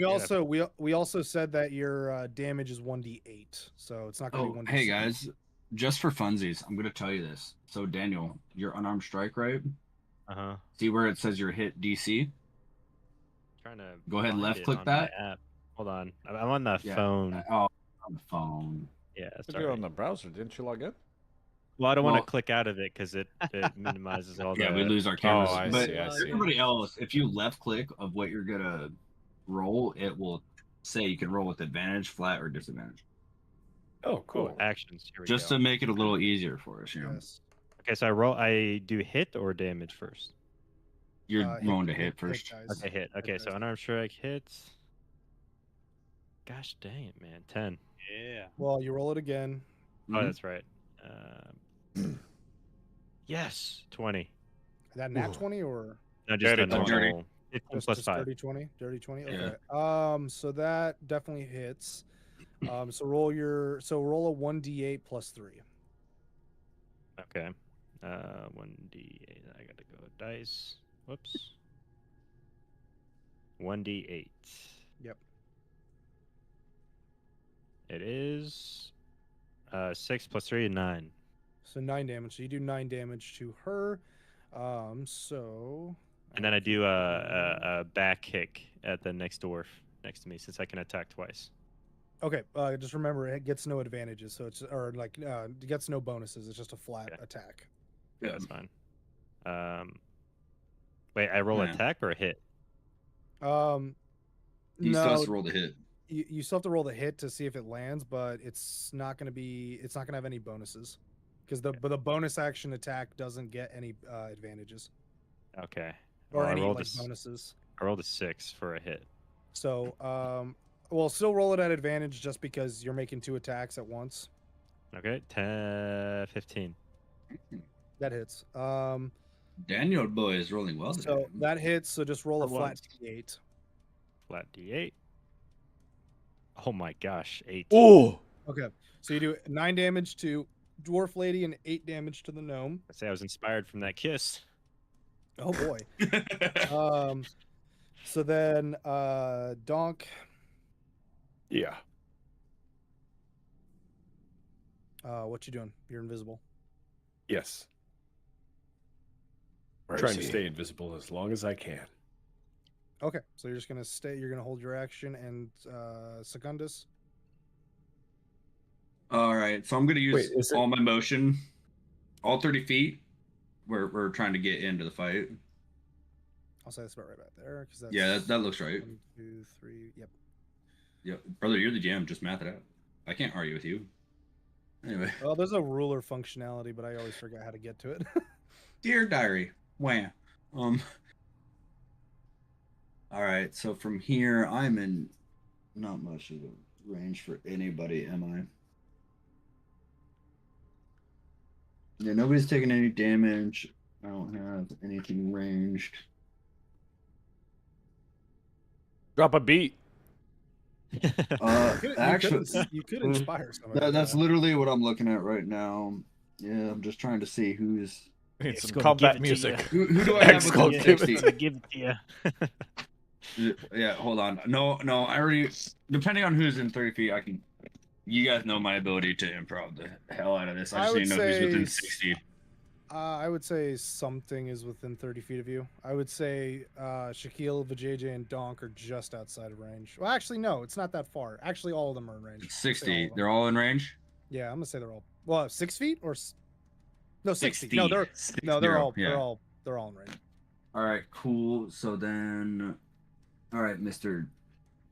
we also said that your damage is 1d8, so it's not going to Oh, be 1d6. hey guys, just for funsies, I'm gonna tell you this. So Daniel, your unarmed strike, right? Uh-huh. See where it says your hit DC? Trying to Go ahead, find left it click on my that. app. Hold on. I'm on the Yeah. phone. Oh, on the phone. Yeah, If sorry. you're on the browser, didn't you log in? Well, I don't want Well- to click out of it because it minimizes all Yeah, the. we lose our cameras. I but see, I see. everybody else, if you left click of what you're gonna roll, it will say you can roll with advantage, flat, or disadvantage. Oh, Oh, cool. actions. Here we Just go. to make it a little easier for us, you know. Yes. Okay, so I do hit or damage first. You're Hit- rolling to hit- hit first. guys. Okay, hit. Okay, so guys. unarmed strike hits. Gosh dang it, man. 10. Yeah. Well, you roll it again. Oh, Mhm. that's right. Yes, 20. Is that nat 20 or No, just Dirty a 20. normal 15 just, plus just 5. dirty 20? Dirty 20? Yeah. Okay. So that definitely hits. So roll a 1d8 plus 3. Okay. 1d8. I gotta go dice. Whoops. 1d8. Yep. It is 6 plus 3 is 9. So 9 damage. So you do 9 damage to her. So And then I do a back kick at the next dwarf next to me since I can attack twice. okay. Just remember it gets no advantages. So it's it gets no bonuses. It's just a flat Okay. attack. Yeah. That's fine. Wait, I roll Yeah. attack or a hit? You still No, has to roll the hit. you still have to roll the hit to see if it lands, but it's not going to have any bonuses because the bonus action attack doesn't get any advantages Okay. or Well, I any rolled like a, bonuses. I rolled a 6 for a hit. So, still roll it at advantage just because you're making 2 attacks at once. Okay, 15. That hits. Daniel boy is rolling well today. So that hits. So just roll a For flat once. d8. Flat D8. Oh my gosh, 8. Oh, Okay. So you do 9 damage to dwarf lady and 8 damage to the gnome. I say I was inspired from that kiss. Oh boy. So then Donk, Yeah. what you doing? You're invisible. Yes. Where Trying is to he? stay invisible as long as I can. Okay. So you're just gonna stay. You're gonna hold your action and Secundus. All right, so I'm gonna use Wait, is it- all my motion, all 30 feet. We're trying to get into the fight. I'll say that's about right back there because that's Yeah, that looks right. 1, 2, 3. Yep. Yeah, brother, you're the GM. Just math it out. I can't argue with you. Anyway, Well, there's a ruler functionality, but I always forget how to get to it. dear diary, wham. All right, so from here, I'm in not much of a range for anybody, am I? Yeah, nobody's taking any damage. I don't have anything ranged. Drop a beat. Actually, you could inspire somebody. that's literally what I'm looking at right now. Yeah, I'm just trying to see who's. It's some gonna combat give it to music. Who do I have within Excellent. 60? Give it to you. Yeah, hold on. No, I already. Depending on who's in 30 feet, I can. You guys know my ability to improv the hell out of this. I I just need would to know who's within say 60. I would say something is within 30 feet of you. I would say Shaquille, Vajayjay, and Donk are just outside of range. Well, actually, no, it's not that far. Actually, all of them are in range. It's I'll say all 60. of them. They're all in range. Yeah, I'm gonna say they're all. Well, 6 feet or no 60. 60. No, they're 60, they're all yeah. they're all in range. All right, cool. So then, all right, Mr.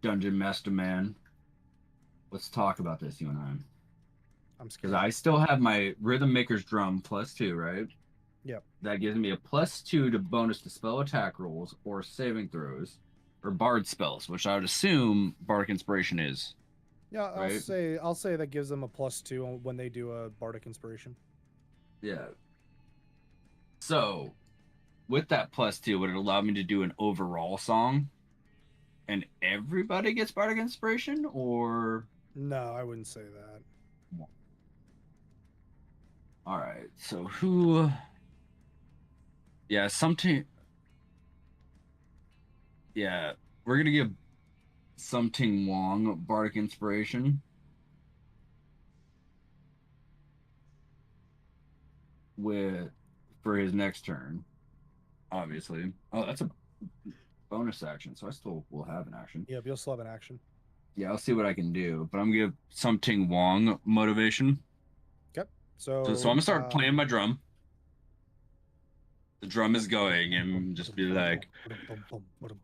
Dungeon Master Man, let's talk about this, you and I. I'm scared. Because I still have my Rhythm Maker's Drum +2, right? Yep. That gives me a +2 to bonus to spell attack rolls or saving throws, or Bard spells, which I would assume Bardic Inspiration is. Yeah, I'll right? say that gives them a +2 when they do a Bardic Inspiration. Yeah. So, with that +2, would it allow me to do an overall song? And everybody gets Bardic Inspiration, or? No, I wouldn't say that. All right. So who? Yeah, something. Yeah, we're gonna give something Wong Bardic Inspiration. For his next turn, obviously. Oh, that's a bonus action, so I still will have an action. Yep, you'll still have an action. Yeah, I'll see what I can do, but I'm gonna give something Wong motivation. So So I'm gonna start playing my drum. The drum is going, and just be like,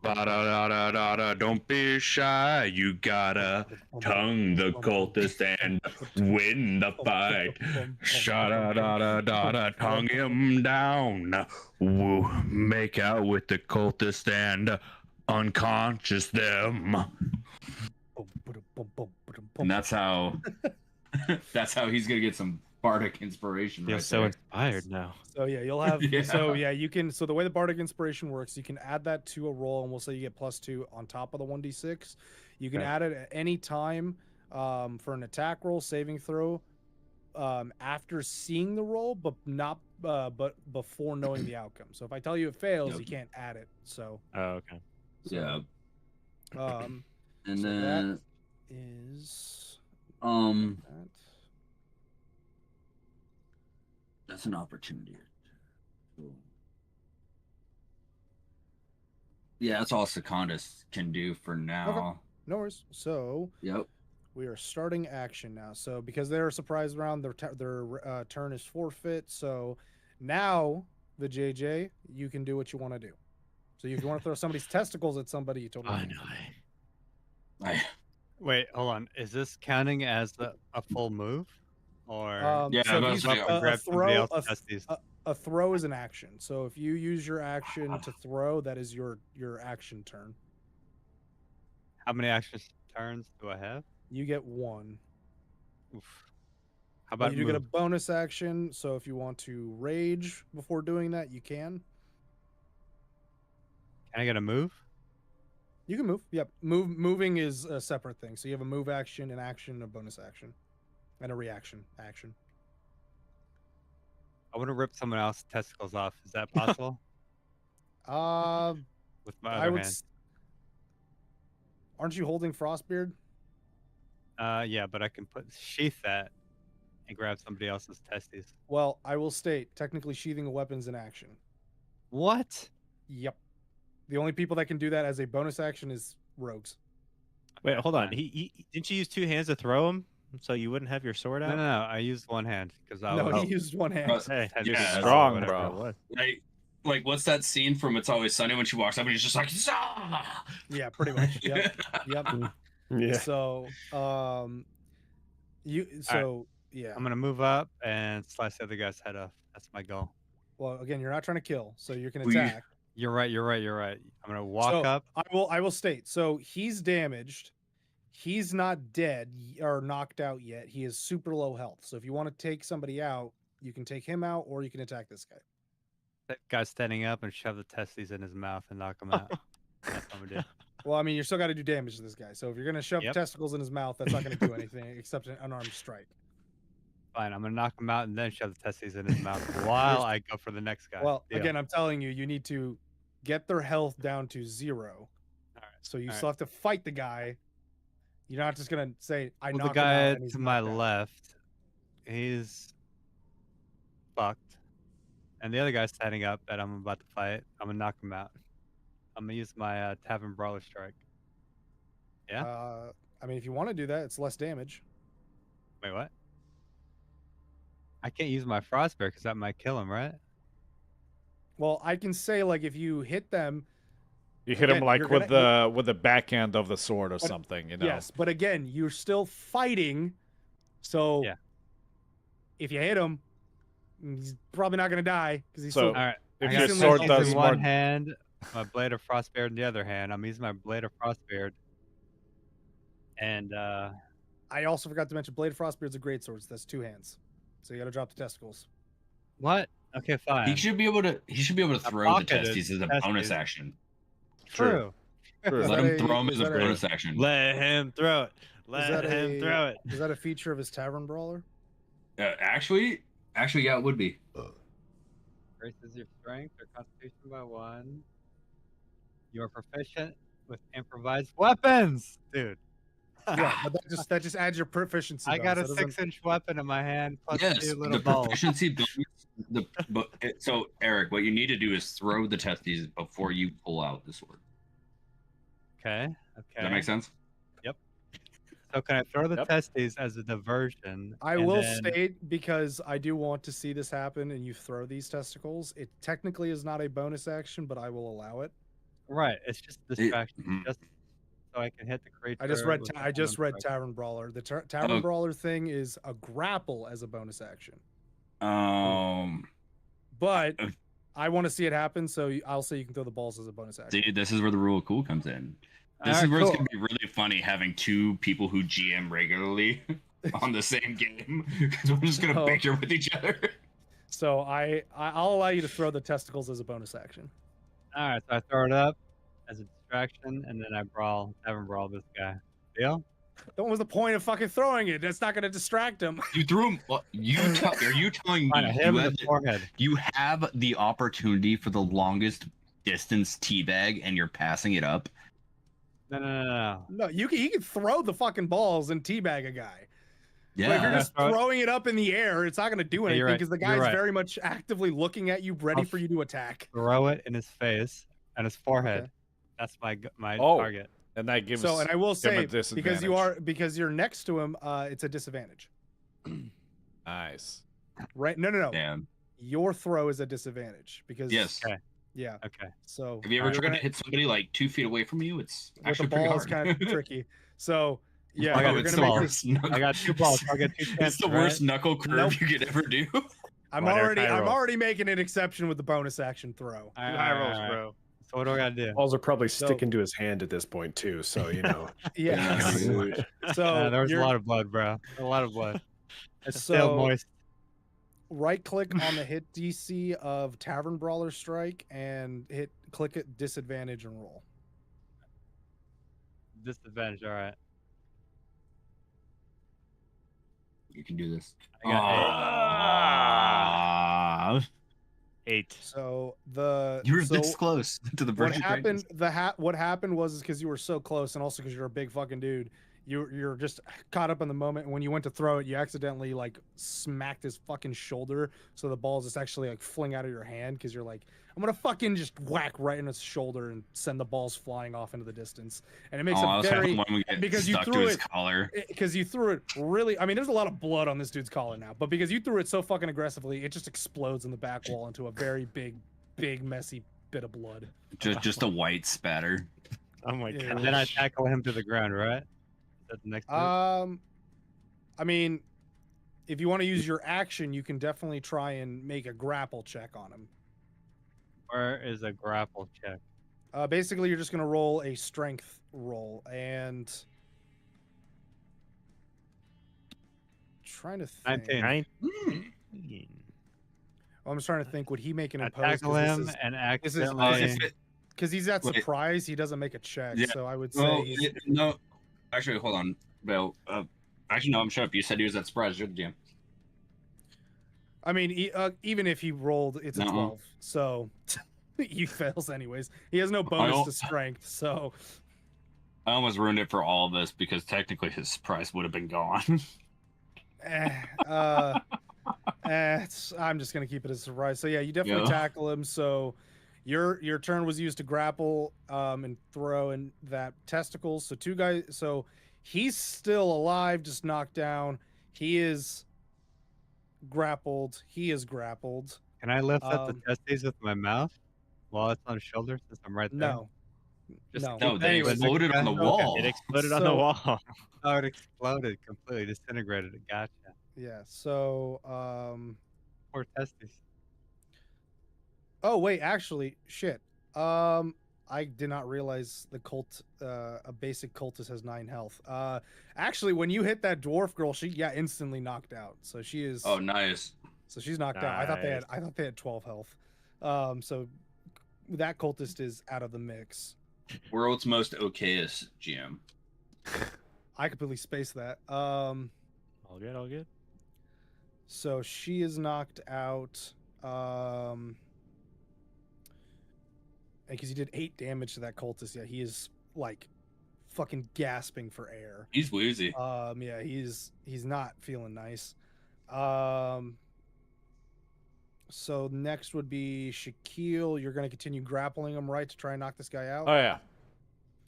"Ba-da-da-da-da-da, don't be shy. You gotta tongue the cultist and win the fight. Sha-da-da-da-da-da, tongue him down. Woo, make out with the cultist and unconscious them." And that's how he's gonna get some Bardic Inspiration. Feel Right so there. inspired now. So yeah, you'll have Yeah. so yeah, you can so the way the Bardic Inspiration works, you can add that to a roll and we'll say you get +2 on top of the 1d6. You can Okay. add it at any time for an attack roll, saving throw, after seeing the roll, but not but before knowing the outcome. So if I tell you it fails, Yep. you can't add it. So Oh, okay. Yeah. and And so then that is that. that's an opportunity. Cool. Yeah, that's all Secundus can do for now. No worries. So Yep. we are starting action now. So because they're a surprise round, their turn is forfeit. So now the JJ, you can do what you want to do. So if you want to throw somebody's testicles at somebody, you totally can. Wait, hold on. Is this counting as a full move, or Yeah, so but if it's you- like- grab somebody else's testes? a throw is an action. So if you use your action to throw, that is your action turn. How many action turns do I have? You get one. Oof. How about you do get a move? bonus action, so if you want to rage before doing that, you can. Can I get a move? You can move. Yep. Moving is a separate thing. So you have a move action, an action, a bonus action, and a reaction action. I want to rip someone else's testicles off. Is that possible? With my I other would. hand. Aren't you holding Frostbeard? Yeah, but I can sheath that and grab somebody else's testes. Well, I will state, technically sheathing a weapon's an action. What? Yep. The only people that can do that as a bonus action is rogues. Wait, hold on. He didn't you use 2 hands to throw him, so you wouldn't have your sword out? No, I used one hand because I No, was. he used one hand. Hey, Yeah, strong, whatever bro. it was. Like what's that scene from It's Always Sunny when she walks up and he's just like, Zah! Yeah, pretty much. Yep. Yep. Yeah. So, yeah. I'm gonna move up and slice the other guy's head off. That's my goal. Well, again, you're not trying to kill, so you can Well, you- attack. You're right. I'm gonna walk So, up. I will state. So he's damaged. He's not dead or knocked out yet. He is super low health. So if you want to take somebody out, you can take him out, or you can attack this guy. That guy's standing up and shove the testes in his mouth and knock him out. That's what I'm gonna do. Well, I mean, you're still got to do damage to this guy. So if you're gonna shove Yep. testicles in his mouth, that's not gonna do anything except an unarmed strike. Fine. I'm gonna knock him out and then shove the testes in his mouth while I go for the next guy. Well, Deal. again, I'm telling you, you need to get their health down to 0. All right. So you All still have to fight the guy. You're not just gonna say, "I Well, knock the him out," guy and he's to my knocked out. left, he's fucked, and the other guy's standing up that I'm about to fight. I'm gonna knock him out. I'm gonna use my Tavern Brawler Strike. Yeah. I mean, if you want to do that, it's less damage. Wait, what? I can't use my Frostbear because that might kill him, right? Well, I can say like if you hit them, You hit him Again, like you're with gonna- the backhand of the sword or But- something, you know. yes, but again, you're still fighting. So Yeah. if you hit him, he's probably not gonna die because he's So- still. All right. If I your got Decently sword testes healthy. does in more, one hand, my blade of Frostbeard in the other hand. I'm using my blade of Frostbeard, and I also forgot to mention Blade of Frostbeard's a great sword. So that's 2 hands. So you got to drop the testicles. what? Okay, fine. He should be able to throw the pocketed testes as a bonus testes. action. True. True. Is Let that him throw him is as a that bonus action. Let him throw it. Let that him throw it. Is that a feature of his Tavern Brawler? Actually, yeah, it would be. Increases your strength or constitution by 1. You are proficient with improvised weapons, dude. Yeah, but that just adds your proficiency. I got a bonus. That doesn't- 6-inch weapon in my hand plus Yes, 2 the little balls. proficiency bonus. So Eric, what you need to do is throw the testes before you pull out the sword. Okay. Does that make sense? So can I throw the Yep. testes as a diversion? I and will then- state, because I do want to see this happen and you throw these testicles, it technically is not a bonus action, but I will allow it. Right. It's just a distraction, mhm. just so I can hit the creature. I just read with I the just read unarmed strike. Tavern Brawler. The Tavern Oh. Brawler thing is a grapple as a bonus action. But Uh, I want to see it happen, so I'll say you can throw the balls as a bonus action. See, this is where the rule of cool comes in. This is Alright, where it's cool. gonna be really funny having 2 people who GM regularly on the same game because we're just gonna So- bicker with each other. So I'll allow you to throw the testicles as a bonus action. All right, so I throw it up as a distraction, and then I Tavern Brawl this guy. Deal? What was the point of fucking throwing it? That's not going to distract him. You threw him. Are you telling Fine, I me hit him you in have, the forehead. you have the opportunity for the longest distance teabag and you're passing it up? No. No, he can throw the fucking balls and teabag a guy. Yeah. But if you're Yeah. just throwing it up in the air, it's not going to do Yeah, anything you're right, because the you're guy's right. very much actively looking at you, ready I'll for you to attack. Throw it in his face and his forehead. Okay. That's my Oh. target. And that gives So, and I will him a say, disadvantage. because you're next to him, it's a disadvantage. Nice. Right? No. Damn. Your throw is a disadvantage because Yes. Okay. yeah. Okay. So Have you ever you're tried gonna- to hit somebody like 2 feet away from you? It's with the actually pretty ball is hard. kind of tricky. So yeah, I got you're it's gonna the make worst this, knuckle- I got 2 balls. So I get 2 It's chances. the worst right? knuckle curve Nope. you could ever do. I'm Whatever, high I'm roll. already making an exception with the bonus action throw. All right, High all right, rolls, all right. bro. So what do I gotta do? Balls are probably So- sticking to his hand at this point too, so you know. Yeah. Yeah. So There was a you're- lot of blood, bro. A lot of blood. It's still So moist. right click on the hit DC of Tavern Brawler Strike and click it disadvantage and roll. Disadvantage. All right. You can do this. I got Ah, 8. So you were this close to the what virgin. happened? What happened was because you were so close, and also because you're a big fucking dude, you're just caught up in the moment. And when you went to throw it, you accidentally like smacked his fucking shoulder, so the ball just actually like fling out of your hand because you're like, I'm gonna fucking just whack right in his shoulder and send the balls flying off into the distance. And it makes I a was very when we get because you stuck threw to his it collar. because you threw it really. I mean, there's a lot of blood on this dude's collar now, but because you threw it so fucking aggressively, it just explodes in the back wall into a very big messy bit of blood. Just a white spatter. Oh my Yeah. god. And then I tackle him to the ground, right? Is that the next move? I mean, if you want to use your action, you can definitely try and make a grapple check on him. Where is a grapple check? Basically, you're just gonna roll a strength roll and trying to think. 19. 19. Well, I'm just trying to think. Would he make an I impose? tackle him and accidentally. Because he's at Wait. surprise, he doesn't make a check. Yeah. So I would say Well, he's, no. Actually, hold on, Bill. Actually, no. I'm shut up. You said he was at surprise. You're the GM. I mean, even if he rolled, it's a Nuh-uh. 12. So he fails anyways. He has no bonus don't- to strength. So I almost ruined it for all of us because technically his surprise would have been gone. I'm just gonna keep it as a surprise. So yeah, you definitely Yeah. tackle him. So your turn was used to grapple and throw in that testicles. So two guys. So he's still alive, just knocked down. He is grappled. He is grappled. Can I lift up the testes with my mouth while it's on his shoulder since I'm right there? No. Just No. No, they Anyways, exploded on the Okay. wall. It exploded on the So- wall. Oh, it exploded completely, disintegrated. It. Gotcha. Yeah. So Poor testes. oh wait, actually, shit. I did not realize the cult, a basic cultist has 9 health. Actually, when you hit that dwarf girl, she instantly knocked out. So she is. Oh, nice. So she's knocked out. I thought they had 12 health. So that cultist is out of the mix. World's most okayest GM. I completely spaced that. All good, all good. So she is knocked out. Because he did 8 damage to that cultist. Yeah, he is like fucking gasping for air. He's woozy. Yeah, he's not feeling nice. So next would be Shaquille. You're gonna continue grappling him, right, to try and knock this guy out. Oh yeah.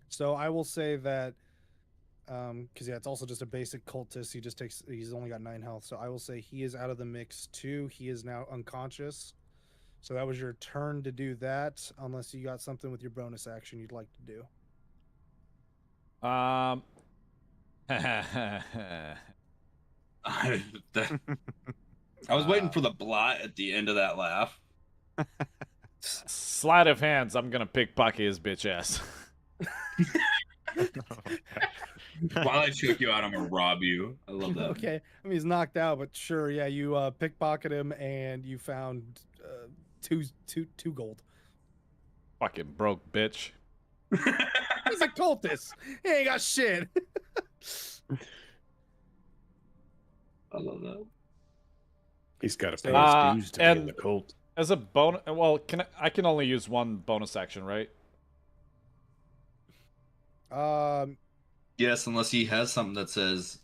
So I will say that, because yeah, it's also just a basic cultist. He's only got 9 health. So I will say he is out of the mix too. He is now unconscious. So that was your turn to do that, unless you got something with your bonus action you'd like to do. I was waiting for the blot at the end of that laugh. Sleight of hands. I'm gonna pickpocket his bitch ass. While I choke you out, I'm gonna rob you. I love that. Okay, I mean he's knocked out, but sure, yeah, you pickpocket him and you found two gold. Fucking broke bitch. He's a cultist. He ain't got shit. I love that. He's got to pay his dues to be in and the cult. As a bonus, well, I can only use one bonus action, right? Yes, unless he has something that says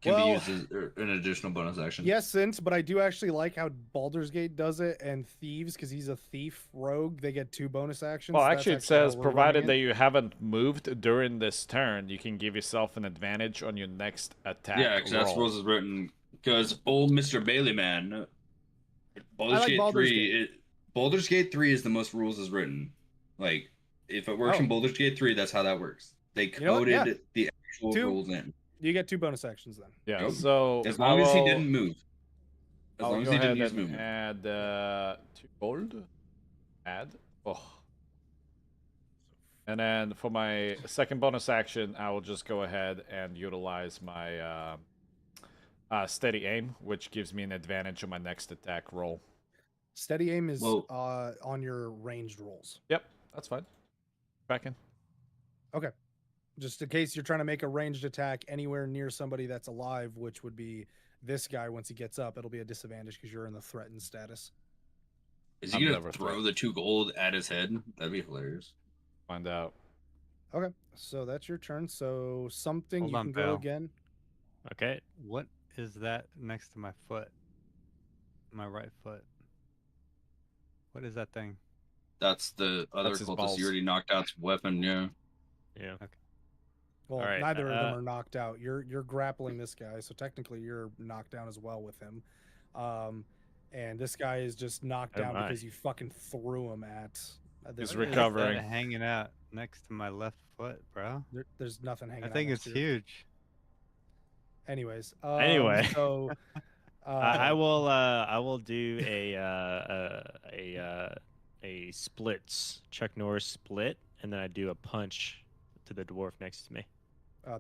can Well, be used as an additional bonus action. Yes, but I do actually like how Baldur's Gate does it, and Thieves, because he's a thief rogue, they get 2 bonus actions. Well, That's actually, it how says we're provided running that it. you haven't moved during this turn, you can give yourself an advantage on your next attack. Yeah, because that's roll. rules is written. Because old Mr. Bailey man, Baldur's Gate Baldur's 3. Baldur's Gate 3 is the most rules is written. Like, if it works in Baldur's Gate 3, that's how that works. They You know what? coded Yeah. the actual 2 rules in. You get 2 bonus actions then. Yeah, Yep. so As long as he will- didn't move. As I'll long as go he didn't ahead use and movement. add 2 gold. Add. Oh. And then for my second bonus action, I will just go ahead and utilize my Steady aim, which gives me an advantage on my next attack roll. Steady aim is Whoa. on your ranged rolls. Yep, that's fine. Back in. Okay. Just in case you're trying to make a ranged attack anywhere near somebody that's alive, which would be this guy once he gets up, it'll be a disadvantage because you're in the threatened status. Is he I'm gonna never throw threatened. the 2 gold at his head? That'd be hilarious. Find out. Okay. So that's your turn. So something Hold you on, can go Belle. again. Okay. What is that next to my foot? My right foot. What is that thing? That's the other That's his cultist balls. you already knocked out's weapon. Yeah. Yeah. Well, All right, neither of them are knocked out. You're grappling this guy, so technically you're knocked down as well with him. And this guy is just knocked Oh down my. because you fucking threw him at this. He's What is recovering. that hanging out next to my left foot, bro. There's nothing hanging I out think next it's to you. huge. Anyways. Anyway. So I will do a splits Chuck Norris split, and then I do a punch to the dwarf next to me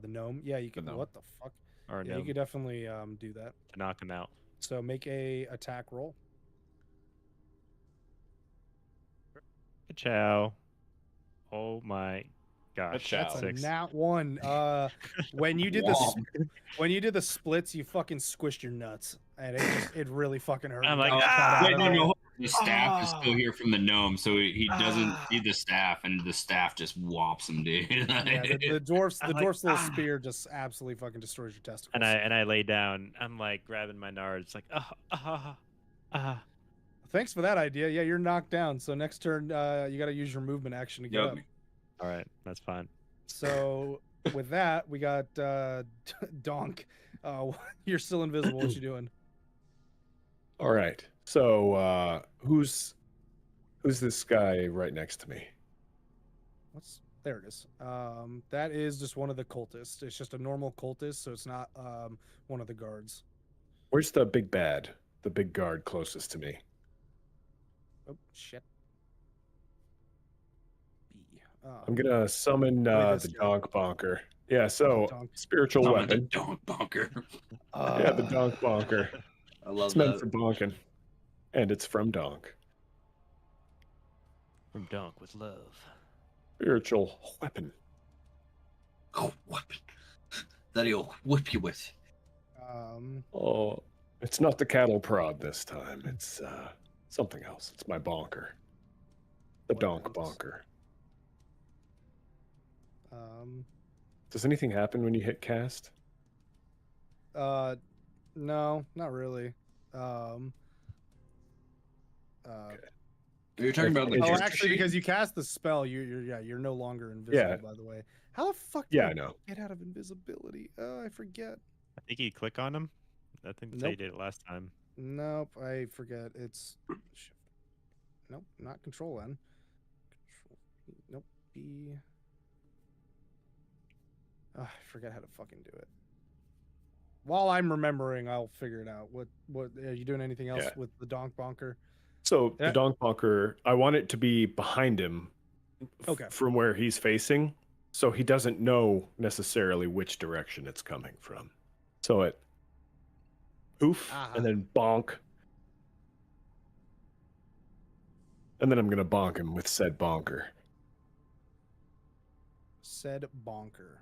the gnome. Yeah, you can. gnome. What the fuck? or Yeah, no you could definitely do that. to knock him out. So make a attack roll. Ciao. Oh my gosh. Ciao. That's a Six. nat 1. When you did the splits, you fucking squished your nuts, and it really fucking hurt. I'm You like, got cut ah! out Wait, of no, it. no. The staff is still here from the gnome, so he doesn't see the staff, and the staff just whops him, dude. Yeah, the dwarf's I'm like, little ah. spear just absolutely fucking destroys your testicles. And I lay down. I'm like grabbing my nards, like Thanks for that idea. Yeah, you're knocked down. So next turn, you got to use your movement action to get Yep. up. All right, that's fine. So with that, we got Donk. You're still invisible. What you doing? All right. So who's this guy right next to me? There it is. That is just one of the cultists. It's just a normal cultist, so it's not one of the guards. Where's the big bad? The big guard closest to me. Oh shit. B. I'm gonna summon this the guy. donk bonker. Yeah, so Donk. spiritual Summon the weapon. donk bunker. Yeah, the donk bonker. I love It's meant that. for bonking. And it's from donk. From Dunk with love. Spiritual weapon. Oh, weapon that he'll whip you with. Oh, it's not the cattle prod this time. It's something else. It's my bonker. The donk Weapons. bonker. Um. Does anything happen when you hit cast? No, not really. You're talking about the Oh, gesture actually, sheet? because you cast the spell, you're no longer invisible. Yeah. By the way, how the fuck? Yeah, did I know. Get out of invisibility. Oh, I forget. I think you click on him. I think that's how you Nope. did it last time. Nope, I forget. It's shift. Nope, not control N. Control. Nope, B. Oh, I forget how to fucking do it. While I'm remembering, I'll figure it out. What are you doing? Anything else Yeah. with the donk bonker? So Yeah. the donk bonker, I want it to be behind him Okay. from where he's facing, so he doesn't know necessarily which direction it's coming from. So it poof Ah. and then bonk. And then I'm gonna bonk him with said bonker. Said bonker.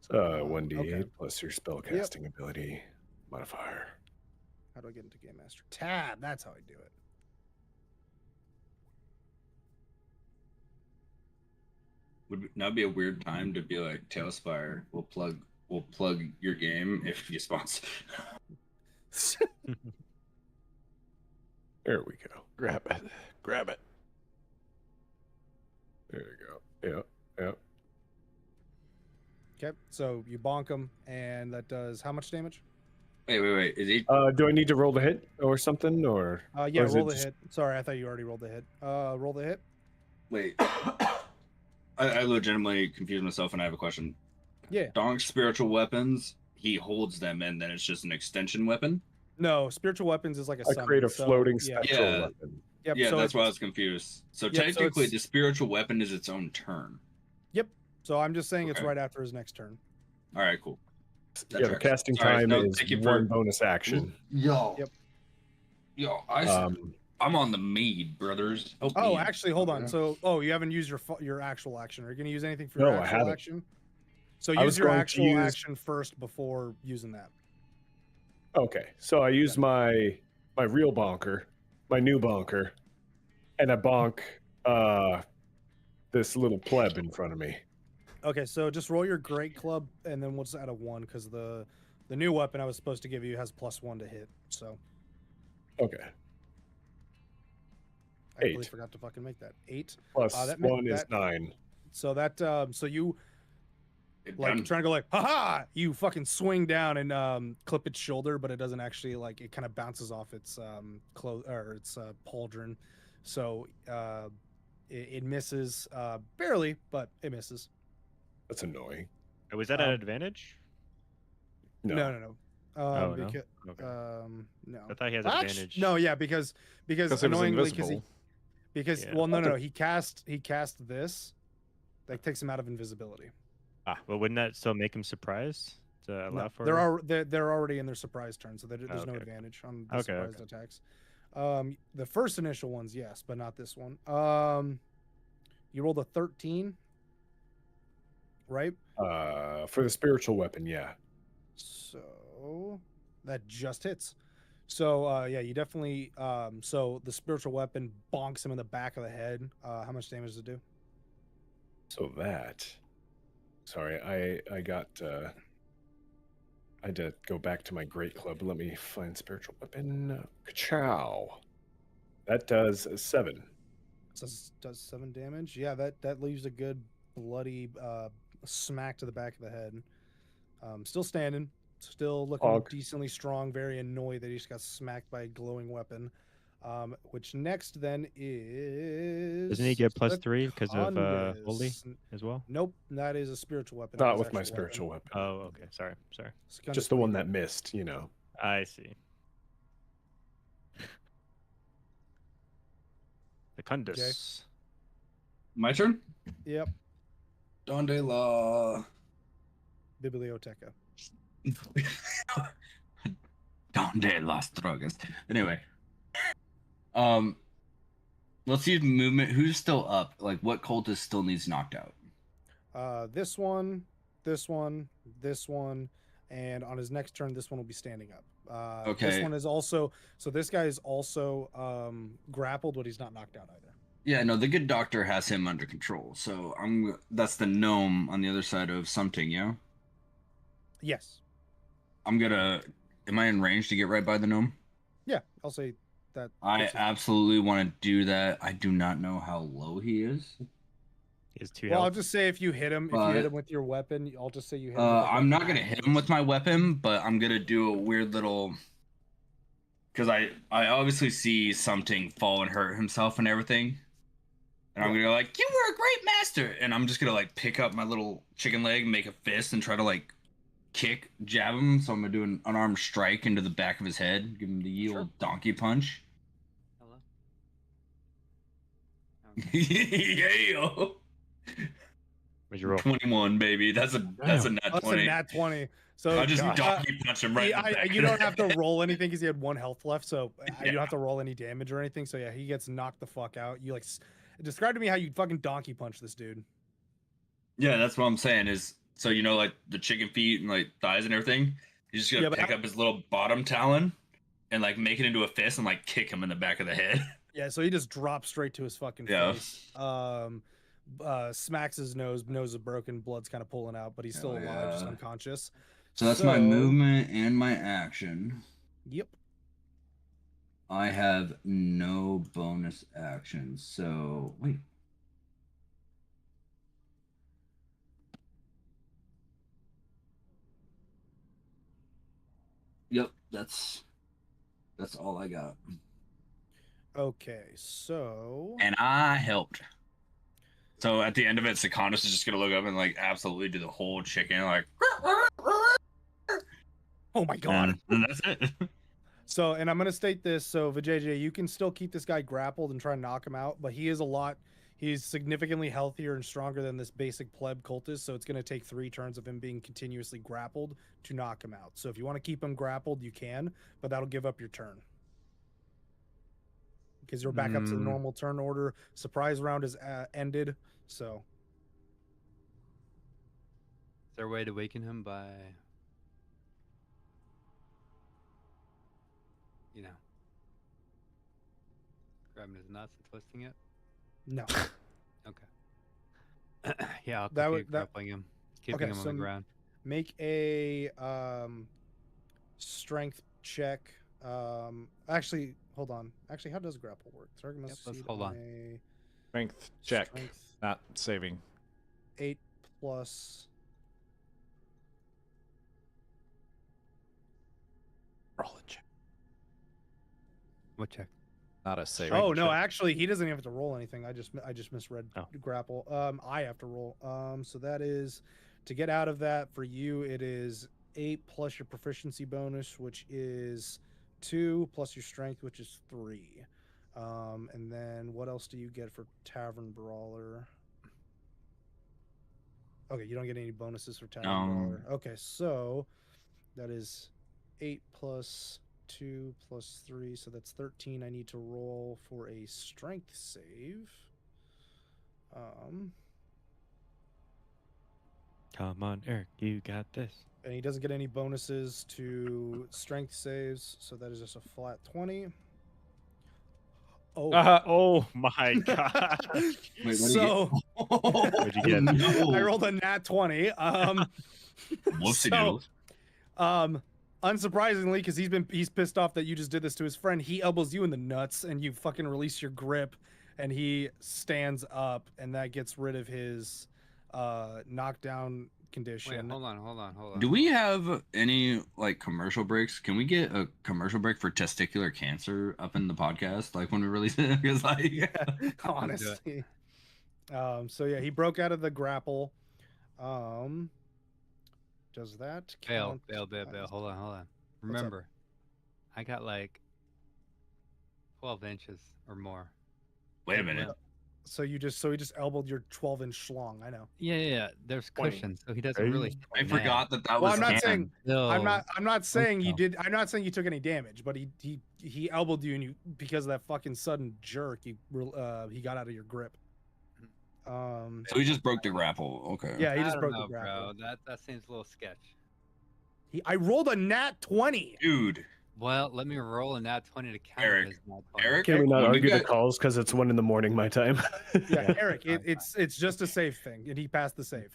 1d8 okay. plus your spellcasting ability modifier. How do I get into Game Master? Tab. That's how I do it. Would now be a weird time to be like Tailspire. We'll plug your game if you sponsor. There we go. Grab it. Grab it. There you go. Yep. Okay, so you bonk him, and that does how much damage? Wait. Is he? Do I need to roll the hit or something, or? Yeah, or is roll it the just- hit. Sorry, I thought you already rolled the hit. Roll the hit. Wait. I legitimately confused myself, and I have a question. Yeah. Donk's spiritual weapons, he holds them, and then it's just an extension weapon. No, spiritual weapons is like a I summon, create a so, floating yeah. spectral Yeah. weapon. Yep, Yeah, so that's why I it's- was confused. So Yep, so technically, it's- the spiritual weapon is its own turn. Yep. So I'm just saying it's Okay. right after his next turn. All right, cool. Yeah, the casting time is one bonus action. Yo. Yep. Yo, I'm on the mead, brothers. Oh, actually, hold on. So, you haven't used your actual action. Are you going to use anything for your No, I actual haven't. action? So use your actual action first before using that. Okay, so I use my real bonker, my new bonker, and I bonk this little pleb in front of me. Okay, so just roll your great club, and then we'll just add a 1 because the new weapon I was supposed to give you has +1 to hit. So. Okay. I completely forgot to fucking make that 8 plus 1 is 9. So that so you like done. trying to go like haha, you fucking swing down and clip its shoulder, but it doesn't actually like it kind of bounces off its its pauldron. So it misses barely, but it misses. That's annoying. Was that an advantage? No. No? Because, Okay. no. I thought he has advantage. No, yeah, because annoyingly because well no, he cast this that takes him out of invisibility. Well, wouldn't that still make him surprised to allow for? They're already in their surprise turn, so there's no advantage on the surprised attacks. The first initial ones, yes, but not this one. You rolled a 13, right? For the spiritual weapon, yeah. So that just hits. So yeah, you definitely so the spiritual weapon bonks him in the back of the head. How much damage does it do? So that sorry, I got I had to go back to my great club. Let me find spiritual weapon. Ka-chow. That does 7. Does 7 damage? Yeah, that leaves a good bloody smack to the back of the head. Still standing. Still looking decently strong, very annoyed that he just got smacked by a glowing weapon. Which next then is... Doesn't he get +3 because of holy as well? Nope, that is a spiritual weapon. Not with my spiritual weapon. Oh, okay. Sorry. Just the one that missed, you know. I see. The Kundus. Okay. My turn? Yep. Donde la Biblioteca. Donde las drogas. Anyway. Let's see if movement. Who's still up? Like, what cultist still needs knocked out? This one, and on his next turn, this one will be standing up. Okay. This one is also this guy is also grappled, but he's not knocked out either. Yeah, no, the good doctor has him under control. So that's the gnome on the other side of something, yeah? Yes. Am I in range to get right by the gnome? Yeah, I'll say that. I absolutely want to do that. I do not know how low he is. He has 2 Well, I'll health. just say if you hit him with your weapon, I'll just say you hit him. I'm not gonna hit him with my weapon, but I'm gonna do a weird little. Because I obviously see something fall and hurt himself and everything, and I'm gonna go like, "You were a great master," and I'm just gonna like pick up my little chicken leg, make a fist, and try to like jab him. So I'm gonna do an unarmed strike into the back of his head, give him the old donkey punch. Hello. Yeah. What'd you roll? 21, baby. That's a nat 20. That's a nat 20. So I just donkey punch him right in the back you of don't the have to head. roll anything because he had 1 health left, so you don't have to roll any damage or anything. So yeah, he gets knocked the fuck out. You like describe to me how you fucking donkey punch this dude. Yeah, that's what I'm saying is, so you know, like the chicken feet and like thighs and everything, you're just gonna pick up his little bottom talon and like make it into a fist and like kick him in the back of the head. Yeah, so he just drops straight to his fucking face. Smacks his nose is broken, blood's kind of pulling out, but he's still alive, just unconscious. So that's my movement and my action. Yep. I have no bonus actions, so wait. Yep, that's all I got. Okay, so And I helped. So at the end of it, Secondus is just gonna look up and like absolutely do the whole chicken, like. Oh my god. And that's it. So, and I'm gonna state this. So, Vijay, you can still keep this guy grappled and try and knock him out, but he is a lot He's significantly healthier and stronger than this basic pleb cultist, so it's going to take 3 turns of him being continuously grappled to knock him out. So if you want to keep him grappled, you can, but that'll give up your turn. Because you're back up to the normal turn order. Surprise round is ended, so... Is there a way to waken him by... grabbing his nuts and twisting it? No. Okay. Yeah, I'll That continue would- that- grappling him, keeping him on the ground. Make a strength check. Actually, hold on. Actually, how does grapple work? Target must let's succeed hold on. a Strength check, strength not saving. 8 plus. Roll a check. What check? Not a save. Oh no, actually, he doesn't have to roll anything. I just misread Oh. grapple. I have to roll. So that is to get out of that for you. It is 8 plus your proficiency bonus, which is 2 plus your strength, which is 3. And then what else do you get for Tavern Brawler? Okay, you don't get any bonuses for Tavern Brawler. Okay, so that is 8 plus 2 plus 3, so that's 13. I need to roll for a strength save. Come on, Eric, you got this. And he doesn't get any bonuses to strength saves, so that is just a flat 20. Oh, Oh my god. Wait, what do you so What'd you get? No. I rolled a nat 20. Whoopsie so- doodles. Unsurprisingly, because he's pissed off that you just did this to his friend, he elbows you in the nuts and you fucking release your grip and he stands up and that gets rid of his knockdown condition. Wait, hold on. Do we have any like commercial breaks? Can we get a commercial break for testicular cancer up in the podcast, like when we release it? Because like, Honestly. So yeah, he broke out of the grapple. Does that count? Bail. Hold on. Remember, I got like 12 inches or more. wait a minute. So he just elbowed your 12-inch schlong. I know. Yeah. There's 20. cushion, so he doesn't really. I forgot that Well, was. I'm not canon. saying No. I'm not saying you no. did. I'm not saying you took any damage, but he elbowed you and you because of that fucking sudden jerk. He got out of your grip. So he just broke the grapple. Okay. Yeah, he I just don't broke know, the grapple. bro. That seems a little sketch. I rolled a nat 20. Dude. Well, let me roll a nat 20 to count Eric, it as nat 20. Eric, Can we not when we argue the got- calls because it's 1 a.m. my time? Yeah, Eric, it's just a save thing, and he passed the save.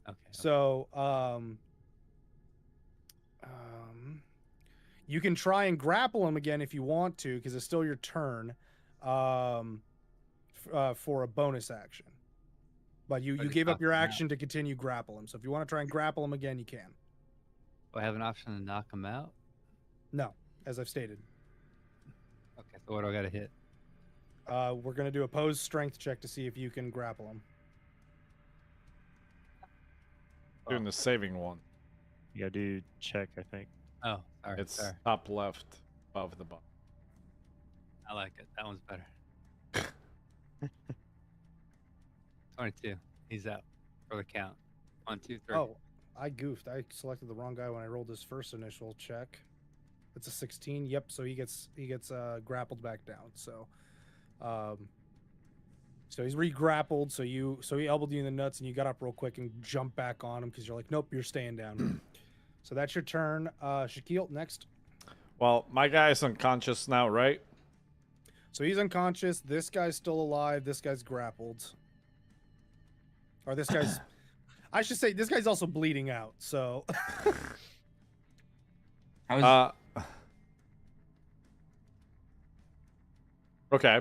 Okay. So, you can try and grapple him again if you want to, because it's still your turn, for a bonus action. But you But he's gave up your knocking him out. action to continue grapple him. So if you want to try and grapple him again, you can. Do I have an option to knock him out? No, as I've stated. Okay, so what do I got to hit? We're gonna do a pose strength check to see if you can grapple him. Doing the saving one. You gotta do check, I think. Oh, sorry. It's sorry. top left above the bottom. I like it. That one's better. 22. He's out for the count. 1, 2, 3. Oh, I goofed. I selected the wrong guy when I rolled his first initial check. It's a 16. Yep. So he gets grappled back down. So, so he's re-grappled. So he elbowed you in the nuts, and you got up real quick and jumped back on him because you're like, nope, you're staying down. So that's your turn. Shaquille next. Well, my guy's unconscious now, right? So he's unconscious. This guy's still alive. This guy's grappled. Or this guy's. I should say this guy's also bleeding out. So. How's Okay.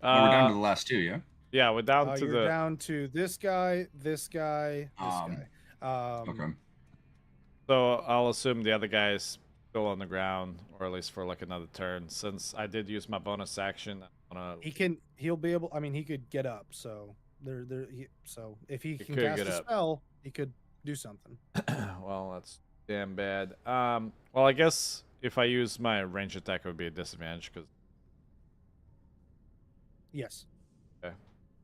well, we're down to the last 2, yeah? Yeah, we're down to you're the. down to this guy, this guy, this guy. Okay. So I'll assume the other guy's still on the ground, or at least for like another turn. Since I did use my bonus action, I wanna. He'll be able. I mean, he could get up. So so if he can could cast get a up. spell, he could do something. Well, that's damn bad. Well, I guess if I use my range attack, it would be a disadvantage because. Yes.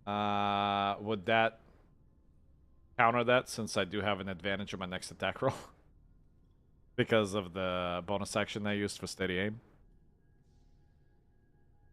Would that counter that since I do have an advantage on my next attack roll? Because of the bonus action I used for steady aim?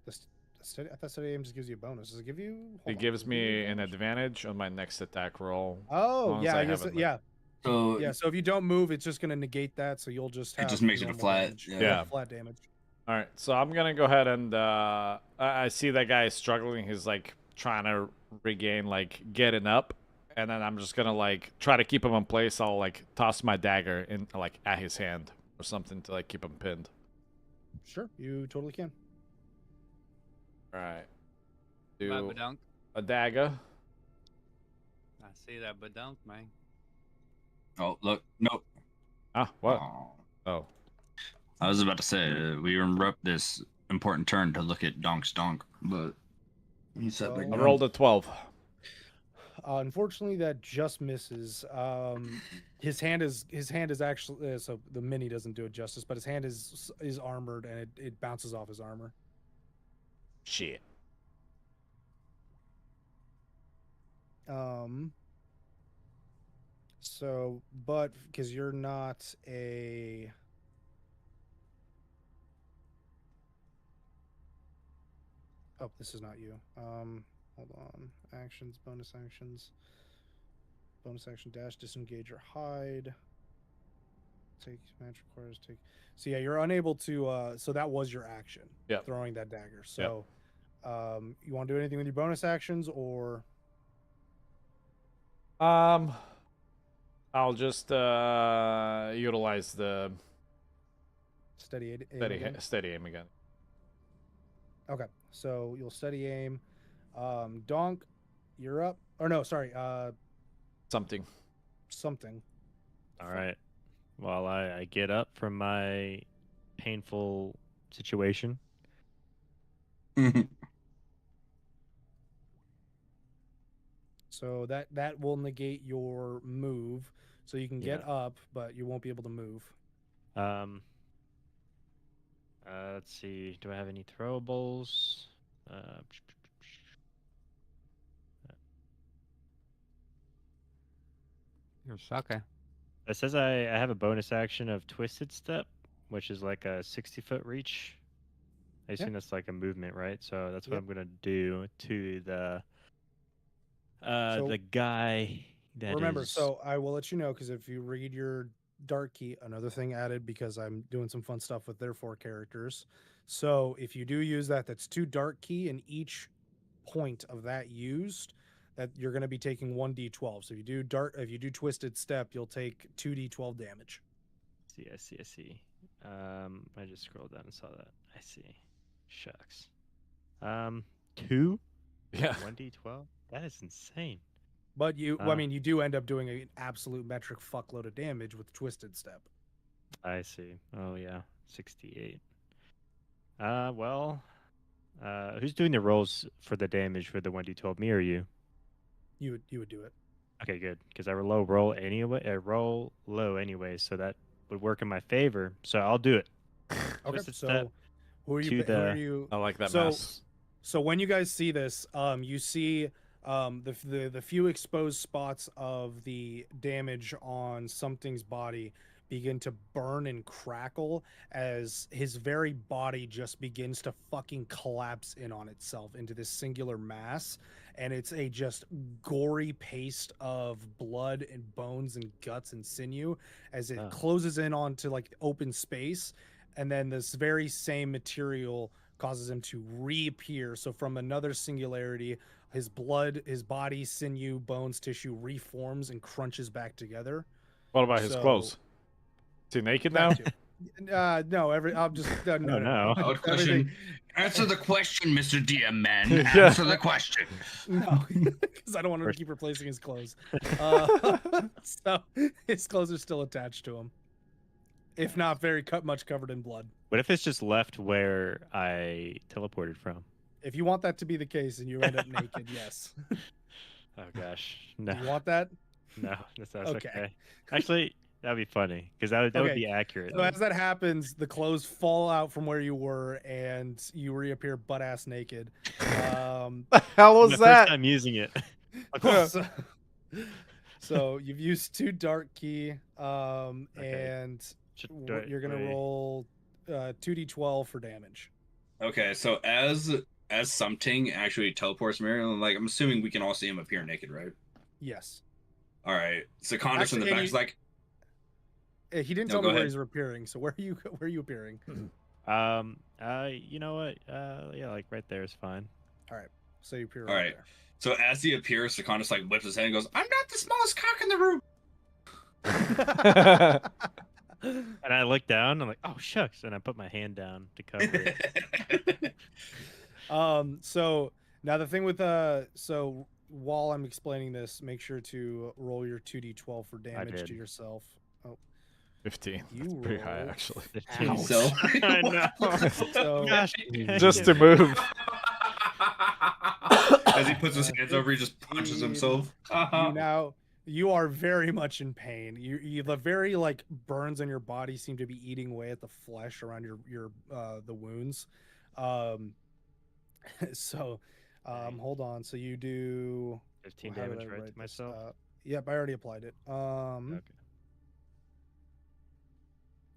I thought steady aim just gives you a bonus. Does it give you? It gives me an advantage on my next attack roll. Oh, yeah, I guess yeah. So Yeah, so if you don't move, it's just going to negate that, so you'll just have it just makes it a normal flat. damage. Yeah. Flat damage. All right, so I'm gonna go ahead and I see that guy is struggling. He's like trying to regain, like getting up, and then I'm just gonna like try to keep him in place. I'll like toss my dagger in like at his hand or something to like keep him pinned. Sure, you totally can. All right, Bye, do badunk. a dagger. I see that badunk, man. Oh, look, nope. Ah, what? Oh. Oh, I was about to say we interrupt this important turn to look at Donk's donk, but he said Well, I rolled a 12. Unfortunately, that just misses. His hand is actually so the mini doesn't do it justice, but his hand is armored and it bounces off his armor. Shit. So, but because you're not a oh, this is not you. Hold on. Actions, bonus actions. Bonus action dash, disengage or hide. Take match requires take. So yeah, you're unable to so that was your action. Yep. Throwing that dagger. So you want to do anything with your bonus actions or I'll just utilize the steady aim again? steady aim again. Okay. So you'll steady aim. Donk, you're up. Or no, sorry, Something. All right. Well, I get up from my painful situation. So that will negate your move. So you can get up, but you won't be able to move. Let's see. Do I have any throwables? You're a sucker. It says I have a bonus action of Twisted Step, which is like a 60-foot reach. I assume that's like a movement, right? So that's what I'm gonna do to the guy that remember, is- so I will let you know because if you read your dark key, another thing added because I'm doing some fun stuff with their 4 characters. So if you do use that, that's 2 dark key, and each point of that used, that you're going to be taking 1d12. So if you do Twisted Step, you'll take 2d12 damage. I see. I just scrolled down and saw that. I see. Shucks. 2? Yeah. 1d12? That is insane. But you do end up doing an absolute metric fuckload of damage with Twisted Step. I see. Oh yeah, 68. Who's doing the rolls for the damage for the 1d12? Me or you? You would do it. Okay, good. Because I roll anyway. I roll low anyway, so that would work in my favor. So I'll do it. Okay. Twisted So Step who are you? I like that so, mess. So when you guys see this, you see the few exposed spots of the damage on something's body begin to burn and crackle as his very body just begins to fucking collapse in on itself into this singular mass, and it's a just gory paste of blood and bones and guts and sinew as it closes in onto like open space, and then this very same material causes him to reappear. So from another singularity, his blood, his body, sinew, bones, tissue reforms and crunches back together. What about his clothes? Is he naked now? No, I'm just no. Question. Answer the question, Mr. DM man. Answer the question. No, because I don't want him to keep replacing his clothes. So his clothes are still attached to him, if not very much covered in blood. What if it's just left where I teleported from? If you want that to be the case and you end up naked, yes. Oh gosh, no. Do you want that? No, that's okay. Actually, That'd be funny because that would Okay, be accurate. So as that happens, the clothes fall out from where you were, and you reappear butt ass naked. How My was first that? time using it. so, so you've used 2 dark key, Okay. and do you're gonna I- roll 2d12 for damage. Okay, so as something actually teleports me, like I'm assuming we can all see him appear naked, right? Yes. All right. Secondus in the Actually, back is like, He didn't No, tell go me where ahead. he's appearing. So where are you appearing? You know what? Yeah, like right there is fine. So you appear all right right. there. So as he appears, Secondus like whips his head and goes, "I'm not the smallest cock in the room." And I look down. I'm like, oh shucks, and I put my hand down to cover it. So now the thing with so while I'm explaining this, make sure to roll your 2d12 for damage did. to yourself. Oh, 15. You That's pretty high, rolled- actually. Ouch. So I know. So Gosh, Just to move. as he puts his hands over, he just punches himself. you are very much in pain. You the very like burns on your body seem to be eating away at the flesh around your the wounds. So Dang. hold on. So you do 15 how did damage I right write to this? myself. Yep, I already applied it. Okay.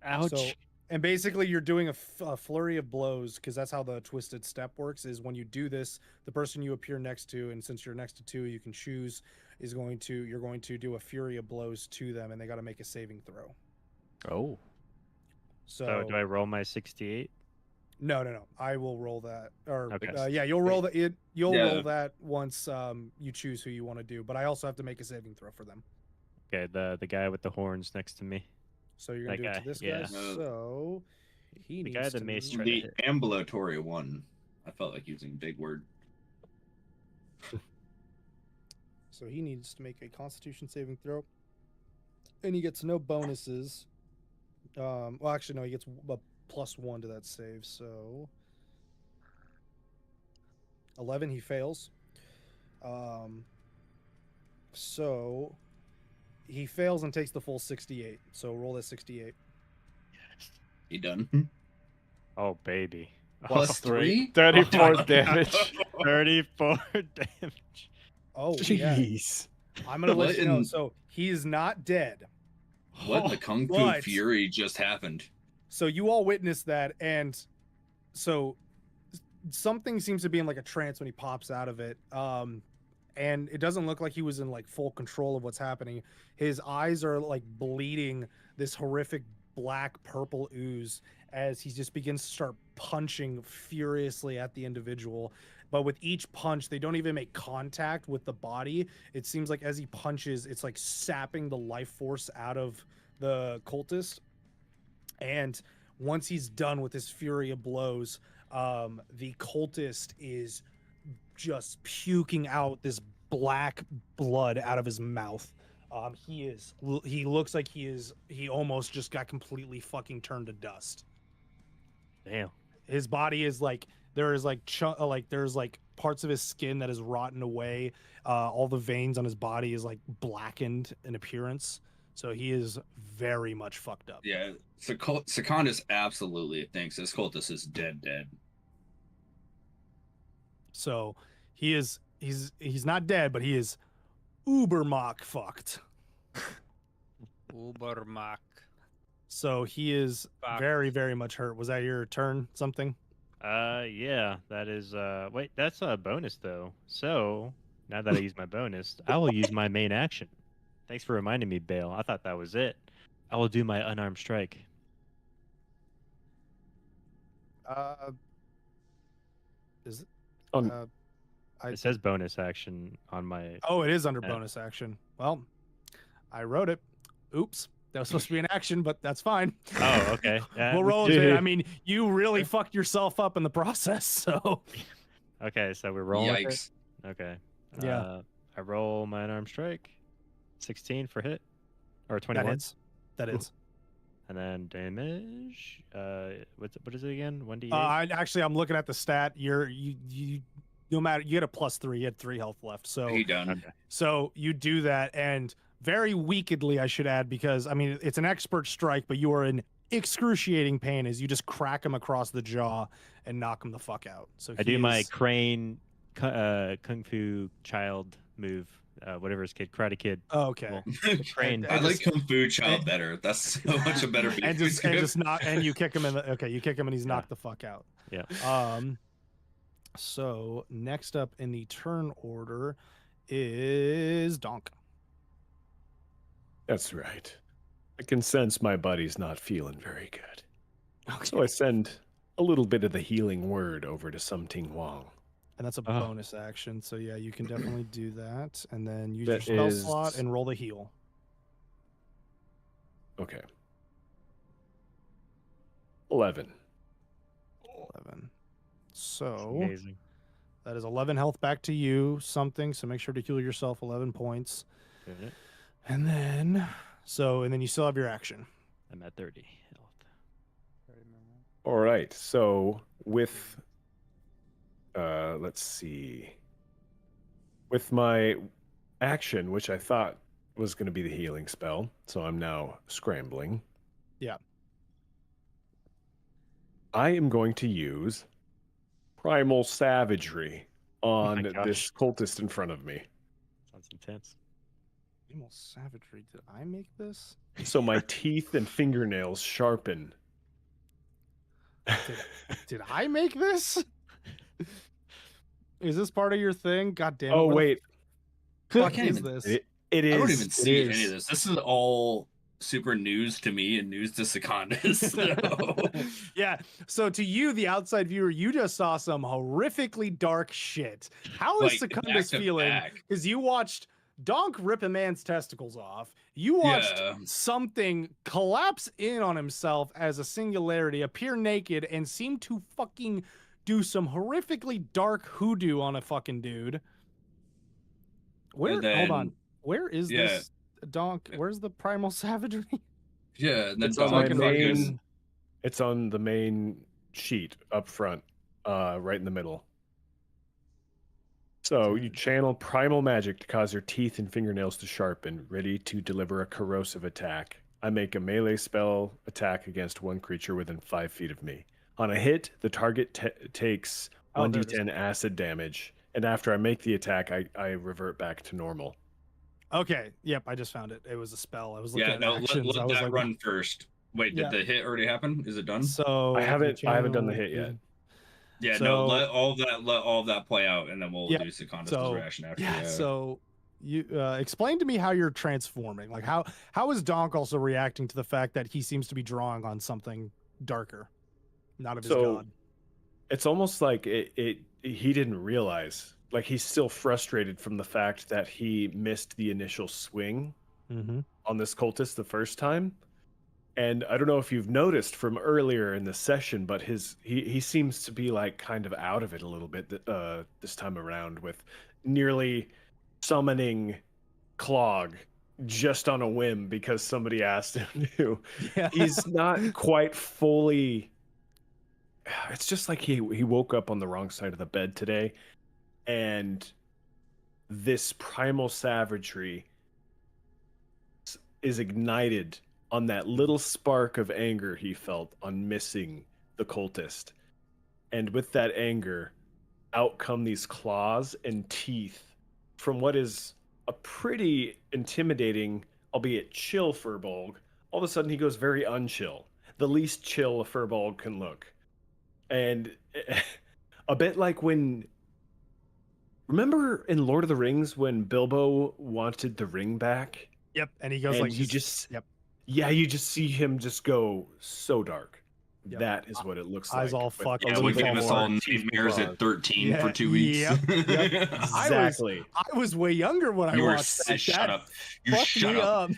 Ouch. So, and basically, you're doing a flurry of blows because that's how the twisted step works. Is when you do this, the person you appear next to, and since you're next to 2, you can choose. You're going to do a fury of blows to them, and they got to make a saving throw. Oh. So do I roll my 68? No. I will roll that. Or Okay. yeah, you'll roll that. You'll Yeah. roll that once you choose who you want to do. But I also have to make a saving throw for them. Okay, the guy with the horns next to me. So you're gonna That do it guy, to this yeah. guy. So he The needs guy that to mace make- tried to The hit. ambulatory one. I felt like using a big word. So he needs to make a Constitution saving throw, and he gets no bonuses. Well, actually, no, he gets a +1 to that save. So 11, he fails. So he fails and takes the full 68. So roll that 68. He done? Oh baby. Plus 3? 34 damage. 34 damage. Oh, yeah. Jeez. I'm gonna What let you know. in- So he is not dead. What in the Kung Fu But- Fury just happened? So you all witnessed that, and so something seems to be in like a trance when he pops out of it. And it doesn't look like he was in like full control of what's happening. His eyes are like bleeding this horrific black purple ooze as he just begins to start punching furiously at the individual. But with each punch, they don't even make contact with the body. It seems like as he punches, it's like sapping the life force out of the cultist. And once he's done with his fury of blows, the cultist is just puking out this black blood out of his mouth. He looks like he almost just got completely fucking turned to dust. Damn. His body is like there's parts of his skin that is rotten away. All the veins on his body is like blackened in appearance. So he is very much fucked up. Yeah, Secondus absolutely thinks this cultist is dead. So he's not dead, but he is uber mock fucked. Ubermack. So he is Fuck. very, very much hurt. Was that your turn? Something? Yeah, that is wait, that's a bonus though. So now that I use my bonus, I will use my main action. Thanks for reminding me, Bale. I thought that was it. I will do my unarmed strike. Is it? On- It says bonus action on my. Oh, it is under Yeah. bonus action. Well, I wrote it. Oops. That was supposed to be an action, but that's fine. Oh, okay. Yeah, We'll roll into it. I mean, you really fucked yourself up in the process, so Okay, so we're rolling. with it? Yikes! Okay. Yeah. I roll my unarmed strike. 16 for hit, or that 21, is. That is. and then damage. What is it again? 1d8. I'm looking at the stat. You no matter, you had a +3. You had 3 health left. So He done. Okay. So you do that, and very weakedly, I should add, because I mean it's an expert strike, but you are in excruciating pain as you just crack him across the jaw and knock him the fuck out. So I do my crane kung fu child move, whatever his kid, Karate Kid. Oh, okay. Well, crane. I like Kung Fu Child better. That's so much a better and just knock, and you kick him in the you kick him and he's knocked the fuck out. Yeah. So next up in the turn order is Donk. That's right. I can sense my buddy's not feeling very good. Okay. So I send a little bit of the healing word over to Something Wong. And that's a bonus action. So yeah, you can definitely do that. And then use your spell slot and roll the heal. Okay. 11. So Amazing. that is 11 health back to you, something. So make sure to heal yourself 11 points. Good. And then, and then you still have your action. I'm at 30 health. All right. So with, let's see. With my action, which I thought was going to be the healing spell, so I'm now scrambling. Yeah. I am going to use Primal Savagery on this cultist in front of me. Sounds intense. Primal Savagery. Did I make this? So my teeth and fingernails sharpen. Did I make this? Is this part of your thing? God damn it. Oh, wait. What is this? It is. I don't even see any of this. This is all super news to me and news to Secondus. So. Yeah. So to you, the outside viewer, you just saw some horrifically dark shit. How is Secondus feeling? Because you watched Donk rip a man's testicles off. You watched something collapse in on himself as a singularity, appear naked, and seem to fucking do some horrifically dark hoodoo on a fucking dude. Hold on. Where is this Donk? Where's the Primal Savagery? Yeah, and then it's on the main sheet up front, right in the middle. So you channel primal magic to cause your teeth and fingernails to sharpen, ready to deliver a corrosive attack. I make a melee spell attack against one creature within 5 feet of me. On a hit, the target takes 1d10 acid damage, and after I make the attack, I revert back to normal. Okay, yep, I just found it. It was a spell. I was looking at let actions. I was that like, run first. Wait, did the hit already happen? Is it done? So I haven't done the hit yet. Yeah, no, let all of that play out, and then we'll do Secondus' reaction after. Yeah, so you explain to me how you're transforming. Like how is Donk also reacting to the fact that he seems to be drawing on something darker, not of his god? It's almost like he didn't realize. Like he's still frustrated from the fact that he missed the initial swing on this cultist the first time. And I don't know if you've noticed from earlier in the session, but he seems to be like kind of out of it a little bit this time around, with nearly summoning Clog just on a whim because somebody asked him to. Yeah. He's not quite fully. It's just like he woke up on the wrong side of the bed today, and this primal savagery is ignited on that little spark of anger he felt on missing the cultist. And with that anger, out come these claws and teeth from what is a pretty intimidating, albeit chill Furbolg. All of a sudden he goes very unchill. The least chill a Furbolg can look. And a bit like when... Remember in Lord of the Rings when Bilbo wanted the ring back? Yep, and he goes and like... Yep. Yeah, you just see him just go so dark. Yep. That is what it looks like. Eyes all fucked. Yeah, we gave us all nightmares at 13 for 2 weeks. Yep. Exactly. I was way younger when I watched that. Shut up. You fucked shut me up.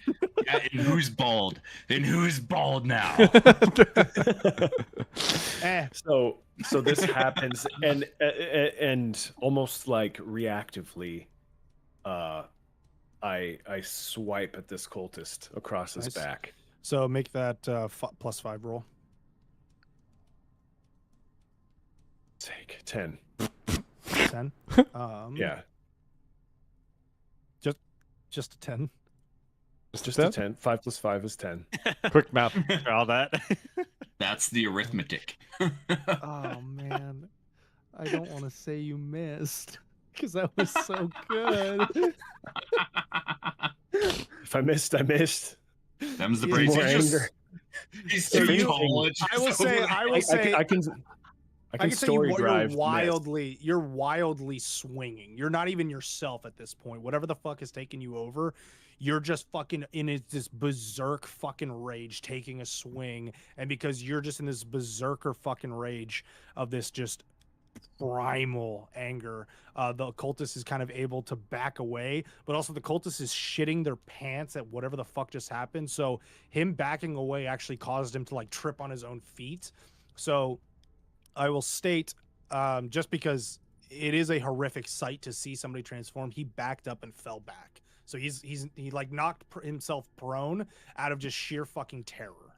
Yeah, and who's bald? And who's bald now? So this happens, and almost like reactively, I swipe at this cultist across his back. So make that +5 roll. Take 10. 10. Yeah. Just a 10. Just a 10. 5 plus 5 is 10. Quick math. All that. That's the arithmetic. Oh man, I don't want to say you missed because that was so good. If I missed, I missed. Them's the He's brains. more He's, anger. he's So too you- tall. I will say, I can say story drive. you're wildly swinging. You're not even yourself at this point. Whatever the fuck is taking you over, you're just fucking in this berserk fucking rage, taking a swing, and because you're just in this berserker fucking rage of this just primal anger, the cultist is kind of able to back away, but also the cultist is shitting their pants at whatever the fuck just happened. So him backing away actually caused him to like trip on his own feet. So I will state, just because it is a horrific sight to see somebody transform, he backed up and fell back. So he like knocked himself prone out of just sheer fucking terror.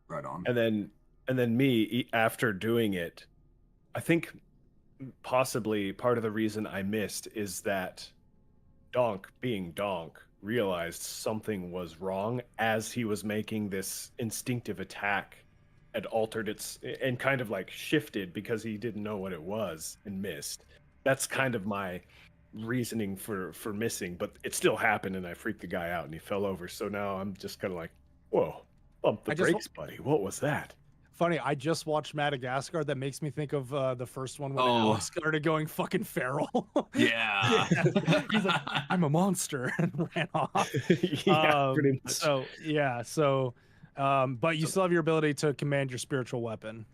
Right on. And then me after doing it, I think possibly part of the reason I missed is that Donk, being Donk, realized something was wrong as he was making this instinctive attack, had altered its and kind of like shifted because he didn't know what it was and missed. That's kind of my reasoning for missing, but it still happened and I freaked the guy out and he fell over. So now I'm just kind of like, whoa, bump the brakes, buddy. What was that? Funny, I just watched Madagascar. That makes me think of the first one when Alex started going fucking feral. Yeah. He's like, I'm a monster, and ran off. Yeah, pretty much. But you still have your ability to command your spiritual weapon.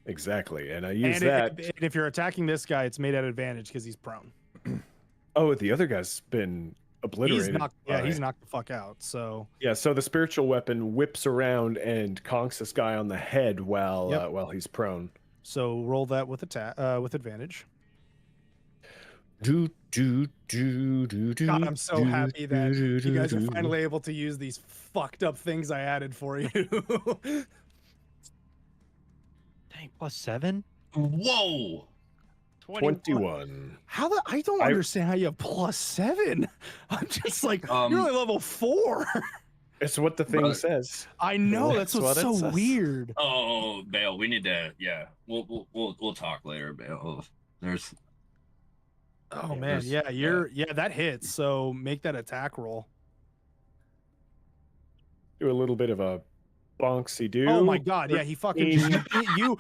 Exactly, and I use And that. if you're attacking this guy, it's made at advantage because he's prone. Oh, the other guy's been obliterated. He's knocked the fuck out. So yeah, so the spiritual weapon whips around and conks this guy on the head while he's prone. So roll that with advantage. God, I'm so happy that you guys are finally able to use these fucked up things I added for you. Dang, +7? Whoa. 21. I don't understand how you have +7. I'm just like, you're only level 4. It's what the thing says. I know, that's what's so weird. Oh, Bale, we need to. Yeah, we'll talk later, Bale. There's. Oh man, that hits. So make that attack roll. Do a little bit of a bonksy do. Oh my god, yeah, he fucking you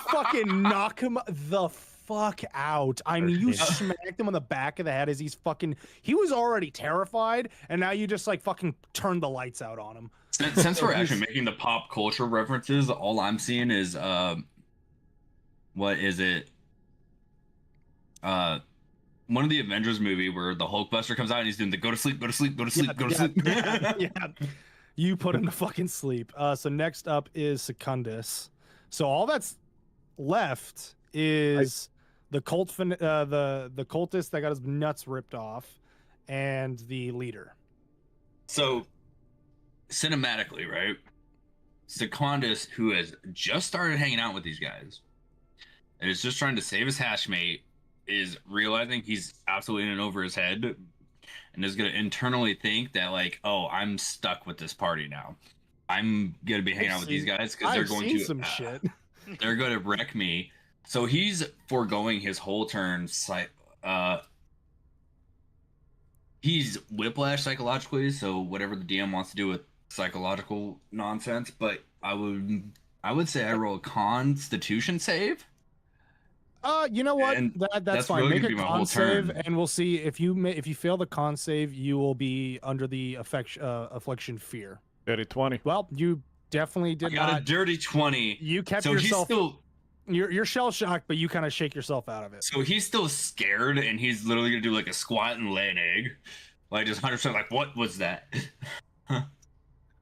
fucking knock him the fuck out. I mean, you smacked him on the back of the head as he was already terrified, and now you just like fucking turn the lights out on him. Since we're actually making the pop culture references, all I'm seeing is what is it? One of the Avengers movie where the Hulkbuster comes out and he's doing the go to sleep, go to sleep, go to sleep, go to sleep. Yeah. You put him to fucking sleep. So next up is Secundus. So all that's left is the cultist that got his nuts ripped off, and the leader. So cinematically, right? Secundus, who has just started hanging out with these guys and is just trying to save his hashmate, is realizing he's absolutely in over his head and is going to internally think that like, oh, I'm stuck with this party now. I'm going to be hanging out with these guys because they're going to some shit. They're going to wreck me. So he's foregoing his whole turn. He's whiplash psychologically. So whatever the DM wants to do with psychological nonsense, but I would say I roll a Constitution save. You know what? That's fine. Really Make a my con whole save, turn. and we'll see if you fail the con save, you will be under the affliction fear. Dirty 20. Well, you definitely did I got not. a dirty 20. You kept So yourself. he's still. You're shell shocked, but you kind of shake yourself out of it. So he's still scared, and he's literally gonna do like a squat and lay an egg, like just 100%. Like, what was that?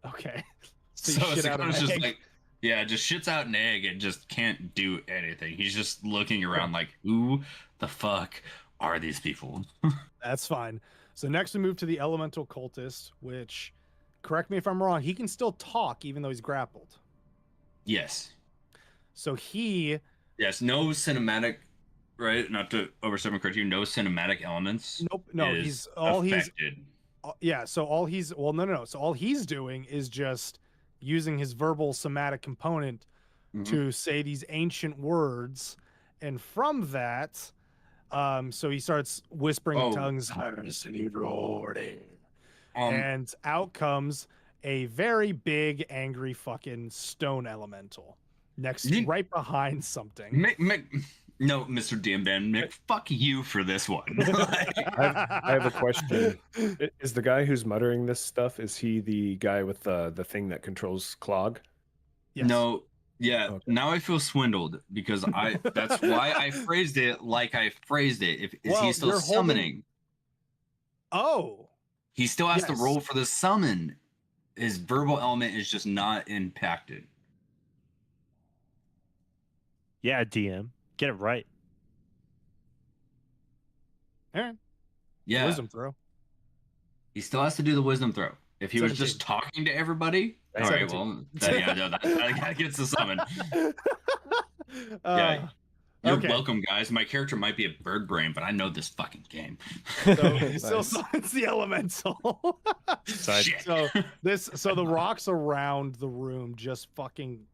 Okay. So you shit out an Sekunda's just egg. like, yeah, just shits out an egg and just can't do anything. He's just looking around like, who the fuck are these people? That's fine. So next we move to the elemental cultist, which, correct me if I'm wrong, he can still talk even though he's grappled. Yes. So Yes, no cinematic, right? Not to overstep my criteria, no cinematic elements. Nope, no, is he's affected. yeah. So all he's no. So all he's doing is just using his verbal somatic component to say these ancient words, and from that, so he starts whispering in tongues, and out comes a very big, angry fucking stone elemental right behind something. No, Mr. DM Dan, Mick, fuck you for this one. I have a question. Is the guy who's muttering this stuff, is he the guy with the thing that controls Clog? Yes. No, yeah. Okay. Now I feel swindled because that's why I phrased it like I phrased it. Is he still summoning? Oh. He still has to roll for the summon. His verbal element is just not impacted. Yeah, DM. Get it right. All right. Yeah. Wisdom throw. He still has to do the wisdom throw. If he 17. Was just talking to everybody, all 17. Right, well, that gets the summon. Yeah. You're welcome, guys. My character might be a bird brain, but I know this fucking game. So he still summons the elemental. Shit. So the rocks around the room just fucking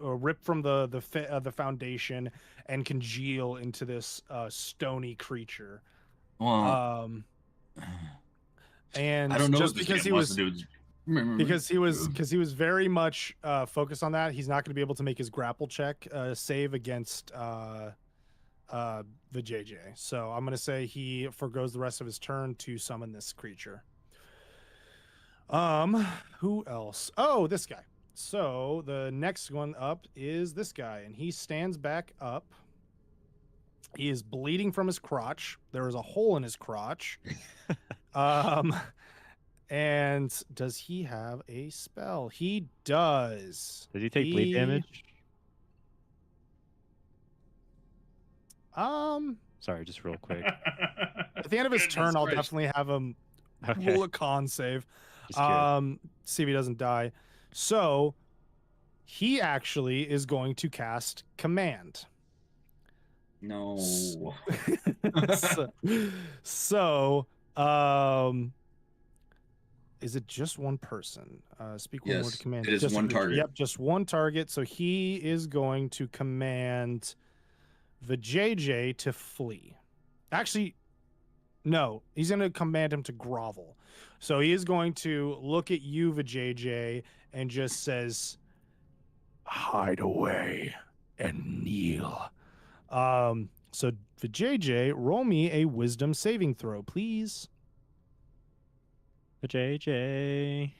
rip from the foundation and congeal into this stony creature. Well, and I don't know just what this because game wants to do. Because he was very much focused on that, he's not going to be able to make his grapple check save against the JJ. So I'm going to say he forgoes the rest of his turn to summon this creature. Who else? Oh, this guy. So the next one up is this guy, and he stands back up. He is bleeding from his crotch. There is a hole in his crotch. And does he have a spell? He does. Does he take bleed damage? Sorry, just real quick. At the end of his turn, I'll definitely have him roll a con save. See if he doesn't die. So he actually is going to cast Command. No. So is it just one person? Speak one word to command. It is just one target. Yep, just one target. So he is going to command the JJ to flee. Actually, no, he's going to command him to grovel. So he is going to look at you, Vijay, and just says, "Hide away and kneel." So Vijay, roll me a wisdom saving throw, please. JJ.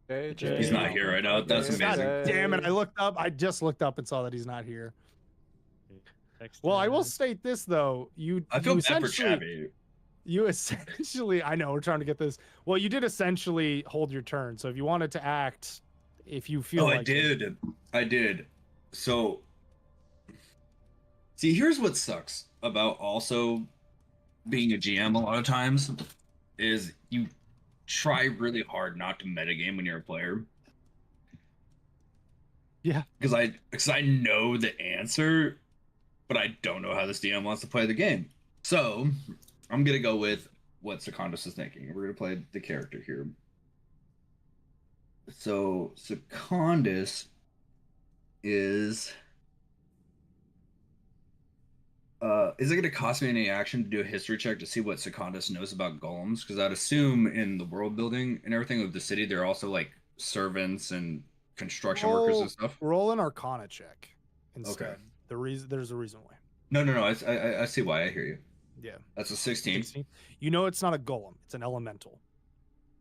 He's not here right now. That's amazing. God damn it. I just looked up and saw that he's not here. Well, I will state this though. I feel bad for Chabby. You essentially, I know we're trying to get this. Well, you did essentially hold your turn. So if you wanted to act, if you feel like I did. So see, here's what sucks about also being a GM a lot of times is you try really hard not to metagame when you're a player. Yeah. Because I know the answer, but I don't know how this DM wants to play the game. So I'm gonna go with what Secondus is thinking. We're gonna play the character here. So Secondus is it going to cost me any action to do a history check to see what Secondus knows about golems? Because I'd assume in the world building and everything of the city, they're also like servants and construction workers and stuff. Roll an Arcana check instead. Okay. There's a reason why. No. I see why. I hear you. Yeah. That's a 16. You know it's not a golem. It's an elemental.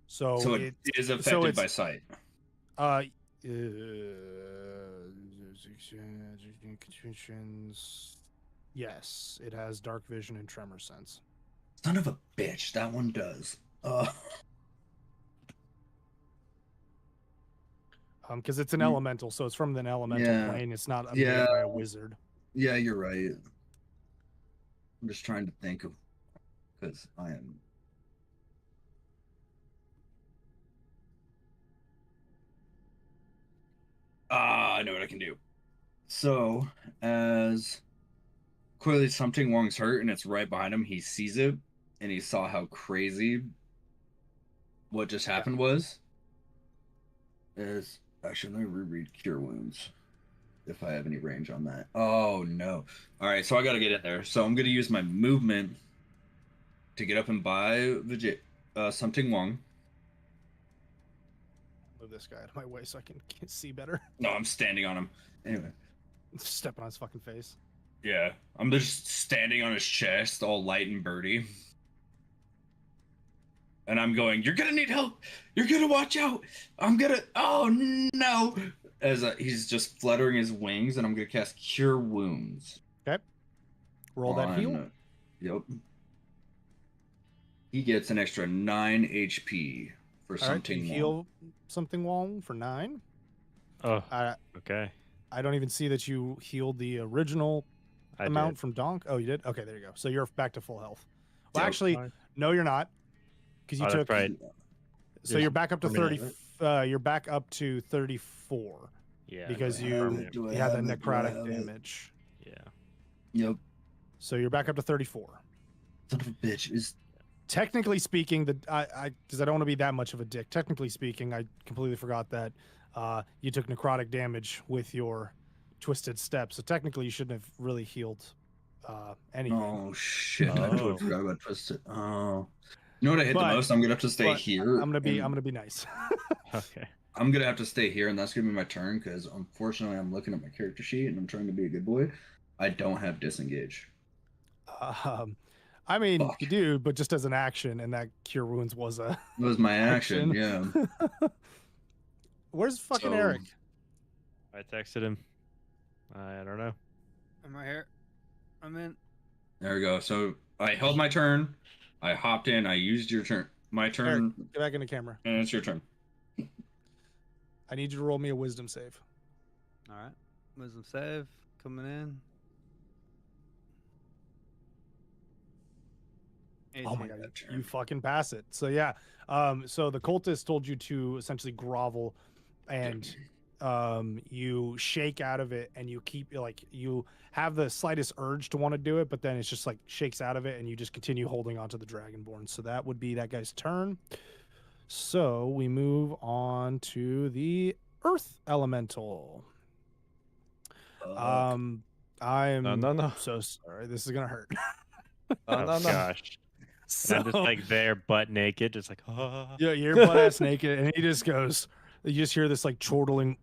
So it is affected by sight. Yes, it has dark vision and tremor sense. Son of a bitch, that one does. Because it's an elemental, so it's from an elemental plane. It's not made by a wizard. Yeah, you're right. I'm just trying to think of, because I am. I know what I can do. So, as clearly something wrong's hurt and it's right behind him, he sees it, and he saw how crazy what just happened was. Actually, let me reread Cure Wounds if I have any range on that. Oh no! All right, so I got to get in there. So I'm gonna use my movement to get up and buy something Wong. Move this guy out of my way so I can see better. No, I'm standing on him. Anyway. Stepping on his fucking face. Yeah, I'm just standing on his chest, all light and birdie. And I'm going, you're gonna need help. You're gonna watch out. Oh no. As he's just fluttering his wings, and I'm gonna cast Cure Wounds. Okay. Roll that heal. Yep. He gets an extra 9 HP for something. You heal something Wong for 9. Oh, okay. I don't even see that you healed the original amount did. from Donk. Oh, you did? Okay, there you go. So you're back to full health. Well, Yep. actually, no, you're not, because you took. That's right. So you're back up to permanent, 30. You're back up to 34. Yeah. Because you permanent. had that necrotic damage. Yeah. Yep. So you're back up to 34. Son of a bitch is. Technically speaking, because I don't want to be that much of a dick. Technically speaking, I completely forgot that you took necrotic damage with your twisted step. So technically, you shouldn't have really healed anything. Oh shit! I totally forgot about twisted. Oh. You know what I hit the most? I'm gonna have to stay here. I'm gonna be nice. Okay. I'm gonna have to stay here, and that's gonna be my turn because unfortunately, I'm looking at my character sheet and I'm trying to be a good boy. I don't have disengage. I mean, you do, but just as an action, and that Cure Wounds was a. It was my action, yeah. Where's fucking Eric? I texted him. I don't know. I'm right here. I'm in. There we go. So I held my turn. I hopped in. I used your turn. My turn. Eric, get back in the camera. And it's your turn. I need you to roll me a wisdom save. All right. Wisdom save coming in. Oh my god, you fucking pass it. So yeah, so the cultist told you to essentially grovel, and you shake out of it, and you keep you have the slightest urge to want to do it, but then it's just like shakes out of it, and you just continue holding onto the Dragonborn. So that would be that guy's turn. So we move on to the Earth Elemental. I'm no. so sorry. This is gonna hurt. Oh gosh. So, I'm just like there, butt naked, just like, yeah, you're butt ass naked, and he just goes. You just hear this like chortling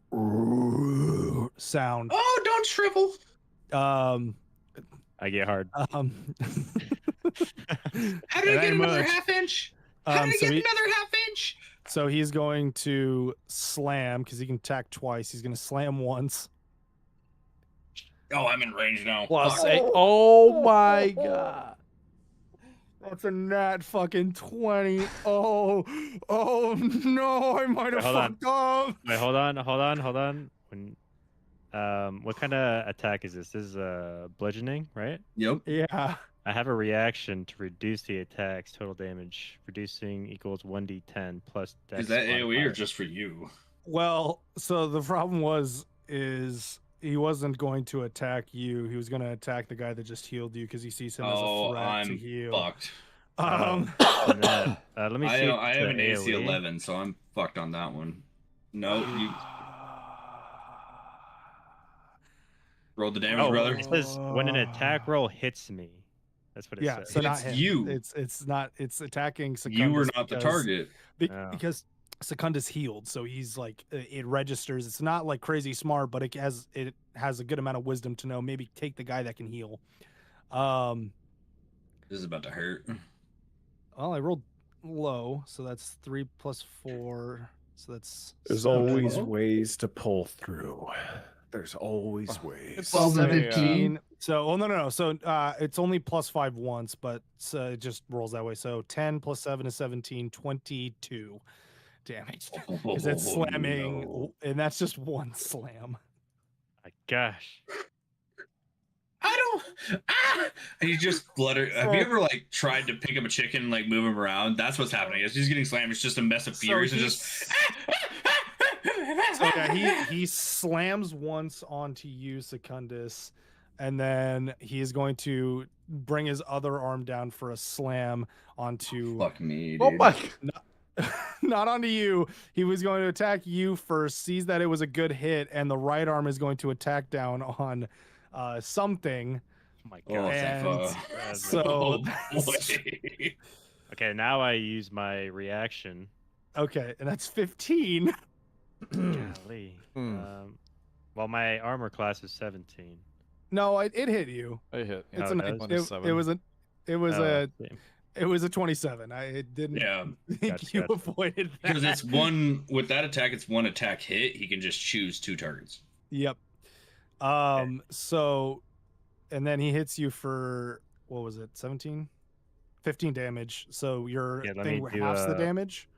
sound. Oh, don't shrivel. I get hard. How do you get another half inch? How do you get another half inch? So he's going to slam because he can attack twice. He's going to slam once. Oh, I'm in range now. Plus 8. Oh my god. That's a nat fucking 20. Oh no, I might have fucked up. Wait, hold on. When, what kind of attack is this? This is bludgeoning, right? Yep. Yeah. I have a reaction to reduce the attack's total damage. Reducing equals 1d10 plus dex. Is that AoE or modifier. just for you? Well, so the problem is he wasn't going to attack you. He was going to attack the guy that just healed you because he sees him as a threat to heal. Fucked. Let me see. I have an AC AoE. 11, so I'm fucked on that one. No, you rolled the damage, brother. It says when an attack roll hits me. That's what it says. So not It's him. you. It's not. It's attacking Secundus. You were not the target. Because Secundus healed, so he's like it registers. It's not like crazy smart, but it has a good amount of wisdom to know maybe take the guy that can heal. This is about to hurt. Well, I rolled low, so that's 3 plus 4. So that's There's 7. always ways to pull through. There's always ways. It's 17. So, no. So it's only plus 5 once, but it just rolls that way. So 10 plus 7 is 17, 22 damage. Because it's slamming, and that's just one slam. My gosh. I don't. And he's just fluttered. Have you ever like tried to pick up a chicken and like move him around? That's what's happening. As he's getting slammed, it's just a mess of furies and just. So yeah, he slams once onto you, Secundus, and then he is going to bring his other arm down for a slam onto. Fuck me, dude. Oh my! Not onto you. He was going to attack you first. Sees that it was a good hit, and the right arm is going to attack down on something. Oh my Oh, god. And so oh, that's- boy. Okay, now I use my reaction. okay, and that's 15. Golly. Well, my armor class is 17. No, it hit you. I hit. It's Oh, a it nice. does? It was a. It was Oh, a. okay. It was a 27. It didn't Yeah, think Gotcha, you gotcha. avoided that. because it's one with that attack. It's one attack hit. He can just choose 2 targets. Yep. So, and then he hits you for what was it? 17, 15 damage. So your Yeah, let thing me do, halves the damage.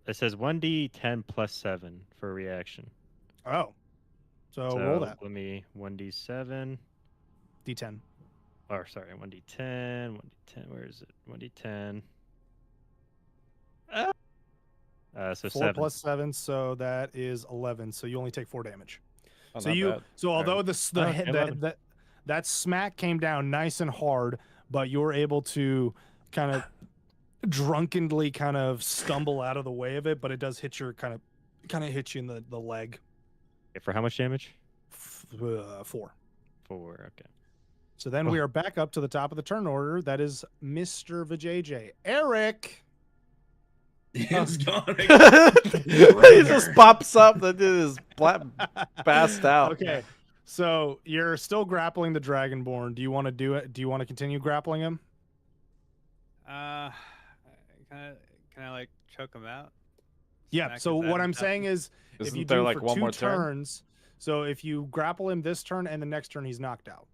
It says 1d10 plus 7 for reaction. Oh, so So roll that let me 1d7. d10. Or sorry, 1d10. 1d10. Where is it? 1d10. So 4 7. plus 7, so that is 11. So you only take 4 damage. Oh, So not you, bad. so although Alright. the Oh, hit, 11. that smack came down nice and hard, but you were able to kind of drunkenly kind of stumble out of the way of it, but it does hit your kind of hit you in the leg. Okay, for how much damage? 4. 4. Okay. So then we are back up to the top of the turn order. That is Mr. Vijay. Eric. It's gone. He just pops up. That dude is passed out. Okay. So you're still grappling the Dragonborn. Do you want to do it? Do you want to continue grappling him? Can I like choke him out? Yeah. Smack So his what ass I'm out? saying is, if Isn't you there do like for one 2 more turn? turns, so if you grapple him this turn and the next turn, he's knocked out.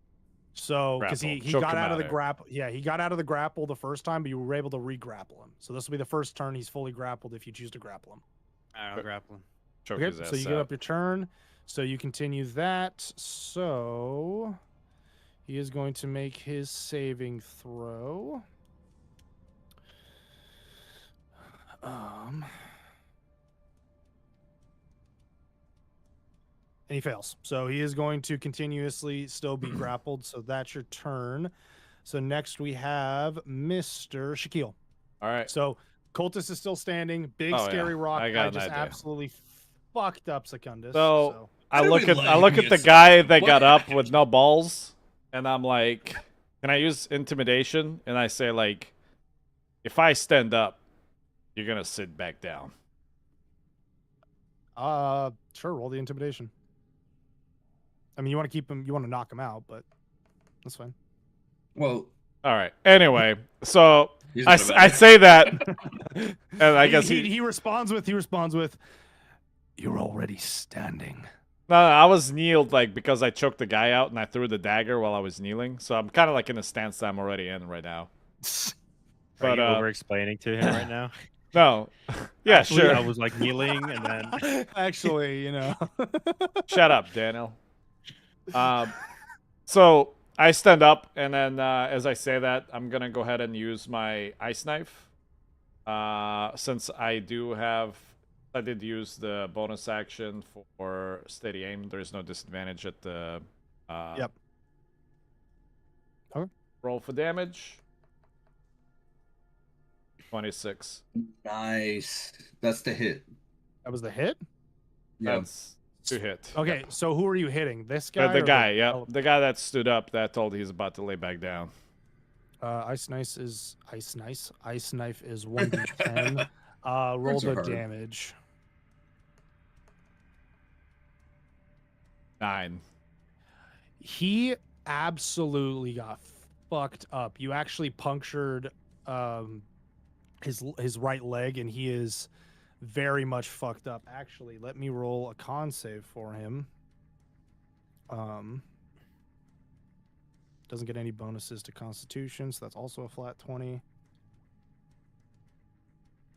So because he Grapple. Choke got him out of out the there. grapple, yeah, he got out of the grapple the first time, but you were able to re-grapple him. So this will be the first turn he's fully grappled if you choose to grapple him. All right, I'll grapple him. Choke Okay, his so ass you get out. up your turn. So you continue that. So he is going to make his saving throw. And he fails. So he is going to continuously still be grappled. So that's your turn. So next we have Mr. Shaquille. All right. So Cultus is still standing. Big Oh, yeah. scary rock I guy got an just idea. absolutely fucked up Secundus. So I Everybody look lied to at me the at guy some- that What got up happened? with no balls, and I'm like, can I use intimidation? And I say like, if I stand up, you're gonna sit back down. Sure, roll the intimidation. I mean, you want to keep him, you want to knock him out, but that's fine. Well, All right. Anyway, so he's I, not a I bad- say that, and I guess he responds with "You're already standing." No, I was kneeled like because I choked the guy out and I threw the dagger while I was kneeling. So I'm kind of like in a stance that I'm already in right now. Are But you over explaining to him right now? no, yeah, Actually, sure. I was like kneeling and then. Actually, you know. Shut up, Daniel. So I stand up, and then as I say that, I'm gonna go ahead and use my ice knife. Since I did use the bonus action for steady aim. There's no disadvantage at the Yep. Okay. roll for damage. 26. Nice. That's the hit. That was the hit. Yeah. That's 2 hit. Okay, so who are you hitting? This guy? The or guy, yeah. oh, The guy that stood up that told he's about to lay back down. Ice knife is 1d10. Roll Words are the hard. damage. 9. He absolutely got fucked up. You actually punctured his right leg, and he is very much fucked up. Actually, let me roll a con save for him. Doesn't get any bonuses to Constitution, so that's also a flat 20.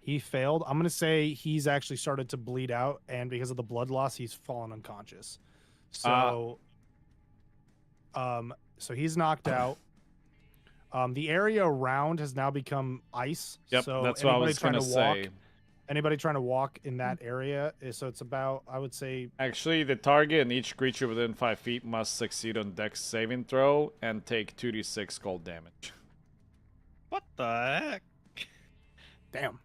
He failed. I'm gonna say he's actually started to bleed out, and because of the blood loss, he's fallen unconscious. So, so he's knocked out. The area around has now become ice. Yep, so that's what I anybody was trying gonna to walk, say. Anybody trying to walk in that area? So it's about, I would say, Actually, the target and each creature within 5 feet must succeed on Dex saving throw and take 2d6 cold damage. What the heck? damn.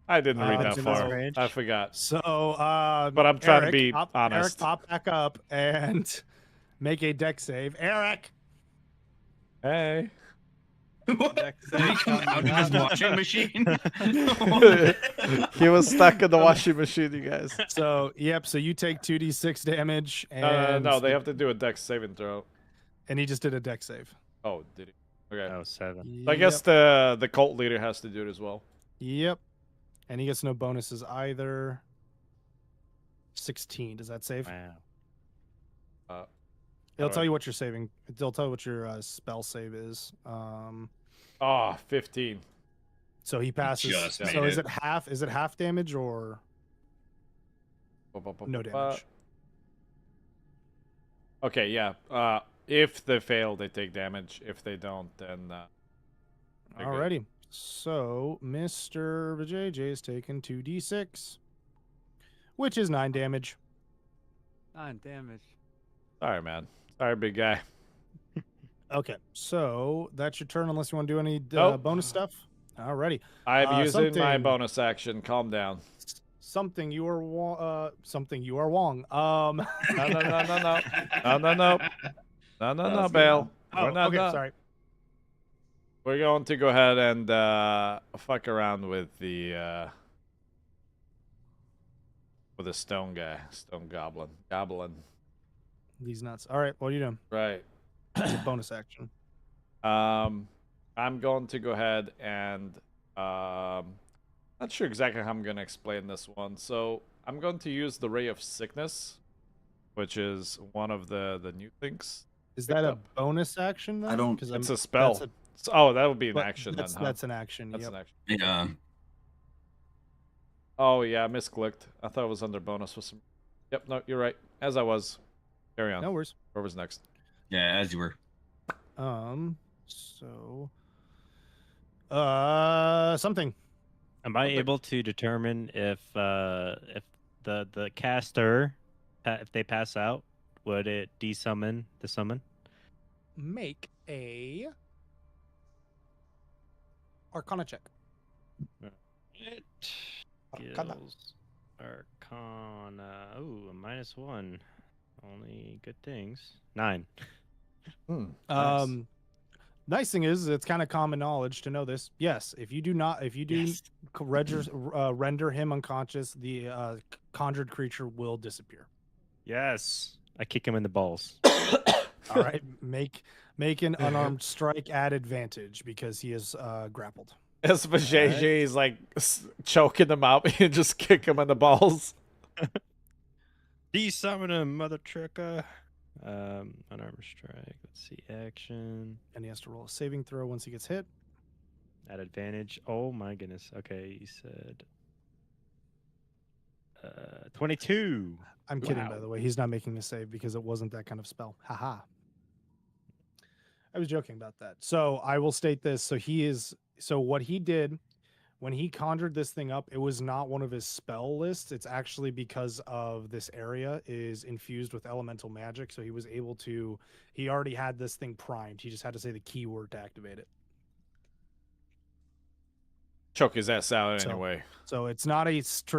I didn't read that to far. know. I forgot. So, But I'm trying to Eric, be Eric, honest. pop back up and make a deck save. Eric. Hey. Did he come out of his washing machine? He was stuck in the washing machine, you guys. So, yep. So you take 2d6 damage, and No, they have to do a Dex saving throw. and he just did a deck save. Oh, did he? Okay. Oh, 7. I guess the cult leader has to do it as well. Yep. And he gets no bonuses either. 16. Does that save? Wow. It'll tell you what you're saving. It'll tell you what your spell save is. 15. So he passes. Just So made is it. it half? Is it half damage or no damage? Okay, yeah. If they fail, they take damage. If they don't, then they're good. Alrighty. So Mr. JJ is taking 2d6, which is 9 damage. 9 damage. Sorry, man. Sorry, big guy. Okay, so that's your turn unless you want to do any Nope. bonus stuff. Alrighty. I'm using my something- bonus action. Calm down. Something you are something you are wrong. No, Bale. Oh, We're not okay, done. sorry. We're going to go ahead and fuck around with the stone guy, stone goblin. These nuts. All right, what are you doing? Right. It's a bonus action. I'm going to go ahead and not sure exactly how I'm going to explain this one. So I'm going to use the Ray of Sickness, which is one of the new things. Is that a bonus action? Then? I don't- 'Cause It's I'm- a spell. that's Oh, that would be an but action that's, then, huh? That's an action. That's Yep. an action. Yeah. Oh, yeah, I misclicked. I thought it was under bonus for some... Yep, no, you're right. As I was. Carry on. No worries. Where was next? Yeah, as you were. So. Something. Am I able to determine if the caster, if they pass out, would it desummon the summon? Make a Arcana check. It Arcana. skills Arcana. Ooh, a -1. Only good things. 9. Nice thing is, it's kind of common knowledge to know this. Yes, if you do render him unconscious, the conjured creature will disappear. Yes. I kick him in the balls. All right, make an unarmed strike at advantage because he is grappled. As for JJ is like choking him out, you just kick him in the balls. Desummon him, mother trucker. Unarmed strike. Let's see, action And he has to roll a saving throw once he gets hit. at advantage. Oh my goodness. Okay, you said 22. I'm kidding, Wow. by the way. He's not making a save because it wasn't that kind of spell. Haha. I was joking about that. So I will state this. So what he did when he conjured this thing up, it was not one of his spell lists. It's actually because of this area is infused with elemental magic. So he was able to, he already had this thing primed. He just had to say the keyword to activate it. Choke his ass out So- anyway. So it's not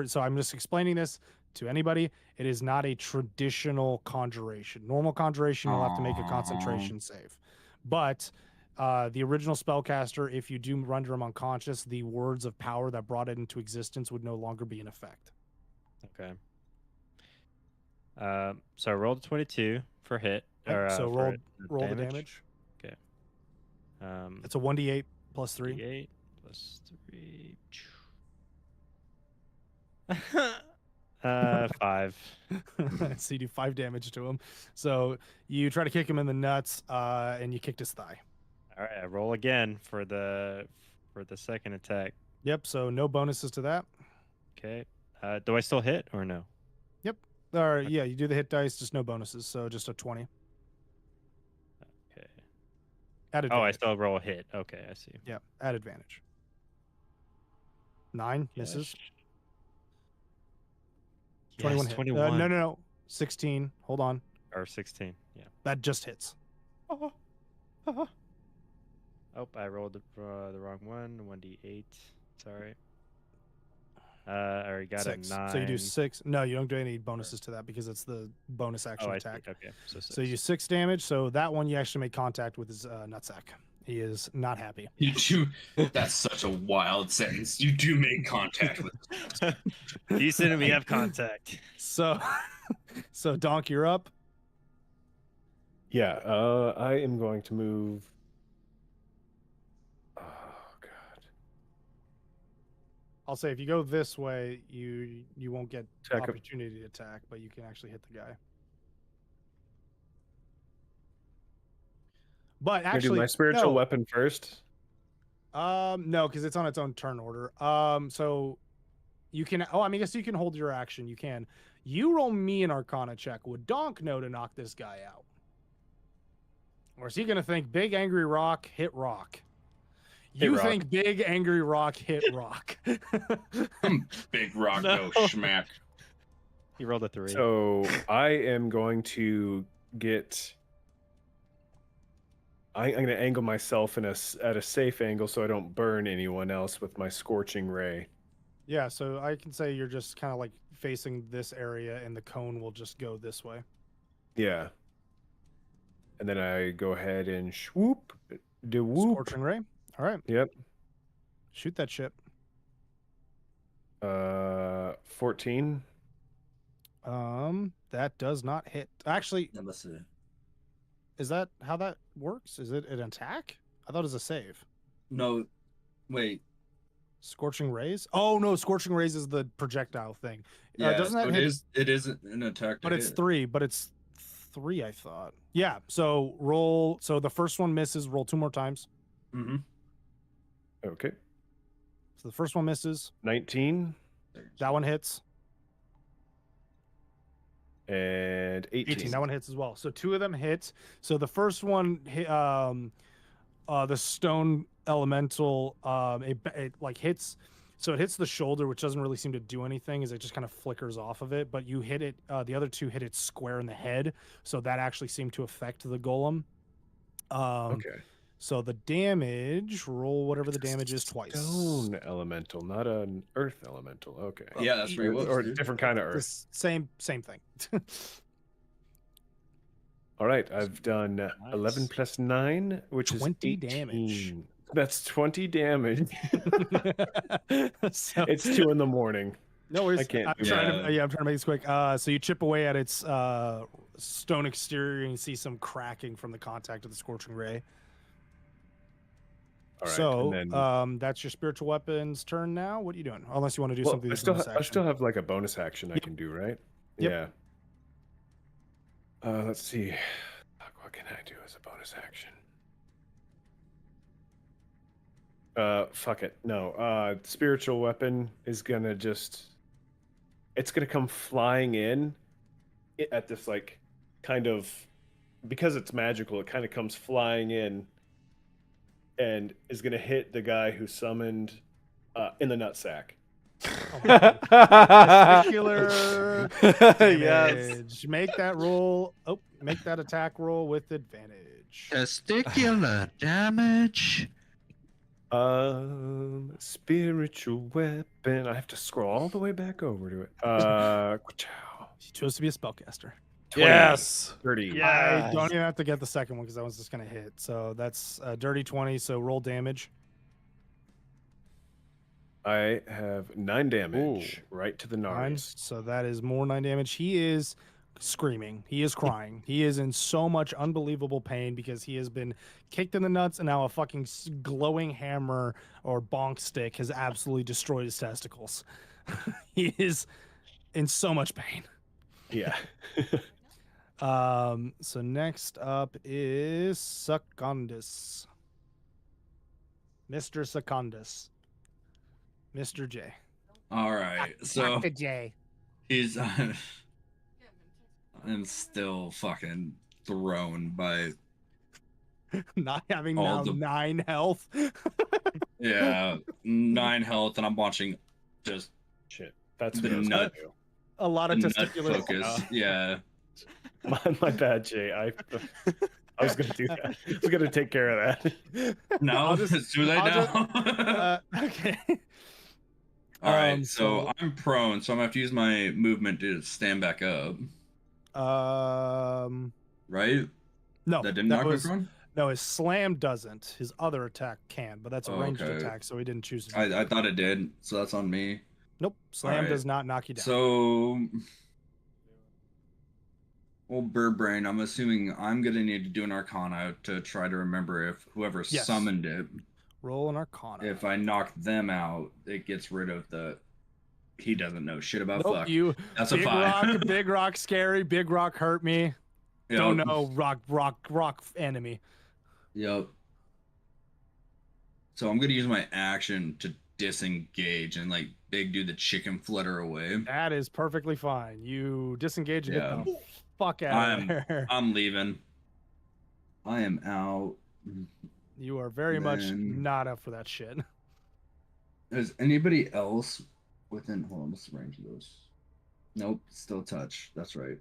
so I'm just explaining this to anybody. It is not a traditional conjuration. Normal conjuration, you'll have to make a concentration save. But the original spellcaster, if you do render him unconscious, the words of power that brought it into existence would no longer be in effect. Okay. So I rolled a 22 for hit. Yep, Or, so for roll the damage. Okay. It's a 1d8 plus 3. 8 plus 3. 5. So you do 5 damage to him. So you try to kick him in the nuts, and you kicked his thigh. All right, I roll again for the second attack. Yep. So no bonuses to that. Okay. Do I still hit or no? Or yeah, you do the hit dice, just no bonuses. So just a 20. Okay. At Oh, I advantage. still roll a hit. Okay, I see. Yeah, at advantage. 9 misses. Yes. 21 Yes, hit. 21. No. 16. Hold on. Or 16. Yeah. That just hits. Oh, I rolled the wrong one. 1d8. Sorry. I already got 6. a 9. So you do 6. No, you don't do any bonuses to that because it's the bonus action I see. attack. Okay. So 6. So you do 6 damage. So that one you actually make contact with his nutsack. He is not happy. You do. That's such a wild sentence. You do make contact with. Houston and we have contact. So, so Donk, you're up. Yeah, I am going to move. Oh God! I'll say if you go this way, you won't get Attack him. opportunity to attack, but you can actually hit the guy. But Can I do actually, my spiritual weapon first. no, because it's on its own turn order. So you can. Oh, I mean, I guess you can hold your action. You can. You roll me an Arcana check. Would Donk know to knock this guy out, or is he gonna think Big Angry Rock hit Rock? You Rock. think Big Angry Rock hit Rock? Big rock No. go schmack. He rolled a 3. So I am going to get. I'm going to angle myself at a safe angle so I don't burn anyone else with my scorching ray. Yeah, so I can say you're just kind of like facing this area, and the cone will just go this way. Yeah. And then I go ahead and swoop, do whoop. Scorching ray. All right, Yep. shoot that shit. 14. That does not hit. Actually, That must have- is that how that works? Is it an attack? I thought it was a save. No, wait. Scorching rays? Oh no, scorching rays is the projectile thing. Yeah, doesn't that so hit? it is an attack. But it's 3. But it's 3, I thought. Yeah. So roll. So the first one misses. Roll 2 more times. Mm-hmm. Okay. So the first one misses. 19 That one hits. and 18. That one hits as well. So 2 of them hit. So the first one hit. The stone elemental. It like hits. So it hits the shoulder, which doesn't really seem to do anything, as it just kind of flickers off of it. But you hit it. The other 2 hit it square in the head, so that actually seemed to affect the golem. Okay. So the damage, roll whatever the damage is twice. Stone elemental, not an earth elemental. Okay. Yeah, that's pretty Or a different kind of The earth. same thing. All right, I've done 11 plus 9, which 20 is 18. damage. That's 20 damage. So- It's 2 in the morning. No worries. I can't I'm do trying that. to. I'm trying to make this quick. So you chip away at its stone exterior, and you see some cracking from the contact of the scorching ray. All right. So and then, that's your spiritual weapon's turn now. What are you doing? Unless you want to do well, something. I that's still, bonus I action. still have like a bonus action I can do, right? Yep. Yeah. Let's see. Fuck, what can I do as a bonus action? Fuck it. No. Spiritual weapon is gonna just. It's gonna come flying in at this like kind of, because it's magical. It kind of comes flying in, and is gonna hit the guy who summoned in the nutsack. Testicular Yes. damage. Make that roll. Oh, make that attack roll with advantage. Testicular damage. Spiritual weapon. I have to scroll all the way back over to it. She chose to be a spellcaster. 20, Yes. 30. I don't even have to get the second one because that one's just gonna hit. So that's dirty 20. So roll damage. I have 9 damage right to the 9. nines. So that is more 9 damage. He is screaming. He is crying. He is in so much unbelievable pain because he has been kicked in the nuts, and now a fucking glowing hammer or bonk stick has absolutely destroyed his testicles. He is in so much pain. Yeah. So next up is Secundus. Mr. Secundus. Mr. J. All right, so Dr. J. he's. I'm still fucking thrown by. Not having All now the- 9 health. Yeah, 9 health, and I'm watching just Shit. That's The what I was nut- gonna do. A lot of The nut testicular focus. Yeah. My bad, Jay. I was gonna do that. I was gonna take care of that. No, I'll just- it's too late I'll now. Okay. All right, so- so I'm prone, so I'm gonna have to use my movement to stand back up. Right? No, That didn't knock me was prone? no. His slam doesn't. His other attack can, but that's a Oh, ranged okay. attack, so he didn't choose to. Do I thought it did, so that's on me. Nope, slam Alright. does not knock you down. So, old bird brain, I'm assuming I'm gonna need to do an Arcana to try to remember if whoever Yes. summoned it, Roll an Arcana. if I knock them out, it gets rid of the. He doesn't know shit about Nope, fuck. you. That's a Big 5. rock, big rock, scary. Big rock hurt me. Yep. Don't know. Rock enemy. Yep. So I'm gonna use my action to disengage and like big do the chicken flutter away. That is perfectly fine. You disengage and Yeah. get the fuck out of there. I'm leaving. I am out. You are very much Then- not up for that shit. Is anybody else within? Hold on, what's the range of those? Nope, still touch. That's right.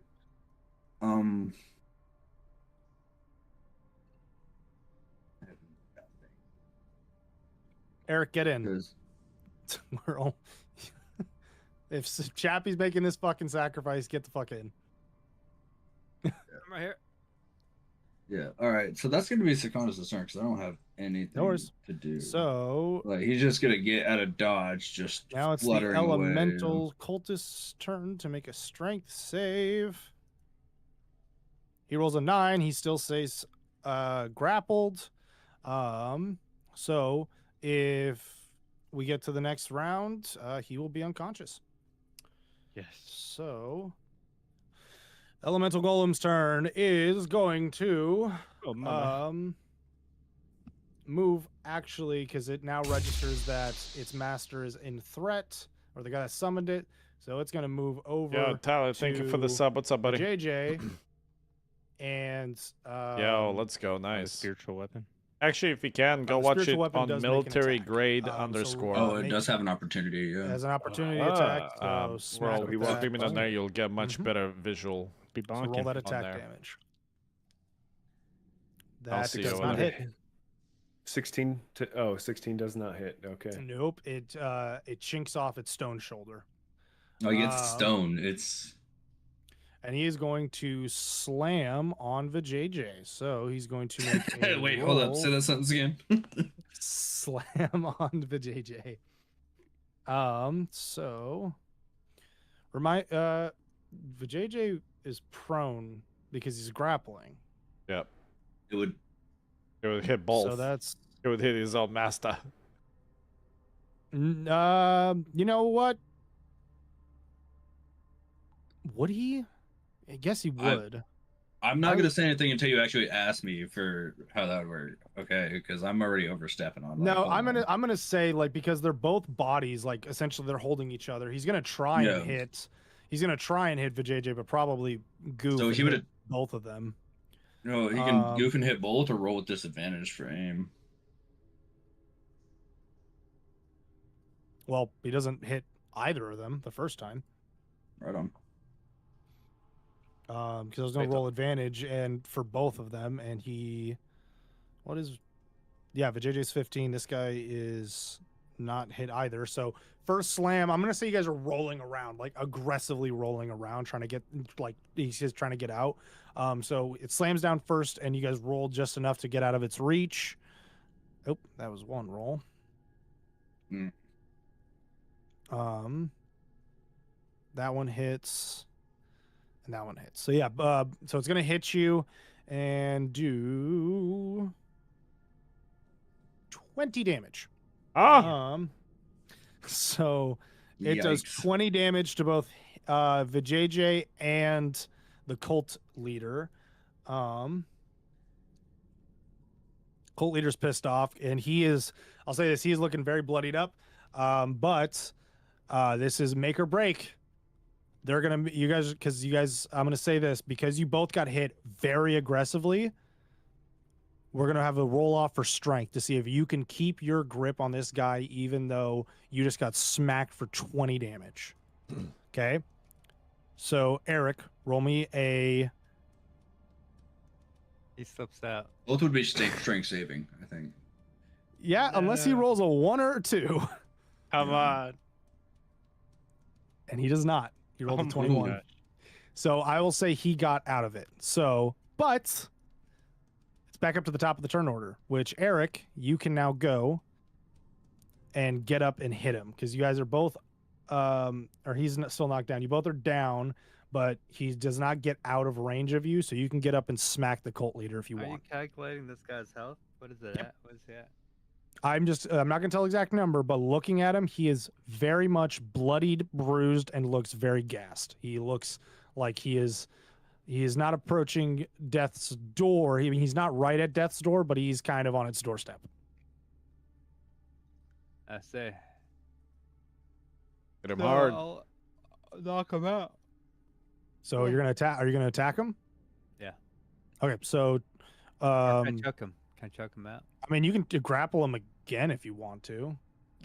Eric, get in. 'Cause- We're all... if Chappie's making this fucking sacrifice, get the fuck in. I'm right here. Yeah. All right. So that's gonna be Secundus' turn because I don't have anything worries. to do. So like he's just gonna get out of dodge, just now it's the fluttering away. elemental cultist's turn to make a strength save. He rolls a 9. He still stays grappled. So if we get to the next round, he will be unconscious. Yes. So Elemental Golem's turn is going to move actually because it now registers that its master is in threat, or the guy that summoned it. So it's going to move over. Yo, Tyler, thank you for the to sub. What's up, buddy? JJ. And Yo, let's go. Nice. Spiritual weapon. Actually, if you can, go the watch it spiritual weapon on does make an military attack. grade So underscore. Oh, it does have an opportunity. Yeah. as an opportunity attack. So well, smack if with you that. stream it on there, you'll get much better visual. Be So roll bonking. that on attack there. damage. I'll That see does you not over hit. there. 16 does not hit. Okay. Nope. It chinks off its stone shoulder. Oh, he gets stone. It's And he is going to slam on the JJ. So he's going to make a wait, hold up. roll. Say that sentence again. Slam on the JJ. So the JJ is prone because he's grappling. Yep. It would hit both. So that's It would hit his own master. you know what? Would he? I guess he would. I'm not gonna say anything until you actually ask me for how that would work. Okay, because I'm already overstepping on. No, I'm gonna say like because they're both bodies, like essentially they're holding each other. He's gonna try Yeah. and hit. He's gonna try and hit Vijay, but probably goof. So and he would hit both of them. No, he can goof and hit both or roll with disadvantage for aim. Well, he doesn't hit either of them the first time. Right on. Because I was gonna roll advantage and for both of them, and Vijay's 15. This guy is not hit either. So first slam, I'm gonna say you guys are rolling around, like aggressively rolling around, trying to get like he's just trying to get out. So it slams down first, and you guys roll just enough to get out of its reach. Oh, that was one roll. That one hits. And that one hits. So yeah, so it's gonna hit you and do 20 damage. So it does Yikes. 20 damage to both Vijay and the cult leader. Cult leader's pissed off, and I'll say this, he is looking very bloodied up. But this is make or break. They're gonna, you guys, I'm gonna say this because you both got hit very aggressively. We're gonna have a roll off for strength to see if you can keep your grip on this guy, even though you just got smacked for 20 damage. Okay, So Eric, roll me a. He slips out. Both would be strength saving, I think. Yeah, unless he rolls a 1 or a 2. Come on. And he does not. He rolled a 21. gosh. So I will say he got out of it. So, but it's back up to the top of the turn order, which Eric, you can now go and get up and hit him because you guys are both, or he's still knocked down. You both are down, but he does not get out of range of you. So you can get up and smack the cult leader if you Are want. you calculating this guy's health? What is it at? What is he at? I'm not going to tell exact number, but looking at him, he is very much bloodied, bruised, and looks very gassed. He looks like he is not approaching death's door. He's not right at death's door, but he's kind of on its doorstep. I say. Hit him hard. I'll knock him out. So you're going to attack. Are you going to attack him? Yeah. Okay. So, Can I choke him? Can I choke him out? I mean, you can grapple him again if you want to.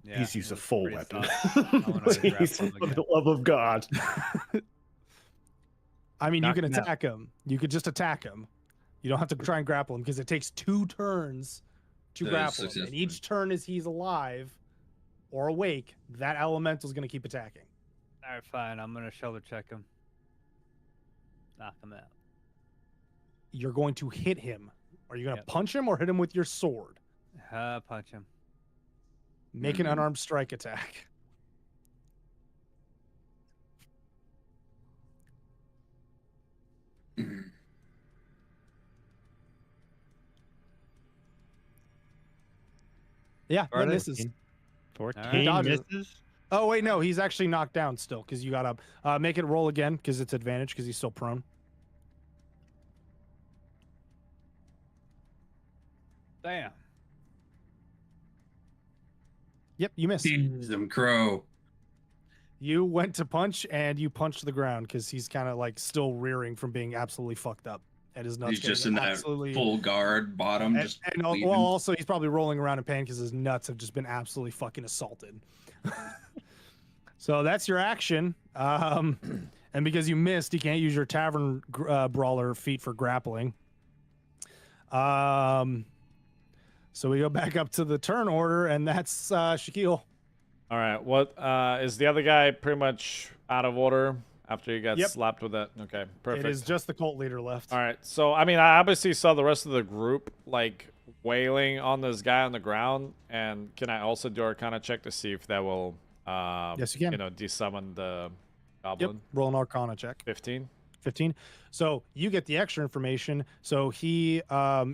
Yeah, Please use a that's full pretty weapon. solid. I wanna Please, grapple him for again. the love of God. I mean, Knock you can him out. attack him. You could just attack him. You don't have to try and grapple him because it takes 2 turns to To grapple him. And successfully. each turn as he's alive or awake, that elemental is going to keep attacking. All right, fine. I'm gonna shoulder check him. Knock him out. You're going to hit him. Are you going to Yep. punch him or hit him with your sword? Punch him. Make an unarmed strike attack. Yeah, that Alright. misses. 14 Dodges. misses. Oh wait, no, he's actually knocked down still because you got up. Make it roll again because it's advantage because he's still prone. Damn. Yep, you missed. Them crow. You went to punch and you punched the ground because he's kind of like still rearing from being absolutely fucked up. And his nuts He's just getting in that absolutely full guard bottom. And, just and bleeding. well, also he's probably rolling around in pain because his nuts have just been absolutely fucking assaulted. So that's your action. And because you missed, you can't use your tavern brawler feat for grappling. So we go back up to the turn order, and that's Shaquille. All right. What is the other guy pretty much out of order after you got Yep. slapped with that? Okay, perfect. It is just the cult leader left. All right. So I mean, I obviously saw the rest of the group like wailing on this guy on the ground, and can I also do a Arcana check to see if that will, Yes, you can. desummon the Yep. goblin? Roll an Arcana check. 15. 15. So you get the extra information. So he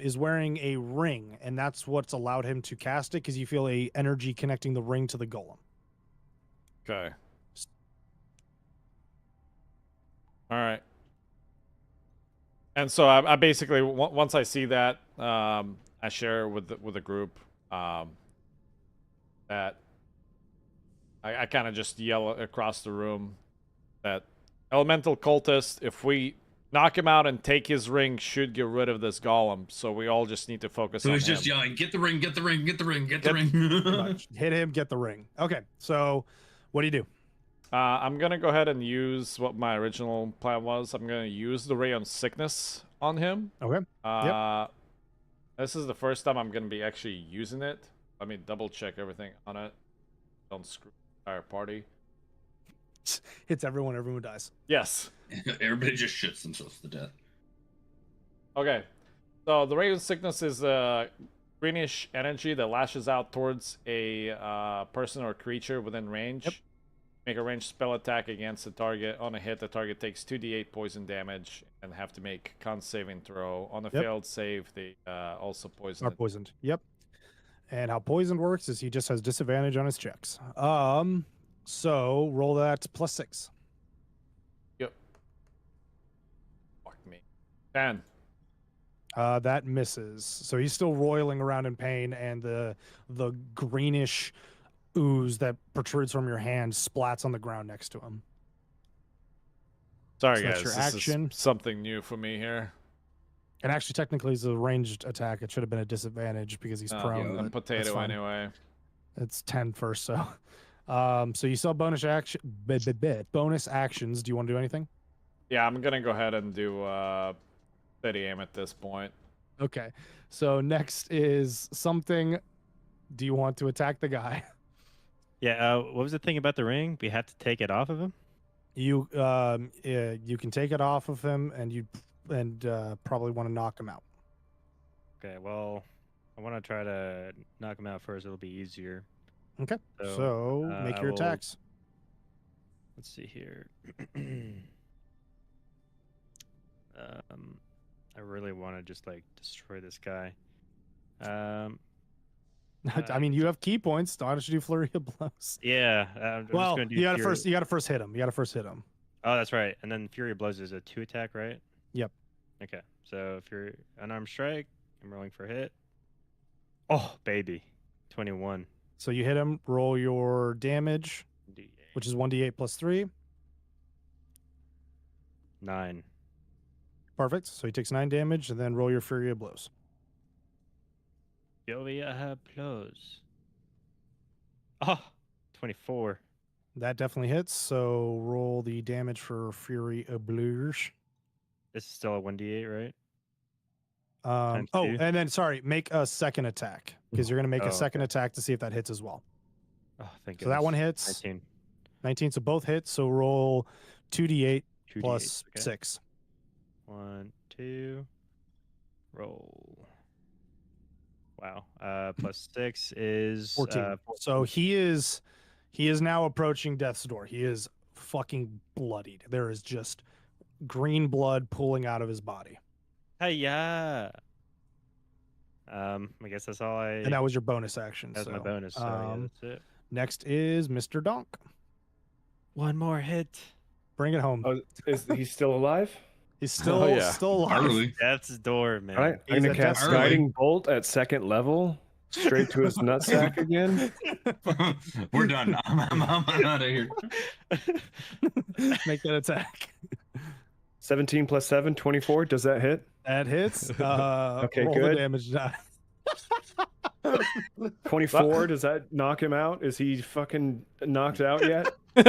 is wearing a ring, and that's what's allowed him to cast it because you feel a energy connecting the ring to the golem. Okay. All right. And so I basically once I see that, I share with the group that I kind of just yell across the room that elemental cultist, if we knock him out and take his ring, should get rid of this golem. So we all just need to focus So on he's him. just yelling, "Get the ring! Get the ring! Get the ring! Get the Pretty ring!" much. Hit him, get the ring. Okay, so what do you do? I'm gonna go ahead and use what my original plan was. I'm gonna use the ray on sickness on him. Okay. This is the first time I'm gonna be actually using it. Let me double check everything on it. Don't screw the entire party. Hits everyone, everyone dies. Yes. Everybody just shits themselves to death. Okay. So the ray on sickness is a greenish energy that lashes out towards a person or creature within range. Yep. Make a ranged spell attack against the target. On a hit, the target takes 2d8 poison damage and have to make con saving throw. On a Yep. failed save, they also poison. Are poisoned. Yep. And how poisoned works is he just has disadvantage on his checks. So roll that +6. Yep. Fuck me. 10. That misses. So he's still roiling around in pain, and the greenish ooze that protrudes from your hand splats on the ground next to him. Sorry, So that's guys. your This action. is something new for me here. And actually, technically, it's a ranged attack. It should have been a disadvantage because he's prone. I'm but that's potato fine. anyway. It's 10 first, so. So you saw bonus action. Bonus actions. Do you want to do anything? Yeah, I'm gonna go ahead and do steady aim at this point. Okay. So next is something. Do you want to attack the guy? Yeah. What was the thing about the ring? We have to take it off of him. You you can take it off of him, and probably want to knock him out. Okay. Well, I want to try to knock him out first. It'll be easier. Okay. So make your attacks. Let's see here. I really want to just like destroy this guy. I mean, you have key points. Why don't you do flurry of blows? Yeah. I'm Well, just gonna do you got to Fury- first. You got to first hit him. You got to first hit him. Oh, that's right. And then Fury of Blows is a 2 attack, right? Yep. Okay. So if you're unarmed strike, I'm rolling for hit. Oh, baby. 21. So you hit him. Roll your damage, D8. which is 1d8 plus 3. 9. Perfect. So he takes 9 damage, and then roll your Fury of Blows. Fury blows. Oh, 24. That definitely hits. So roll the damage for Fury of Blows. This is still a 1d8, right? Oh, two? and then sorry, make a second attack because you're going to make Oh, a second attack to see if that hits as well. Oh, thank So that one goodness. hits. 19. 19. So both hits. So roll 2d8 2d8, plus okay. 6. 1, 2. Roll. Wow. Plus 6 is 14. So he is now approaching death's door. He is fucking bloodied. There is just green blood pooling out of his body. Hi-ya. I guess that's all I. And that was your bonus action. That's my so, bonus. So yeah, that's it. Next is Mr. Donk. One more hit. Bring it home. Oh, is he still alive? He's still yeah. still alive. Early. Death's door, man. All right, I'm He's gonna a cast death Guiding Bolt at second level, straight to his nutsack again. We're done. I'm out of here. Make that attack. 17 plus 7, 24. Does that hit? That hits. Okay, roll good. the damage die. 24. Does that knock him out? Is he fucking knocked out yet? You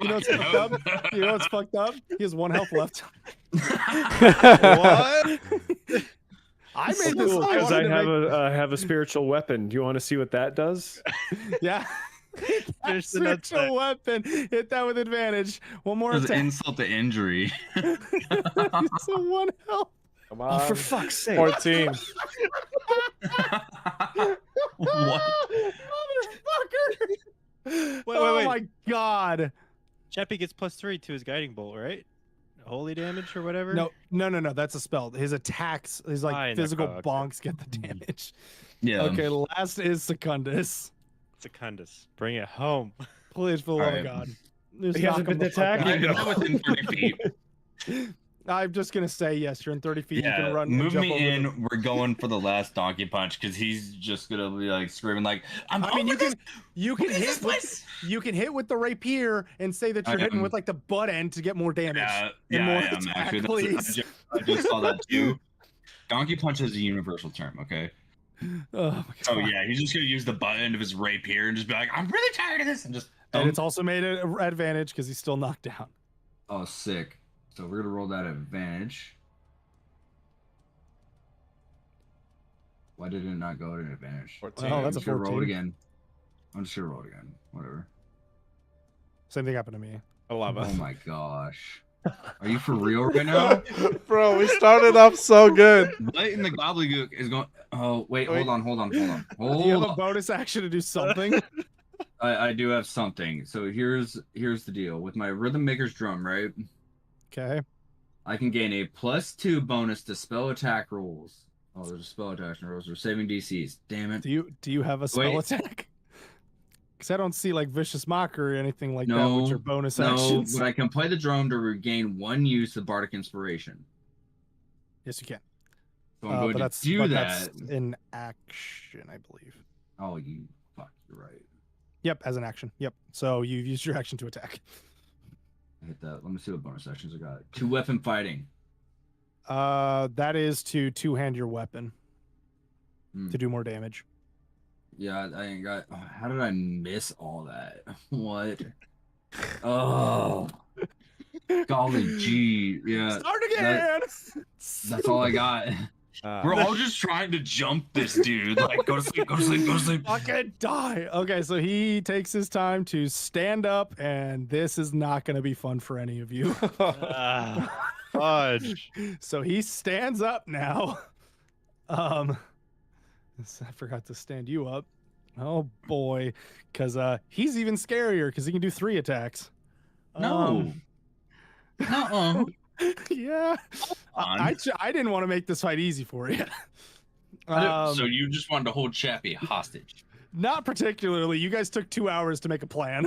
know what's fucked up? You know what's fucked up? He has 1 health left. What? I made this. Cool, I because I wanted to have a spiritual weapon. Do you want to see what that does? Yeah. Finish the nutsack. Spiritual weapon. Hit that with advantage. One more There's attack. insult to injury. So 1 health. Come Oh, on. for fuck's sake! 14. What? Motherfucker! Wait, oh wait. my god! Chappie gets +3 to his guiding bolt, right? Holy damage or whatever. No. That's a spell. His attacks, his like I know. physical Oh, okay. bonks get the damage. Yeah. Okay, last is Secundus. Secundus, bring it home. Please, for the love of Alright. God. Just He hasn't knock him been the fuck attacked? out. I know within 30 feet. I'm just gonna say yes. You're in 30 feet. You Yeah, can run. and move jump me over in. them. We're going for the last donkey punch because he's just gonna be like screaming like, "I'm." I mean, you over can this hit place!" with the rapier and say that you're I hitting am. with like the butt end to get more damage. Yeah, more I am attack, actually. please. I just saw that too. Donkey punch is a universal term. Okay. Oh my Oh God. yeah, he's just gonna use the butt end of his rapier and just be like, "I'm really tired of this," and just. And it's also made an advantage because he's still knocked down. Oh, sick. So we're gonna roll that advantage. Why did it not go to an advantage? 14. Well, I'm that's a just gonna roll it 14. again. I'm just gonna roll it again. Whatever. Same thing happened to me. 11. Oh my gosh. Are you for real right now? Bro, we started off so good. What in the gobbledygook is going? Oh wait, Wait. hold on. Do you have Hold a on. bonus action to do something? I do have something. So here's the deal with my Rhythm Maker's drum, right? Okay. I can gain a +2 bonus to spell attack rolls. Oh, there's a spell attack rolls. We're saving DCs. Damn it. Do you have a spell Wait. attack? Because I don't see like vicious mockery or anything like that No, with your bonus no, actions. but I can play the drum to regain 1 use of Bardic Inspiration. Yes, you can. So I'm going to do but that. that's in action, I believe. Oh, you fuck, you're right. Yep, as an action. Yep. So you've used your action to attack. I hit that. Let me see what bonus actions I got. 2 weapon fighting. That is to two-hand your weapon Hmm. to do more damage. Yeah, I ain't got. Oh, how did I miss all that? What? Oh. Golly gee, yeah. Start again. That's all I got. We're all just trying to jump this dude. Like, go to sleep, go to sleep, go to sleep. Fucking die. Okay, so he takes his time to stand up, and this is not going to be fun for any of you. Fudge. So he stands up now. I forgot to stand you up. Oh boy, because he's even scarier because he can do 3 attacks. No. No. Yeah. I didn't want to make this fight easy for you. So you just wanted to hold Chappie hostage? Not particularly. You guys took 2 hours to make a plan.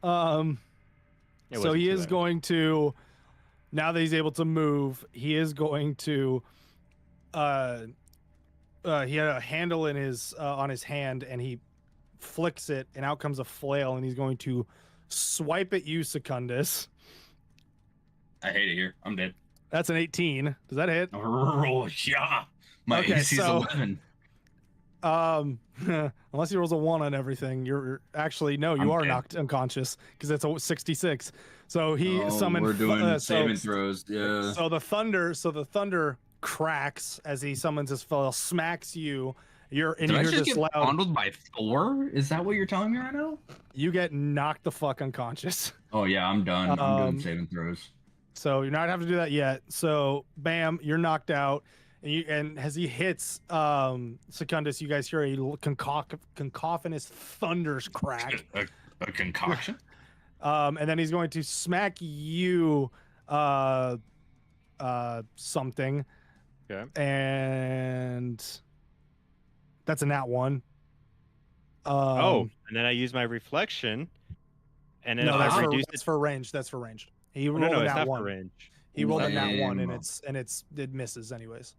So he is going to, now that he's able to move, he is going to he had a handle in his on his hand, and he flicks it, and out comes a flail, and he's going to swipe at you, Secundus. I hate it here. I'm dead. That's an 18. Does that hit? Oh, yeah. My Okay, AC's so- 11. Unless he rolls a 1 on everything, you're actually no, you I'm are dead. knocked unconscious because it's a 66. So he summoned. We're doing so- saving throws. Yeah. So the thunder cracks as he summons his flail, smacks you. You Did I hear just this get loud. fondled by Thor? Is that what you're telling me right now? You get knocked the fuck unconscious. Oh yeah, I'm done. I'm doing Um, saving throws. So you're not having to do that yet. So bam, you're knocked out. And as he hits Secundus, you guys hear a cacophonous thunders crack. A concoction? And then he's going to smack you something. Okay. And that's a nat 1. And then I use my reflection. And then no, if that's I for, reduce that's it. for ranged. That's for ranged. He Oh, rolled no, a it's nat not 1. for range. He rolled a nat 1, Lame. and it misses anyways.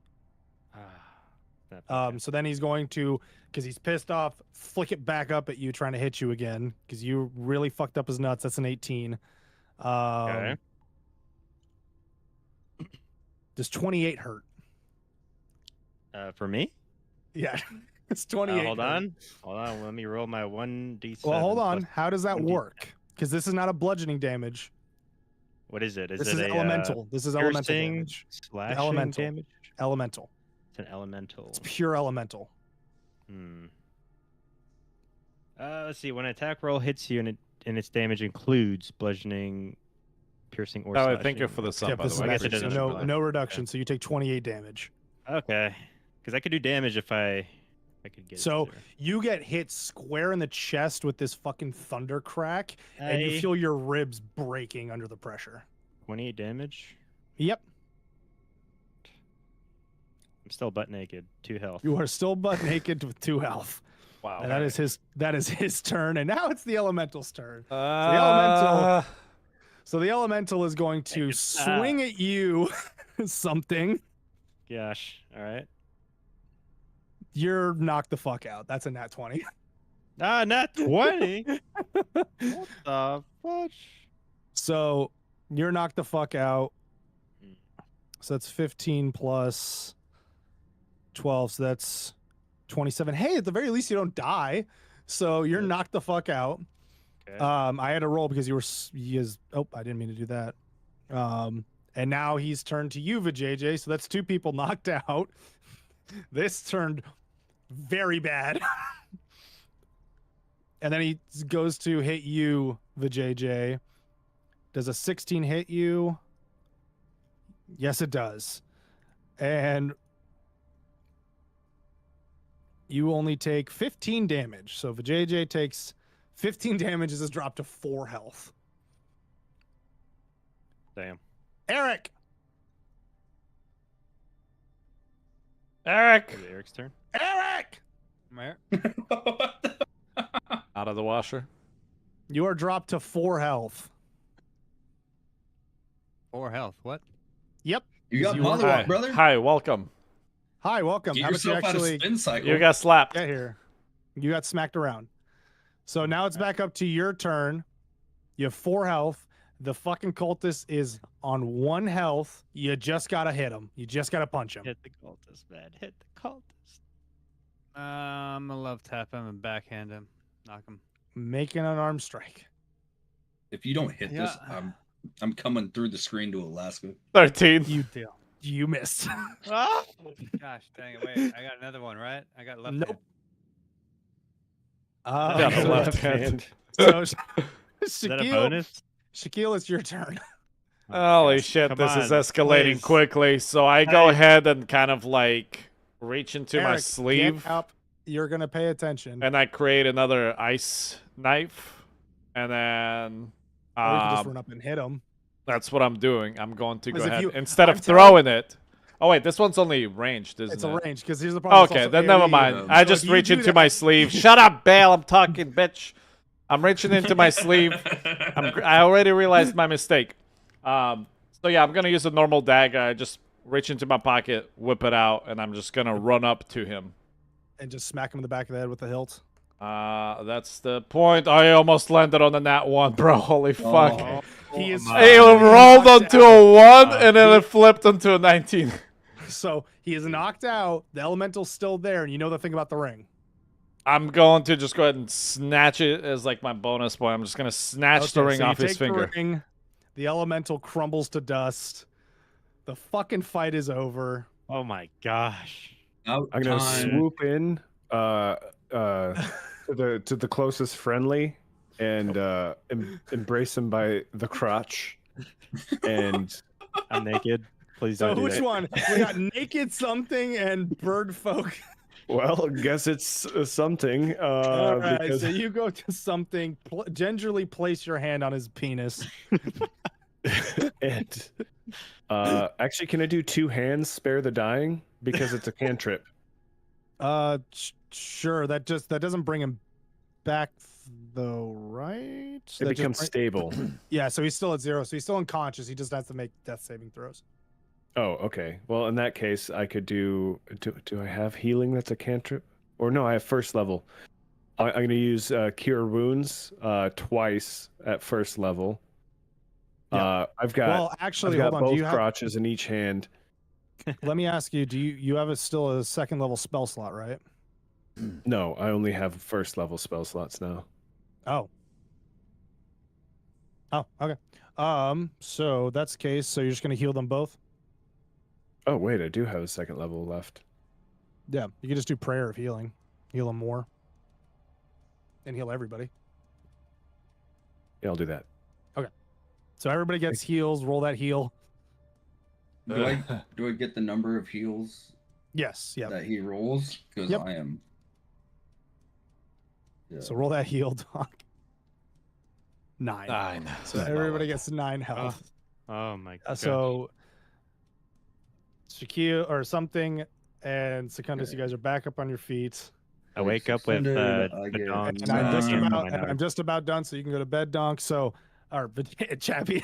Not bad. So then he's going to, because he's pissed off, flick it back up at you, trying to hit you again, because you really fucked up his nuts. That's an 18. Okay. Does 28 hurt? For me? Yeah, it's 28. Hold hurt. on. Let me roll my 1d7. Well, hold on. plus- How does that 1d6. work? Because this is not a bludgeoning damage. What is it? This it is a, elemental. This is elemental piercing, damage. slashing Elemental. damage? Elemental. It's an elemental. It's pure elemental. Let's see. When an attack roll hits you and its damage includes bludgeoning, piercing, or Oh, slashing. thank you for the sub, Yep, by this the is way. I guess it magic, so doesn't no really- no reduction. So you take 28 damage. Okay. Because I could do damage if I could get So it there. you get hit square in the chest with this fucking thunder crack, and you Hey. feel your ribs breaking under the pressure. 28 damage. Yep, I'm still butt naked. 2 health. you are still butt naked with 2 health. Wow. And that is his turn, and now it's the elemental's turn. Uh, So the elemental is going to swing at you something. Gosh. All right. You're knocked the fuck out. That's a nat 20. Not 20. What the fudge? So you're knocked the fuck out. So that's 15 plus 12. So that's 27. Hey, at the very least, you don't die. So you're knocked the fuck out. Okay. I had to roll because oh, I didn't mean to do that. And now he's turned to you, Vijay. So that's 2 people knocked out. This turned very bad. And then he goes to hit you, Vijay. Does a 16 hit you? Yes, it does. And you only take 15 damage. So Vijay takes 15 damage as is dropped to 4 health. Damn. Eric! Eric! Is it Eric's turn? Eric! Out of the washer. You are dropped to 4 health. 4 health. What? Yep. You got You were- Mollywop, brother. Hi, welcome. Hi, welcome. Get How about you yourself out of actually spin cycle. You got slapped. get here? You got smacked around. So now it's back up to your turn. You have 4 health. The fucking cultist is on 1 health. You just gotta hit him. You just gotta punch him. Hit the cultist, man. Hit the cultist. I'm gonna love tap him and backhand him, knock him. Making an arm strike. If you don't hit this, Yeah. I'm coming through the screen to Alaska. 13. You missed. Gosh dang it! Wait, I got another one, right? I got left. Nope. Got a so- left hand. So, Is that a bonus? Shaquille, it's your turn. Holy Yes. shit, Come this is on, escalating please. quickly. So I go Hey. ahead and kind of like reach into my Eric, sleeve Get up. You're gonna pay attention. and I create another ice knife. And then Or you can just run up and hit him. that's what I'm doing. I'm going to go 'Cause if ahead. you- Instead I'm of telling- throwing it. Oh, wait, this one's only ranged, isn't It's it? a range because here's the problem. it's Okay, also then never AoE. mind. So I if just you reach do into that- my sleeve. Shut up, Bale. I'm talking, bitch. I'm reaching into my sleeve. I already realized my mistake. So yeah, I'm gonna use a normal dagger. I just reach into my pocket, whip it out, and I'm just gonna run up to him. and just smack him in the back of the head with the hilt. That's the point. I almost landed on the nat one, bro. Holy fuck. He is. It rolled onto a 1, and then it flipped onto a 19. So he is knocked out. The elemental's still there, and you know the thing about the ring. I'm going to just go ahead and snatch it as like my bonus point. I'm just gonna snatch the Okay, ring so you off his take the finger. ring, the elemental crumbles to dust. The fucking fight is over. Oh my gosh. I'm gonna swoop in to the closest friendly and embrace him by the crotch. And I'm naked. Please So don't do which that. one? We got naked something and bird folk. well, guess it's something. All right, Because so you go to something. Gingerly place your hand on his penis. and actually, can I do 2 hands? Spare the dying because it's a cantrip. Sure. That doesn't bring him back though, right? It That just becomes stable. Yeah, so he's still at 0. So he's still unconscious. He just has to make death saving throws. Oh, okay. Well, in that case, I could do I have healing that's a cantrip? Or no, I have first level. I'm going to use Cure Wounds twice at first level. Yeah. I've got, Well, actually, I've got hold on. Do both you have? crotches in each hand. Let me ask you. Do you have still a second level spell slot, right? No, I only have first level spell slots now. Oh. Oh, okay. So that's the case. So you're just gonna heal them both? Oh, wait, I do have a second level left. Yeah, you can just do prayer of healing. Heal them more. And heal everybody. Yeah, I'll do that. So everybody gets heals. Roll that heal. Do I get the number of heals Yes. Yeah. that he rolls? Because Yep. I am. So roll that heal, Doc. 9. 9. So everybody gets 9 health. Oh my god. So Shaquille or something and Secundus, you guys are back up on your feet. I wake up with badongs And I'm just on about my and I'm nose. just about done, so you can go to bed, Donk. So or Chappie.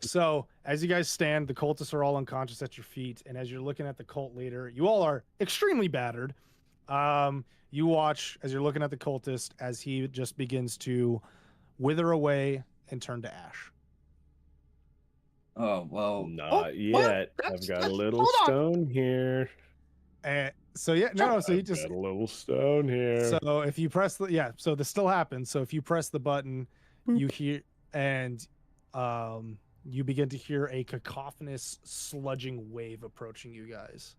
So as you guys stand, the cultists are all unconscious at your feet, and as you're looking at the cult leader, you all are extremely battered. You watch as you're looking at the cultist as he just begins to wither away and turn to ash. Oh well. Not yet. I've got a little stone here. And so yeah, no, so you I've just got a little stone here. so if you press the so this still happens. So if you press the button, you hear and you begin to hear a cacophonous sludging wave approaching you guys.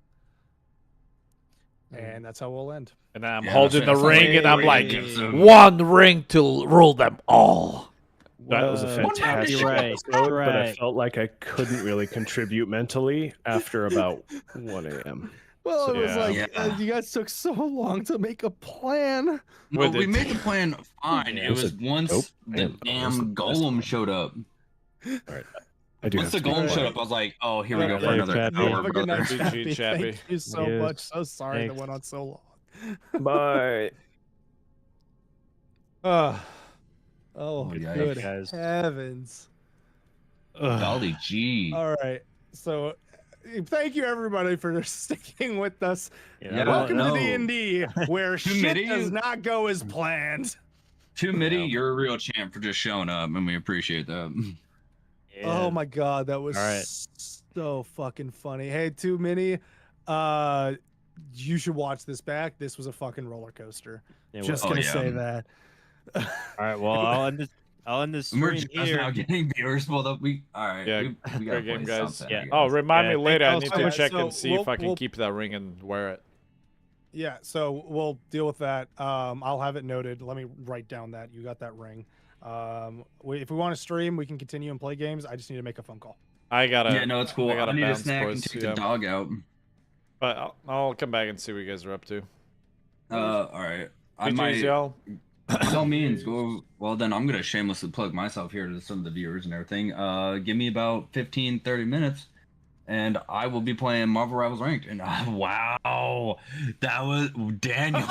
And that's how we'll end. And I'm Yeah, holding the that's ring, and I'm like, episode. 1 ring to rule them all. That was a fantastic You're right, episode, you're but I right. felt like I couldn't really contribute mentally after about 1 a.m. Well, it was Yeah. like Yeah. you guys took so long to make a plan. Well, With we it. made the plan fine. Yeah, It was dope once the plan. damn That was the best golem one. showed up. I do Once have the to be golem showed quiet. up, I was like, "Oh, here we Yeah, go for later, another Chappie. hour, Have a good brother." night, Chappie. GG, Chappie. Thank you so Yes. much. So sorry that Thanks. went on so long. Bye. Oh, Oh, yeah, good guys. heavens. Golly gee. All right. So thank you everybody for sticking with us. Yeah, Welcome no. to D&D, where shit Committee. does not go as planned. To Mitty, you're a real champ for just showing up, and we appreciate that. Oh my god, that was All right. so fucking funny. Hey, Too Many, you should watch this back. This was a fucking roller coaster. Yeah, Just well, gonna yeah. say that. all right. Well, I'll end this. I'll end this We're stream just here. now getting viewers pulled up. All right. Yeah, we gotta great game, play guys. something, I guess. Oh, remind me Yeah, later. I thank need you. to Okay, check so and see if I can we'll- keep that ring and wear it. Yeah, so we'll deal with that. I'll have it noted. Let me write down that you got that ring. If we want to stream, we can continue and play games. I just need to make a phone call. I gotta. Yeah, no, it's cool. gotta I need a bounce, snack boys, and take yeah. the dog out. But I'll come back and see what you guys are up to. All right. I GGs, might. y'all. By all means, go. Well, then I'm gonna shamelessly plug myself here to some of the viewers and everything. Give me about 15-30 minutes, and I will be playing Marvel Rivals Ranked. And wow, that was Daniel.